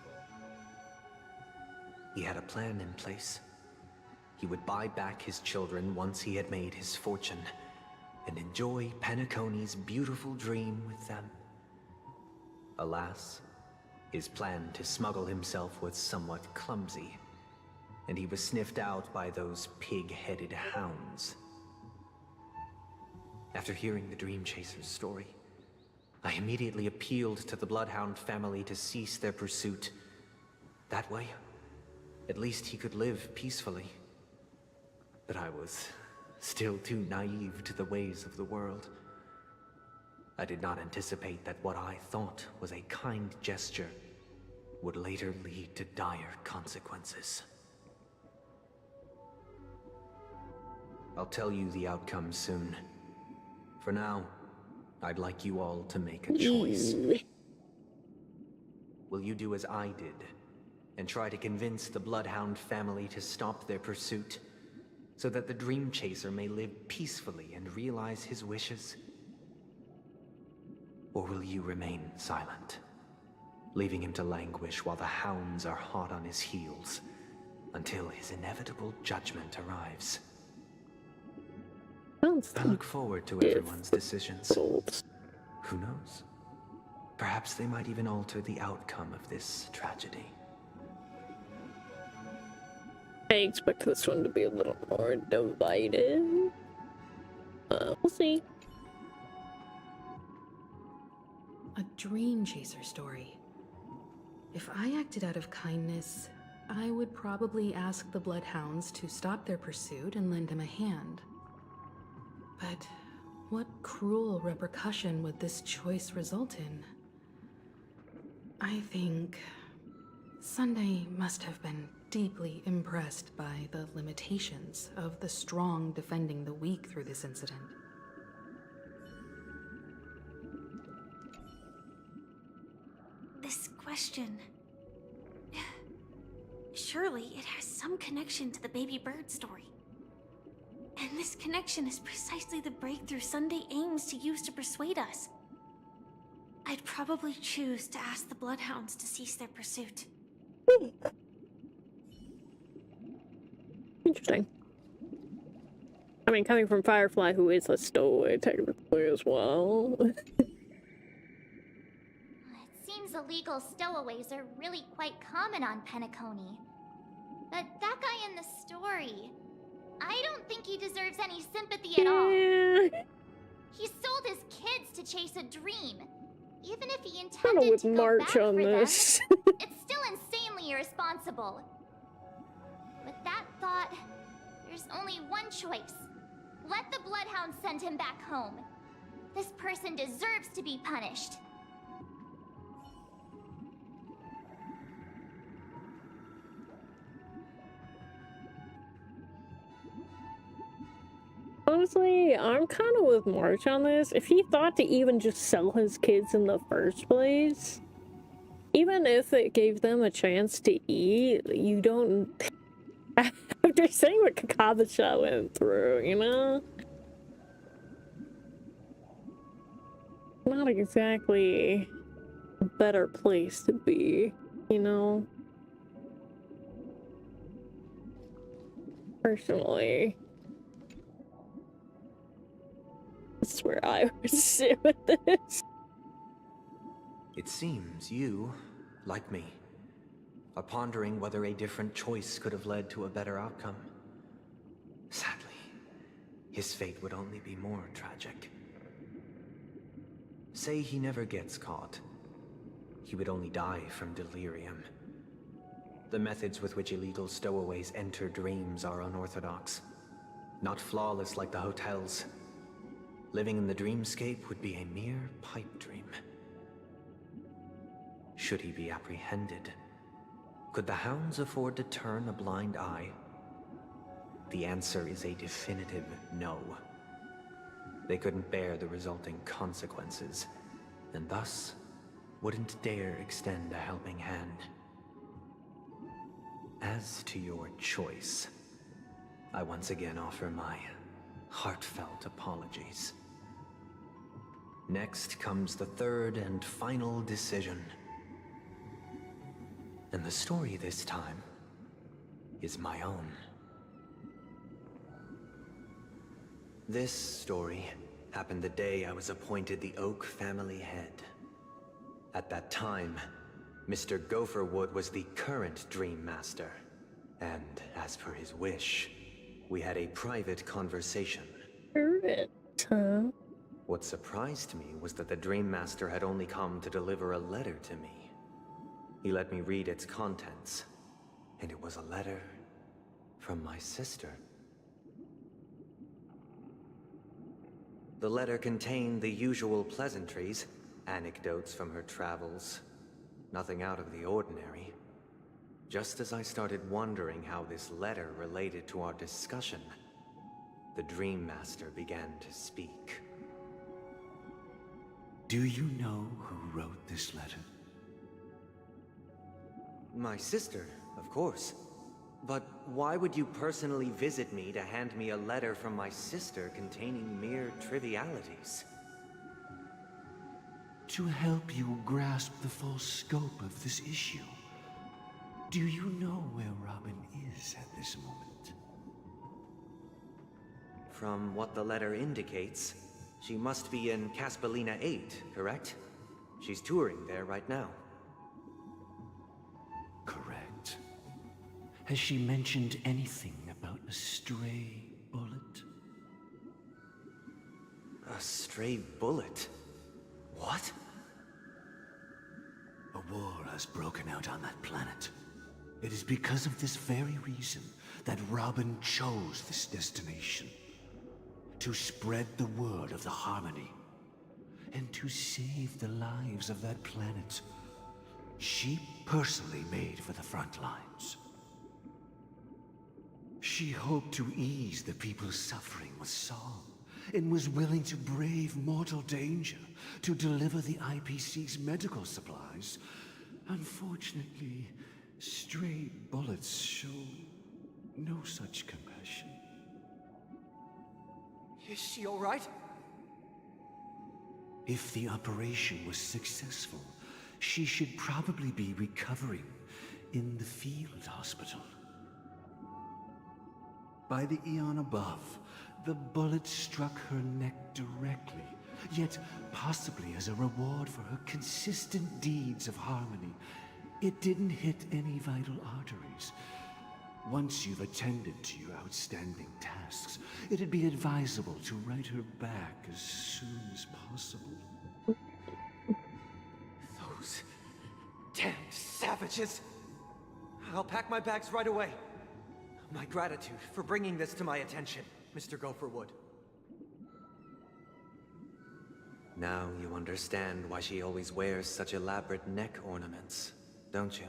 He had a plan in place. He would buy back his children once he had made his fortune, and enjoy Penacony's beautiful dream with them. Alas, his plan to smuggle himself was somewhat clumsy, and he was sniffed out by those pig-headed hounds. After hearing the Dream Chaser's story, I immediately appealed to the Bloodhound family to cease their pursuit. That way, at least he could live peacefully. But I was still too naive to the ways of the world. I did not anticipate that what I thought was a kind gesture would later lead to dire consequences. I'll tell you the outcome soon. For now, I'd like you all to make a choice. Will you do as I did, and try to convince the Bloodhound family to stop their pursuit, so that the Dream Chaser may live peacefully and realize his wishes? Or will you remain silent, leaving him to languish while the hounds are hot on his heels, until his inevitable judgment arrives? I look forward to everyone's decisions. Who knows? Perhaps they might even alter the outcome of this tragedy. I expect this one to be a little more divided. We'll see. A dream chaser story. If I acted out of kindness, I would probably ask the Bloodhounds to stop their pursuit and lend him a hand. But what cruel repercussion would this choice result in? I think Sunday must have been deeply impressed by the limitations of the strong defending the weak through this incident. This question... Surely it has some connection to the baby bird story. And this connection is precisely the breakthrough Sunday aims to use to persuade us. I'd probably choose to ask the Bloodhounds to cease their pursuit. Interesting. I mean, coming from Firefly, who is a stowaway technically as well. It seems illegal stowaways are really quite common on Penacony. But that guy in the story, I don't think he deserves any sympathy at all. He sold his kids to chase a dream. Even if he intended to go back for them, it's still insanely irresponsible. With that thought, There's only one choice. Let the Bloodhound send him back home. This person deserves to be punished. Honestly, I'm kind of with March on this. If he thought to even just sell his kids in the first place, even if it gave them a chance to eat, you don't... After saying what Kakabasha went through, you know? Not exactly a better place to be, you know? Personally. That's where I would sit with this. It seems you, like me, are pondering whether a different choice could have led to a better outcome. Sadly, his fate would only be more tragic. Say he never gets caught. He would only die from delirium. The methods with which illegal stowaways enter dreams are unorthodox. Not flawless like the hotels. Living in the dreamscape would be a mere pipe dream. Should he be apprehended? Could the hounds afford to turn a blind eye? The answer is a definitive no. They couldn't bear the resulting consequences, and thus wouldn't dare extend a helping hand. As to your choice, I once again offer my heartfelt apologies. Next comes the third and final decision. And the story this time is my own. This story happened the day I was appointed the Oak family head. At that time, Mr. Gopherwood was the current Dream Master, and as per his wish, we had a private conversation. What surprised me was that the Dream Master had only come to deliver a letter to me. He let me read its contents, and it was a letter from my sister. The letter contained the usual pleasantries, anecdotes from her travels, nothing out of the ordinary. Just as I started wondering how this letter related to our discussion, the Dream Master began to speak. Do you know who wrote this letter? My sister, of course. But why would you personally visit me to hand me a letter from my sister containing mere trivialities? To help you grasp the full scope of this issue. Do you know where Robin is at this moment? From what the letter indicates, she must be in Caspelina 8, correct? She's touring there right now. Correct. Has she mentioned anything about a stray bullet? A stray bullet? What? A war has broken out on that planet. It is because of this very reason that Robin chose this destination. To spread the word of the Harmony. And to save the lives of that planet. She personally made for the front lines. She hoped to ease the people's suffering with song, and was willing to brave mortal danger to deliver the IPC's medical supplies. Unfortunately, stray bullets show no such compassion. Is she all right? If the operation was successful, she should probably be recovering in the field hospital. By the eon above, the bullet struck her neck directly, yet possibly as a reward for her consistent deeds of harmony. It didn't hit any vital arteries. Once you've attended to your outstanding tasks, it'd be advisable to write her back as soon as possible. Those damned savages! I'll pack my bags right away. My gratitude for bringing this to my attention, Mr. Gopherwood. Now you understand why she always wears such elaborate neck ornaments, don't you?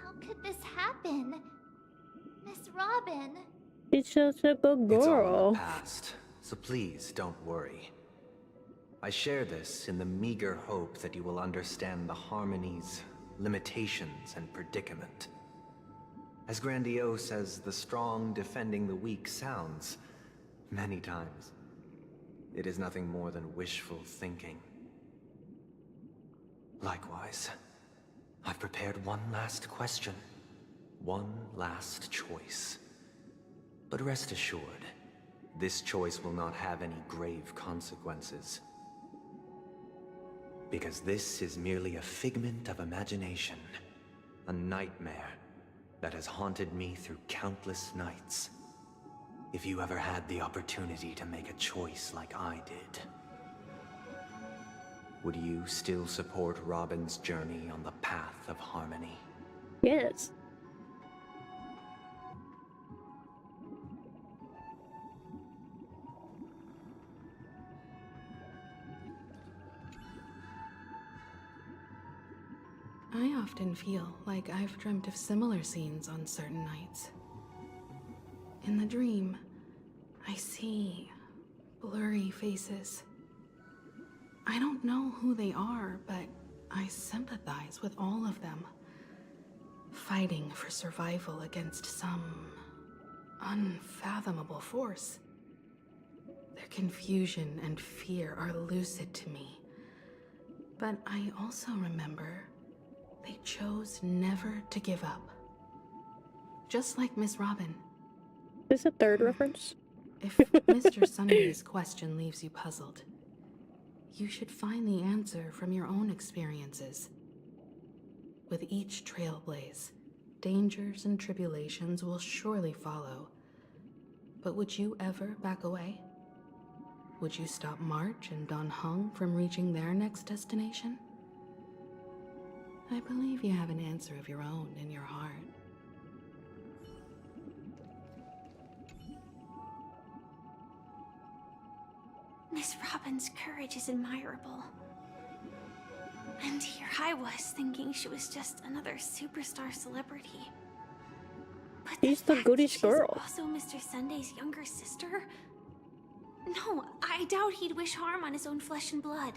How could this happen? Miss Robin. She's just a good It's all in girl. the past, so please don't worry. I share this in the meager hope that you will understand the harmony's limitations and predicament. As grandiose as the strong defending the weak sounds, many times, it is nothing more than wishful thinking. Likewise, I've prepared one last question, one last choice. But rest assured, this choice will not have any grave consequences. Because this is merely a figment of imagination, a nightmare that has haunted me through countless nights. If you ever had the opportunity to make a choice like I did, would you still support Robin's journey on the path of harmony? Yes. I often feel like I've dreamt of similar scenes on certain nights. In the dream, I see blurry faces. I don't know who they are, but I sympathize with all of them, fighting for survival against some unfathomable force. Their confusion and fear are lucid to me, but I also remember they chose never to give up. Just like Miss Robin. Is this a third reference? If Mr. Sunny's question leaves you puzzled, you should find the answer from your own experiences. With each trailblaze, dangers and tribulations will surely follow. But would you ever back away? Would you stop March and Don Hung from reaching their next destination? I believe you have an answer of your own in your heart. Miss Robin's courage is admirable. And here I was thinking she was just another superstar celebrity. But She's the goodish girl. Also Mr. Sunday's younger sister? No, I doubt he'd wish harm on his own flesh and blood,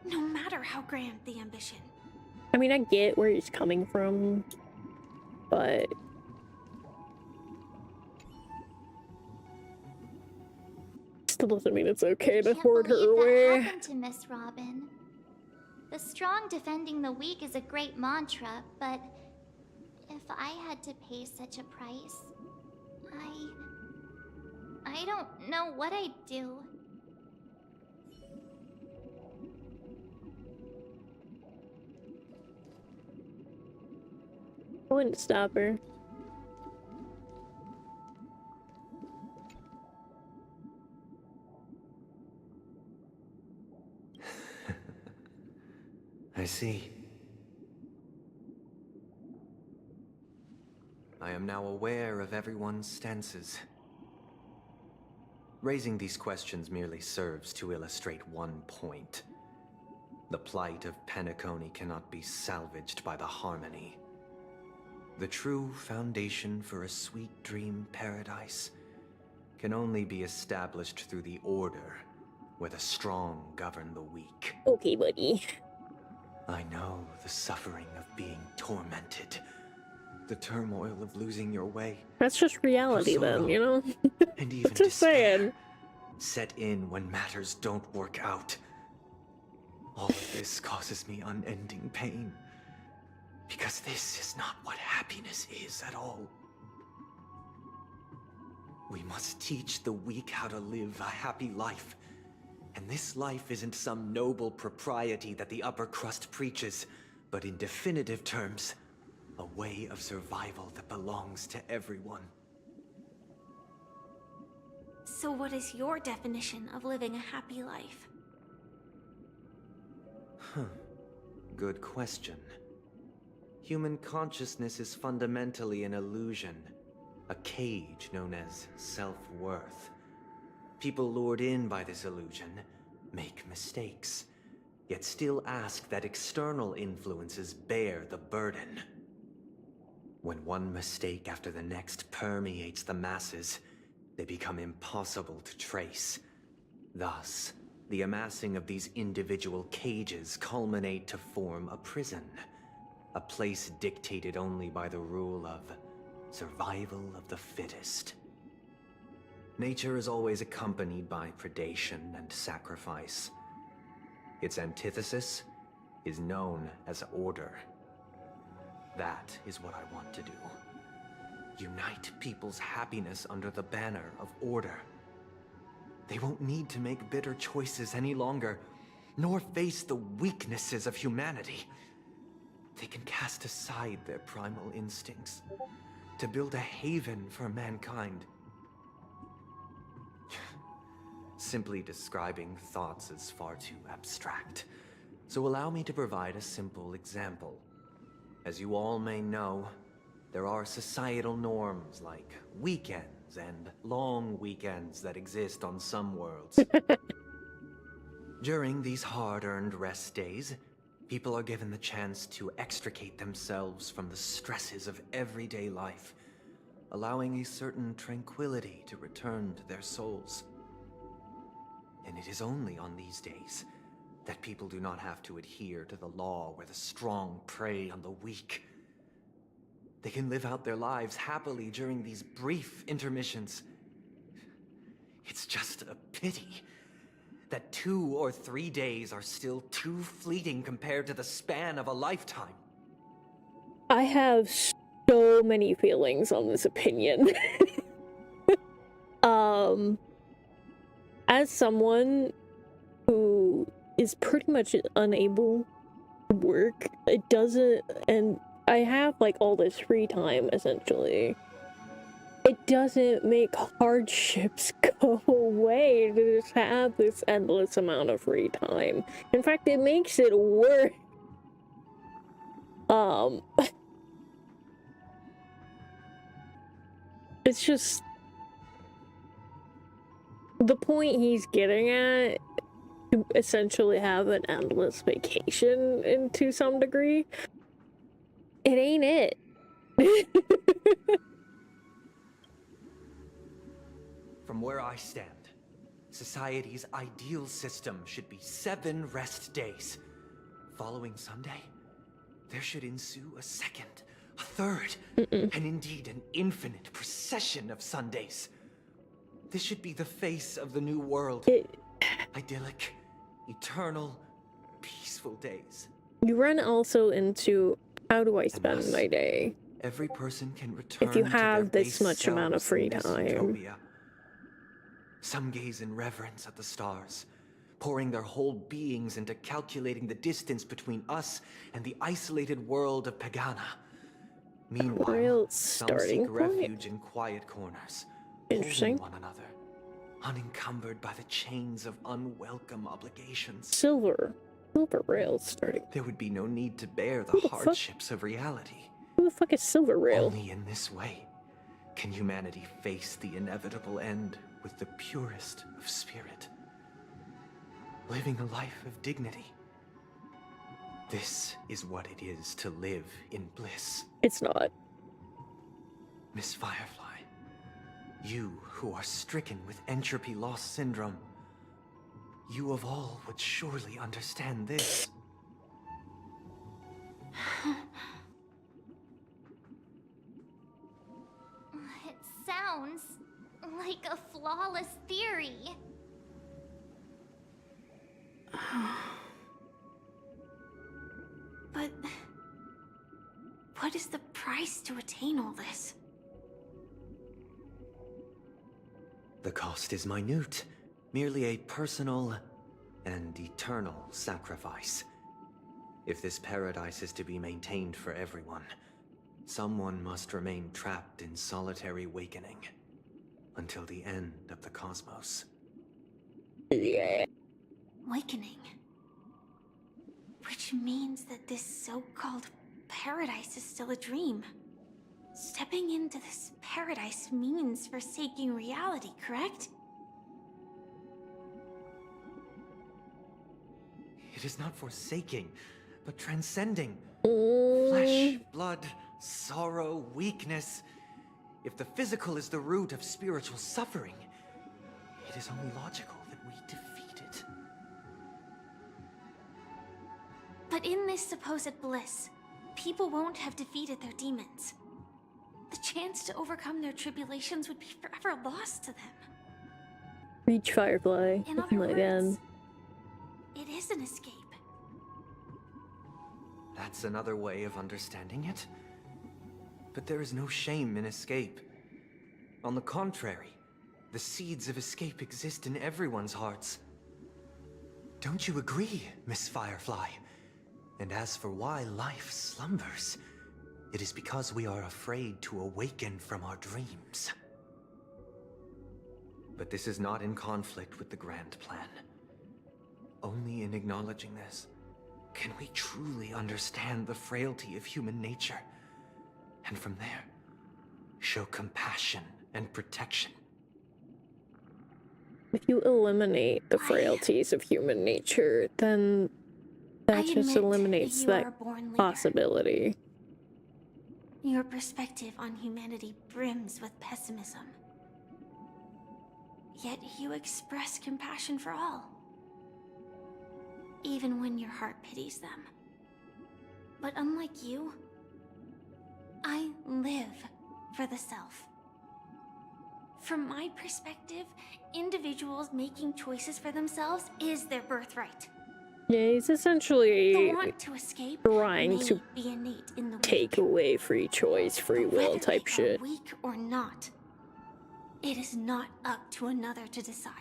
no matter how grand the ambition. I mean, I get where he's coming from, but still doesn't mean it's okay to hoard her away. What happened to Miss Robin? The strong defending the weak is a great mantra, but if I had to pay such a price, I don't know what I'd do. I wouldn't stop her. I see. I am now aware of everyone's stances. Raising these questions merely serves to illustrate one point. The plight of Penacony cannot be salvaged by the harmony. The true foundation for a sweet dream paradise can only be established through the order where the strong govern the weak. Okay, buddy. I know the suffering of being tormented, the turmoil of losing your way. That's just reality sorrow, then, you know? And even Just despair saying. set in when matters don't work out. All of this causes me unending pain. Because this is not what happiness is at all. We must teach the weak how to live a happy life. And this life isn't some noble propriety that the upper crust preaches, but in definitive terms, a way of survival that belongs to everyone. So what is your definition of living a happy life? Good question. Human consciousness is fundamentally an illusion, a cage known as self-worth. People lured in by this illusion make mistakes, yet still ask that external influences bear the burden. When one mistake after the next permeates the masses, they become impossible to trace. Thus, the amassing of these individual cages culminate to form a prison. A place dictated only by the rule of survival of the fittest. Nature is always accompanied by predation and sacrifice. Its antithesis is known as order. That is what I want to do. Unite people's happiness under the banner of order. They won't need to make bitter choices any longer, nor face the weaknesses of humanity. They can cast aside their primal instincts to build a haven for mankind. Simply describing thoughts is far too abstract, so allow me to provide a simple example. As you all may know, there are societal norms like weekends and long weekends that exist on some worlds. During these hard-earned rest days, people are given the chance to extricate themselves from the stresses of everyday life, allowing a certain tranquility to return to their souls. And it is only on these days that people do not have to adhere to the law where the strong prey on the weak. They can live out their lives happily during these brief intermissions. It's just a pity that 2 or 3 days are still too fleeting compared to the span of a lifetime. I have so many feelings on this opinion. As someone who is pretty much unable to work, it doesn't, and I have like all this free time essentially. It doesn't make hardships go away to just have this endless amount of free time. In fact, it makes it worse. It's just the point he's getting at, to essentially have an endless vacation and to some degree. It ain't it. From where I stand, society's ideal system should be 7 rest days. Following Sunday, there should ensue a second, a third, and indeed an infinite procession of Sundays. This should be the face of the new world. Idyllic, eternal, peaceful days. You run also into, how do I spend my day? Every person can return if you to have their this base much amount of selves free in this time. utopia. Some gaze in reverence at the stars, pouring their whole beings into calculating the distance between us and the isolated world of Pagana. Meanwhile, some seek refuge in quiet corners, holding one another, unencumbered by the chains of unwelcome obligations. Silver Rail starting. There would be no need to bear the hardships of reality. Who the fuck is Silver Rail? Only in this way can humanity face the inevitable end with the purest of spirit, living a life of dignity. This is what it is to live in bliss. It's not. Miss Firefly, you who are stricken with entropy loss syndrome, you of all would surely understand this. It sounds like a flawless theory. But what is the price to attain all this? The cost is minute, merely a personal and eternal sacrifice. If this paradise is to be maintained for everyone, someone must remain trapped in solitary awakening until the end of the cosmos. Yeah. Awakening. Which means that this so-called paradise is still a dream. Stepping into this paradise means forsaking reality, correct? It is not forsaking, but transcending. Mm. Flesh, blood, sorrow, weakness. If the physical is the root of spiritual suffering, it is only logical that we defeat it. But in this supposed bliss, people won't have defeated their demons. The chance to overcome their tribulations would be forever lost to them. Reach Firefly. In Oh other my words, god. it is an escape. That's another way of understanding it. But there is no shame in escape. On the contrary, the seeds of escape exist in everyone's hearts. Don't you agree, Miss Firefly? And as for why life slumbers, it is because we are afraid to awaken from our dreams. But this is not in conflict with the grand plan. Only in acknowledging this can we truly understand the frailty of human nature, and from there, show compassion and protection. If you eliminate the frailties of human nature, then that just eliminates that possibility. Your perspective on humanity brims with pessimism. Yet you express compassion for all, even when your heart pities them. But unlike you, I live for the self. From my perspective, individuals making choices for themselves is their birthright. Yeah, he's essentially The want to escape trying may to be innate in the take weak. away free choice, free But will whether type they shit. are weak or not, it is not up to another to decide.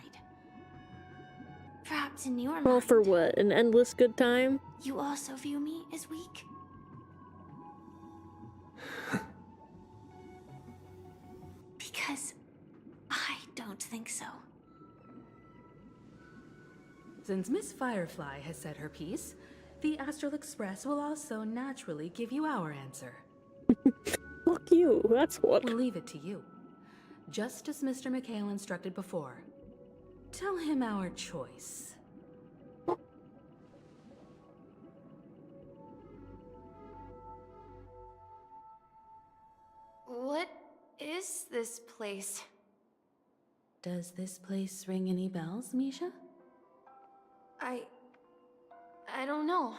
Perhaps in your Well, mind, for what? An endless good time? you also view me as weak? Because I don't think so. Since Miss Firefly has said her piece, the Astral Express will also naturally give you our answer. Fuck you, that's what. We'll leave it to you. Just as Mr. McHale instructed before. Tell him our choice. What is this place? Does this place ring any bells, Misha? I don't know,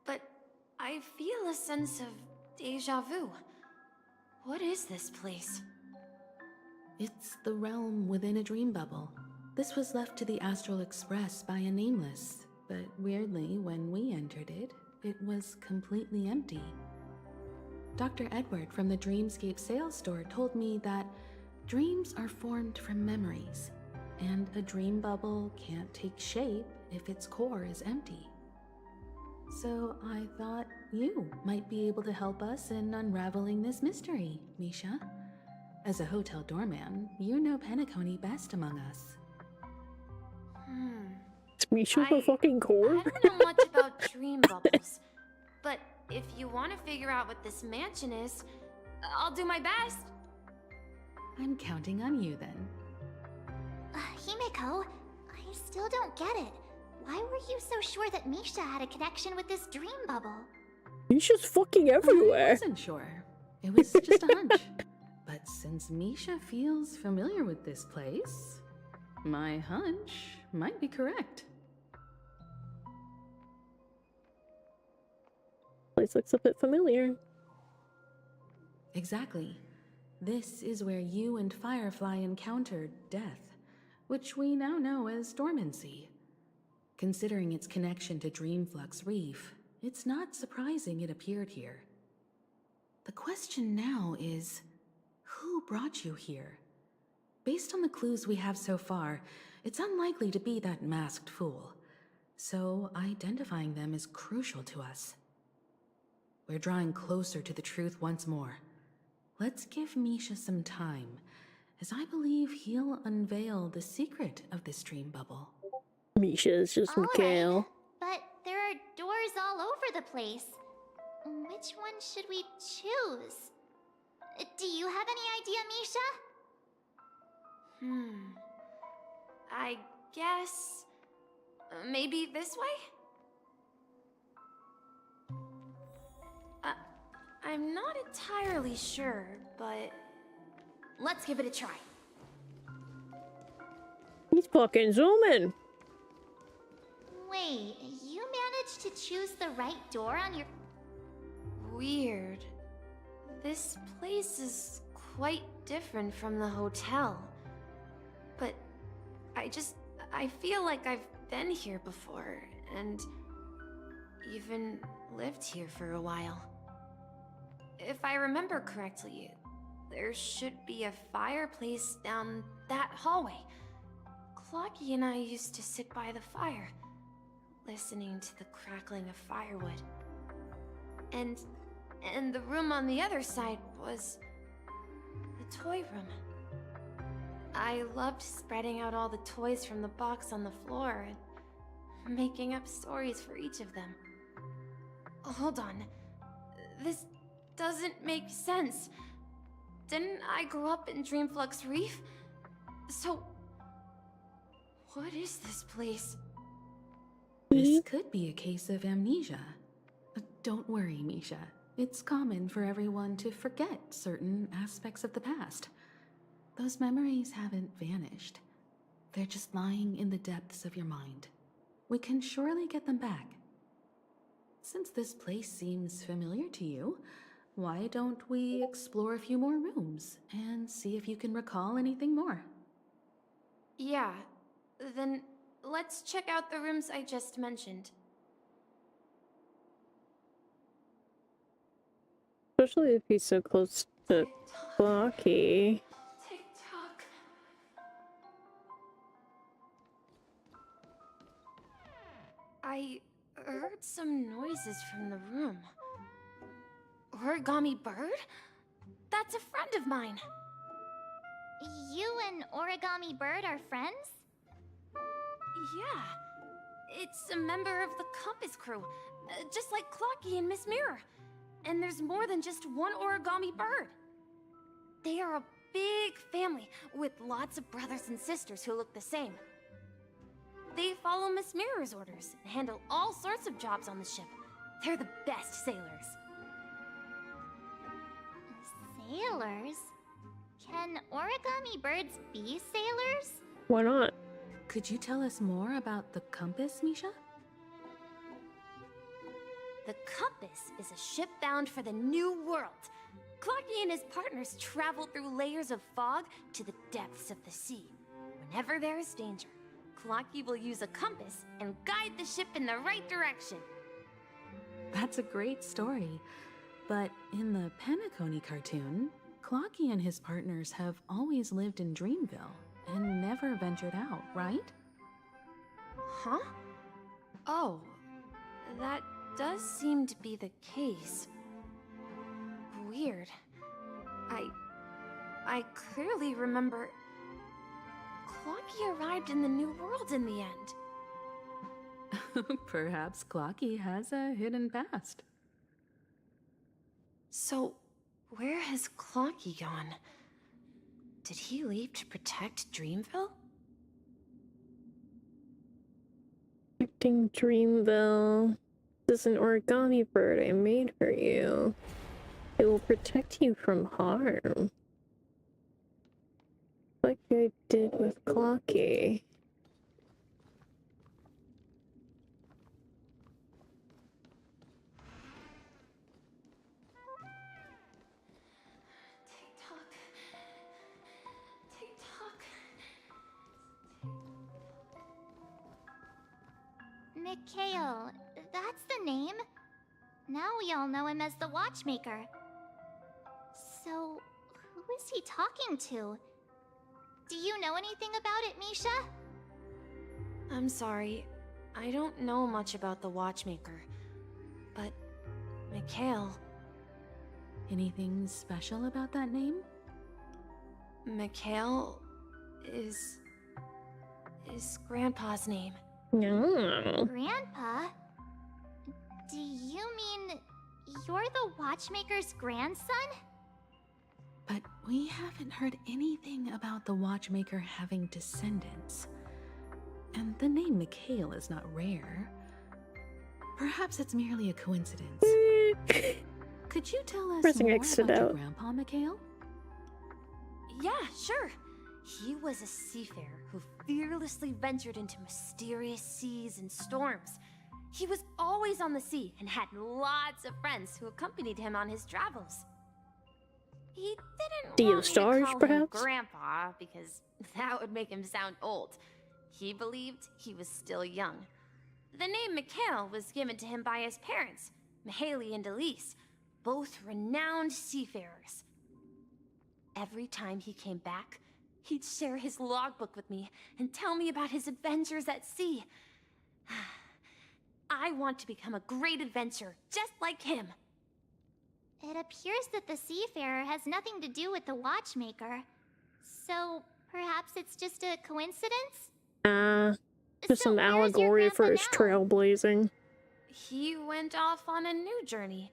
but I feel a sense of deja vu. What is this place? It's the realm within a dream bubble. This was left to the Astral Express by a nameless, but weirdly, when we entered it, it was completely empty. Dr. Edward from the Dreamscape sales store told me that dreams are formed from memories, and a dream bubble can't take shape if its core is empty. So I thought you might be able to help us in unraveling this mystery, Misha. As a hotel doorman, you know Penacony best among us. Is Misha the fucking core? I don't know much about dream bubbles, but if you want to figure out what this mansion is, I'll do my best. I'm counting on you then. Himeko, I still don't get it. Why were you so sure that Misha had a connection with this dream bubble? Misha's fucking everywhere. I wasn't sure. It was just a hunch. But since Misha feels familiar with this place, my hunch might be correct. Place looks a bit familiar. Exactly. This is where you and Firefly encountered death, which we now know as dormancy. Considering its connection to Dreamflux Reef, it's not surprising it appeared here. The question now is, who brought you here? Based on the clues we have so far, it's unlikely to be that masked fool, so identifying them is crucial to us. We're drawing closer to the truth once more. Let's give Misha some time, as I believe he'll unveil the secret of this dream bubble. Misha is just Mikhail. But there are doors all over the place. which one should we choose? Do you have any idea, Misha? I guess... maybe this way? I'm not entirely sure, but... let's give it a try. He's fucking zooming. Wait, you managed to choose the right door on your... Weird. This place is quite different from the hotel. But I feel like I've been here before, and even lived here for a while. If I remember correctly, there should be a fireplace down that hallway. Clocky and I used to sit by the fire, listening to the crackling of firewood. And the room on the other side was the toy room. I loved spreading out all the toys from the box on the floor and making up stories for each of them. Hold on. This doesn't make sense. Didn't I grow up in Dreamflux Reef? So, what is this place? This could be a case of amnesia. Don't worry, Misha. It's common for everyone to forget certain aspects of the past. Those memories haven't vanished. They're just lying in the depths of your mind. We can surely get them back. Since this place seems familiar to you, why don't we explore a few more rooms and see if you can recall anything more? Yeah, then let's check out the rooms I just mentioned. Especially if he's so close to Clocky. Tick-tock. I heard some noises from the room. Origami Bird? That's a friend of mine. You and Origami Bird are friends? Yeah. It's a member of the Compass crew, just like Clocky and Miss Mirror. And there's more than just one Origami Bird. They are a big family with lots of brothers and sisters who look the same. They follow Miss Mirror's orders and handle all sorts of jobs on the ship. They're the best sailors. Sailors? Can Origami Birds be sailors? Why not? Could you tell us more about the compass, Misha? The Compass is a ship bound for the New World. Clocky and his partners travel through layers of fog to the depths of the sea. Whenever there is danger, Clocky will use a compass and guide the ship in the right direction. That's a great story. But in the Penacony cartoon, Clocky and his partners have always lived in Dreamville and never ventured out, right? Huh? Oh, that does seem to be the case. Weird. I clearly remember Clocky arrived in the New World in the end. Perhaps Clocky has a hidden past. So, where has Clocky gone? Did he leave to protect Dreamville? Protecting Dreamville. This is an origami bird I made for you. It will protect you from harm. Like I did with Clocky. Mikhail, that's the name. Now we all know him as the Watchmaker. So, who is he talking to? Do you know anything about it, Misha? I'm sorry. I don't know much about the Watchmaker. But, Mikhail... Anything special about that name? Mikhail is Grandpa's name. No. Grandpa? Do you mean You're the watchmaker's grandson? But we haven't heard anything about the watchmaker having descendants. And the name Mikhail is not rare. Perhaps it's merely a coincidence. Could you tell us Pressing more exit about your out. grandpa, Mikhail? Yeah, sure. He was a seafarer who fearlessly ventured into mysterious seas and storms. He was always on the sea and had lots of friends who accompanied him on his travels. He didn't Sea of want me Stars, to call him perhaps? Grandpa because that would make him sound old. He believed he was still young. The name Mikhail was given to him by his parents, Mihaly and Elise, both renowned seafarers. Every time he came back, he'd share his logbook with me and tell me about his adventures at sea. I want to become a great adventurer, just like him. It appears that the seafarer has nothing to do with the watchmaker. So, perhaps it's just a coincidence? Just some allegory for his trailblazing. He went off on a new journey,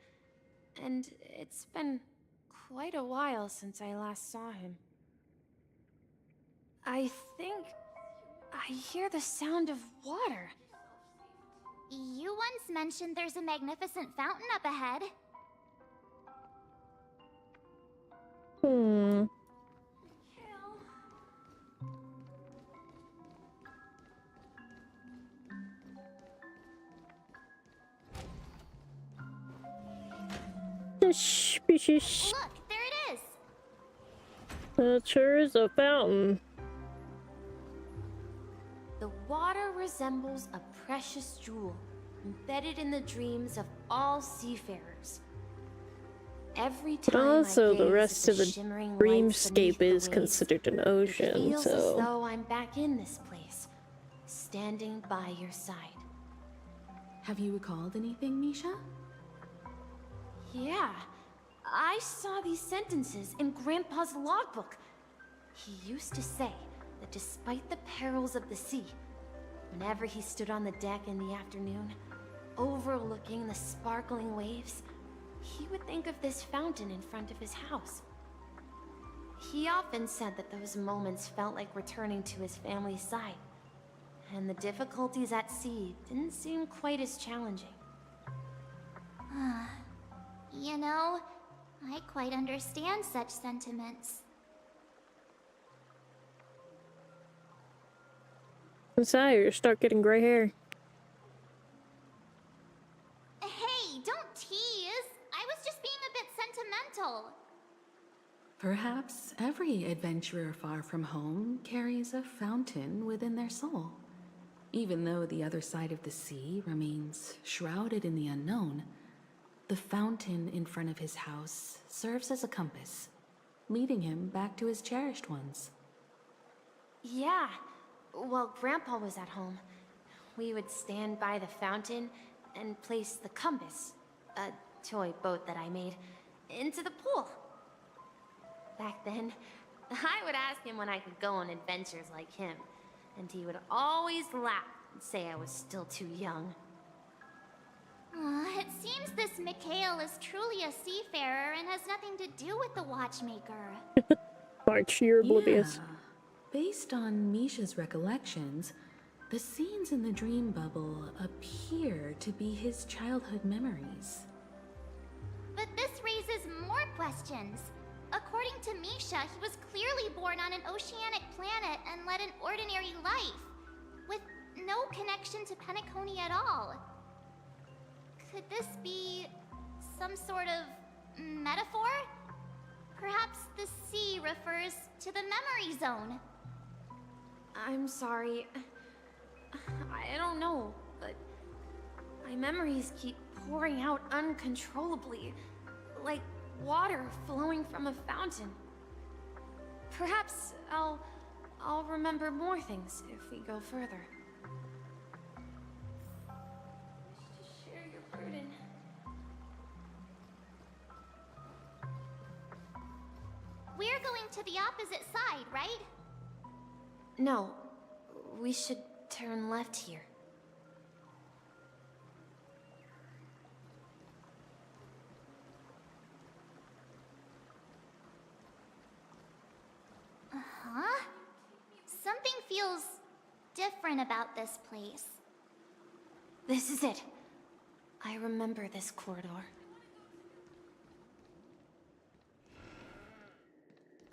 and it's been quite a while since I last saw him. I think I hear the sound of water. You once mentioned there's a magnificent fountain up ahead. Suspicious. Look, there it is! That sure is a fountain. The water resembles a precious jewel, embedded in the dreams of all seafarers. Every But time also I the gaze rest at of the shimmering lights beneath dreamscape the is waves, considered an it ocean, feels as so... though I'm back in this place, standing by your side. Have you recalled anything, Misha? Yeah, I saw these sentences in Grandpa's logbook. He used to say that despite the perils of the sea, whenever he stood on the deck in the afternoon, overlooking the sparkling waves, he would think of this fountain in front of his house. He often said that those moments felt like returning to his family's side, and the difficulties at sea didn't seem quite as challenging. You know, I quite understand such sentiments. Messiah, you start getting gray hair. Hey, don't tease! I was just being a bit sentimental. Perhaps every adventurer far from home carries a fountain within their soul. Even though the other side of the sea remains shrouded in the unknown, the fountain in front of his house serves as a compass, leading him back to his cherished ones. Yeah, while Grandpa was at home, we would stand by the fountain and place the compass, a toy boat that I made, into the pool. Back then, I would ask him when I could go on adventures like him, and he would always laugh and say I was still too young. It seems this Mikhail is truly a seafarer and has nothing to do with the watchmaker. Arch, you're oblivious. Yeah. Based on Misha's recollections, the scenes in the dream bubble appear to be his childhood memories. But this raises more questions. According to Misha, he was clearly born on an oceanic planet and led an ordinary life, with no connection to Penacony at all. Could this be some sort of metaphor? Perhaps the sea refers to the memory zone. I'm sorry. I don't know, but my memories keep pouring out uncontrollably, like water flowing from a fountain. Perhaps I'll remember more things if we go further. Share your burden. We're going to the opposite side, right? No, we should turn left here. different about this place. This is it. I remember this corridor.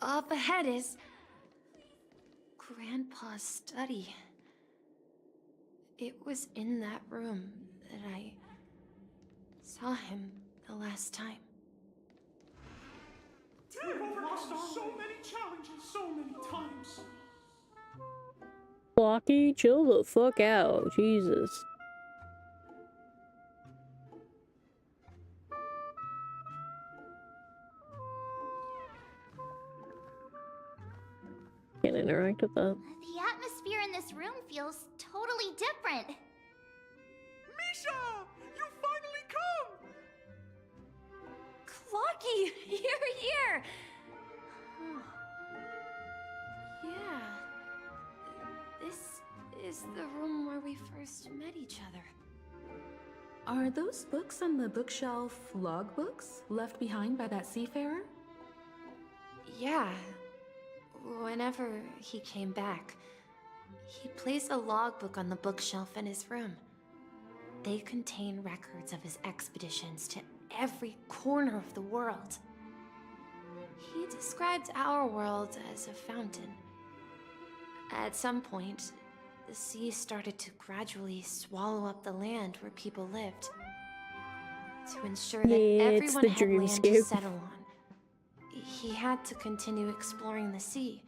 Up ahead is Grandpa's study. It was in that room that I saw him the last time. We've overcome so many challenges so many times. Blocky, chill the fuck out. Jesus. Can't interact with that. The atmosphere in this room feels totally different. Misha! You finally come! Clocky, you're here! Yeah. This is the room where we first met each other. Are those books on the bookshelf logbooks left behind by that seafarer? Yeah. Whenever he came back, he placed a logbook on the bookshelf in his room. They contain records of his expeditions to every corner of the world. He described our world as a fountain. At some point, the sea started to gradually swallow up the land where people lived. To ensure that everyone had land to settle on, he had to continue exploring the sea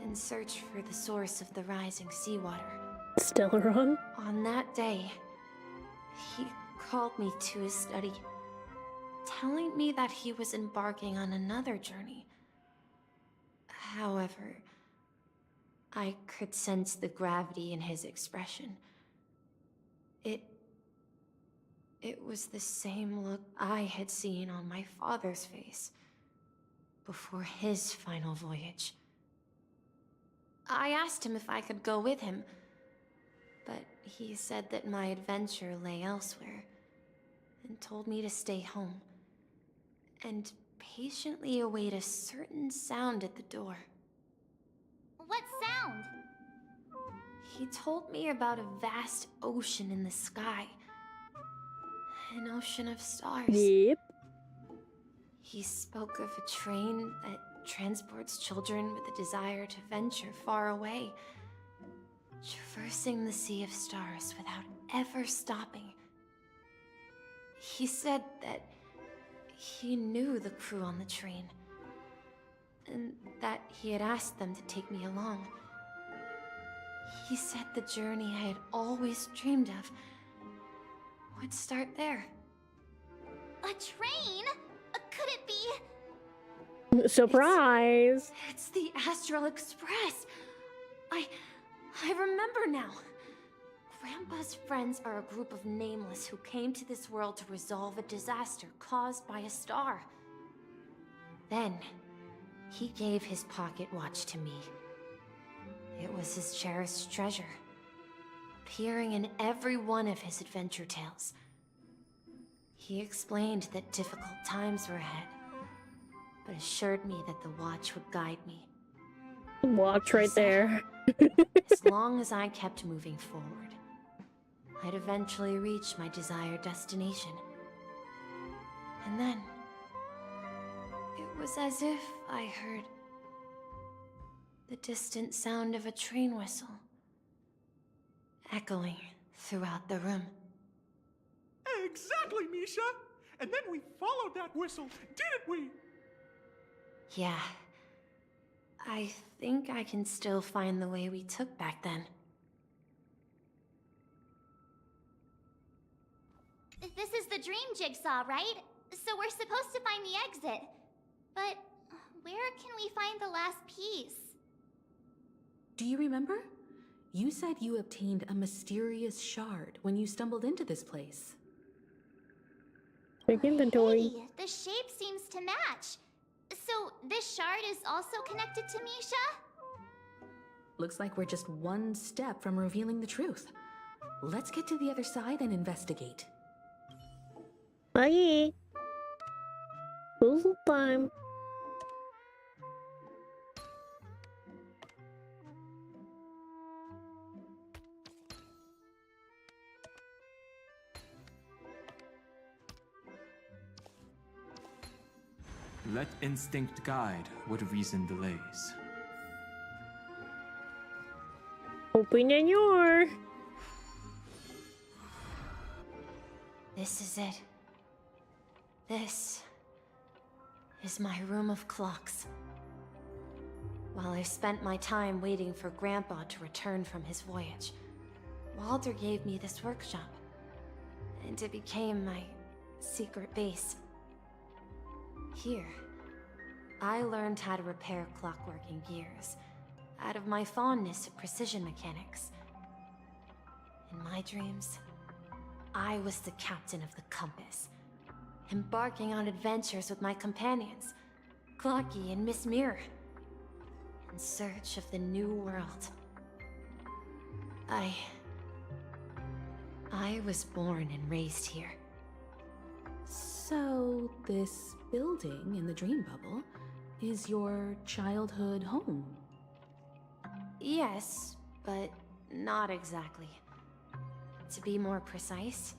and search for the source of the rising seawater. Stellaron? On that day, he called me to his study, telling me that he was embarking on another journey. However, I could sense the gravity in his expression. It was the same look I had seen on my father's face before his final voyage. I asked him if I could go with him, but he said that my adventure lay elsewhere, and told me to stay home, and patiently await a certain sound at the door. What sound? He told me about a vast ocean in the sky. An ocean of stars. Yep. He spoke of a train that transports children with a desire to venture far away, traversing the sea of stars without ever stopping. He said that he knew the crew on the train, and that he had asked them to take me along. He said the journey I had always dreamed of would start there. A train? Could it be? Surprise! It's the Astral Express. I remember now. Grandpa's friends are a group of nameless who came to this world to resolve a disaster caused by a star. Then, he gave his pocket watch to me. It was his cherished treasure, appearing in every one of his adventure tales. He explained that difficult times were ahead, but assured me that the watch would guide me. Watch right there. As long as I kept moving forward, I'd eventually reach my desired destination. And then, it was as if I heard the distant sound of a train whistle, echoing throughout the room. Exactly, Misha! And then we followed that whistle, didn't we? Yeah. I think I can still find the way we took back then. This is the dream jigsaw, right? So we're supposed to find the exit. But where can we find the last piece? Do you remember? You said you obtained a mysterious shard when you stumbled into this place. Big inventory. Hey, the shape seems to match. So this shard is also connected to Misha? Looks like we're just one step from revealing the truth. Let's get to the other side and investigate. Bye. Puzzle time. Let instinct guide what reason delays. Open your. This is it. This is my room of clocks. While I spent my time waiting for Grandpa to return from his voyage, Walter gave me this workshop, and it became my secret base. Here, I learned how to repair clockworking gears out of my fondness of precision mechanics. In my dreams, I was the captain of the compass, embarking on adventures with my companions, Clocky and Miss Mirror, in search of the new world. I was born and raised here. So, this building in the dream bubble is your childhood home? Yes, but not exactly. To be more precise,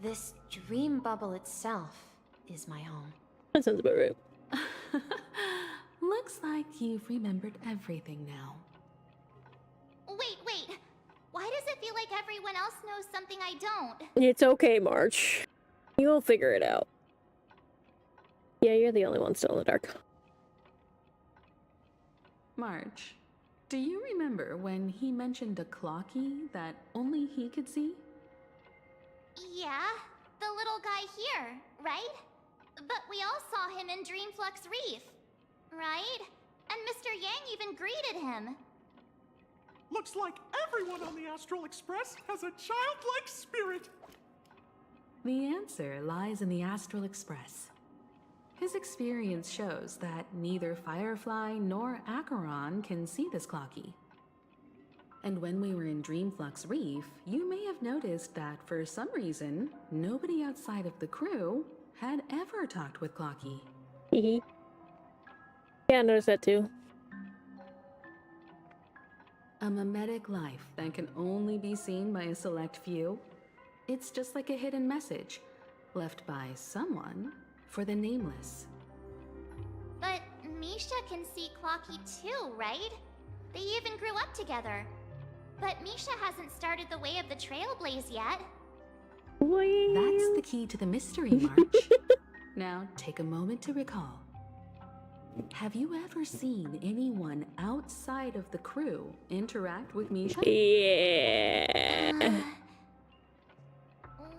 this dream bubble itself is my home. That sounds about right. Looks like you've remembered everything now. Wait. Why does it feel like everyone else knows something I don't? It's okay, March. You'll figure it out. Yeah, you're the only one still in the dark. March, do you remember when he mentioned a clocky that only he could see? Yeah, the little guy here, right? But we all saw him in Dreamflux Reef, right? And Mr. Yang even greeted him. Looks like everyone on the Astral Express has a childlike spirit. The answer lies in the Astral Express. His experience shows that neither Firefly nor Acheron can see this clocky. And when we were in Dreamflux Reef, you may have noticed that for some reason, nobody outside of the crew had ever talked with Clocky. Yeah, I noticed that too. A mimetic life that can only be seen by a select few. It's just like a hidden message, left by someone for the nameless. But Misha can see Clocky too, right? They even grew up together. But Misha hasn't started the way of the Trailblaze yet. That's the key to the mystery, March. Now, take a moment to recall. Have you ever seen anyone outside of the crew interact with Misha? Yeah.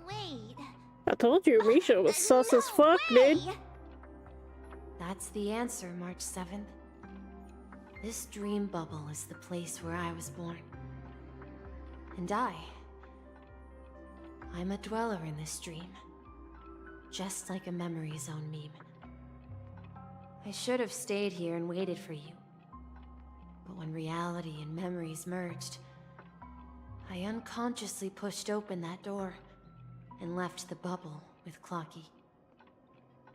Wait. I told you Misha was sus as fuck, dude. That's the answer, March 7th. This dream bubble is the place where I was born. And I'm a dweller in this dream. Just like a memory zone meme. I should have stayed here and waited for you. But when reality and memories merged, I unconsciously pushed open that door and left the bubble with Clocky.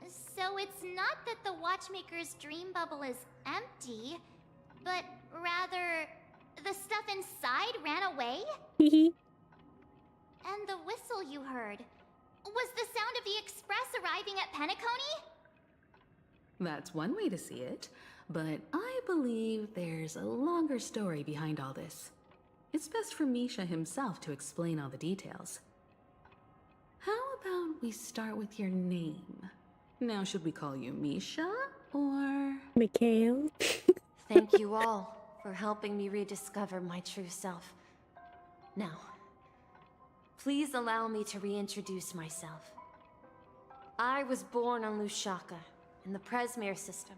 So it's not that the Watchmaker's dream bubble is empty, but rather the stuff inside ran away? And the whistle you heard, was the sound of the express arriving at Penacony? That's one way to see it, but I believe there's a longer story behind all this. It's best for Misha himself to explain all the details. How about we start with your name? Now, should we call you Misha or Mikhail? Thank you all for helping me rediscover my true self. Now, please allow me to reintroduce myself. I was born on Lushaka, in the Presmere system,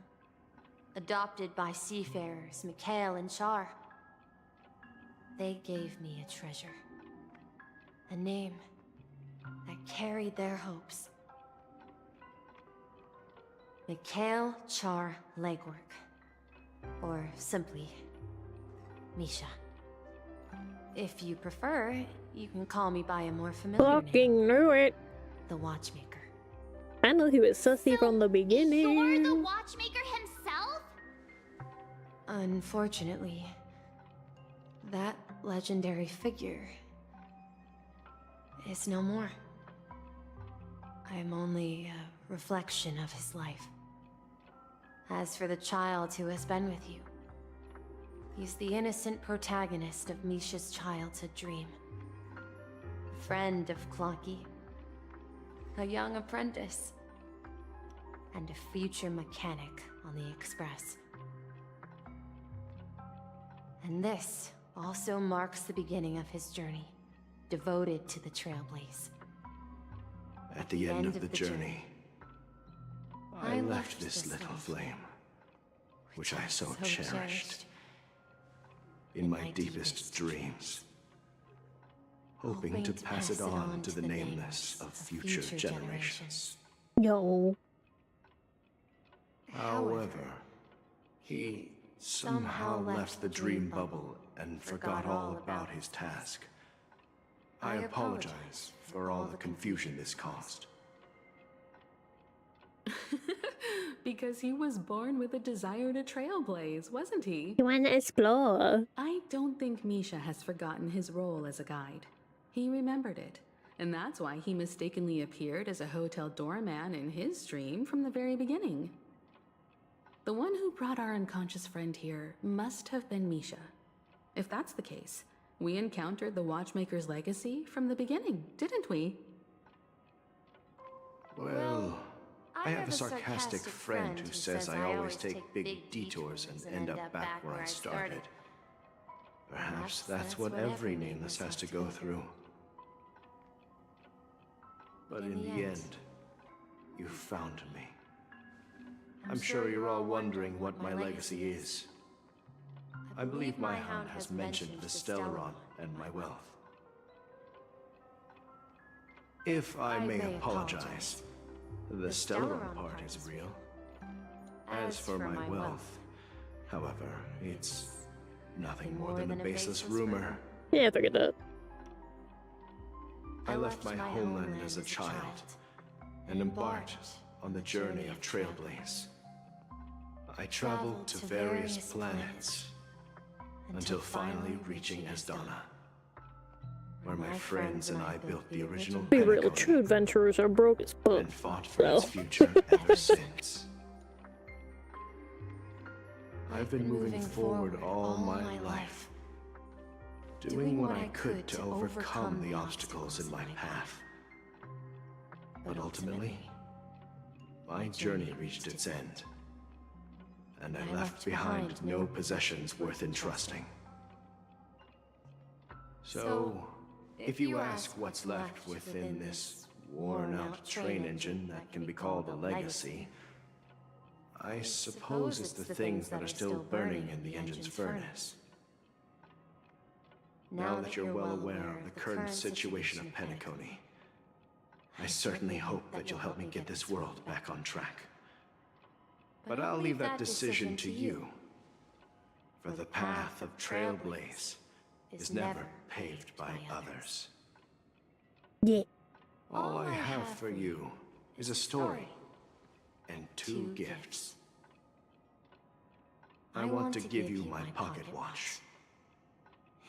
adopted by seafarers Mikhail and Char. They gave me a treasure, a name that carried their hopes. Mikhail Char Legwork, or simply Misha. If you prefer, you can call me by a more familiar Fucking name. knew it. The Watchmaker. I know he was sussy from the beginning. You're the Watchmaker himself? Unfortunately, that legendary figure is no more. I'm only a reflection of his life. As for the child who has been with you, he's the innocent protagonist of Misha's childhood dream. A friend of Clonky, a young apprentice, and a future mechanic on the Express. And this also marks the beginning of his journey, devoted to the Trailblaze. At the end of the journey, I left this little flame, which I so cherished, in my deepest dreams, hoping to pass it on to the nameless of future generations. Yo. However, he somehow left the dream bubble and forgot all about his task. I apologize for all the confusion this caused. Because he was born with a desire to trailblaze, wasn't he? He wanted to explore. I don't think Misha has forgotten his role as a guide. He remembered it, and that's why he mistakenly appeared as a hotel doorman in his dream from the very beginning. The one who brought our unconscious friend here must have been Misha. If that's the case, we encountered the Watchmaker's legacy from the beginning, didn't we? Well, I have a sarcastic friend who says I always take big detours and end up back where I started. Perhaps that's what every nameless has to go through. But in the end, you found me. I'm sure you're all wondering what my legacy is. I believe my hound has mentioned the Stellaron and my wealth. If I may apologize, the Stellaron part is real. As for my wealth, however, it's nothing more than a baseless rumor. Yeah, I figured that. I left my homeland as a child and embarked on the journey of Trailblaze. I traveled to various planets until finally reaching Asdana, where my friends and I built the original Be real, Penacony true adventurers are broke as fuck. and fought for its future ever since. I've been moving forward all my life, doing what I could to overcome the obstacles in my path. But ultimately, my journey reached its end, and I left behind no possessions worth entrusting. So, if you ask what's left within this worn-out train engine that can be called a legacy, I suppose it's the things that are still burning in the engine's furnace. Now that you're well aware of the current situation of Penacony, I certainly hope that you'll help me get this world back on track. But I'll leave that decision to you, for the path of Trailblaze is never paved by others. Yeah. All I have for you is a story and 2 gifts. I want to give you my pocket watch.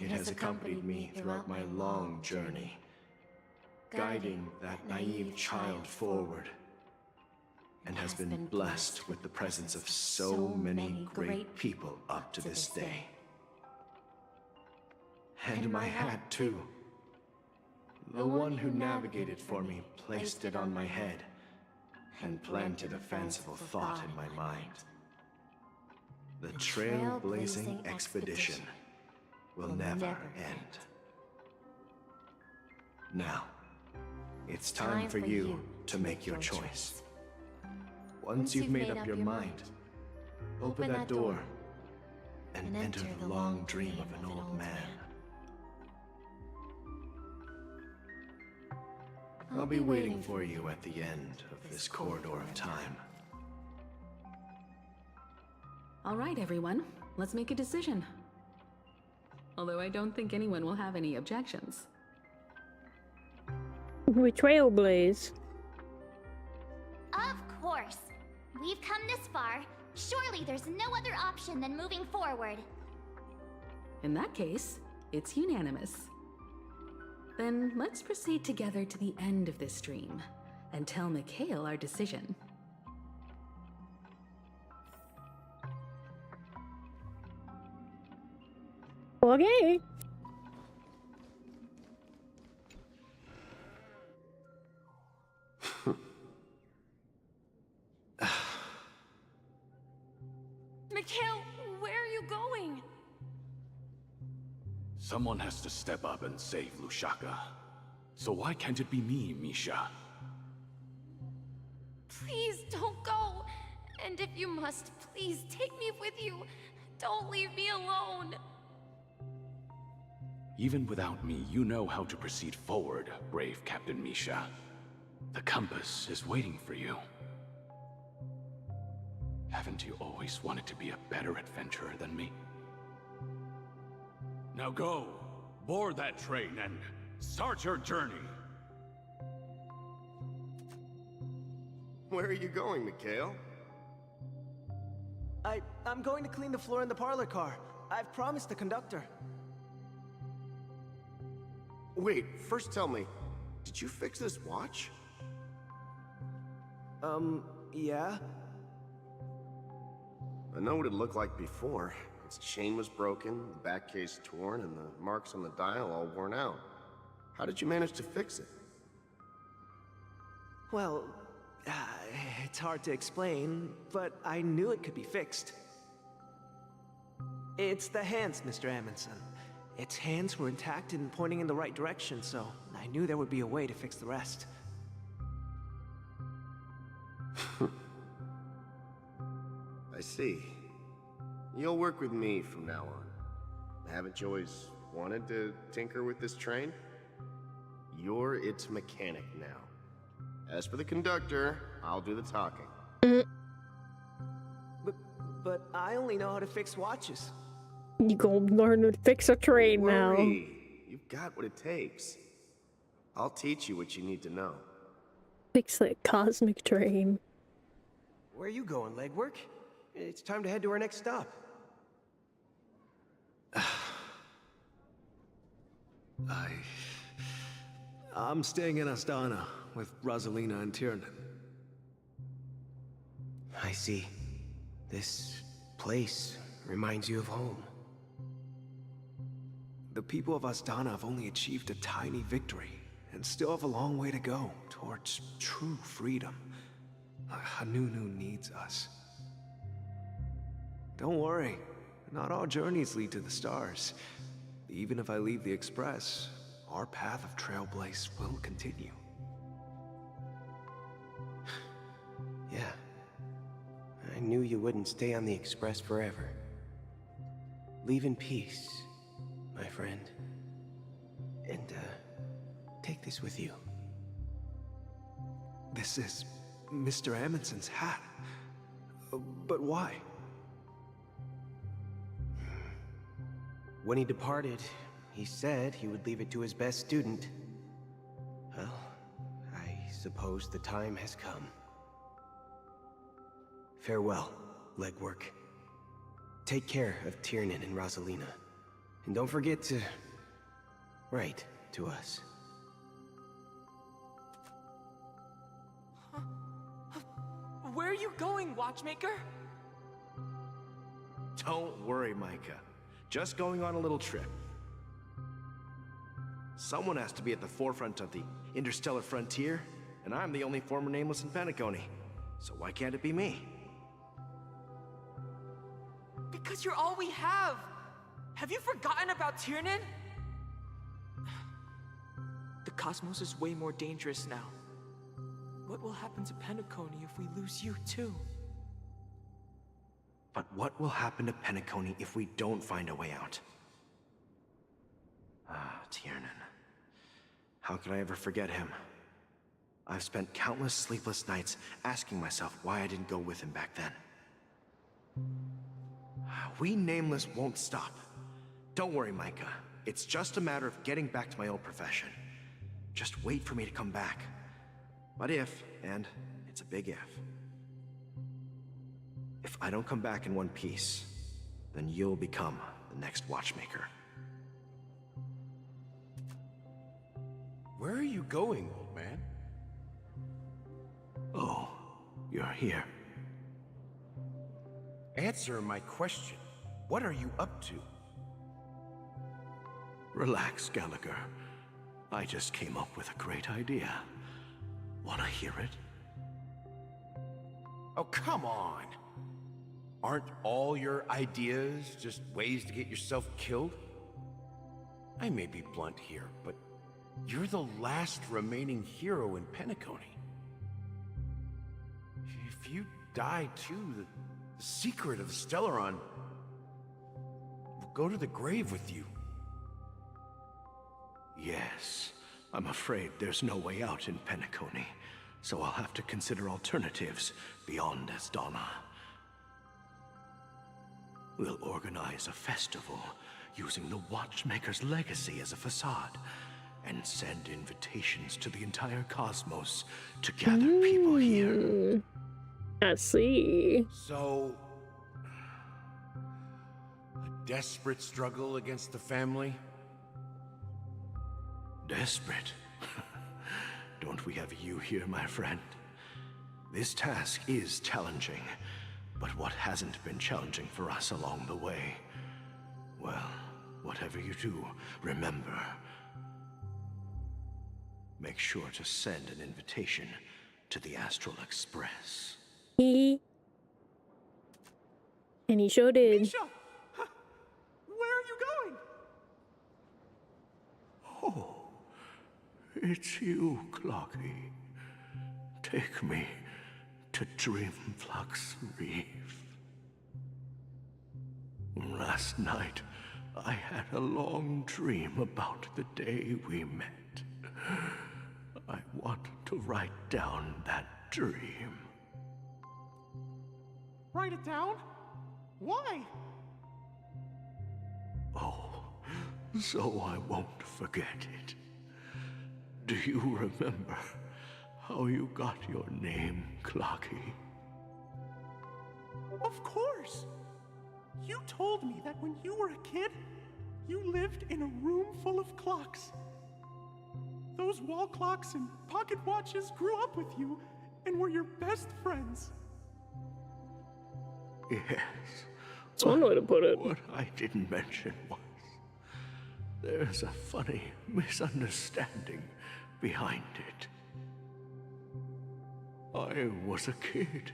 It has accompanied me throughout my long journey, guiding that naive child forward, and has been blessed with the presence of so many great people up to this day. And my hat, too. The one who navigated for me placed it on my head and planted a fanciful thought in my mind. The Trailblazing expedition will never end. Now, it's time for you to make your choice. Once you've made up your mind, open that door and enter the long dream of an old man. I'll be waiting for you at the end of this corridor of time. All right, everyone, let's make a decision. Although I don't think anyone will have any objections. We Trailblaze. Of course. We've come this far. Surely there's no other option than moving forward. In that case, it's unanimous. Then let's proceed together to the end of this dream, and tell Mikhail our decision. Okay. Mikhail, where are you going? Someone has to step up and save Lushaka. So why can't it be me, Misha? Please don't go. And if you must, please take me with you. Don't leave me alone. Even without me, you know how to proceed forward, brave Captain Misha. The compass is waiting for you. Haven't you always wanted to be a better adventurer than me? Now go, board that train and start your journey. Where are you going, Mikhail? I'm going to clean the floor in the parlor car. I've promised the conductor. Wait, first tell me, did you fix this watch? Yeah? I know what it looked like before. Its chain was broken, the back case torn, and the marks on the dial all worn out. How did you manage to fix it? Well, it's hard to explain, but I knew it could be fixed. It's the hands, Mr. Amundsen. Its hands were intact and pointing in the right direction, so I knew there would be a way to fix the rest. I see. You'll work with me from now on. Haven't you always wanted to tinker with this train? You're its mechanic now. As for the conductor, I'll do the talking. But I only know how to fix watches. You gonna learn to fix a train now. You've got what it takes. I'll teach you what you need to know. Fix that cosmic train. Where are you going, legwork? It's time to head to our next stop. I'm staying in Astana with Rosalina and Tiernan. I see. This place reminds you of home. The people of Astana have only achieved a tiny victory, and still have a long way to go towards true freedom. Hanunu needs us. Don't worry, not all journeys lead to the stars. Even if I leave the Express, our path of Trailblaze will continue. Yeah. I knew you wouldn't stay on the Express forever. Leave in peace, my friend. And, take this with you. This is Mr. Amundsen's hat. But why? When he departed, he said he would leave it to his best student. Well, I suppose the time has come. Farewell, legwork. Take care of Tiernan and Rosalina. And don't forget to write to us. Where are you going, Watchmaker? Don't worry, Micah. Just going on a little trip. Someone has to be at the forefront of the interstellar frontier, and I'm the only former Nameless in Penacony. So why can't it be me? Because you're all we have! Have you forgotten about Tiernan? The cosmos is way more dangerous now. What will happen to Penacony if we lose you too? But what will happen to Penacony if we don't find a way out? Tiernan. How could I ever forget him? I've spent countless sleepless nights asking myself why I didn't go with him back then. We Nameless won't stop. Don't worry, Micah. It's just a matter of getting back to my old profession. Just wait for me to come back. But if, and it's a big if I don't come back in one piece, then you'll become the next Watchmaker. Where are you going, old man? Oh, you're here. Answer my question. What are you up to? Relax, Gallagher. I just came up with a great idea. Wanna hear it? Oh, come on. Aren't all your ideas just ways to get yourself killed? I may be blunt here, but you're the last remaining hero in Penacony. If you die too, the secret of the Stellaron will go to the grave with you. Yes, I'm afraid there's no way out in Penacony, so I'll have to consider alternatives beyond Asdana. We'll organize a festival using the Watchmaker's legacy as a facade, and send invitations to the entire cosmos to gather people here. I see. So, a desperate struggle against the family? Desperate? Don't we have you here, my friend? This task is challenging, but what hasn't been challenging for us along the way? Well, whatever you do, remember, make sure to send an invitation to the Astral Express. And he sure did. Misha! Where are you going? Oh, it's you, Clocky. Take me to Dreamflux Reef. Last night, I had a long dream about the day we met. I want to write down that dream. Write it down? Why? Oh, so I won't forget it. Do you remember how you got your name, Clocky? Of course! You told me that when you were a kid, you lived in a room full of clocks. Those wall clocks and pocket watches grew up with you and were your best friends. Yes. That's one way to put it. What I didn't mention was there's a funny misunderstanding behind it. I was a kid,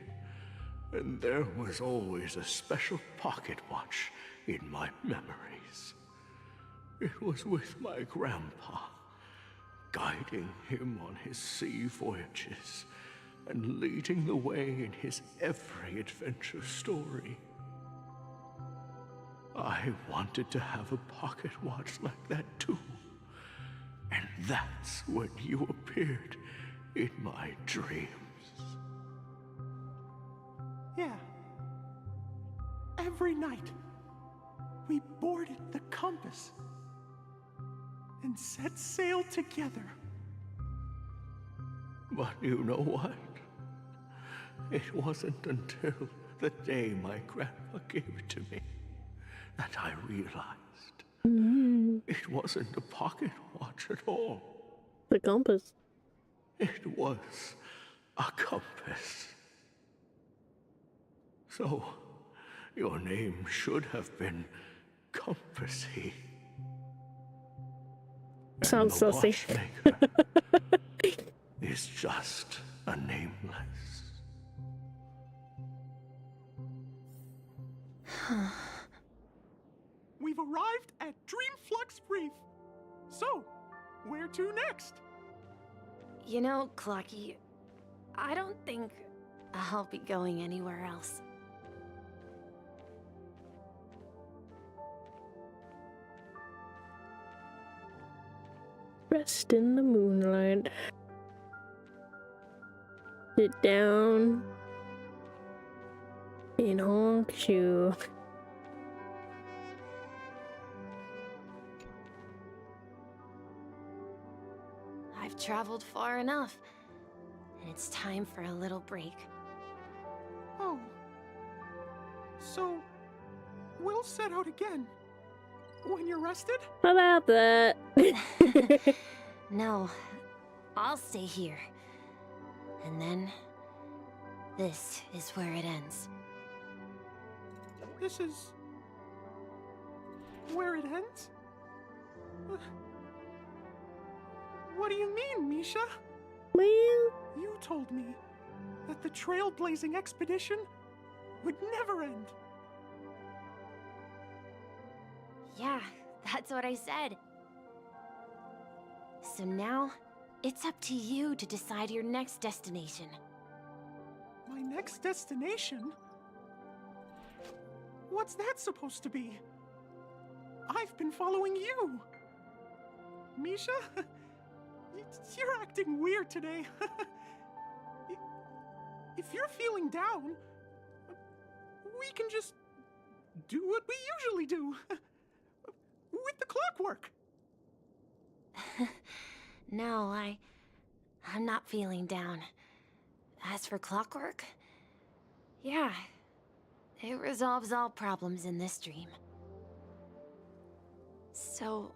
and there was always a special pocket watch in my memories. It was with my grandpa, guiding him on his sea voyages and leading the way in his every adventure story. I wanted to have a pocket watch like that too. And that's when you appeared in my dreams. Yeah. Every night, we boarded the compass and set sail together. But you know what? It wasn't until the day my grandpa gave it to me that I realized it wasn't a pocket watch at all. The compass. It was a compass. So, your name should have been Compassy. Sounds and the sussy. Watchmaker is just a nameless. We've arrived at Dreamflux Reef. So, where to next? You know, Clocky, I don't think I'll be going anywhere else. Rest in the moonlight. Sit down in Honkshoe. I've traveled far enough, and it's time for a little break. Oh. So, we'll set out again. When you're rested? How about that? No, I'll stay here. And then This is where it ends. This is... where it ends? What do you mean, Misha? Well... You told me that the Trailblazing expedition would never end. Yeah, that's what I said. So now, it's up to you to decide your next destination. My next destination? What's that supposed to be? I've been following you. Misha? You're acting weird today. If you're feeling down, we can just do what we usually do. With the clockwork. No, I'm not feeling down. As for clockwork, yeah, it resolves all problems in this dream. So,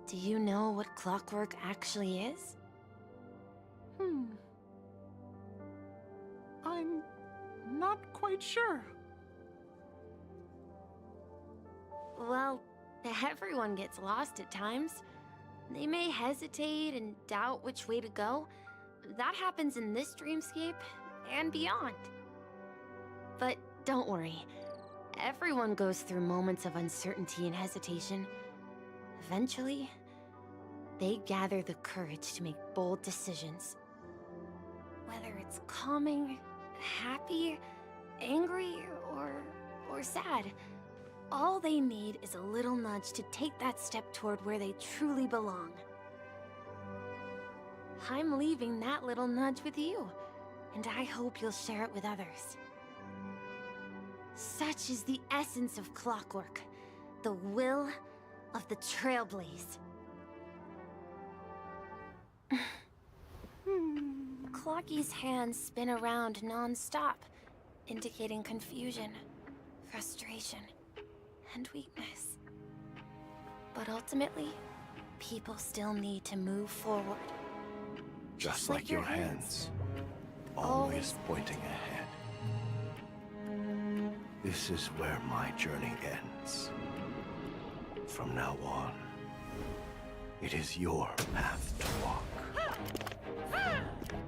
do you know what clockwork actually is? I'm not quite sure. Well, everyone gets lost at times. They may hesitate and doubt which way to go. That happens in this dreamscape and beyond. But don't worry. Everyone goes through moments of uncertainty and hesitation. Eventually, they gather the courage to make bold decisions. Whether it's calming, happy, angry, or sad, all they need is a little nudge to take that step toward where they truly belong. I'm leaving that little nudge with you, and I hope you'll share it with others. Such is the essence of clockwork, the will of the Trailblaze. Clocky's hands spin around non-stop, indicating confusion, frustration, and weakness. But ultimately, people still need to move forward. Just like your hands, always pointing ahead. This is where my journey ends. From now on, it is your path to walk.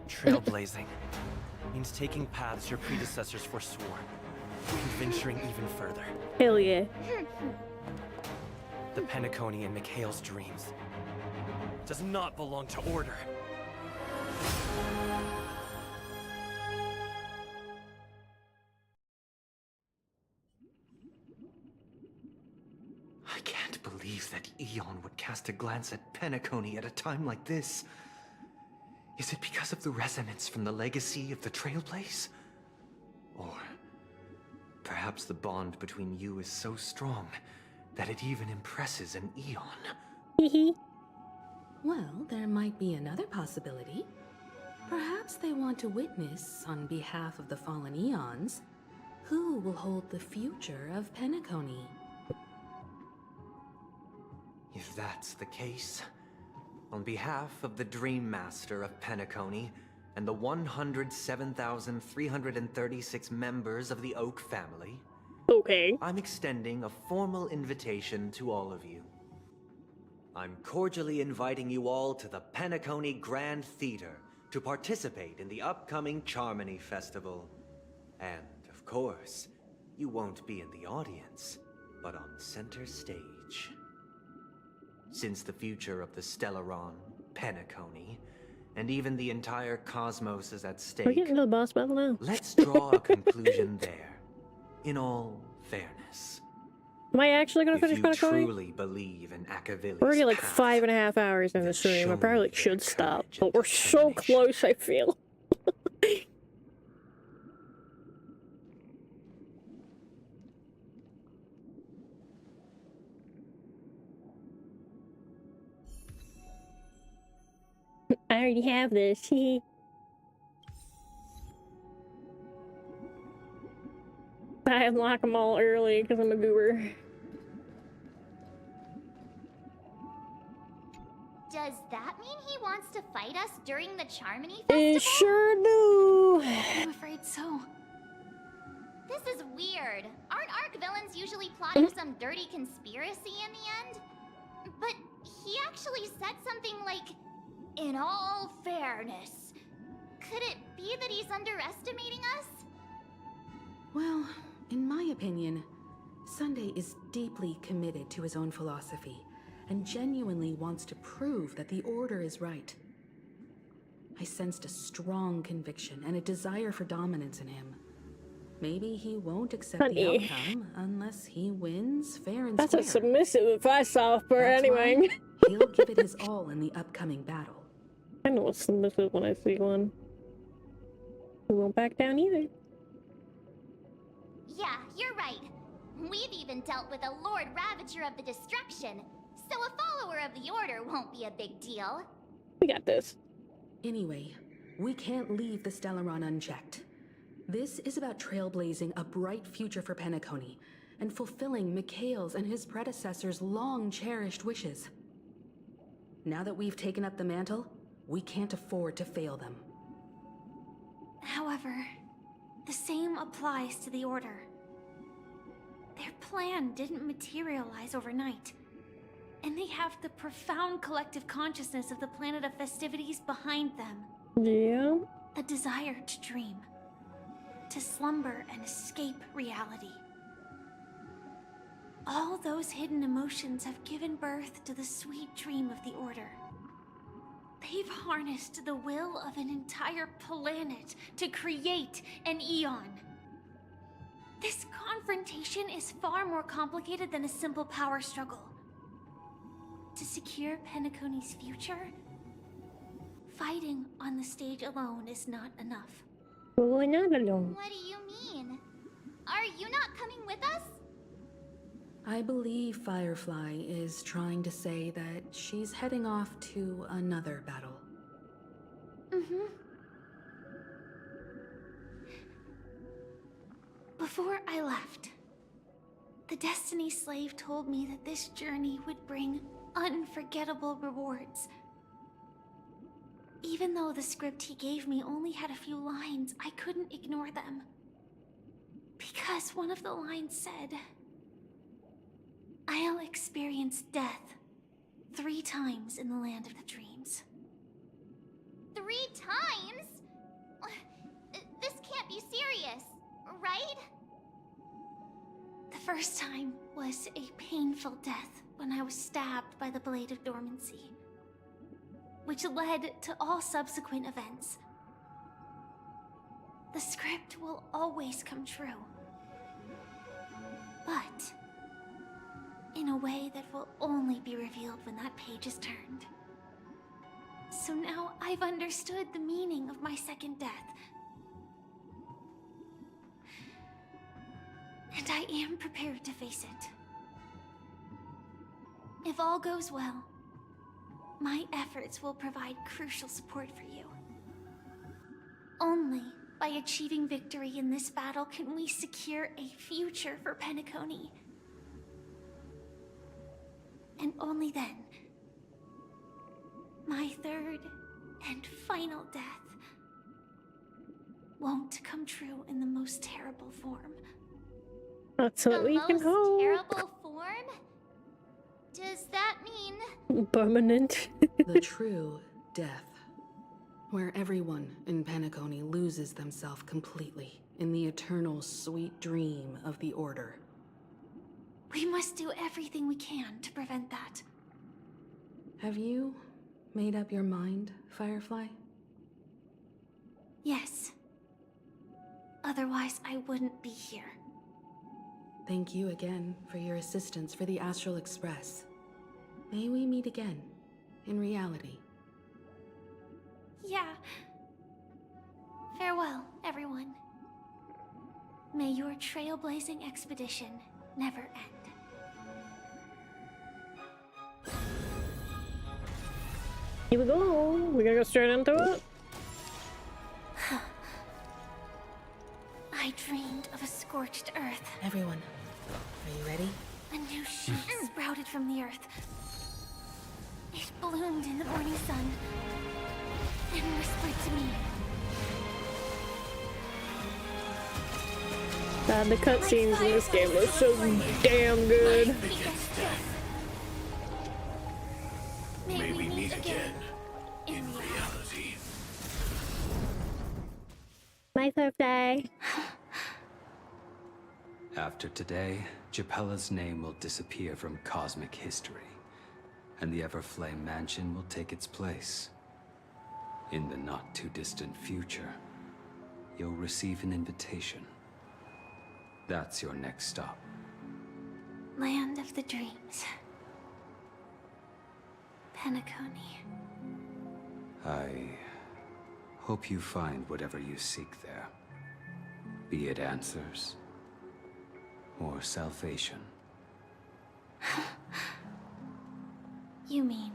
Trailblazing means taking paths your predecessors forswore, and venturing even further. Hell yeah. The Penacony in Mikhail's dreams does not belong to Order. I can't believe that Eon would cast a glance at Penacony at a time like this. Is it because of the resonance from the legacy of the Trailblaze? Or perhaps the bond between you is so strong that it even impresses an Eon? Well, there might be another possibility. Perhaps they want to witness, on behalf of the fallen Eons, who will hold the future of Penacony. If that's the case, on behalf of the Dream Master of Penacony and the 107,336 members of the Oak family, okay, I'm extending a formal invitation to all of you. I'm cordially inviting you all to the Penacony Grand Theater to participate in the upcoming Charmony Festival. And, of course, you won't be in the audience, but on center stage. Since the future of the Stellaron, Penacony, and even the entire cosmos is at stake, we're getting to the boss battle now. Let's draw a conclusion there, in all fairness. Am I actually gonna finish Penacony? If you truly believe in Akavili's We're already like path, 5.5 hours in the stream. I probably should stop, but we're so close, I feel. I already have this. I unlock them all early because I'm a goober. Does that mean he wants to fight us during the Charmony It Festival? sure do. I'm afraid so. This is weird. Aren't Arc villains usually plotting some dirty conspiracy in the end? But he actually said something like, "In all fairness." Could it be that he's underestimating us? Well, in my opinion, Sunday is deeply committed to his own philosophy and genuinely wants to prove that the Order is right. I sensed a strong conviction and a desire for dominance in him. Maybe he won't accept the outcome unless he wins fair and That's square. a submissive if I saw her anyway. Why he'll give it his all in the upcoming battle. I know it's submissive when I see one. He won't back down either. Yeah, you're right. We've even dealt with a Lord Ravager of the Destruction, so a follower of the Order won't be a big deal. We got this. Anyway, we can't leave the Stellaron unchecked. This is about trailblazing a bright future for Penacony and fulfilling Mikhail's and his predecessors' long-cherished wishes. Now that we've taken up the mantle, we can't afford to fail them. However, the same applies to the Order. Their plan didn't materialize overnight, and they have the profound collective consciousness of the planet of festivities behind them. Yeah. A desire to dream, to slumber and escape reality. All those hidden emotions have given birth to the sweet dream of the Order. They've harnessed the will of an entire planet to create an eon. This confrontation is far more complicated than a simple power struggle. To secure Penacony's future, fighting on the stage alone is not enough. We're not alone. What do you mean? Are you not coming with us? I believe Firefly is trying to say that she's heading off to another battle. Mm-hmm. Before I left, the Destiny Slave told me that this journey would bring unforgettable rewards. Even though the script he gave me only had a few lines, I couldn't ignore them. Because one of the lines said, "I'll experience death 3 times in the land of the dreams." 3 times? This can't be serious, right? The first time was a painful death when I was stabbed by the Blade of Dormancy, which led to all subsequent events. The script will always come true, but in a way that will only be revealed when that page is turned. So now I've understood the meaning of my second death. And I am prepared to face it. If all goes well, my efforts will provide crucial support for you. Only by achieving victory in this battle can we secure a future for Penacony. And only then, my third and final death won't come true in the most terrible form. That's what we can hope. Terrible form? Does that mean permanent? The true death, where everyone in Penacony loses themselves completely in the eternal sweet dream of the Order. We must do everything we can to prevent that. Have you made up your mind, Firefly? Yes. Otherwise, I wouldn't be here. Thank you again for your assistance for the Astral Express. May we meet again, in reality. Yeah. Farewell, everyone. May your trailblazing expedition never end. Here we go. We're gonna go straight into it. I dreamed of a scorched earth. Everyone, are you ready? A new shoot sprouted from the earth. It bloomed in the morning sun and whispered to me. God, the cutscenes in this game are so damn good. May we meet again in reality. My birthday. After today, Japella's name will disappear from cosmic history, and the Everflame Mansion will take its place. In the not-too-distant future, you'll receive an invitation. That's your next stop. Land of the Dreams. Penacony. I hope you find whatever you seek there. Be it answers or salvation. You mean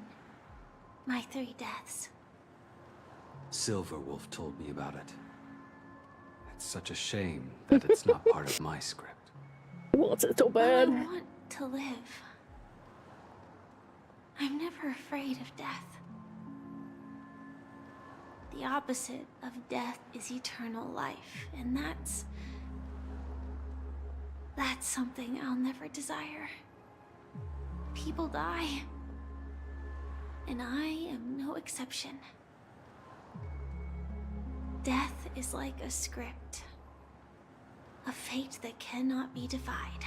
my 3 deaths? Silverwolf told me about it. It's such a shame that it's not part of my script. What's it so bad? I want to live. I'm never afraid of death. The opposite of death is eternal life, and that's something I'll never desire. People die, and I am no exception. Death is like a script, a fate that cannot be defied.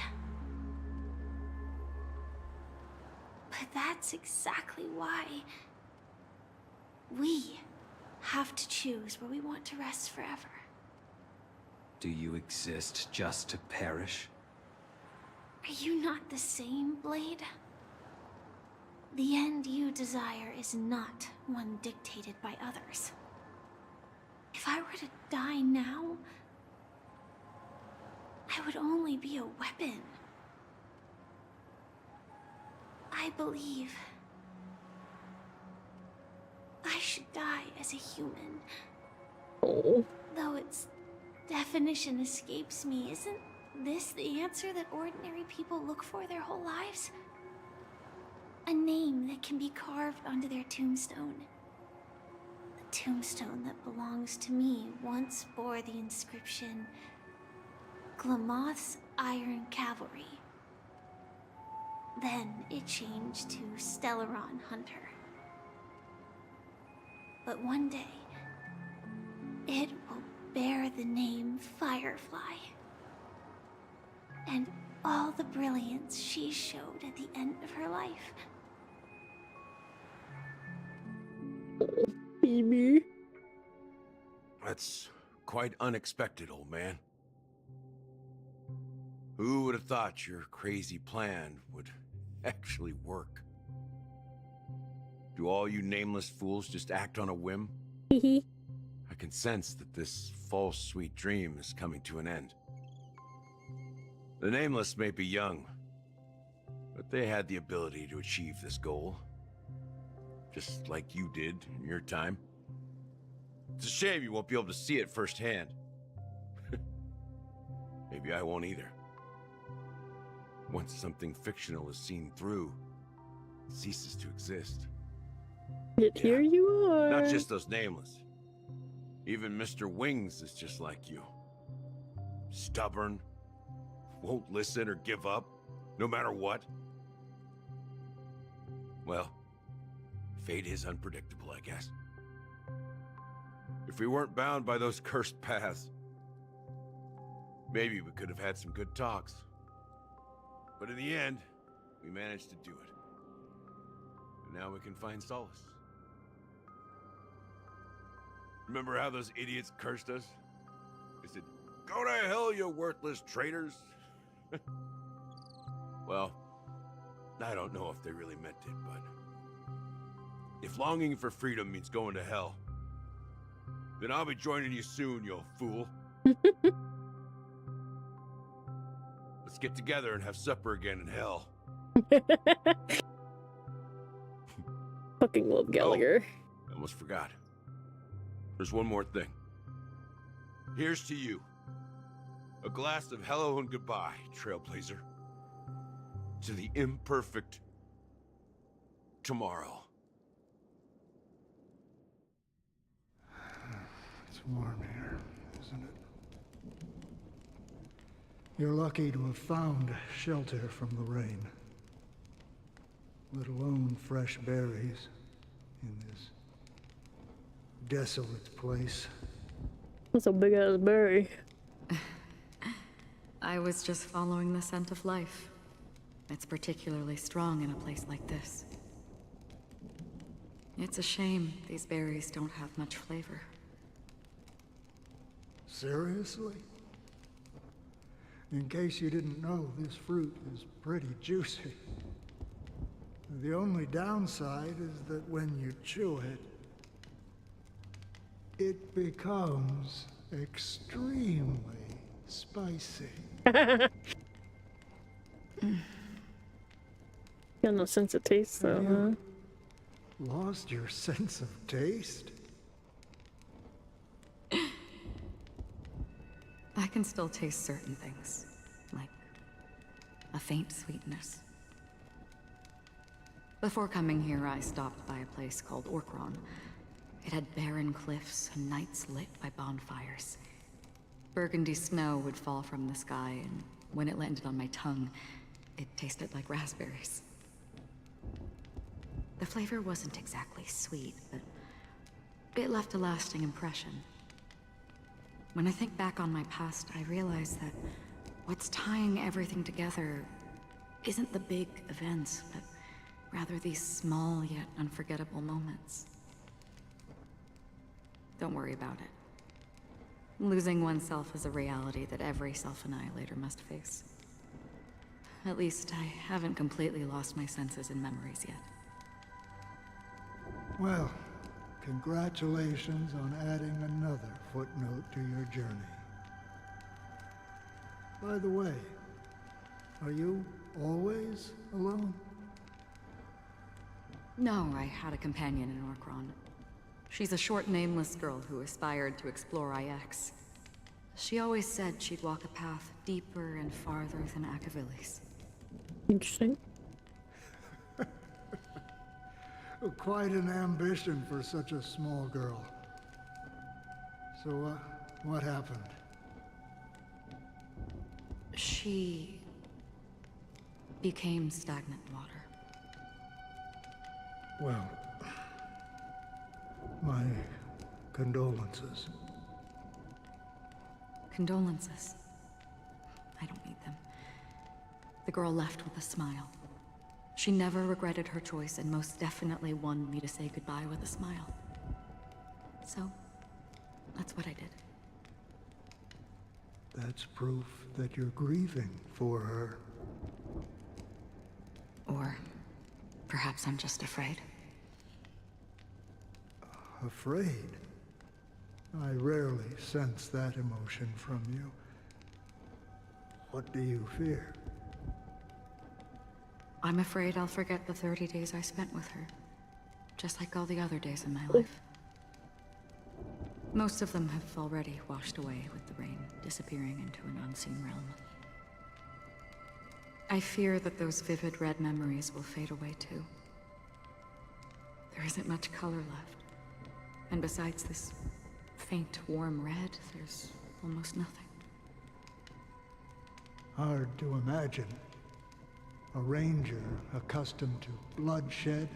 But that's exactly why we have to choose where we want to rest forever. Do you exist just to perish? Are you not the same, Blade? The end you desire is not one dictated by others. If I were to die now, I would only be a weapon. I believe I should die as a human. Oh. Though its definition escapes me, isn't this the answer that ordinary people look for their whole lives? A name that can be carved onto their tombstone. The tombstone that belongs to me once bore the inscription, Glamoth's Iron Cavalry. Then it changed to Stellaron Hunter. But one day, it will bear the name Firefly. And all the brilliance she showed at the end of her life. Baby. That's quite unexpected, old man. Who would have thought your crazy plan would actually work? Do all you nameless fools just act on a whim? I can sense that this false sweet dream is coming to an end. The nameless may be young, but they had the ability to achieve this goal. Just like you did in your time. It's a shame you won't be able to see it firsthand. Maybe I won't either. Once something fictional is seen through, it ceases to exist. Yet here you are. Not just those nameless. Even Mr. Wings is just like you. Stubborn, won't listen or give up, no matter what. Well, fate is unpredictable, I guess. If we weren't bound by those cursed paths, maybe we could have had some good talks. But in the end, we managed to do it. And now we can find solace. Remember how those idiots cursed us? They said, "Go to hell, you worthless traitors." Well, I don't know if they really meant it, but if longing for freedom means going to hell, then I'll be joining you soon, you fool. Let's get together and have supper again in hell. Fucking love Gallagher. I almost forgot. There's one more thing. Here's to you. A glass of hello and goodbye, Trailblazer. To the imperfect tomorrow. warm here, isn't it? You're lucky to have found shelter from the rain. Let alone fresh berries in this desolate place. That's a big ass berry. I was just following the scent of life. It's particularly strong in a place like this. It's a shame these berries don't have much flavor. Seriously? In case you didn't know, this fruit is pretty juicy. The only downside is that when you chew it, it becomes extremely spicy. Got no sense of taste, though, huh? Lost your sense of taste? I can still taste certain things, like a faint sweetness. Before coming here, I stopped by a place called Orkron. It had barren cliffs and nights lit by bonfires. Burgundy snow would fall from the sky, and when it landed on my tongue, it tasted like raspberries. The flavor wasn't exactly sweet, but it left a lasting impression. When I think back on my past, I realize that what's tying everything together isn't the big events, but rather these small yet unforgettable moments. Don't worry about it. Losing oneself is a reality that every self-annihilator must face. At least I haven't completely lost my senses and memories yet. Well, congratulations on adding another footnote to your journey. By the way, are you always alone? No, I had a companion in Orkron. She's a short, nameless girl who aspired to explore IX. She always said she'd walk a path deeper and farther than Akavilis. Interesting. Quite an ambition for such a small girl. So, what happened? She became stagnant water. Well, my condolences. Condolences. I don't need them. The girl left with a smile. She never regretted her choice and most definitely wanted me to say goodbye with a smile. So, that's what I did. That's proof that you're grieving for her. Or perhaps I'm just afraid. Afraid? I rarely sense that emotion from you. What do you fear? I'm afraid I'll forget the 30 days I spent with her. Just like all the other days in my life. Most of them have already washed away with the rain, disappearing into an unseen realm. I fear that those vivid red memories will fade away too. There isn't much color left. And besides this faint, warm red, there's almost nothing. Hard to imagine. A ranger accustomed to bloodshed,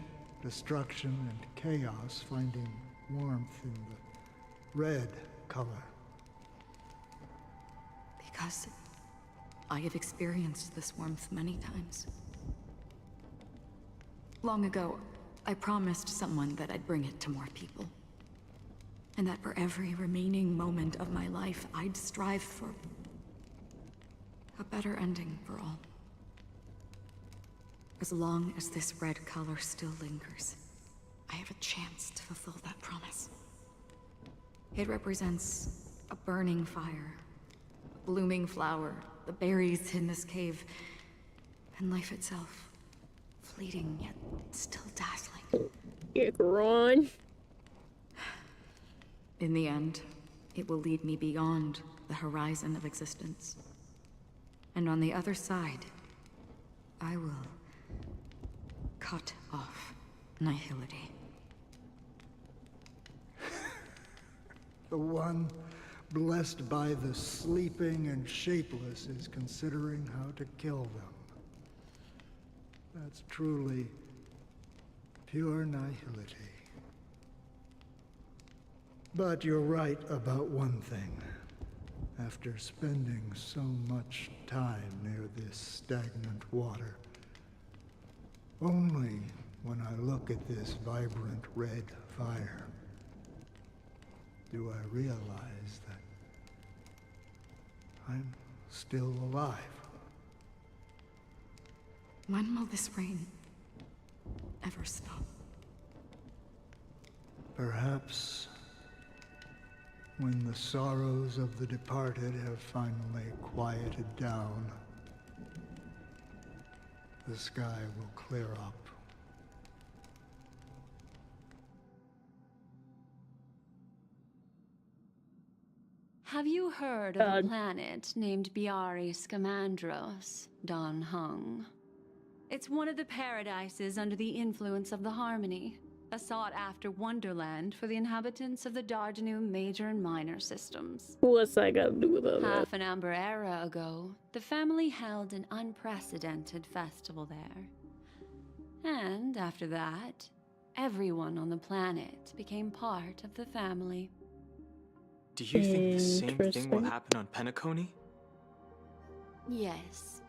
destruction, and chaos finding warmth in the red color. Because I have experienced this warmth many times. Long ago, I promised someone that I'd bring it to more people. And that for every remaining moment of my life, I'd strive for a better ending for all. As long as this red color still lingers, I have a chance to fulfill that promise. It represents a burning fire, a blooming flower, the berries in this cave, and life itself. Fleeting, yet still dazzling. Yeah, Ron. In the end, it will lead me beyond the horizon of existence. And on the other side, I will cut off nihility. The one blessed by the sleeping and shapeless is considering how to kill them. That's truly pure nihility. But you're right about one thing. After spending so much time near this stagnant water, only when I look at this vibrant red fire do I realize that I'm still alive. When will this rain ever stop? Perhaps when the sorrows of the departed have finally quieted down, the sky will clear up. Have you heard of a planet named Biari Scamandros, Don Hung? It's one of the paradises under the influence of the Harmony, a sought-after wonderland for the inhabitants of the Dardanu major and minor systems. What's that got to do with all that? Half an amber era ago, the family held an unprecedented festival there. And after that, everyone on the planet became part of the family. Do you think the same thing will happen on Penacony? Yes.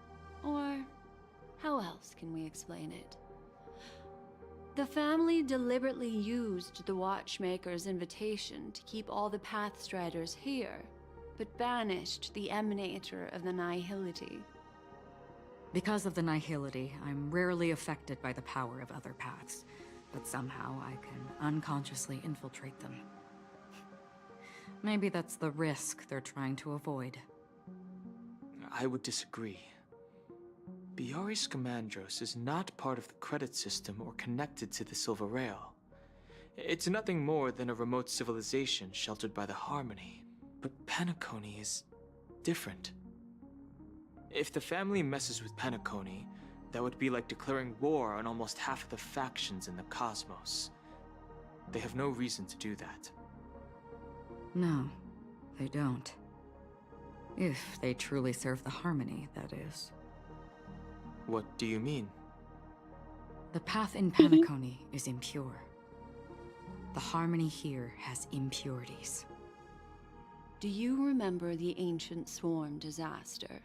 Or how else can we explain it? The family deliberately used the Watchmaker's invitation to keep all the Pathstriders here, but banished the Emanator of the Nihility. Because of the Nihility, I'm rarely affected by the power of other paths, but somehow I can unconsciously infiltrate them. Maybe that's the risk they're trying to avoid. I would disagree. Biari Scamandros is not part of the credit system or connected to the Silver Rail. It's nothing more than a remote civilization sheltered by the Harmony. But Penacony is different. If the family messes with Penacony, that would be like declaring war on almost half of the factions in the cosmos. They have no reason to do that. No, they don't. If they truly serve the Harmony, that is. What do you mean? The path in Penacony is impure. The Harmony here has impurities. Do you remember the ancient swarm disaster?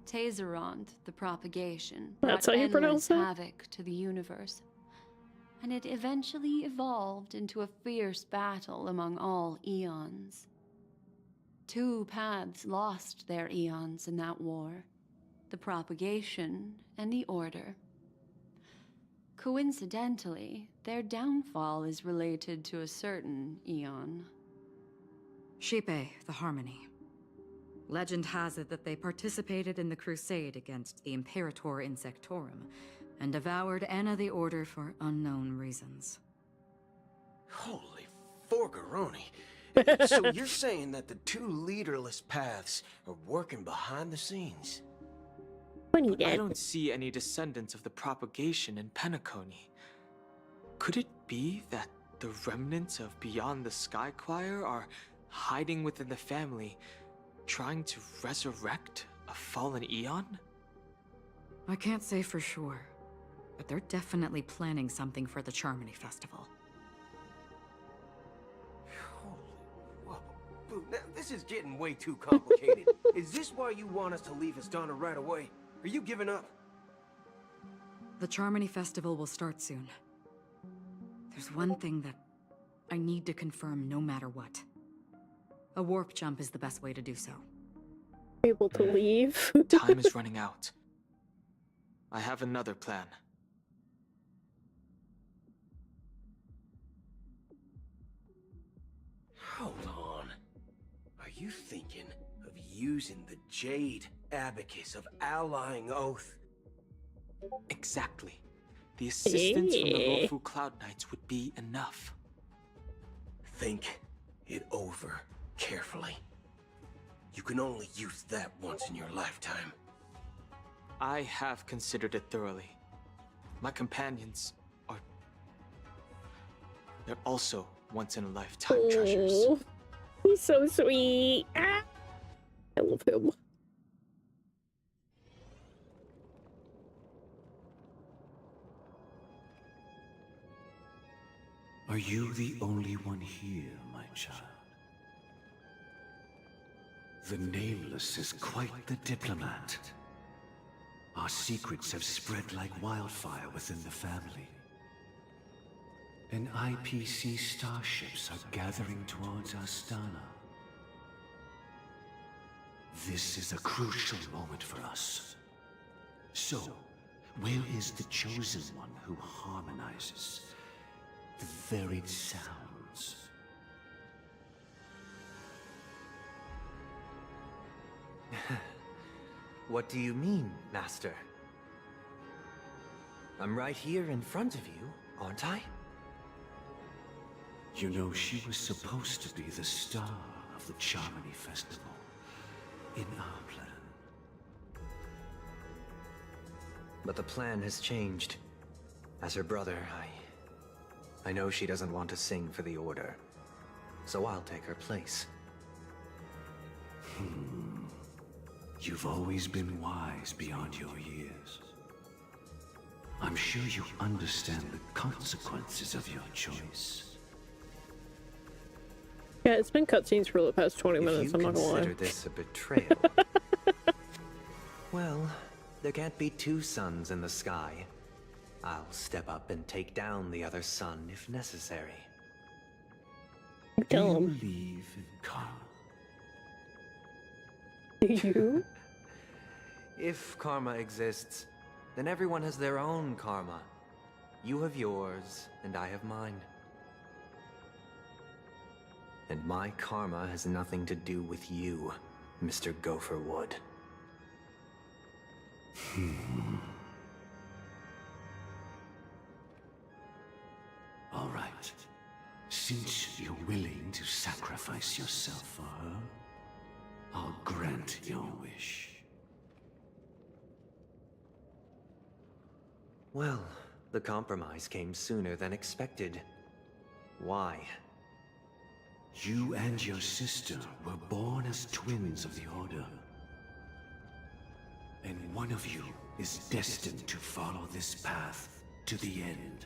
Tazerond, the propagation, That's brought how you pronounce endless that? havoc to the universe. And it eventually evolved into a fierce battle among all eons. 2 paths lost their eons in that war. The propagation and the order. Coincidentally, their downfall is related to a certain eon. Shipe, the Harmony. Legend has it that they participated in the crusade against the Imperator Insectorum, and devoured Anna the Order for unknown reasons. Holy forgaroni. So you're saying that the 2 leaderless paths are working behind the scenes? I don't see any descendants of the propagation in Penacony. Could it be that the remnants of Beyond the Sky Choir are hiding within the family, trying to resurrect a fallen eon? I can't say for sure, but they're definitely planning something for the Charmony Festival. Whoa, Boo, now this is getting way too complicated. Is this why you want us to leave Astana right away? Are you giving up? The Charmony Festival will start soon. There's one thing that I need to confirm no matter what. A warp jump is the best way to do so. Able to leave. Time is running out. I have another plan. Hold on. Are you thinking of using the Jade Abacus of Allying Oath? Exactly. The assistance from the Rofu Cloud Knights would be enough. Think it over carefully. You can only use that once in your lifetime. I have considered it thoroughly. My companions are... they're also once-in-a-lifetime treasures. Oh, he's so sweet. Ah, I love him. Are you the only one here, my child? The Nameless is quite the diplomat. Our secrets have spread like wildfire within the family. And IPC starships are gathering towards Astana. This is a crucial moment for us. So, where is the chosen one who harmonizes the varied sounds? What do you mean, Master? I'm right here in front of you, aren't I? You know, she was supposed to be the star of the Charmony Festival in our plan. But the plan has changed. As her brother, I know she doesn't want to sing for the Order. So I'll take her place. You've always been wise beyond your years. I'm sure you understand the consequences of your choice. Yeah, it's been cutscenes for the past 20 minutes, I'm not gonna lie. Consider this a betrayal. Well, there can't be two suns in the sky. I'll step up and take down the other sun if necessary. Do you believe in karma? Do you? If karma exists, then everyone has their own karma. You have yours, and I have mine. And my karma has nothing to do with you, Mr. Gopherwood. All right. Since you're willing to sacrifice yourself for her, I'll grant your wish. Well, the compromise came sooner than expected. Why? You and your sister were born as twins of the Order. And one of you is destined to follow this path to the end.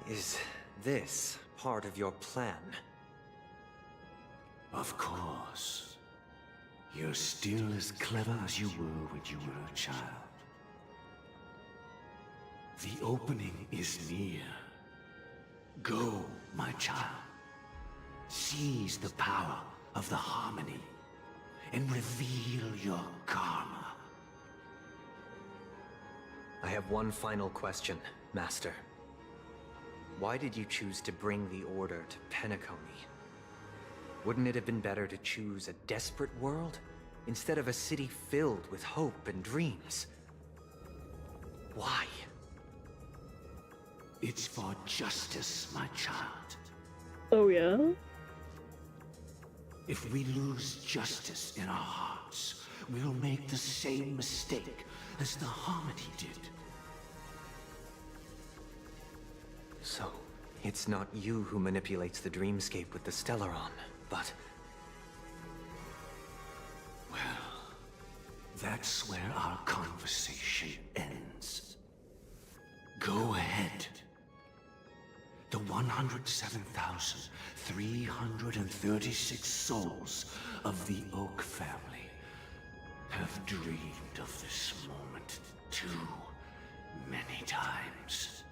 Is this part of your plan? Of course. You're still as clever as you were when you were a child. The opening is near. Go, my child. Seize the power of the harmony and reveal your karma. I have one final question, Master. Why did you choose to bring the Order to Penacony? Wouldn't it have been better to choose a desperate world instead of a city filled with hope and dreams? Why? It's for justice, my child. Oh, yeah? If we lose justice in our hearts, we'll make the same mistake as the Harmony did. So, it's not you who manipulates the dreamscape with the Stellaron, but... Well, that's where our conversation ends. Go ahead. The 107,336 souls of the Oak family have dreamed of this moment too many times.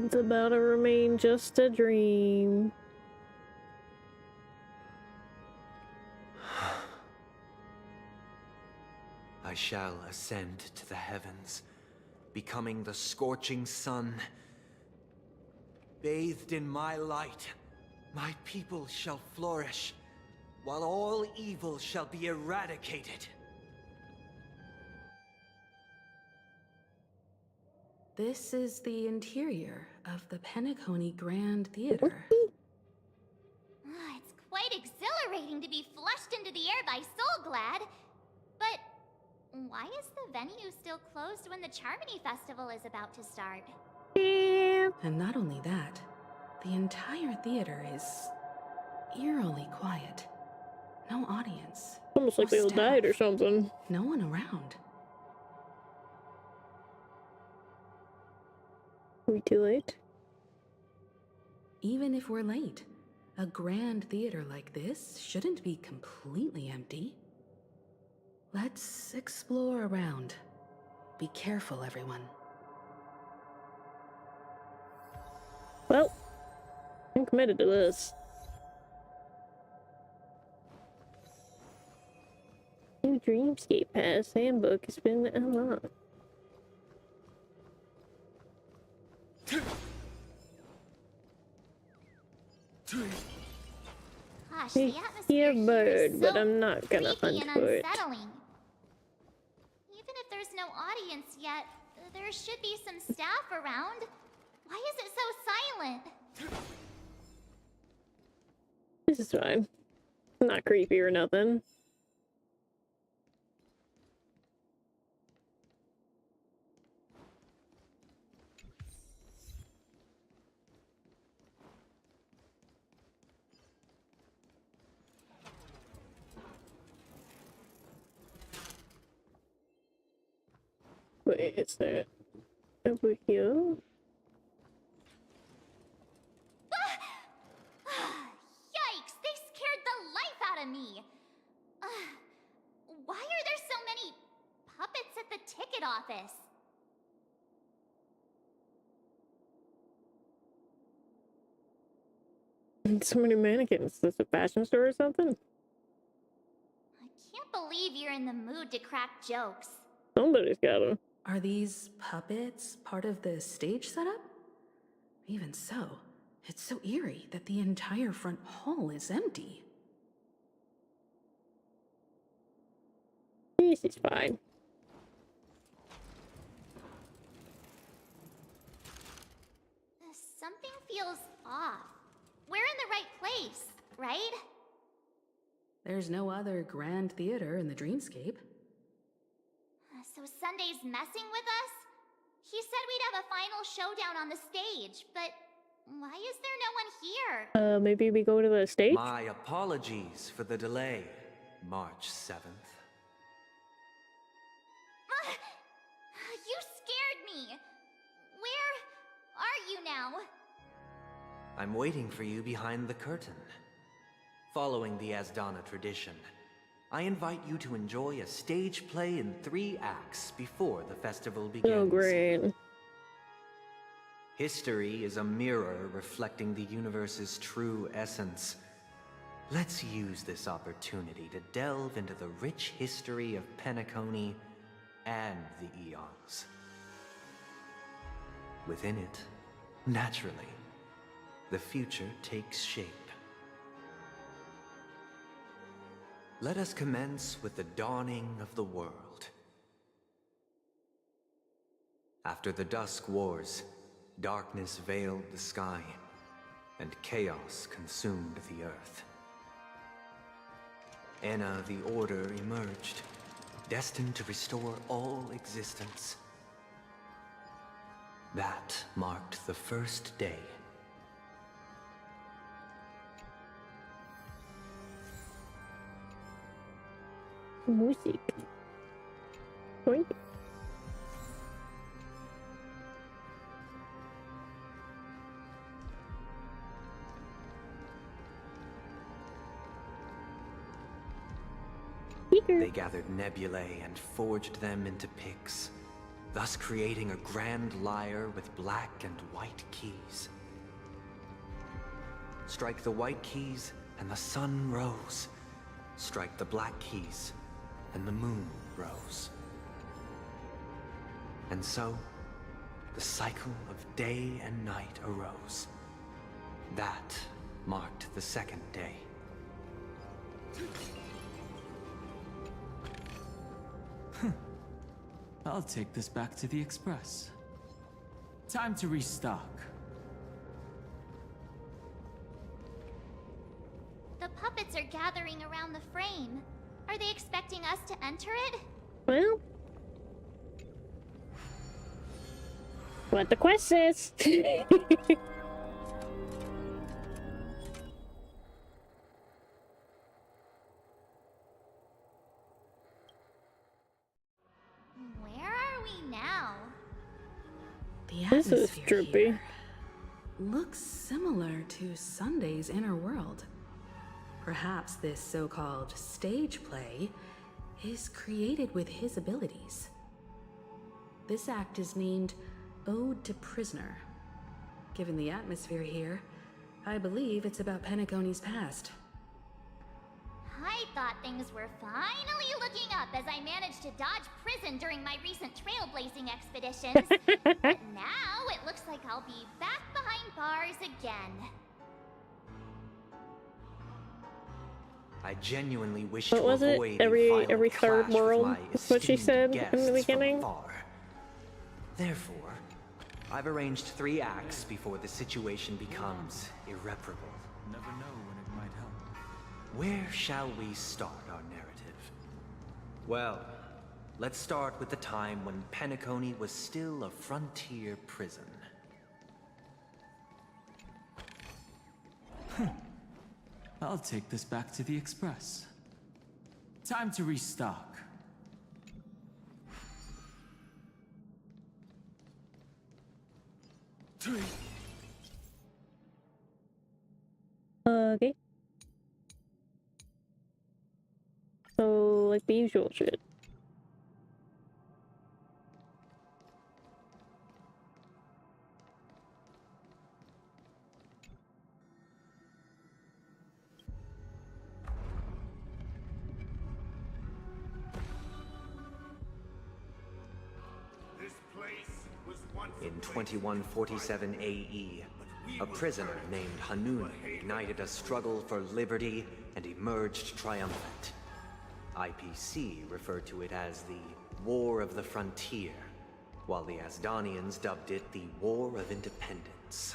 It's about to remain just a dream. I shall ascend to the heavens, becoming the scorching sun. Bathed in my light, my people shall flourish, while all evil shall be eradicated. This is the interior of the Penacony Grand Theater. why is the venue still closed when the Charmony Festival is about to start? And not only that, the entire theater is eerily quiet. No audience. Almost like they all died or something. No one around. Are we too late? Even if we're late, a grand theater like this shouldn't be completely empty. Let's explore around. Be careful, everyone. Well, I'm committed to this. New Dreamscape Pass handbook has been unlocked. Gosh, I the hear atmosphere here bird, is but so I'm not gonna creepy hunt and for it. unsettling. Even if there's no audience yet, there should be some staff around. Why is it so silent? This is fine. Not creepy or nothing. Wait, is that over here? Yikes! They scared the life out of me! Why are there so many puppets at the ticket office? So many mannequins. Is this a fashion store or something? I can't believe you're in the mood to crack jokes. Somebody's got them. Are these puppets part of the stage setup? Even so, it's so eerie that the entire front hall is empty. This is fine. Something feels off. We're in the right place, right? There's no other grand theater in the dreamscape. So Sunday's messing with us? He said we'd have a final showdown on the stage, but why is there no one here? Maybe we go to the stage? My apologies for the delay, March 7th. You scared me! Where are you now? I'm waiting for you behind the curtain. Following the Asdana tradition, I invite you to enjoy a stage play in 3 acts before the festival begins. Oh, great. History is a mirror reflecting the universe's true essence. Let's use this opportunity to delve into the rich history of Penacony and the eons. Within it, naturally, the future takes shape. Let us commence with the dawning of the world. After the Dusk Wars, darkness veiled the sky, and chaos consumed the earth. Enna the Order emerged, destined to restore all existence. That marked the first day. Music. Point. They gathered nebulae and forged them into picks, thus creating a grand lyre with black and white keys. Strike the white keys, and the sun rose. Strike the black keys, and the moon rose. And so, the cycle of day and night arose. That marked the second day. I'll take this back to the Express. Time to restock. The puppets are gathering around the frame. Are they expecting us to enter it? Well, what the quest is. Where are we now? The This is atmosphere trippy. here looks similar to Sunday's inner world. Perhaps this so-called stage play is created with his abilities. This act is named Ode to Prisoner. Given the atmosphere here, I believe it's about Penacony's past. I thought things were finally looking up as I managed to dodge prison during my recent trailblazing expeditions. But now it looks like I'll be back behind bars again. I genuinely wish What to was it? avoid Every third world is what she said in the beginning. Therefore, I've arranged 3 acts before the situation becomes irreparable. Never know when it might help. Where shall we start our narrative? Well, let's start with the time when Penacony was still a frontier prison. I'll take this back to the Express. Time to restock. Okay. So, like the usual shit. This place was once In 2147 AE, a prisoner named Ryuuna ignited a struggle for liberty and emerged triumphant. IPC referred to it as the War of the Frontier, while the Asdanians dubbed it the War of Independence.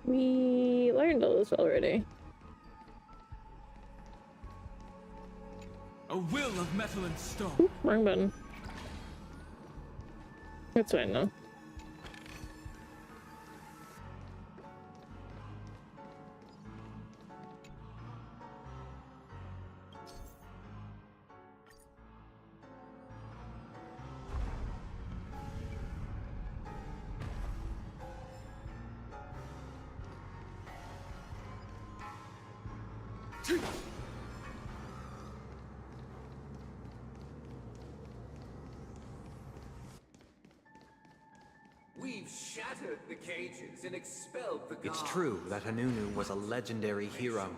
We learned all this already. A will of metal and stone. Oop, wrong button. That's fine though. We've shattered the cages and expelled the guards. It's true that Ryuuna was a legendary hero,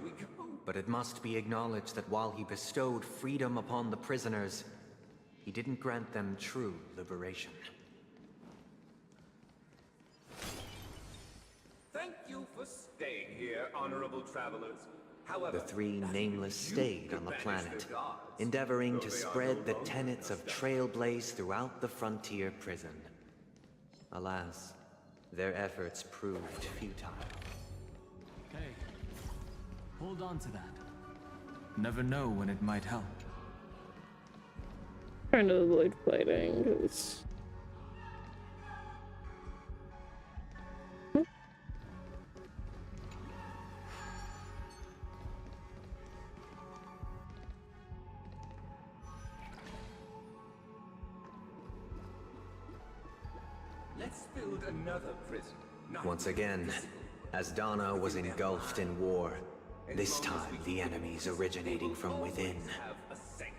but it must be acknowledged that while he bestowed freedom upon the prisoners, he didn't grant them true liberation. Thank you for staying here, honorable travelers. However, The 3 nameless stayed on the planet, endeavoring to spread the tenets of Trailblaze throughout the frontier prison. Alas, their efforts proved futile. Hey, hold on to that. Never know when it might help. Trying to avoid fighting, because... let's build another prison. Once again, Asdana was engulfed in war. This time, the enemies originating from within.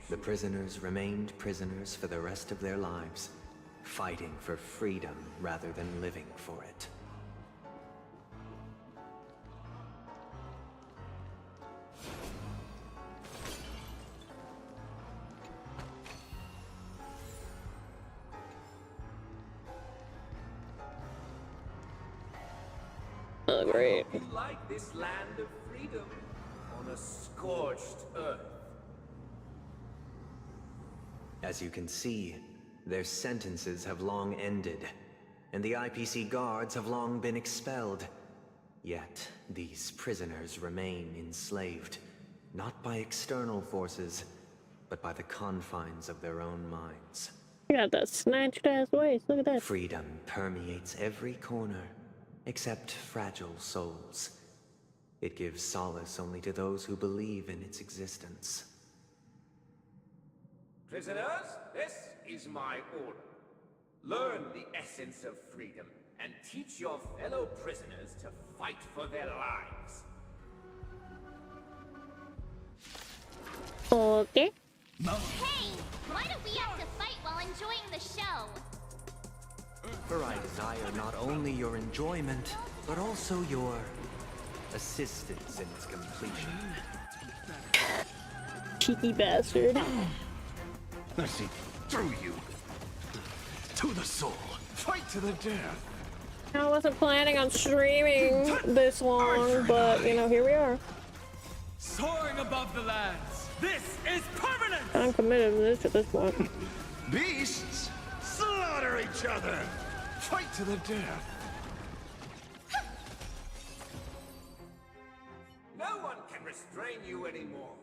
The prisoners remained prisoners for the rest of their lives, fighting for freedom rather than living for it. Oh, great. You like this land of freedom on a scorched earth. As you can see, their sentences have long ended, and the IPC guards have long been expelled. Yet, these prisoners remain enslaved, not by external forces, but by the confines of their own minds. You got that snatched ass waist. Look at that. Freedom permeates every corner, except fragile souls. It gives solace only to those who believe in its existence. Prisoners, this is my order. Learn the essence of freedom and teach your fellow prisoners to fight for their lives. Okay. Hey! Why do we have to fight while enjoying the show? For I desire not only your enjoyment, but also your assistance in its completion. Cheeky bastard. I see through you. To the soul. Fight to the death. I wasn't planning on streaming this long, but you know, here we are. Soaring above the lands. This is permanent. I'm committed to this at this point. Beasts slaughter each other. Fight to the death. No one can restrain you anymore.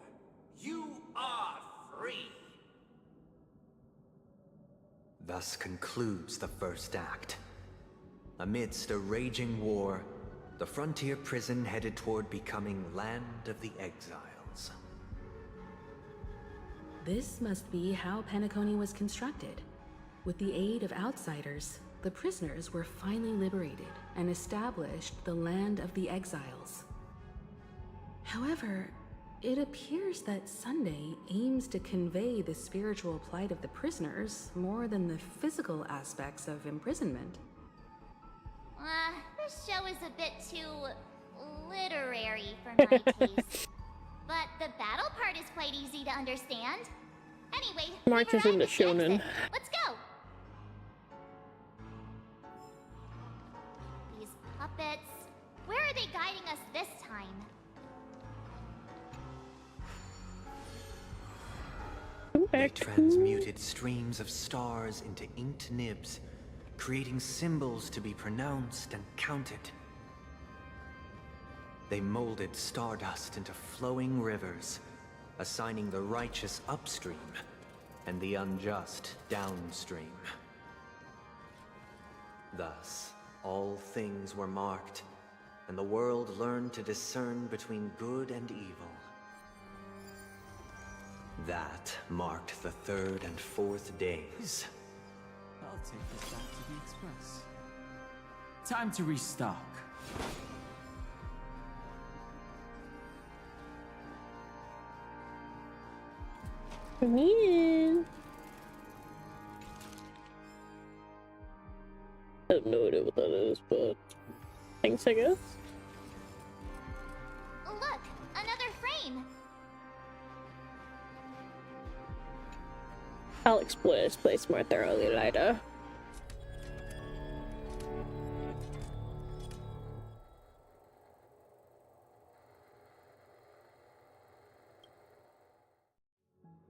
You are free. Thus concludes the first act. Amidst a raging war, the frontier prison headed toward becoming Land of the Exiles. This must be how Penacony was constructed. With the aid of outsiders, the prisoners were finally liberated and established the Land of the Exiles. However, it appears that Sunday aims to convey the spiritual plight of the prisoners more than the physical aspects of imprisonment. This show is a bit too literary for my taste. But the battle part is quite easy to understand. Anyway, Marches into shonen. Let's go! These puppets... Where are they guiding us this time? They transmuted streams of stars into inked nibs, creating symbols to be pronounced and counted. They molded stardust into flowing rivers, assigning the righteous upstream and the unjust downstream. Thus, all things were marked, and the world learned to discern between good and evil. That marked the third and fourth days. I'll take this back to the Express. Time to restock. Yeah. I have no idea what that is, but thanks, I guess. Look! Another frame! I'll explore this place more thoroughly later.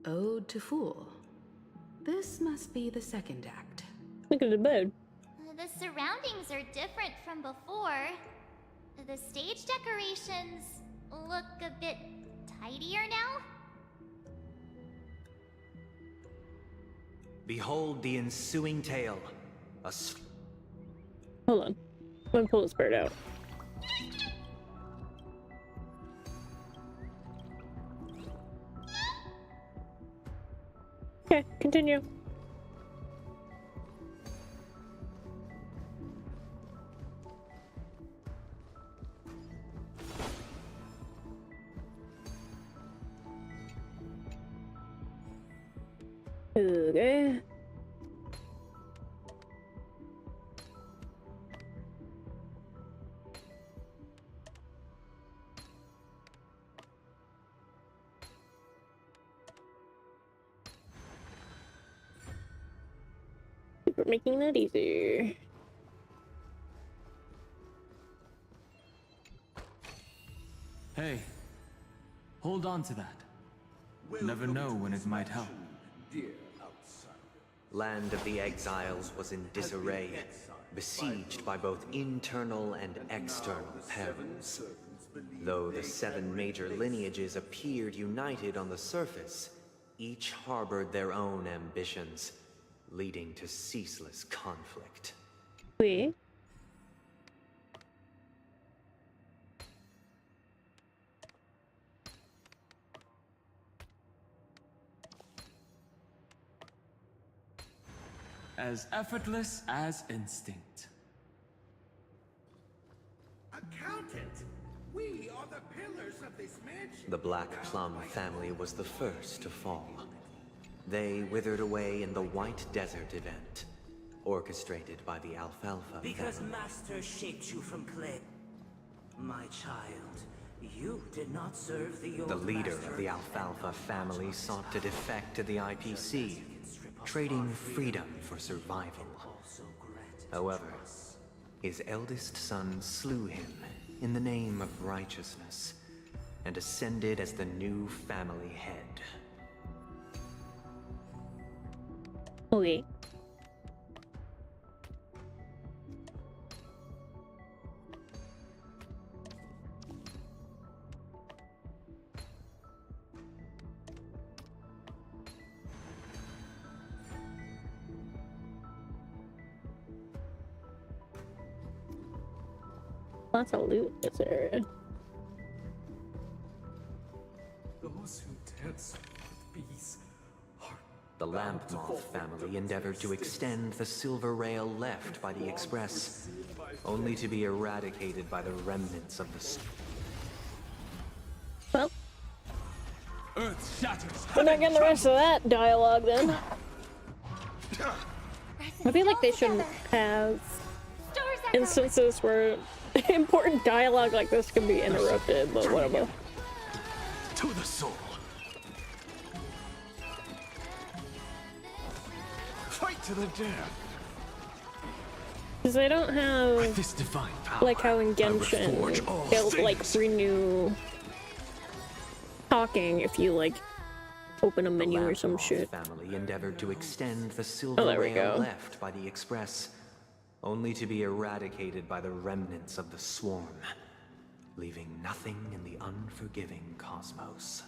Ode to Fool. This must be the second act. Look at the bed. The surroundings are different from before. The stage decorations look a bit tidier now. Behold the ensuing tale. Hold on. Let me pull this bird out. Okay, continue. Okay. We're making that easier. Hey, hold on to that. Never know when it might help. Land of the Exiles was in disarray, besieged by both internal and external perils. Though the 7 major lineages appeared united on the surface, each harbored their own ambitions, leading to ceaseless conflict. Oui. As effortless as instinct. Accountant, we are the pillars of this mansion. The Black Plum family was the first to fall. They withered away in the White Desert event, orchestrated by the Alfalfa Because family. Master shaped you from clay. My child, you did not serve the old The leader master. of the Alfalfa family sought to defect to the IPC, trading freedom for survival. However, his eldest son slew him in the name of righteousness and ascended as the new family head. Oui. Lots of loot in this area. Those who dance with bees are The Lamp Moth family endeavored to extend the silver rail left by the Express, only to be eradicated by the remnants of the Well, Earth shatters. we're not getting the rest of that dialogue then. I feel like they shouldn't have instances where important dialogue like this can be interrupted, but whatever. to the soul. Fight to the death. Because they don't have, This divine power, like how in I would forge all Genshin, they'll like things. renew talking if you like open a menu or some shit. family endeavored to extend the silver Oh, there we rail go. left by the Express, only to be eradicated by the remnants of the swarm, leaving nothing in the unforgiving cosmos.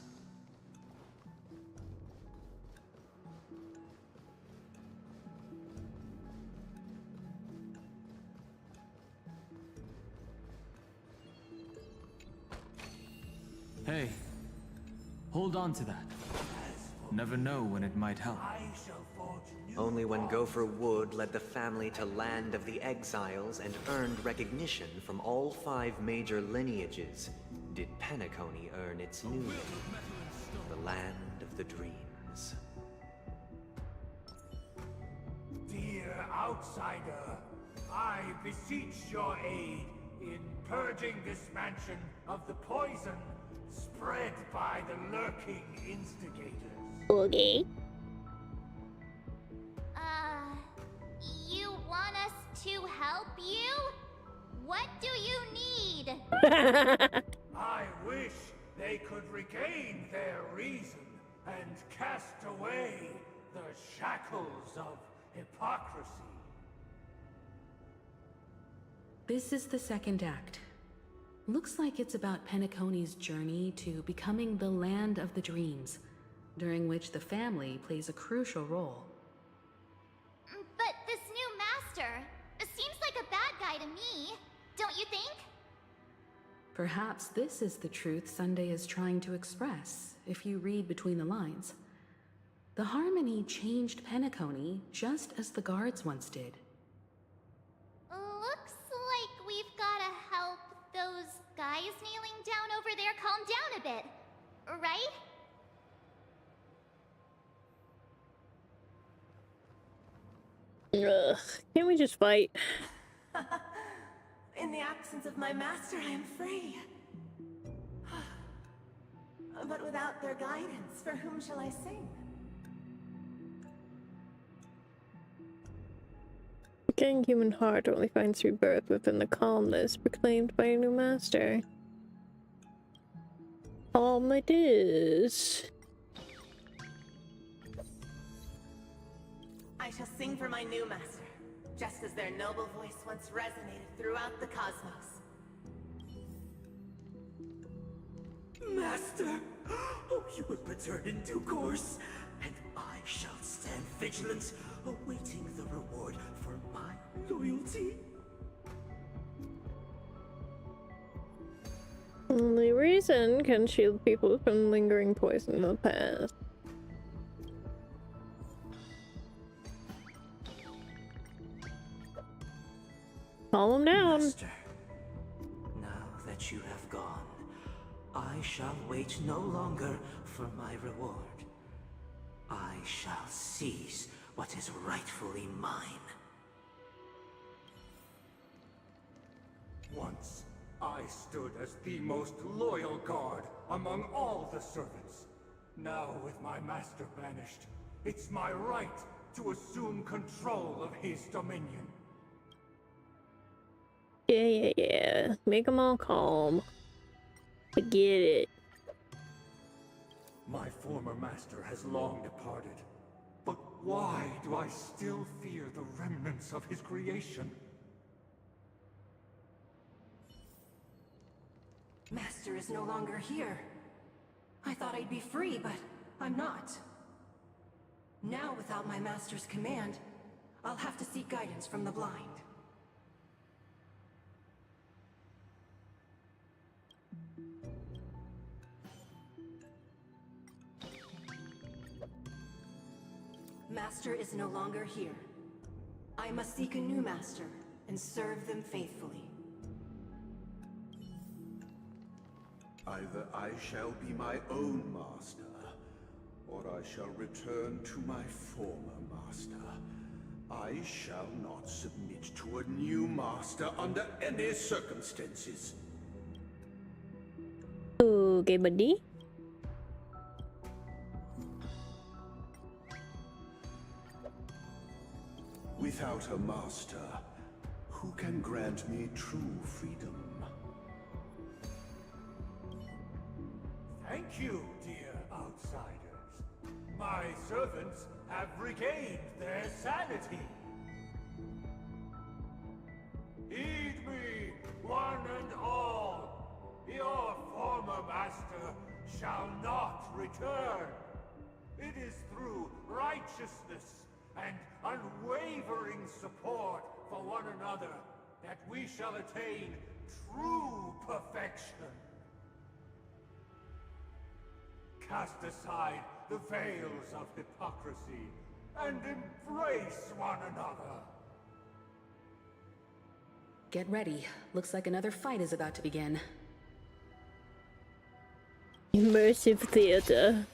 Hey, hold on to that. Never know when it might help. Only when Gopher Wood led the family to Land of the Exiles and earned recognition from all 5 major lineages did Penacony earn its new name, the Land of the Dreams. Dear outsider, I beseech your aid in purging this mansion of the poison spread by the lurking instigators. Okay. You want us to help you? What do you need? I wish they could regain their reason and cast away the shackles of hypocrisy. This is the second act. Looks like it's about Penacony's journey to becoming the Land of the Dreams, during which the family plays a crucial role. But this new master seems like a bad guy to me, don't you think? Perhaps this is the truth Sunday is trying to express, if you read between the lines. The Harmony changed Penacony just as the guards once did. Looks like we've gotta help those guys kneeling down over there calm down a bit, right? Ugh, can't we just fight? In the absence of my master, I am free. But without their guidance, for whom shall I sing? A king human heart only finds rebirth within the calmness proclaimed by a new master. Calm it is. I shall sing for my new master, just as their noble voice once resonated throughout the cosmos. Master! Oh, you will return in due course, and I shall stand and vigilance, awaiting the reward for my loyalty. Only reason can shield people from lingering poison in the past. Calm him down. Master, now that you have gone, I shall wait no longer for my reward. I shall seize what is rightfully mine. Once, I stood as the most loyal guard among all the servants. Now, with my master banished, it's my right to assume control of his dominion. Yeah. Make them all calm. I get it. My former master has long departed. But why do I still fear the remnants of his creation? Master is no longer here. I thought I'd be free, but I'm not. Now, without my master's command, I'll have to seek guidance from the blind. Master is no longer here. I must seek a new master and serve them faithfully. Either I shall be my own master, or I shall return to my former master. I shall not submit to a new master under any circumstances. Okay, buddy. Without a master, who can grant me true freedom? Thank you, dear outsiders. My servants have regained their sanity. Heed me, one and all. Your former master shall not return. It is through righteousness and unwavering support for one another that we shall attain true perfection. Cast aside the veils of hypocrisy and embrace one another. Get ready. Looks like another fight is about to begin. Immersive theater.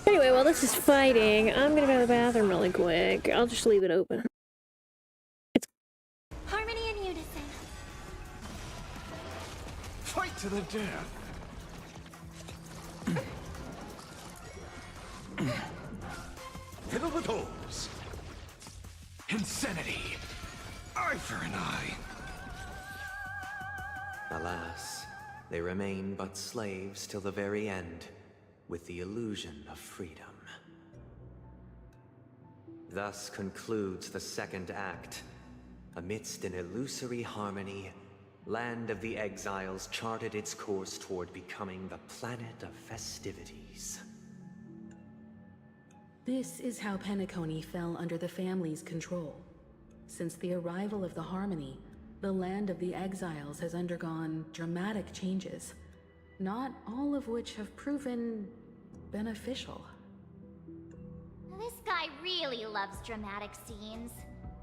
Anyway, while this is fighting, I'm gonna go to the bathroom really quick. I'll just leave it open. Harmony and unison. Fight to the death. Fiddle with holes. Insanity. Eye for an eye. Alas, they remain but slaves till the very end, with the illusion of freedom. Thus concludes the second act. Amidst an illusory harmony, Land of the Exiles charted its course toward becoming the planet of festivities. This is how Penacony fell under the family's control. Since the arrival of the Harmony, the Land of the Exiles has undergone dramatic changes, not all of which have proven beneficial. This guy really loves dramatic scenes.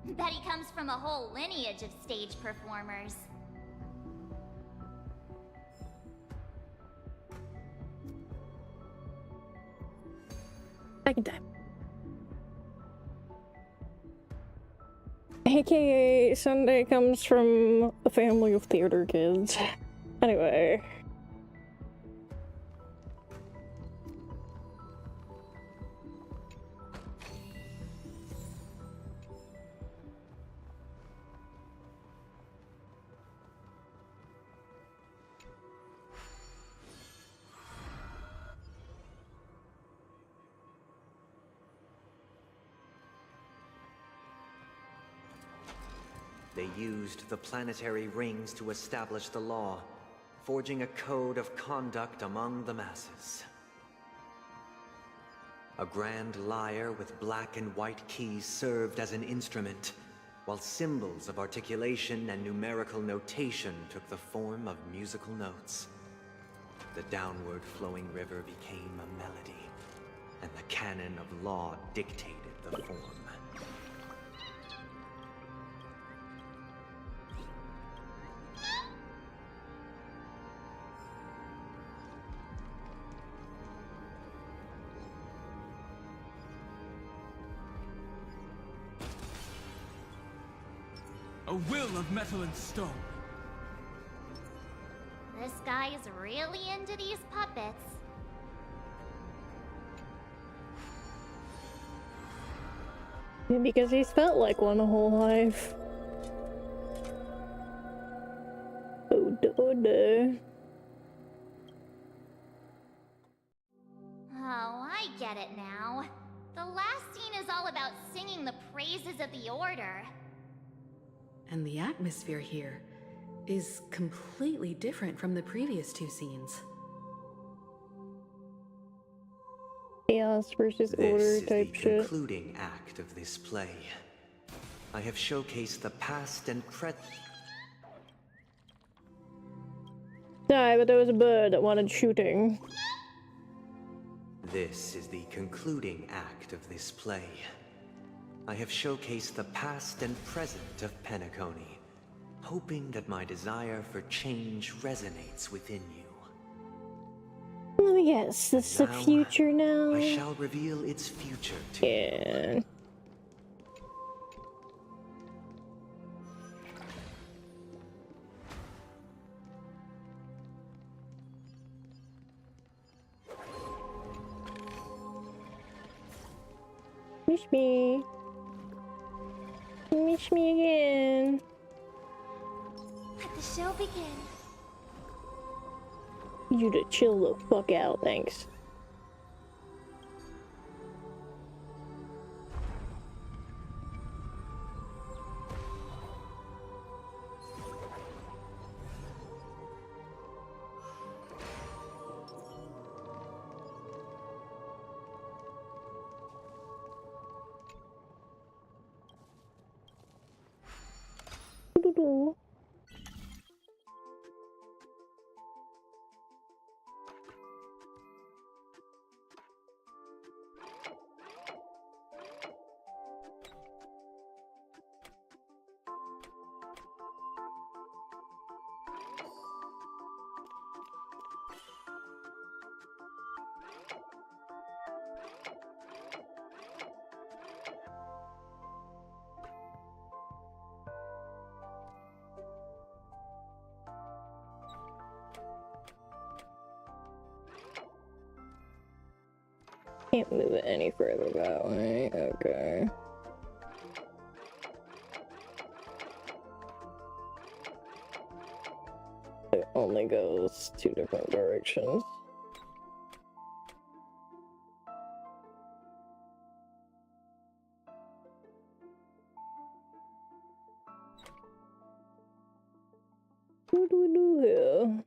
Bet he comes from a whole lineage of stage performers. Second time. AKA Sunday comes from a family of theater kids. Anyway. They used the planetary rings to establish the law, forging a code of conduct among the masses. A grand lyre with black and white keys served as an instrument, while symbols of articulation and numerical notation took the form of musical notes. The downward flowing river became a melody, and the canon of law dictated the form. A will of metal and stone. This guy is really into these puppets. Because he's felt like one a whole life. Oh, no. Oh, I get it now. The last scene is all about singing the praises of the Order. And the atmosphere here is completely different from the previous two scenes. Chaos versus order type shit. This is the concluding act of this play. I have showcased the past and present. Die, but there was a bird that wanted shooting. This is the concluding act of this play. I have showcased the past and present of Penacony, hoping that my desire for change resonates within you. Let me guess, this is the future now? I shall reveal its future to you. Miss me. Miss me again. Let the show begin. You to chill the fuck out, thanks. Doo-doo-doo. Can't move it any further that way. Okay. It only goes two different directions. What do we do here?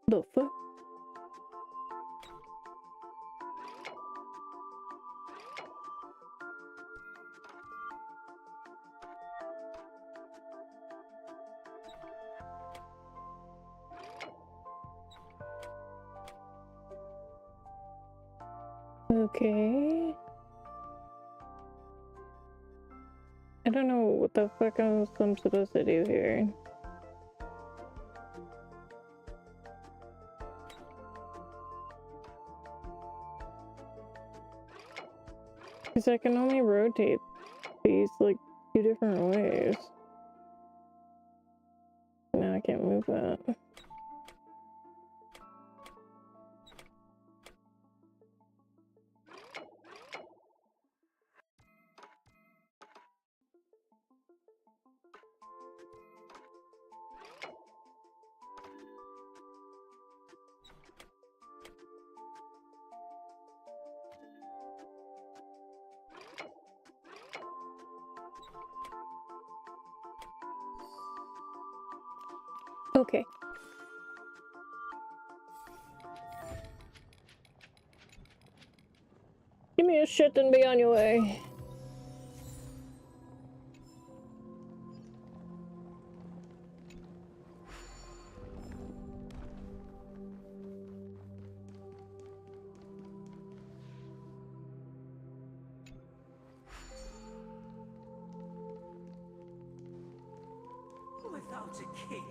The fuck? Okay. I don't know what the fuck else I'm supposed to do here. Because I can only rotate these like two different ways. Now I can't move that. Okay. Give me a shit and be on your way. Without a king,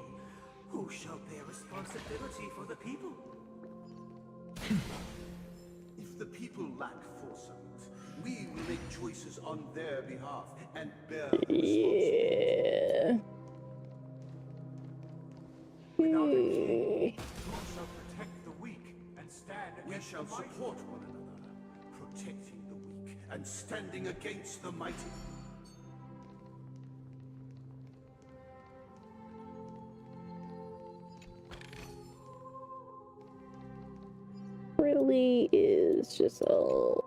who shall bear responsibility for the people? If the people lack foresight, we will make choices on their behalf and bear the responsibility. Without a king, who shall protect the weak and stand against the mighty? We shall support one another, protecting the weak and standing against the mighty. Really is just all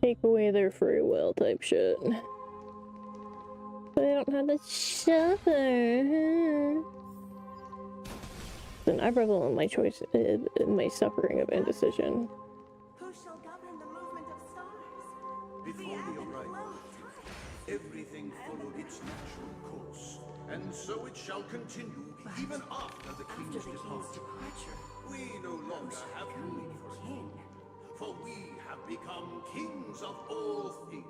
take away their free will type shit. But I don't have the suffer. Then I revel in my choice, in my suffering of indecision. Who shall govern the movement of stars? Before the arrival, everything followed its natural course, and so it shall continue even after the king's departure. We no longer have need for a king, for we have become kings of all things.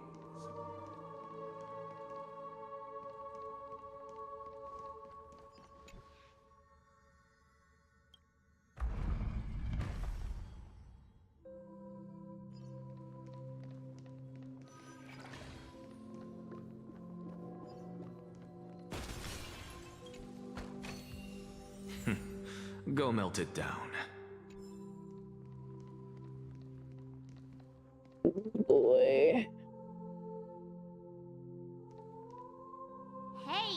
Go melt it down. Boy. Hey,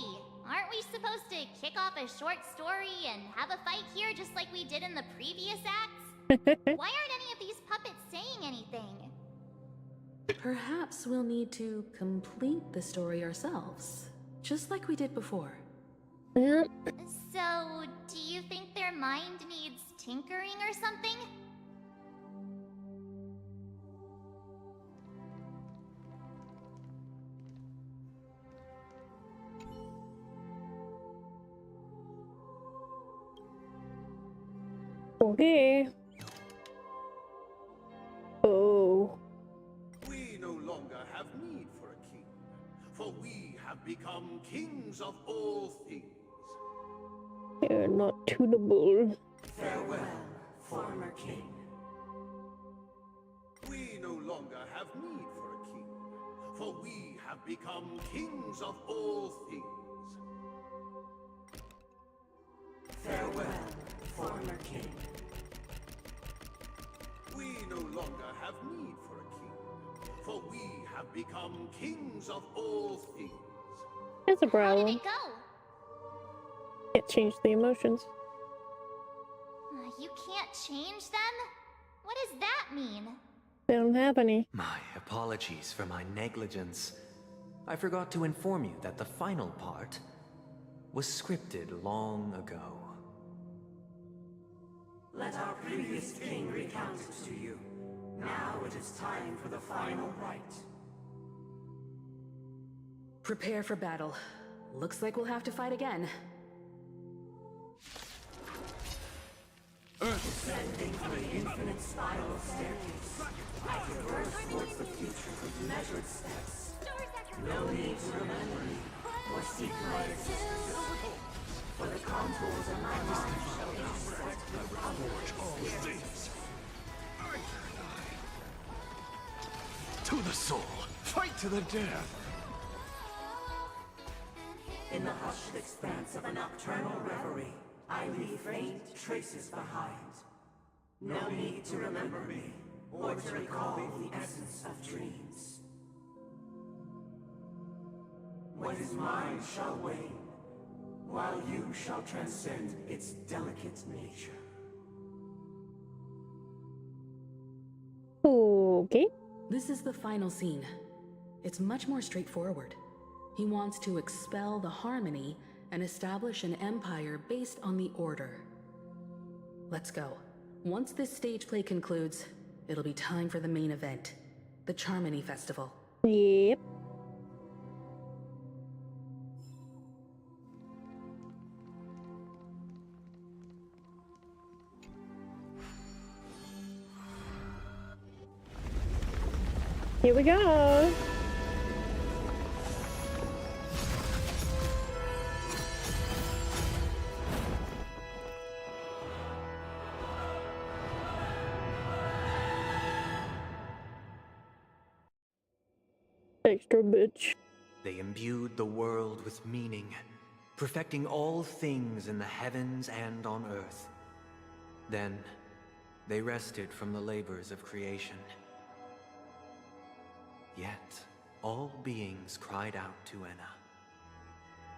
aren't we supposed to kick off a short story and have a fight here just like we did in the previous acts? Why aren't any of these puppets saying anything? Perhaps we'll need to complete the story ourselves, just like we did before. Yep. So, do you think their mind needs tinkering or something? Okay. Oh. We no longer have need for a king, for we have become kings of all things. You're not tunable. Farewell, former king. We no longer have need for a king, for we have become kings of all things. Farewell, former king. We no longer have need for a king, for we have become kings of all things. That's a problem. How did it go? Can't change the emotions. You can't change them? What does that mean? They don't have any. My apologies for my negligence. I forgot to inform you that the final part was scripted long ago. Let our previous king recount it to you. Now it is time for the final rite. Prepare for battle. Looks like we'll have to fight again. Descending from the infinite spiral staircase, I traverse towards the future with measured steps. No need to remember me or seek my existence, for the contours of my mind shall intersect with other experiences. To the soul, fight to the death. In the hushed expanse of a nocturnal reverie, I leave faint traces behind. No need to remember me, or to recall the essence of dreams. What is mine shall wane, while you shall transcend its delicate nature. Okay. This is the final scene. It's much more straightforward. He wants to expel the Harmony and establish an empire based on the Order. Let's go. Once this stage play concludes, it'll be time for the main event, the Charmony Festival. Yep. Here we go. Extra bitch. They imbued the world with meaning, perfecting all things in the heavens and on earth. Then, they rested from the labors of creation. Yet, all beings cried out to Enna.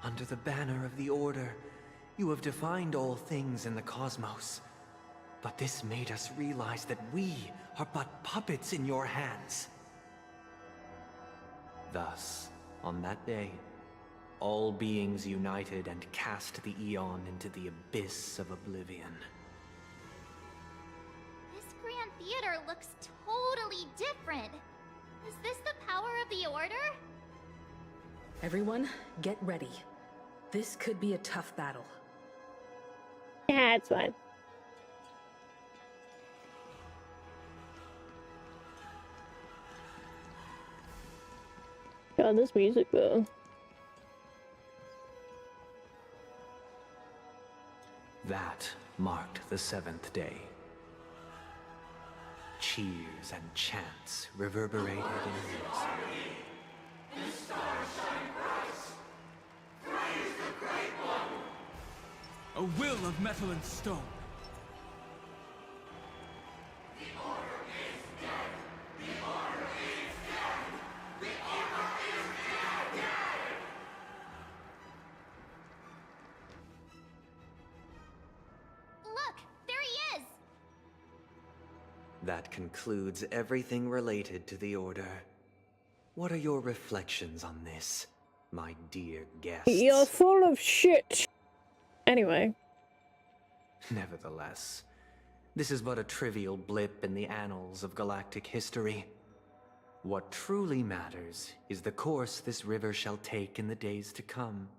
Under the banner of the Order, you have defined all things in the cosmos. But this made us realize that we are but puppets in your hands. Thus, on that day, all beings united and cast the Eon into the abyss of oblivion. This Grand Theater looks totally different. Is this the power of the Order? Everyone, get ready. This could be a tough battle. Yeah, it's fine. God, this music though. That marked the 7th day. Cheers and chants reverberated in unison. The stars shine bright. Praise the Great One. A will of metal and stone. The Order is dead. The Order is dead. The Order is dead. Look, there he is. That concludes everything related to the Order. What are your reflections on this, my dear guests? You're full of shit. Anyway. Nevertheless, this is but a trivial blip in the annals of galactic history. What truly matters is the course this river shall take in the days to come.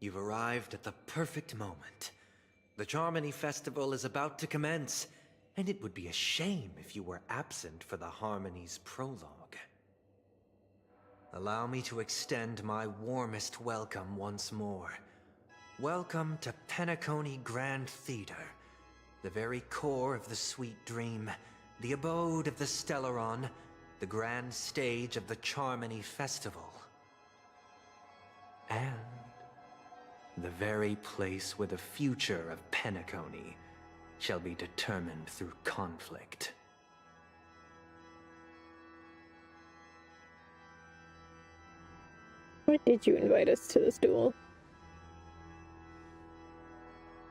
You've arrived at the perfect moment. The Charmony Festival is about to commence, and it would be a shame if you were absent for the Harmony's prologue. Allow me to extend my warmest welcome once more. Welcome to Penacony Grand Theater, the very core of the sweet dream, the abode of the Stellaron, the grand stage of the Charmony Festival. And the very place where the future of Penacony shall be determined through conflict. Why did you invite us to this duel?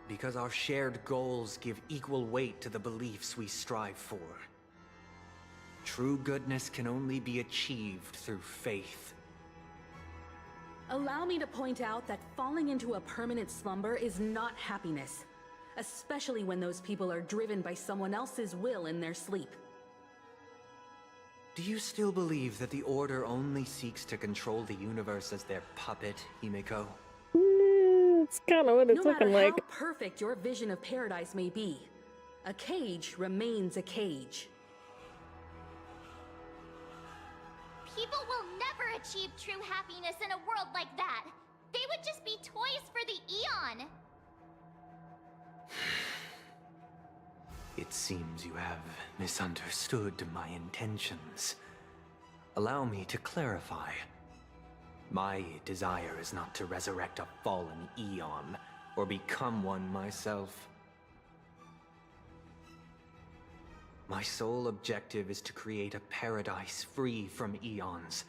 Because our shared goals give equal weight to the beliefs we strive for. True goodness can only be achieved through faith. Allow me to point out that falling into a permanent slumber is not happiness, especially when those people are driven by someone else's will in their sleep. Do you still believe that the Order only seeks to control the universe as their puppet, Himiko? It's kind of what it's looking like. No matter how perfect your vision of paradise may be, a cage remains a cage. People will never achieve true happiness in a world like that. They would just be toys for the Eon. It seems you have misunderstood my intentions. Allow me to clarify. My desire is not to resurrect a fallen Eon, or become one myself. My sole objective is to create a paradise free from Eons,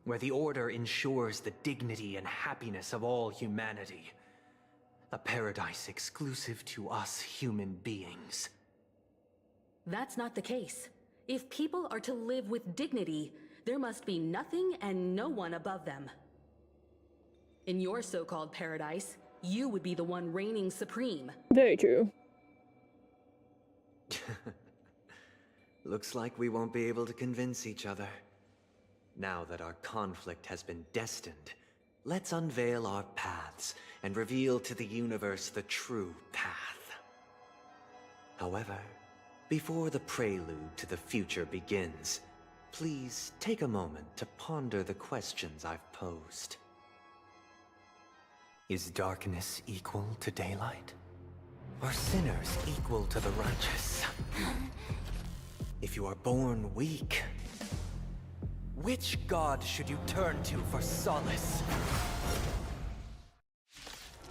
where the Order ensures the dignity and happiness of all humanity. A paradise exclusive to us human beings. That's not the case. If people are to live with dignity, there must be nothing and no one above them. In your so-called paradise, you would be the one reigning supreme. Very true. Looks like we won't be able to convince each other. Now that our conflict has been destined, let's unveil our paths and reveal to the universe the true path. However, before the prelude to the future begins, please take a moment to ponder the questions I've posed. Is darkness equal to daylight? Are sinners equal to the righteous? If you are born weak, which god should you turn to for solace?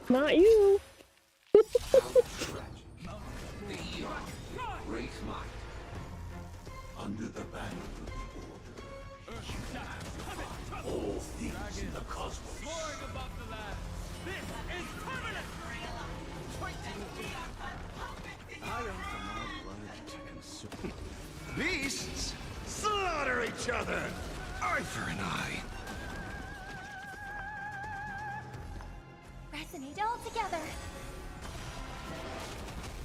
Not you. Great might. Under the banner of the Order, all things in the cosmos. Soaring above the land. This is permanent! I offer my blood to consume. Beasts slaughter each other! Eye for an eye. Resonate all together.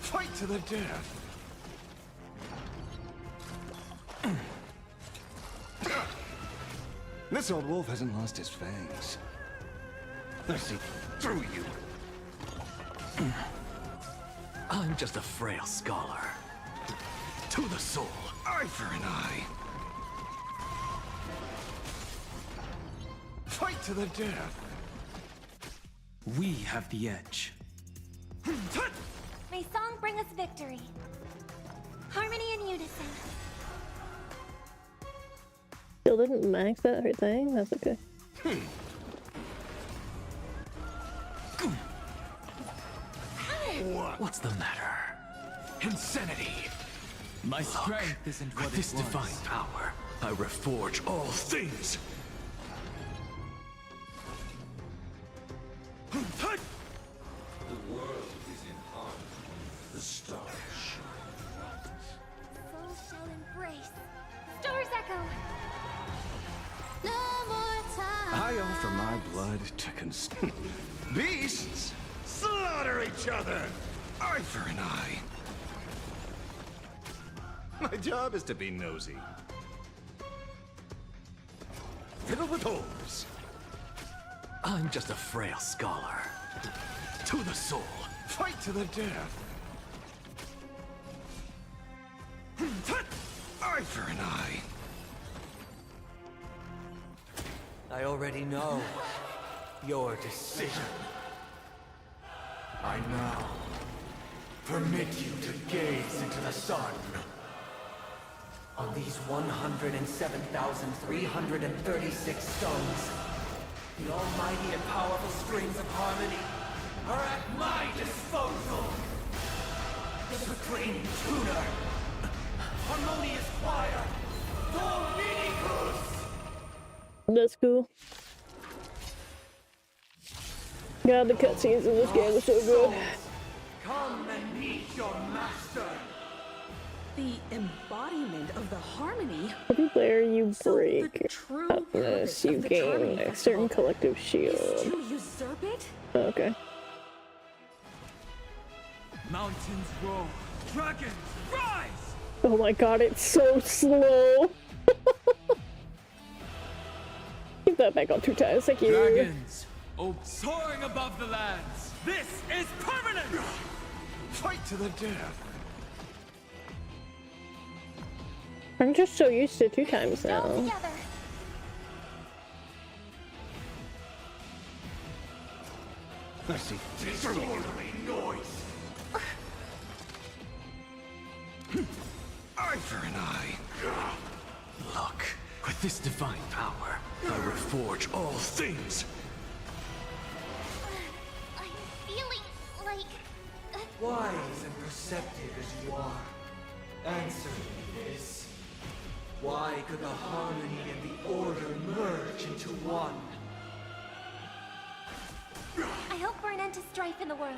Fight to the death. This old wolf hasn't lost his fangs. I see through you. I'm just a frail scholar. To the soul, eye for an eye. Fight to the death. We have the edge. May song bring us victory. Harmony and unison. Still didn't max out her thing? That's okay. What's the matter? Insanity! My strength isn't what With this it was. divine power, I reforge all things! The world is in harmony. The stars Soul shall embrace. Stars echo. No more time. I offer my blood to consume. Beasts slaughter each other! Eye for an eye. My job is to be nosy. Fiddle with holes. I'm just a frail scholar. To the soul, fight to the death. Eye for an eye. I already know your decision. I now permit you to gaze into the sun. On these 107,336 stones, the almighty and powerful springs of harmony are at my disposal. The proclaiming tuner, harmonious choir, Dominicus! That's cool. God, the cutscenes in this game are so good. Come and meet your master. The embodiment of the harmony. Every player you break true toughness, you gain a certain collective is shield. to usurp it? Okay. Mountains roll. Dragons rise! Oh my god, it's so slow. Keep that back on 2 times, thank you. Dragons, oh, soaring above the lands. This is permanent! Fight to the death. I'm just so used to 2 times now. Together. I see disorderly noise. Eye for an eye. Look, with this divine power, I reforge all things. I'm feeling like... Wise and perceptive as you are, answer me this. Why could the harmony and the order merge into one? I hope for an end to strife in the world.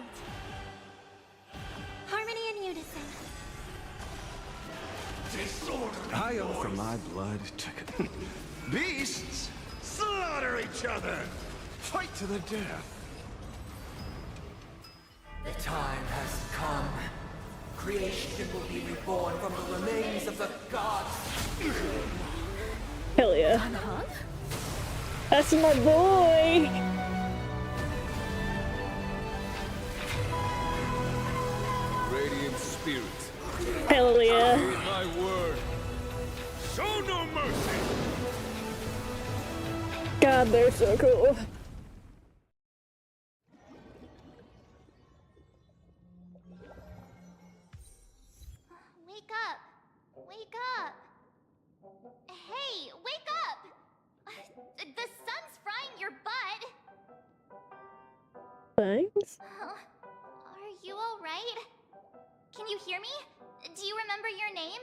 Harmony and unison. I offer my blood to Beasts slaughter each other! Fight to the death! The time has come. Creation will be reborn from the remains of the gods. Hell yeah. That's my boy! Radiant spirits. Hell yeah. My word. Show no mercy. God, they're so cool. Wake up! Wake up! Hey, wake up! The sun's frying your butt! Thanks. Are you alright? Can you hear me? Do you remember your name?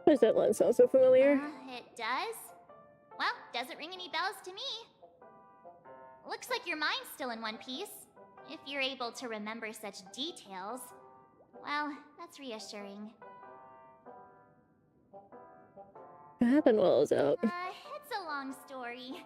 Why does that line sound so familiar? It does? Well, doesn't ring any bells to me. Looks like your mind's still in one piece. If you're able to remember such details. Well, that's reassuring. What happened while I was out? It's a long story.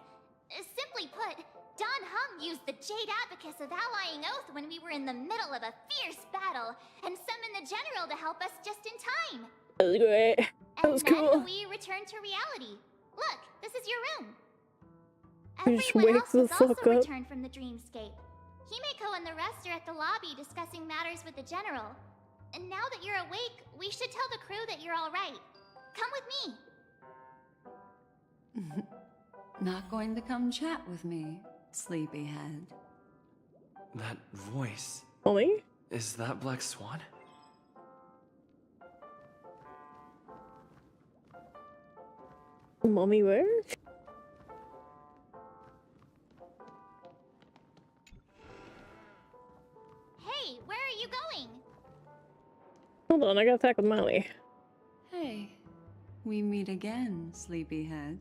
Simply put, Don Hung used the Jade Abacus of Allying Oath when we were in the middle of a fierce battle, and summoned the General to help us just in time. That was great. That was cool. And then we returned to reality. Look, this is your room. You just Everyone wake else the has fuck also up. returned from the dreamscape. Himeko and the rest are at the lobby discussing matters with the General. And now that you're awake, we should tell the crew that you're all right. Come with me. Not going to come chat with me, sleepyhead. That voice. Mommy? Is that Black Swan? Mommy, where? Hey, where are you going? Hold on, I gotta talk with Molly. Hey, we meet again, sleepyhead.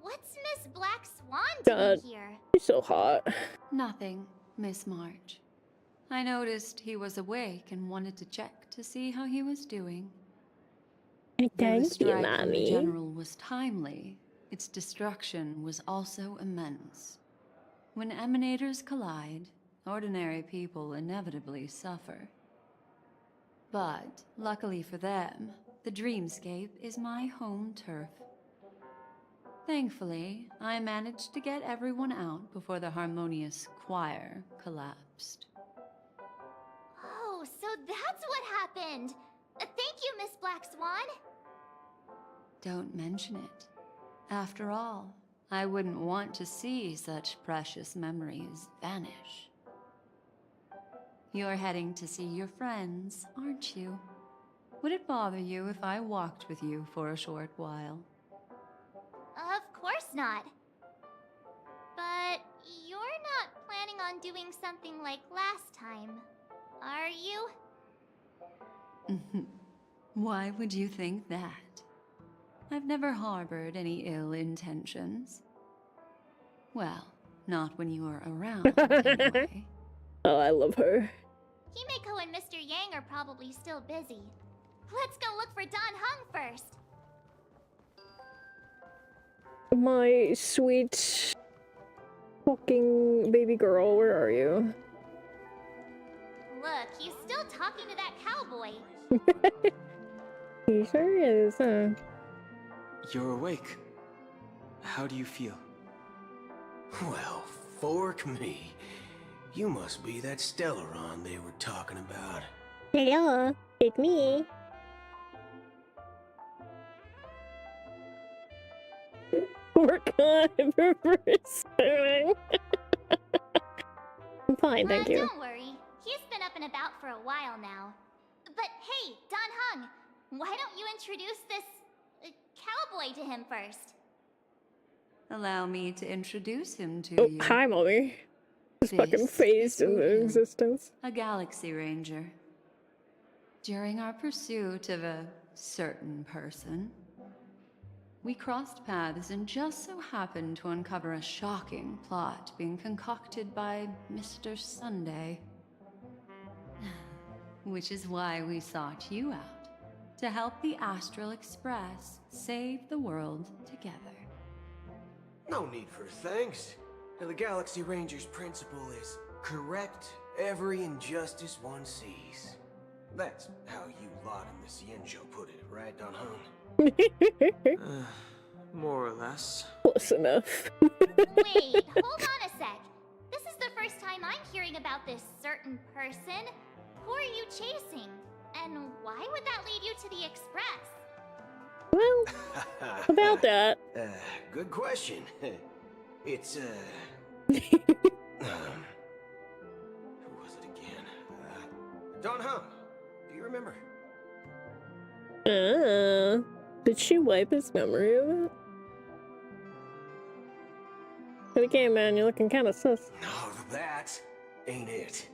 What's Miss Black Swan God, doing here? he's so hot. Nothing, Miss March. I noticed he was awake and wanted to check to see how he was doing. Though the Thank you, strike from the Mommy. General was timely, its destruction was also immense. When emanators collide, ordinary people inevitably suffer. But, luckily for them, the dreamscape is my home turf. Thankfully, I managed to get everyone out before the harmonious choir collapsed. Oh, so that's what happened. Thank you, Miss Black Swan. Don't mention it. After all, I wouldn't want to see such precious memories vanish. You're heading to see your friends, aren't you? Would it bother you if I walked with you for a short while? Of course not. But you're not planning on doing something like last time, are you? Why would you think that? I've never harbored any ill intentions. Well, not when you are around, anyway. Oh, I love her. Himeko and Mr. Yang are probably still busy. Let's go look for Don Hung first. My sweet fucking baby girl, where are you? Look, he's still talking to that cowboy. He sure is, huh? You're awake. How do you feel? Well, fork me. You must be that Stellaron they were talking about. Hello, it's me. Work on reversing. I'm fine, thank you. Don't worry. He's been up and about for a while now. But hey, Don Hung, why don't you introduce this cowboy to him first? Allow me to introduce him to Oh, you. hi, Mommy. His fucking This face is in Ryuuna, existence. a Galaxy Ranger. During our pursuit of a certain person, we crossed paths and just so happened to uncover a shocking plot being concocted by Mr. Sunday. which is why we sought you out, to help the Astral Express save the world together. No need for thanks. The Galaxy Ranger's principle is correct every injustice one sees. That's how you lot in the Cienjo put it, right, Don Hung? More or less. Close enough. Wait, hold on a sec. This is the first time I'm hearing about this certain person. Who are you chasing? And why would that lead you to the Express? Well, about that. Good question. It's, who was it again? Don Hung. Do you remember? Did she wipe his memory of it? But again, man, you're looking kind of sus. No, that ain't it.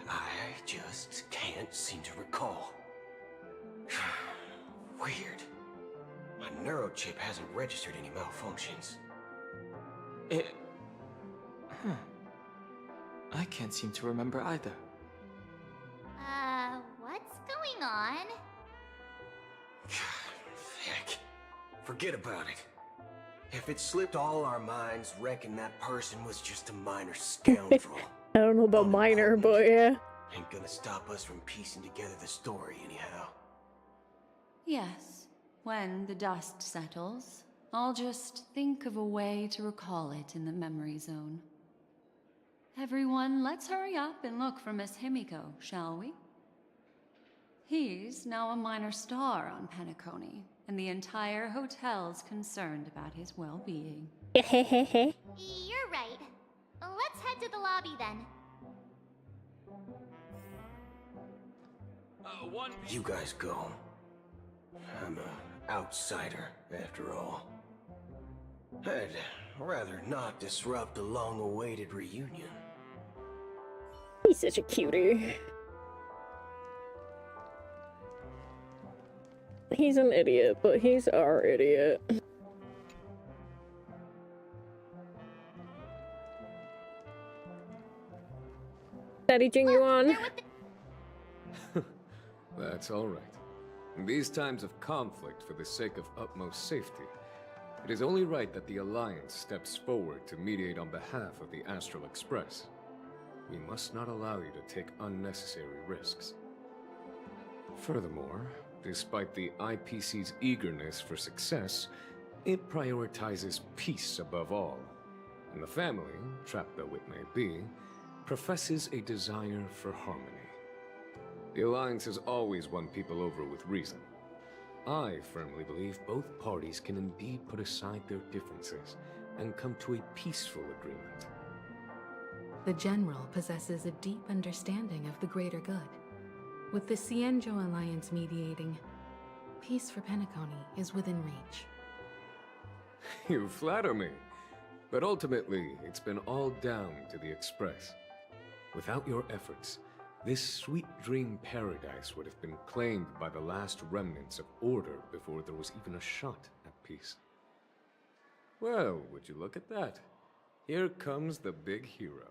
I just can't seem to recall. Weird. My neurochip hasn't registered any malfunctions. I can't seem to remember either. What's going on? Heck, forget about it. If it slipped all our minds, reckon that person was just a minor scoundrel. I don't know about minor, but yeah. Ain't gonna stop us from piecing together the story anyhow. Yes, when the dust settles, I'll just think of a way to recall it in the memory zone. Everyone, let's hurry up and look for Miss Himiko, shall we? He's now a minor star on Penacony, and the entire hotel's concerned about his well-being. You're right. Let's head to the lobby then. You guys go. I'm an outsider, after all. I'd rather not disrupt a long-awaited reunion. He's such a cutie. He's an idiot, but he's our idiot. Daddy Jing you on? That's all right. In these times of conflict for the sake of utmost safety, it is only right that the Alliance steps forward to mediate on behalf of the Astral Express. We must not allow you to take unnecessary risks. Furthermore, despite the IPC's eagerness for success, it prioritizes peace above all. And the family, trapped though it may be, professes a desire for harmony. The Alliance has always won people over with reason. I firmly believe both parties can indeed put aside their differences and come to a peaceful agreement. The General possesses a deep understanding of the greater good. With the Cienjo Alliance mediating, peace for Penacony is within reach. You flatter me, but ultimately it's been all down to the Express. Without your efforts, this sweet dream paradise would have been claimed by the last remnants of order before there was even a shot at peace. Well, would you look at that? Here comes the big hero.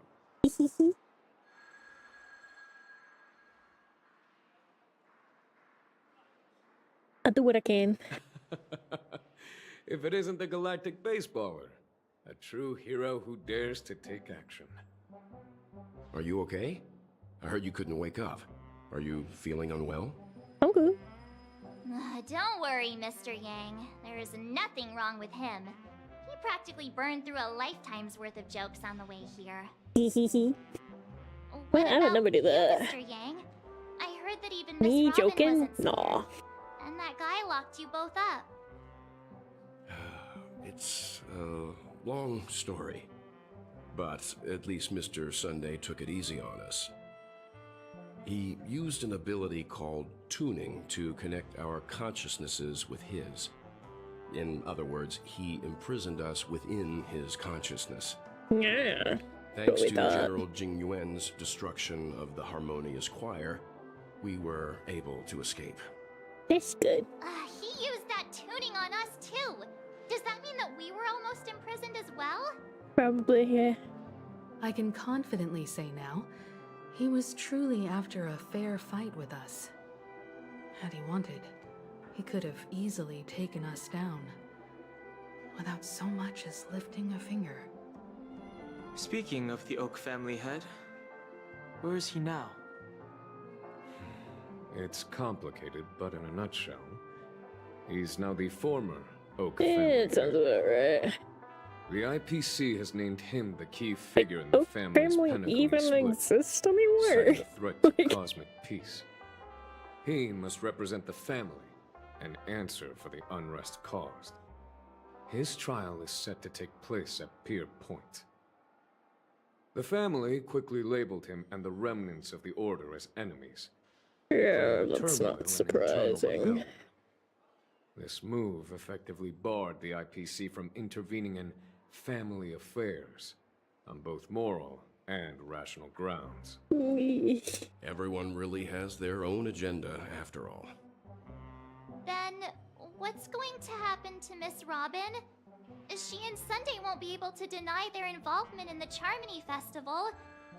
I'll do what I can. If it isn't the galactic baseballer, a true hero who dares to take action. Are you okay? I heard you couldn't wake up. Are you feeling unwell? I'm good. Don't worry, Mr. Yang. There is nothing wrong with him. He practically burned through a lifetime's worth of jokes on the way here. Well, I would never do that. Mr. Yang? I heard that even Me Miss Robin joking? wasn't scared, Nah. and that guy locked you both up. It's a long story. But at least Mr. Sunday took it easy on us. He used an ability called tuning to connect our consciousnesses with his. In other words, he imprisoned us within his consciousness. Yeah. Thanks to General Jing Yuan's destruction of the Harmonious Choir, we were able to escape. That's good. He used that tuning on us too. Does that mean that we were almost imprisoned as well? Probably, yeah. I can confidently say now, He was truly after a fair fight with us. Had he wanted, he could have easily taken us down, without so much as lifting a finger. Speaking of the Oak family head, where is he now? It's complicated, but in a nutshell, he's now the former Oak family It sounds about right. The IPC has named him the key figure in the Oak family's family Penacony even split, exist anymore? citing a threat to cosmic peace. He must represent the family and answer for the unrest caused. His trial is set to take place at Pier Point. The family quickly labeled him and the remnants of the Order as enemies. Yeah, claiming that's turmoil not and internal surprising. rebellion. This move effectively barred the IPC from intervening in family affairs on both moral and rational grounds. Everyone really has their own agenda, after all. Then, what's going to happen to Miss Robin? She and Sunday won't be able to deny their involvement in the Charmony Festival.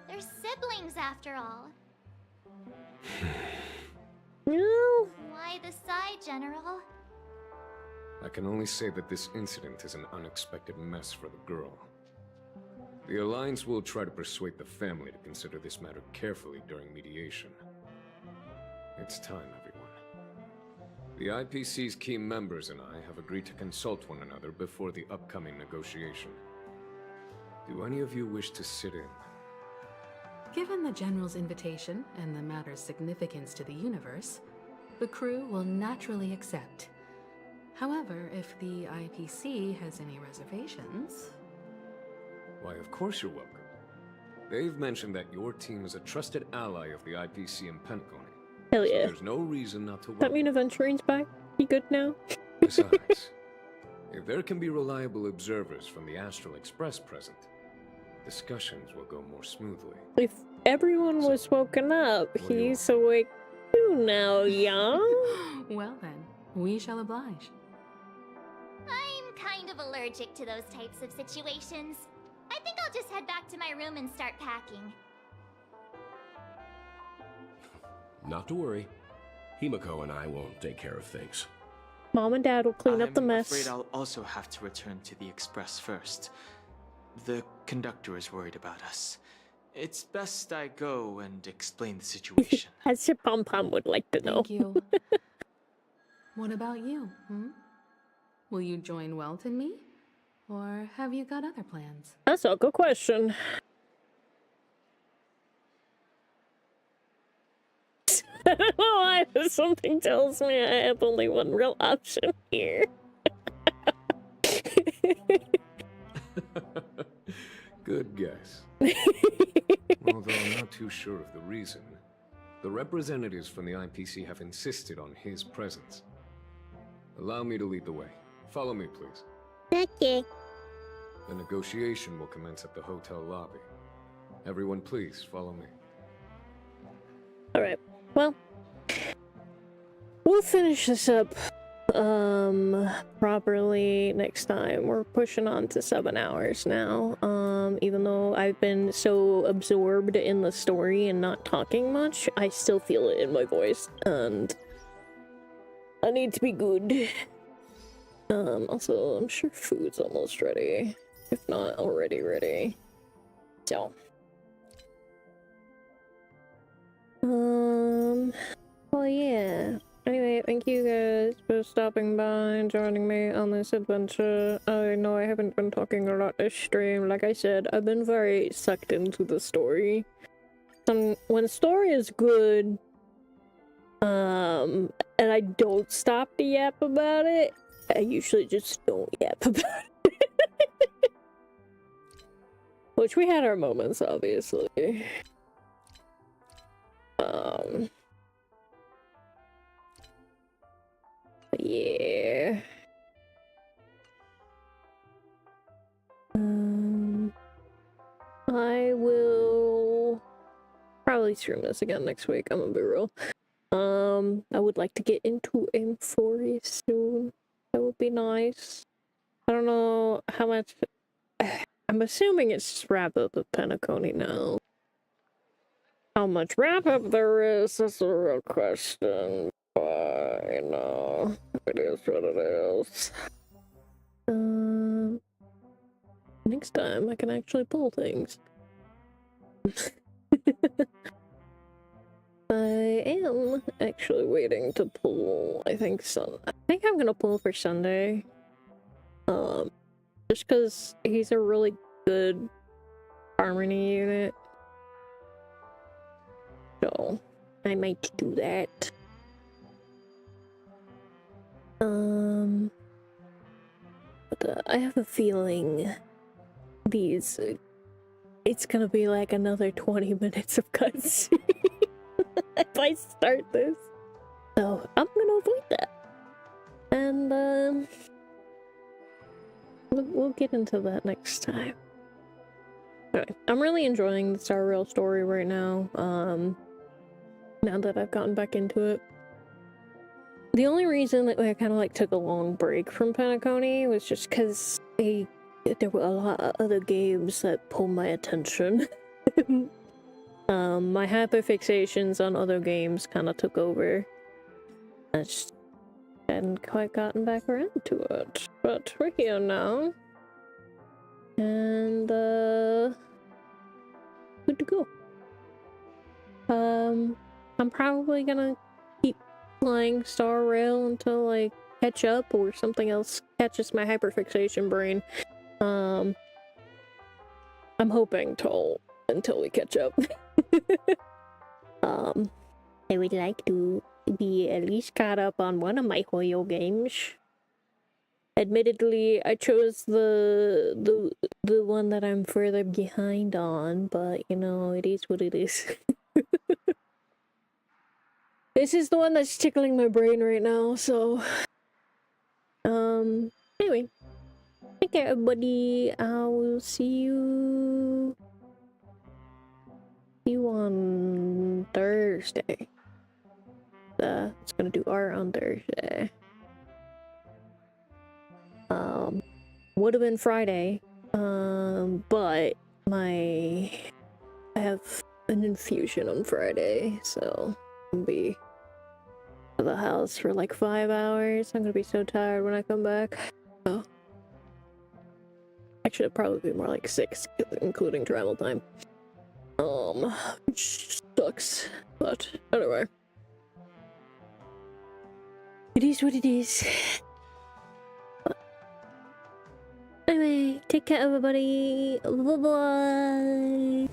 They're siblings, after all. No. Why the sigh, General? I can only say that this incident is an unexpected mess for the girl. The Alliance will try to persuade the family to consider this matter carefully during mediation. It's time, everyone. The IPC's key members and I have agreed to consult one another before the upcoming negotiation. Do any of you wish to sit in? Given the General's invitation and the matter's significance to the universe, the crew will naturally accept. However, if the IPC has any reservations... Why, of course you're welcome. They've mentioned that your team is a trusted ally of the IPC in Penacony. Hell So yeah. there's no reason not to That welcome. mean Aventurine's back? He good now? Besides, if there can be reliable observers from the Astral Express present, discussions will go more smoothly. If everyone was woken up, he's awake too now, yeah? Well then, we shall oblige. I'm kind of allergic to those types of situations. I think I'll just head back to my room and start packing. Not to worry. Himiko and I won't take care of things. Mom and Dad will clean up the mess. I'm afraid I'll also have to return to the Express first. The conductor is worried about us. It's best I go and explain the situation. As your pom-pom would like to know. Thank you. What about you, Will you join Welt and me? Or have you got other plans? That's a good question. I don't know why, but something tells me I have only one real option here. Good guess. Although I'm not too sure of the reason, the representatives from the IPC have insisted on his presence. Allow me to lead the way. Follow me, please. Okay. The negotiation will commence at the hotel lobby. Everyone, please follow me. Alright, well, we'll finish this up properly next time. We're pushing on to 7 hours now. Even though I've been so absorbed in the story and not talking much, I still feel it in my voice, and I need to be good. Also, I'm sure food's almost ready, if not already ready. So, well, yeah. Anyway, thank you guys for stopping by and joining me on this adventure. I know I haven't been talking a lot this stream. Like I said, I've been very sucked into the story. When the story is good, and I don't stop to yap about it, I usually just don't yap about it. Which we had our moments, obviously. Yeah. I will probably stream this again next week. I'm gonna be real. I would like to get into M4 soon. That would be nice. I don't know how much. I'm assuming it's just wrapped up with Penacony now. how much wrap-up there is a real question. But, you know, it is what it is. Next time I can actually pull things. I am actually waiting to pull, I think I'm gonna pull for Sunday. Just because he's a really good harmony unit. So, I might do that. But I have a feeling it's gonna be like another 20 minutes of cutscene if I start this. So I'm gonna avoid that. And we'll get into that next time. Anyway, I'm really enjoying the Star Rail story right now. Now that I've gotten back into it. The only reason that I kind of like took a long break from Penacony was just because there were a lot of other games that pulled my attention. My hyperfixations on other games kind of took over. I just hadn't quite gotten back around to it. But we're here now. And, good to go. I'm probably gonna keep playing Star Rail until I catch up or something else catches my hyperfixation brain. I'm hoping until we catch up. I would like to be at least caught up on one of my Hoyo games. Admittedly, I chose the one that I'm further behind on, but you know, it is what it is. This is the one that's tickling my brain right now, so anyway. Take care, everybody. I will see you on Thursday. It's gonna do art on Thursday. Would have been Friday, but I have an infusion on Friday, so I'll be at the house for like 5 hours. I'm gonna be so tired when I come back. Oh. Actually, it'd probably be more like 6, including travel time. Which sucks, but anyway. It is what it is. Anyway, take care, everybody. Bye-bye.